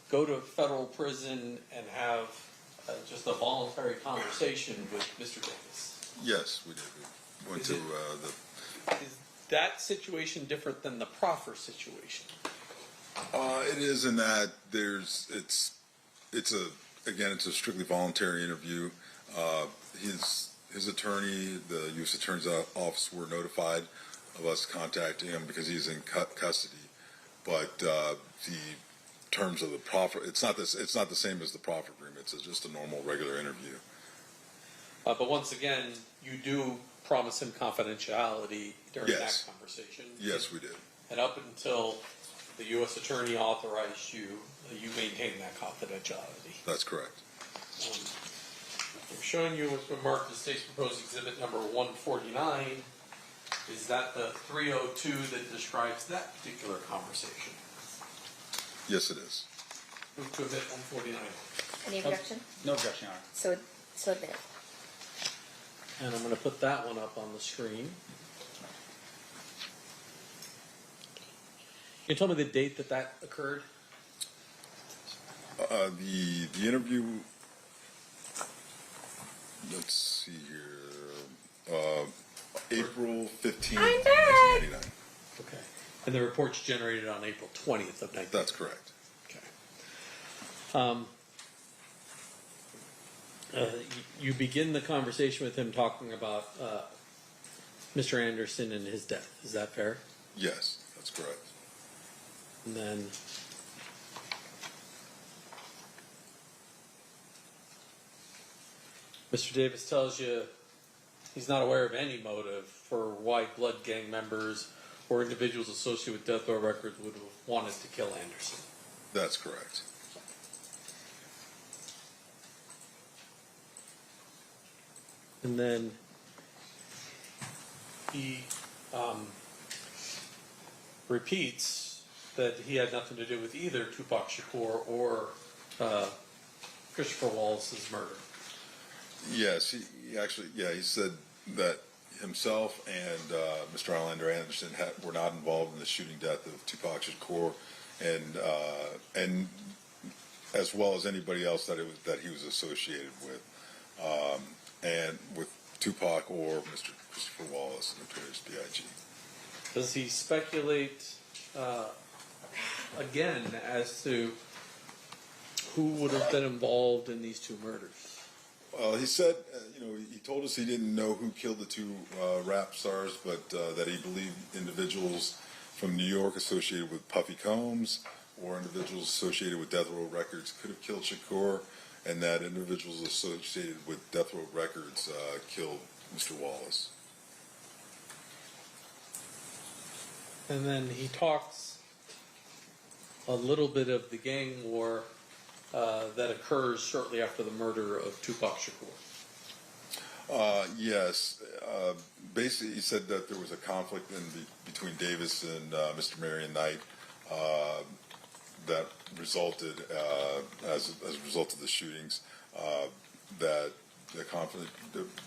go to federal prison and have just a voluntary conversation with Mr. Davis? Yes, we did. We went to Is that situation different than the proffer situation? It is in that it's a strictly voluntary interview. His attorney, the U.S. Attorney's Office, were notified of us contacting him because he's in custody. But the terms of the proffer, it's not the same as the proffer agreement. It's just a normal, regular interview. But once again, you do promise him confidentiality during that conversation. Yes, we did. And up until the U.S. Attorney authorized you, you maintain that confidentiality. That's correct. I'm showing you what's been marked as State's Proposed Exhibit number 149. Is that the 302 that describes that particular conversation? Yes, it is. Move to admit 149. Any objection? No objection, Your Honor. So admitted. And I'm going to put that one up on the screen. Can you tell me the date that occurred? The interview, let's see here, April 15th, 1989. Okay. And the report's generated on April 20th of 1989. That's correct. Okay. You begin the conversation with him talking about Mr. Anderson and his death. Is that fair? Yes, that's correct. And then Mr. Davis tells you he's not aware of any motive for why Blood Gang members or individuals associated with death row records would have wanted to kill Anderson. That's correct. And then he repeats that he had nothing to do with either Tupac Shakur or Christopher Wallace's murder. Yes, he said that himself and Mr. Orlando Anderson were not involved in the shooting death of Tupac Shakur, and as well as anybody else that he was associated with, and with Tupac or Mr. Christopher Wallace, Notorious B.I.G. Does he speculate again as to who would have been involved in these two murders? Well, he said, he told us he didn't know who killed the two rap stars, but that he believed individuals from New York associated with Puffy Combs or individuals associated with Death Row Records could have killed Shakur, and that individuals associated with Death Row Records killed Mr. Wallace. And then he talks a little bit of the gang war that occurs shortly after the murder of Tupac Shakur. Yes. Basically, he said that there was a conflict between Davis and Mr. Marion Knight that resulted, as a result of the shootings, that the conflict,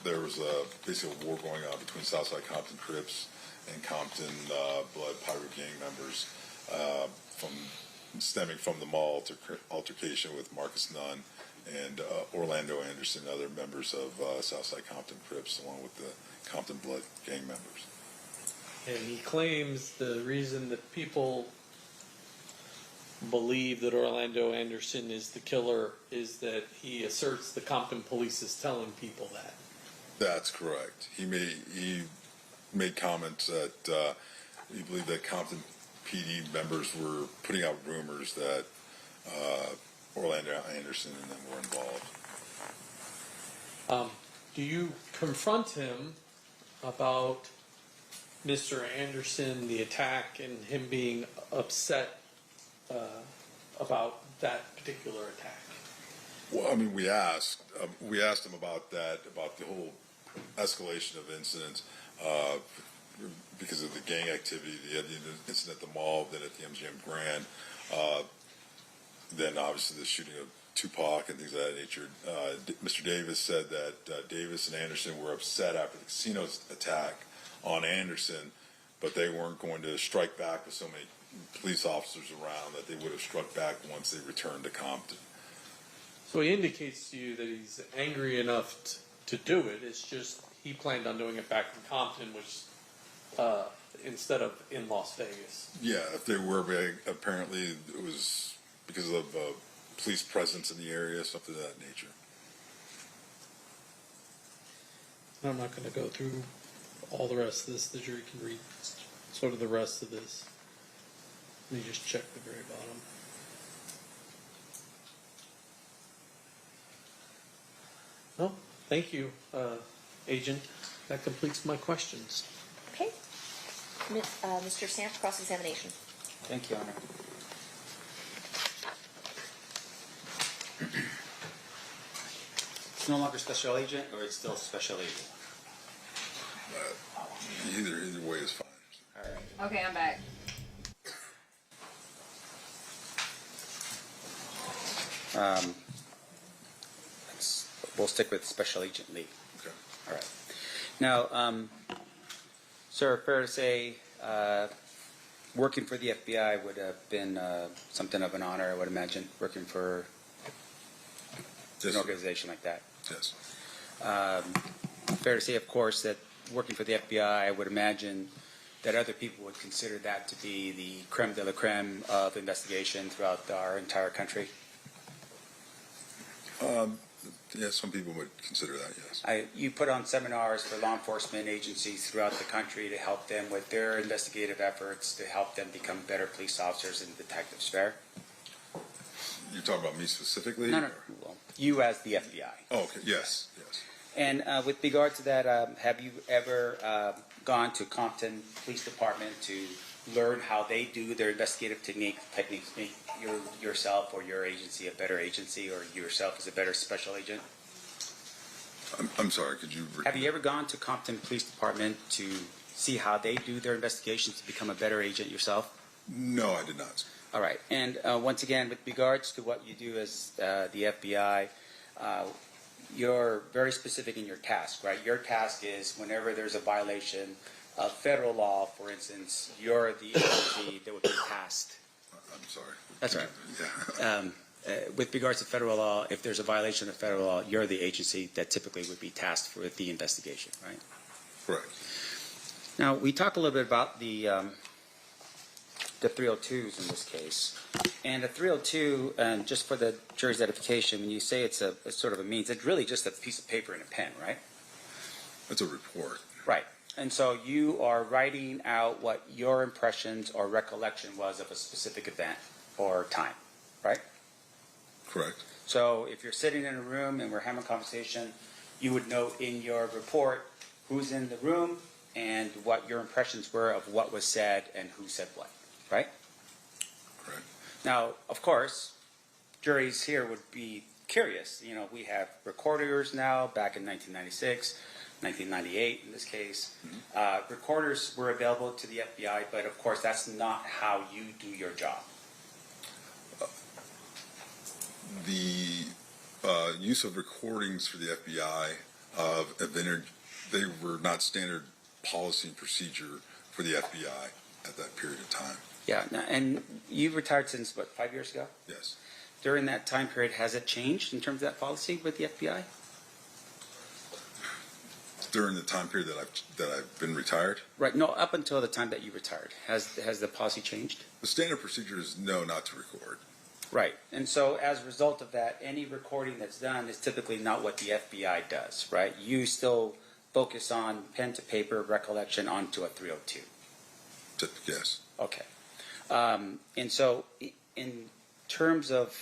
there was basically a war going on between Southside Compton Crips and Compton Blood Pirate Gang members, stemming from the mall altercation with Marcus Nunn and Orlando Anderson and other members of Southside Compton Crips, along with the Compton Blood Gang members. And he claims the reason that people believe that Orlando Anderson is the killer is that he asserts the Compton police is telling people that. That's correct. He made comments that he believed that Compton PD members were putting out rumors that Orlando Anderson and them were involved. Do you confront him about Mr. Anderson, the attack, and him being upset about that particular attack? Well, I mean, we asked him about that, about the whole escalation of incidents because of the gang activity, the incident at the mall, then at the MGM Grand, then obviously the shooting of Tupac and things of that nature. Mr. Davis said that Davis and Anderson were upset after the casino attack on Anderson, but they weren't going to strike back with so many police officers around that they would have struck back once they returned to Compton. So he indicates to you that he's angry enough to do it. It's just he planned on doing it back in Compton, which instead of in Las Vegas. Yeah, if they were, apparently it was because of police presence in the area, something of that nature. I'm not going to go through all the rest of this. The jury can read sort of the rest of this. Let me just check the very bottom. Well, thank you, Agent. That completes my questions. Okay. Mr. Stamp, cross-examination. Thank you, Honor. It's no longer special agent, or it's still special agent? Either way is fine. All right. Okay, I'm back. We'll stick with Special Agent Lee. Okay. All right. Now, sir, fair to say, working for the FBI would have been something of an honor, I would imagine, working for an organization like that. Yes. Fair to say, of course, that working for the FBI, I would imagine that other people would consider that to be the creme de la creme of investigation throughout our entire country. Yeah, some people would consider that, yes. You put on seminars for law enforcement agencies throughout the country to help them with their investigative efforts, to help them become better police officers and detectives, fair? You're talking about me specifically? No. Well, you as the FBI. Oh, okay. Yes. And with regard to that, have you ever gone to Compton Police Department to learn how they do their investigative techniques, make yourself or your agency a better agency, or yourself as a better special agent? I'm sorry, could you repeat? Have you ever gone to Compton Police Department to see how they do their investigations to become a better agent yourself? No, I did not. All right. And once again, with regards to what you do as the FBI, you're very specific in your task, right? Your task is whenever there's a violation of federal law, for instance, you're the agency that would be tasked. I'm sorry. That's right. Yeah. With regards to federal law, if there's a violation of federal law, you're the agency that typically would be tasked with the investigation, right? Correct. Now, we talked a little bit about the 302s in this case. And the 302, just for the jury's edification, when you say it's sort of a means, it's really just a piece of paper and a pen, right? It's a report. Right. And so you are writing out what your impressions or recollection was of a specific event or time, right? Correct. So if you're sitting in a room and we're having a conversation, you would note in your report who's in the room and what your impressions were of what was said and who said what, right? Correct. Now, of course, juries here would be curious. You know, we have recorders now, back in 1996, 1998 in this case. Mm-hmm. Recorders were available to the FBI, but of course that's not how you do your job. The use of recordings for the FBI they were not standard policy and procedure for the FBI at that period of time. Yeah, and you've retired since, what, 5 years ago? Yes. During that time period, has it changed in terms of that policy with the FBI? During the time period that I've been retired? Right, no, up until the time that you retired. Has the policy changed? The standard procedure is no, not to record. Right, and so as a result of that, any recording that's done is typically not what the FBI does, right? You still focus on pen to paper recollection onto a 302. Yes. Okay. And so in terms of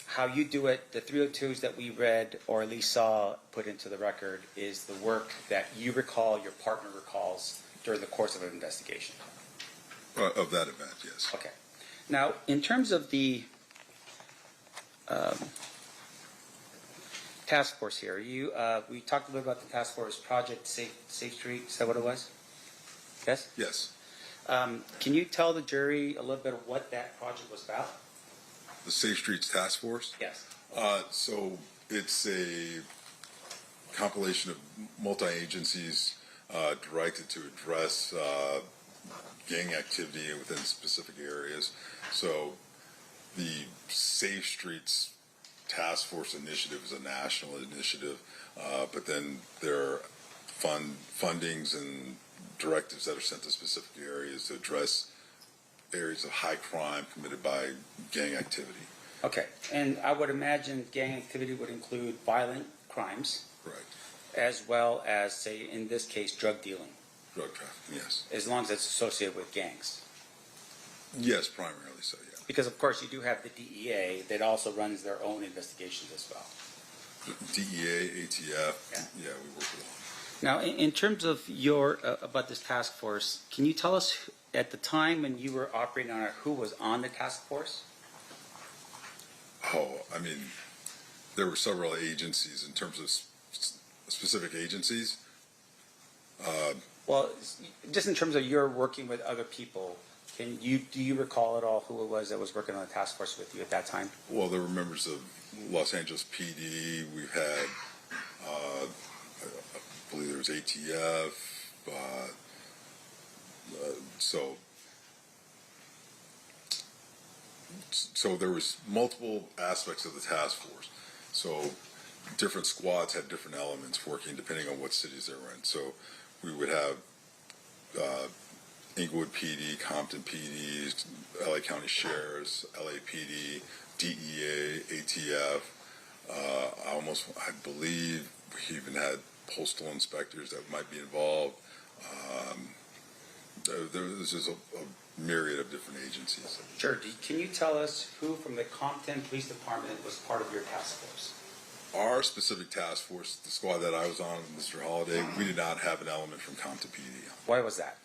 how you do it, the 302s that we read or at least saw put into the record is the work that you recall, your partner recalls during the course of an investigation. Of that event, yes. Okay. Now, in terms of the task force here, we talked a little about the task force project Safe Street. Is that what it was? Yes? Yes. Can you tell the jury a little bit of what that project was about? The Safe Streets Task Force? Yes. So it's a compilation of multi-agencies directed to address gang activity within specific areas. So the Safe Streets Task Force initiative is a national initiative, but then there are fundings and directives that are sent to specific areas to address areas of high crime committed by gang activity. Okay, and I would imagine gang activity would include violent crimes. Correct. As well as, say, in this case, drug dealing. Drug trafficking, yes. As long as it's associated with gangs. Yes, primarily so, yeah. Because, of course, you do have the DEA that also runs their own investigations as well. DEA, ATF, yeah, we work with all. Now, in terms of your, about this task force, can you tell us at the time when you were operating on it, who was on the task force? Oh, I mean, there were several agencies in terms of specific agencies. Well, just in terms of your working with other people, do you recall at all who it was that was working on the task force with you at that time? Well, there were members of Los Angeles PD. We've had, I believe there was ATF. So there was multiple aspects of the task force. So different squads had different elements working depending on what cities they were in. So we would have Inglewood PD, Compton PD, LA County Sheriffs, LAPD, DEA, ATF. I believe we even had postal inspectors that might be involved. There was just a myriad of different agencies. Sure. Can you tell us who from the Compton Police Department was part of your task force? Our specific task force, the squad that I was on, Mr. Holliday, we did not have an element from Compton PD. Why was that?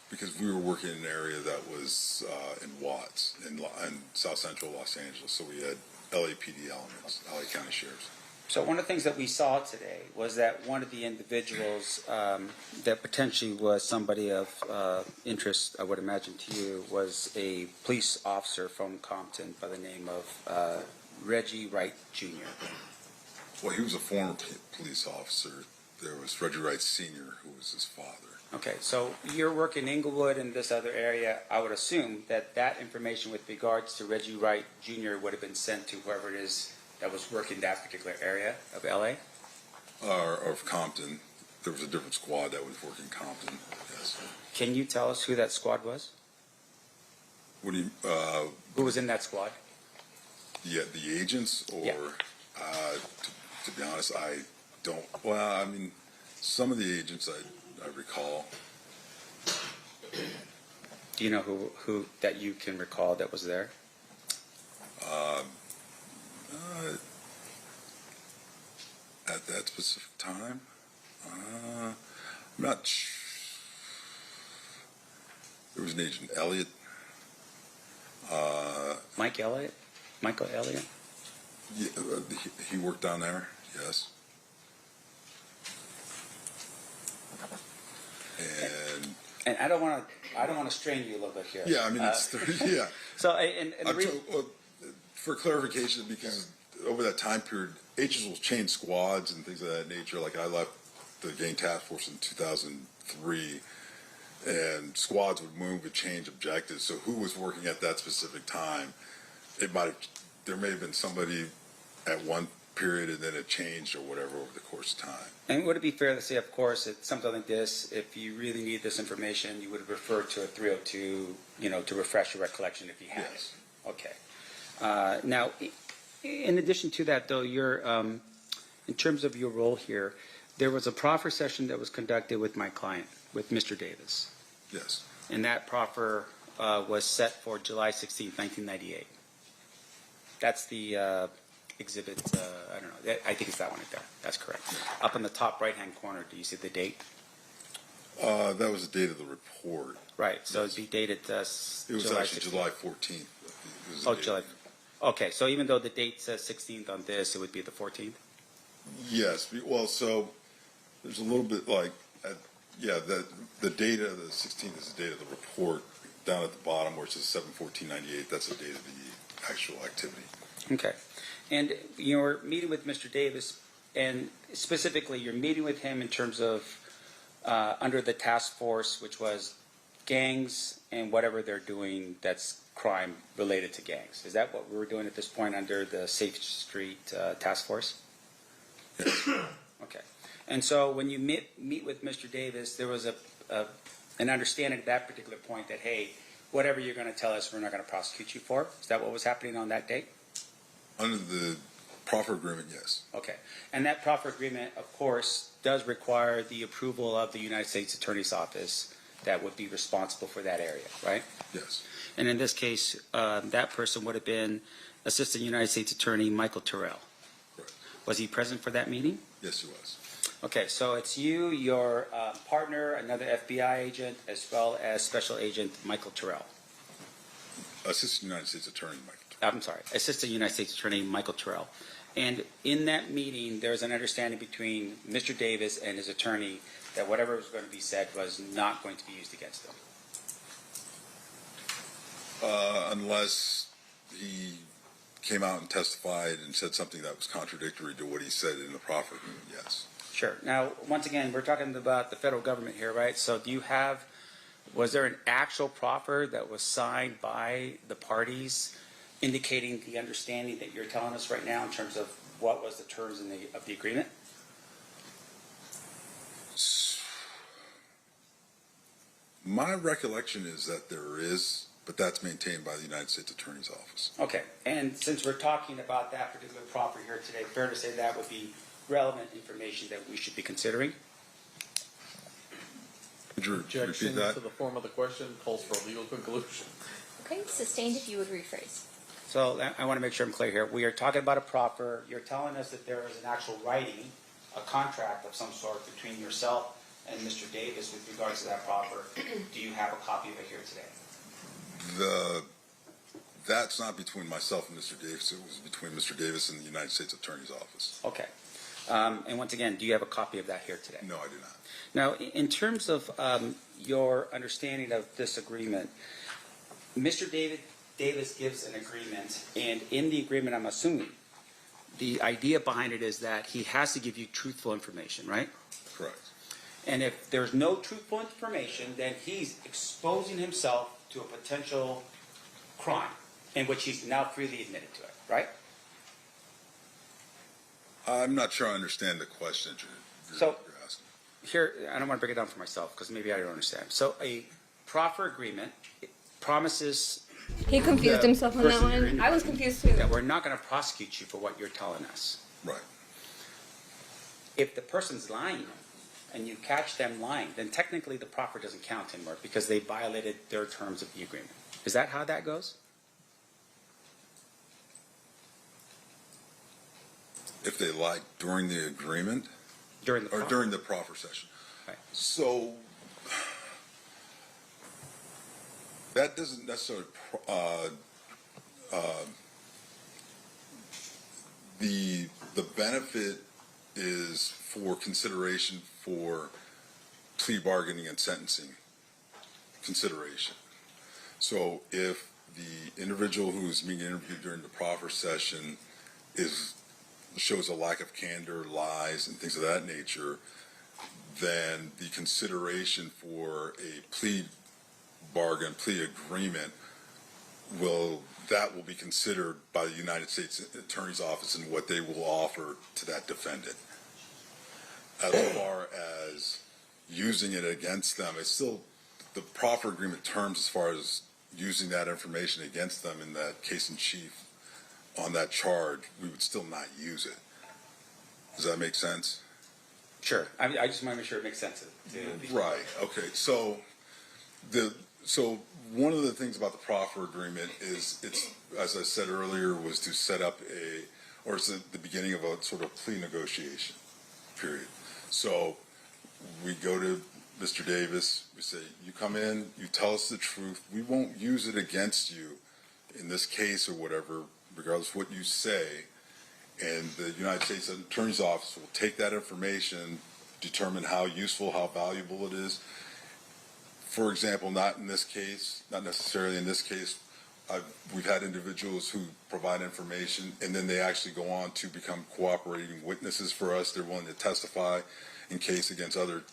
Because we were working in an area that was in Watts, in South Central Los Angeles, so we had LAPD elements, LA County Sheriffs. So one of the things that we saw today was that one of the individuals that potentially was somebody of interest, I would imagine to you, was a police officer from Compton by the name of Reggie Wright Jr. Well, he was a former police officer. There was Reggie Wright Sr., who was his father. Okay, so your work in Inglewood and this other area, I would assume that that information with regards to Reggie Wright Jr. would have been sent to whoever it is that was working that particular area of LA? Or of Compton. There was a different squad that was working Compton, yes. Can you tell us who that squad was? What do you, who was in that squad? Yeah, the agents, or, yeah. To be honest, I don't, well, I mean, some of the agents I recall. Do you know who that you can recall that was there? At that specific time, I'm not sure. There was an agent, Elliott. Michael Elliott? Yeah, he worked down there, yes. And I don't want to strain you a little bit here. Yeah, I mean, it's yeah. So, and for clarification, because over that time period, agents will change squads and things of that nature. Like I left the gang task force in 2003, and squads would move and change objectives. So who was working at that specific time? There may have been somebody at one period, and then it changed or whatever over the course of time. And would it be fair to say, of course, it's something like this, if you really need this information, you would refer to a 302, to refresh your recollection if you had Yes. it? Okay. Now, in addition to that, though, in terms of your role here, there was a proffer session that was conducted with my client, with Mr. Davis. Yes. And that proffer was set for July 16, 1998. That's the exhibit, I don't know, I think it's that one right there. That's correct. Up in the top right-hand corner, do you see the date? That was the date of the report. Right, so it'd be dated It was July actually 16th. July 14th. It was the Oh, date. July. Okay, so even though the date says 16th on this, it would be the 14th? Yes. Well, so there's a little bit like, the date of the 16th is the date of the report. Down at the bottom where it says 7/14/98, that's the date of the actual activity. Okay. And you're meeting with Mr. Davis, and specifically you're meeting with him in terms of under the task force, which was gangs and whatever they're doing that's crime related to gangs. Is that what we were doing at this point under the Safe Street task force? Okay. And so when you meet with Mr. Davis, there was an understanding at that particular point that, hey, whatever you're going to tell us, we're not going to prosecute you for. Is that what was happening on that date? Under the proffer agreement, yes. Okay. And that proffer agreement, of course, does require the approval of the United States Attorney's Office that would be responsible for that area, right? Yes. And in this case, that person would have been Assistant United States Attorney Michael Terrell. Right. Was he present for that meeting? Yes, he was. Okay, so it's you, your partner, another FBI agent, as well as Special Agent Michael Terrell. Assistant United States Attorney Michael. I'm sorry, Assistant United States Attorney Michael Terrell. And in that meeting, there was an understanding between Mr. Davis and his attorney that whatever was going to be said was not going to be used against them. Unless he came out and testified and said something that was contradictory to what he said in the proffer agreement, yes. Sure. Now, once again, we're talking about the federal government here, right? So was there an actual proffer that was signed by the parties indicating the understanding that you're telling us right now in terms of what was the terms of the agreement? My recollection is that there is, but that's maintained by the United States Attorney's Office. Okay. And since we're talking about that particular proffer here today, fair to say that would be relevant information that we should be considering? Could you Objection repeat that? to the form of the question calls for a legal conclusion. Okay, sustained if you would rephrase. So I want to make sure I'm clear here. We are talking about a proffer. You're telling us that there is an actual writing, a contract of some sort between yourself and Mr. Davis with regards to that proffer. Do you have a copy of it here today? That's not between myself and Mr. Davis. It was between Mr. Davis and the United States Attorney's Office. Okay. And once again, do you have a copy of that here today? No, I do not. Now, in terms of your understanding of this agreement, Mr. Davis gives an agreement, and in the agreement, I'm assuming, the idea behind it is that he has to give you truthful information, right? Correct. And if there's no truthful information, then he's exposing himself to a potential crime in which he's now freely admitted to it, right? I'm not sure I understand the question you're asking. Here, I don't want to break it down for myself because maybe I don't understand. So a proffer agreement promises. He confused himself on that one. I was confused too. That we're not going to prosecute you for what you're telling us. Right. If the person's lying and you catch them lying, then technically the proffer doesn't count anymore because they violated their terms of the agreement. Is that how that goes? If they lied during the agreement? During the or during the proffer session. Right. So that doesn't necessarily the benefit is for consideration for plea bargaining and sentencing consideration. So if the individual who is being interviewed during the proffer session shows a lack of candor, lies, and things of that nature, then the consideration for a plea bargain, plea agreement will that will be considered by the United States Attorney's Office and what they will offer to that defendant. As far as using it against them, it's still the proffer agreement terms as far as using that information against them in that case in chief on that charge, we would still not use it. Does that make sense? Sure. I just want to make sure it makes sense. Right. Okay. So one of the things about the proffer agreement is it's, as I said earlier, was to set up it's the beginning of a sort of plea negotiation period. So we go to Mr. Davis, we say, you come in, you tell us the truth. We won't use it against you in this case or whatever, regardless of what you say. And the United States Attorney's Office will take that information, determine how useful, how valuable it is. For example, not in this case, not necessarily in this case, we've had individuals who provide information and then they actually go on to become cooperating witnesses for us. They're willing to testify in case against other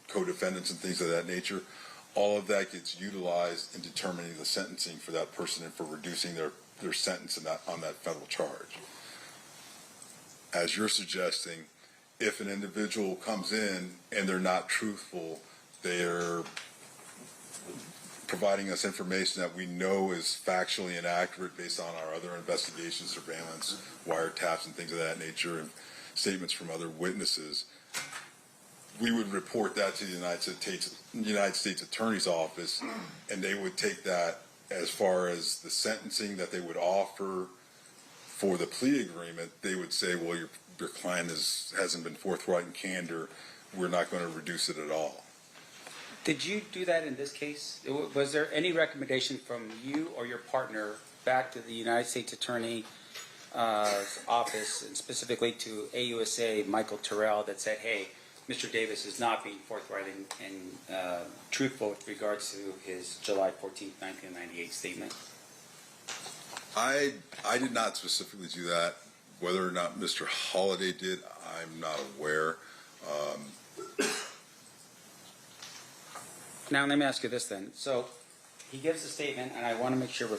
co-defendants and things of that nature. All of that gets utilized in determining the sentencing for that person and for reducing their sentence on that federal charge. As you're suggesting, if an individual comes in and they're not truthful, they're providing us information that we know is factually inaccurate based on our other investigations, surveillance, wiretaps, and things of that nature, and statements from other witnesses, we would report that to the United States Attorney's Office, and they would take that as far as the sentencing that they would offer for the plea agreement. They would say, well, your client hasn't been forthright and candor. We're not going to reduce it at all. Did you do that in this case? Was there any recommendation from you or your partner back to the United States Attorney's Office, and specifically to AUSA Michael Terrell, that said, hey, Mr. Davis is not being forthright and truthful with regards to his July 14th, 1998 statement? I did not specifically do that. Whether or not Mr. Holliday did, I'm not aware. Now, let me ask you this then. So he gives a statement, and I want to make sure we're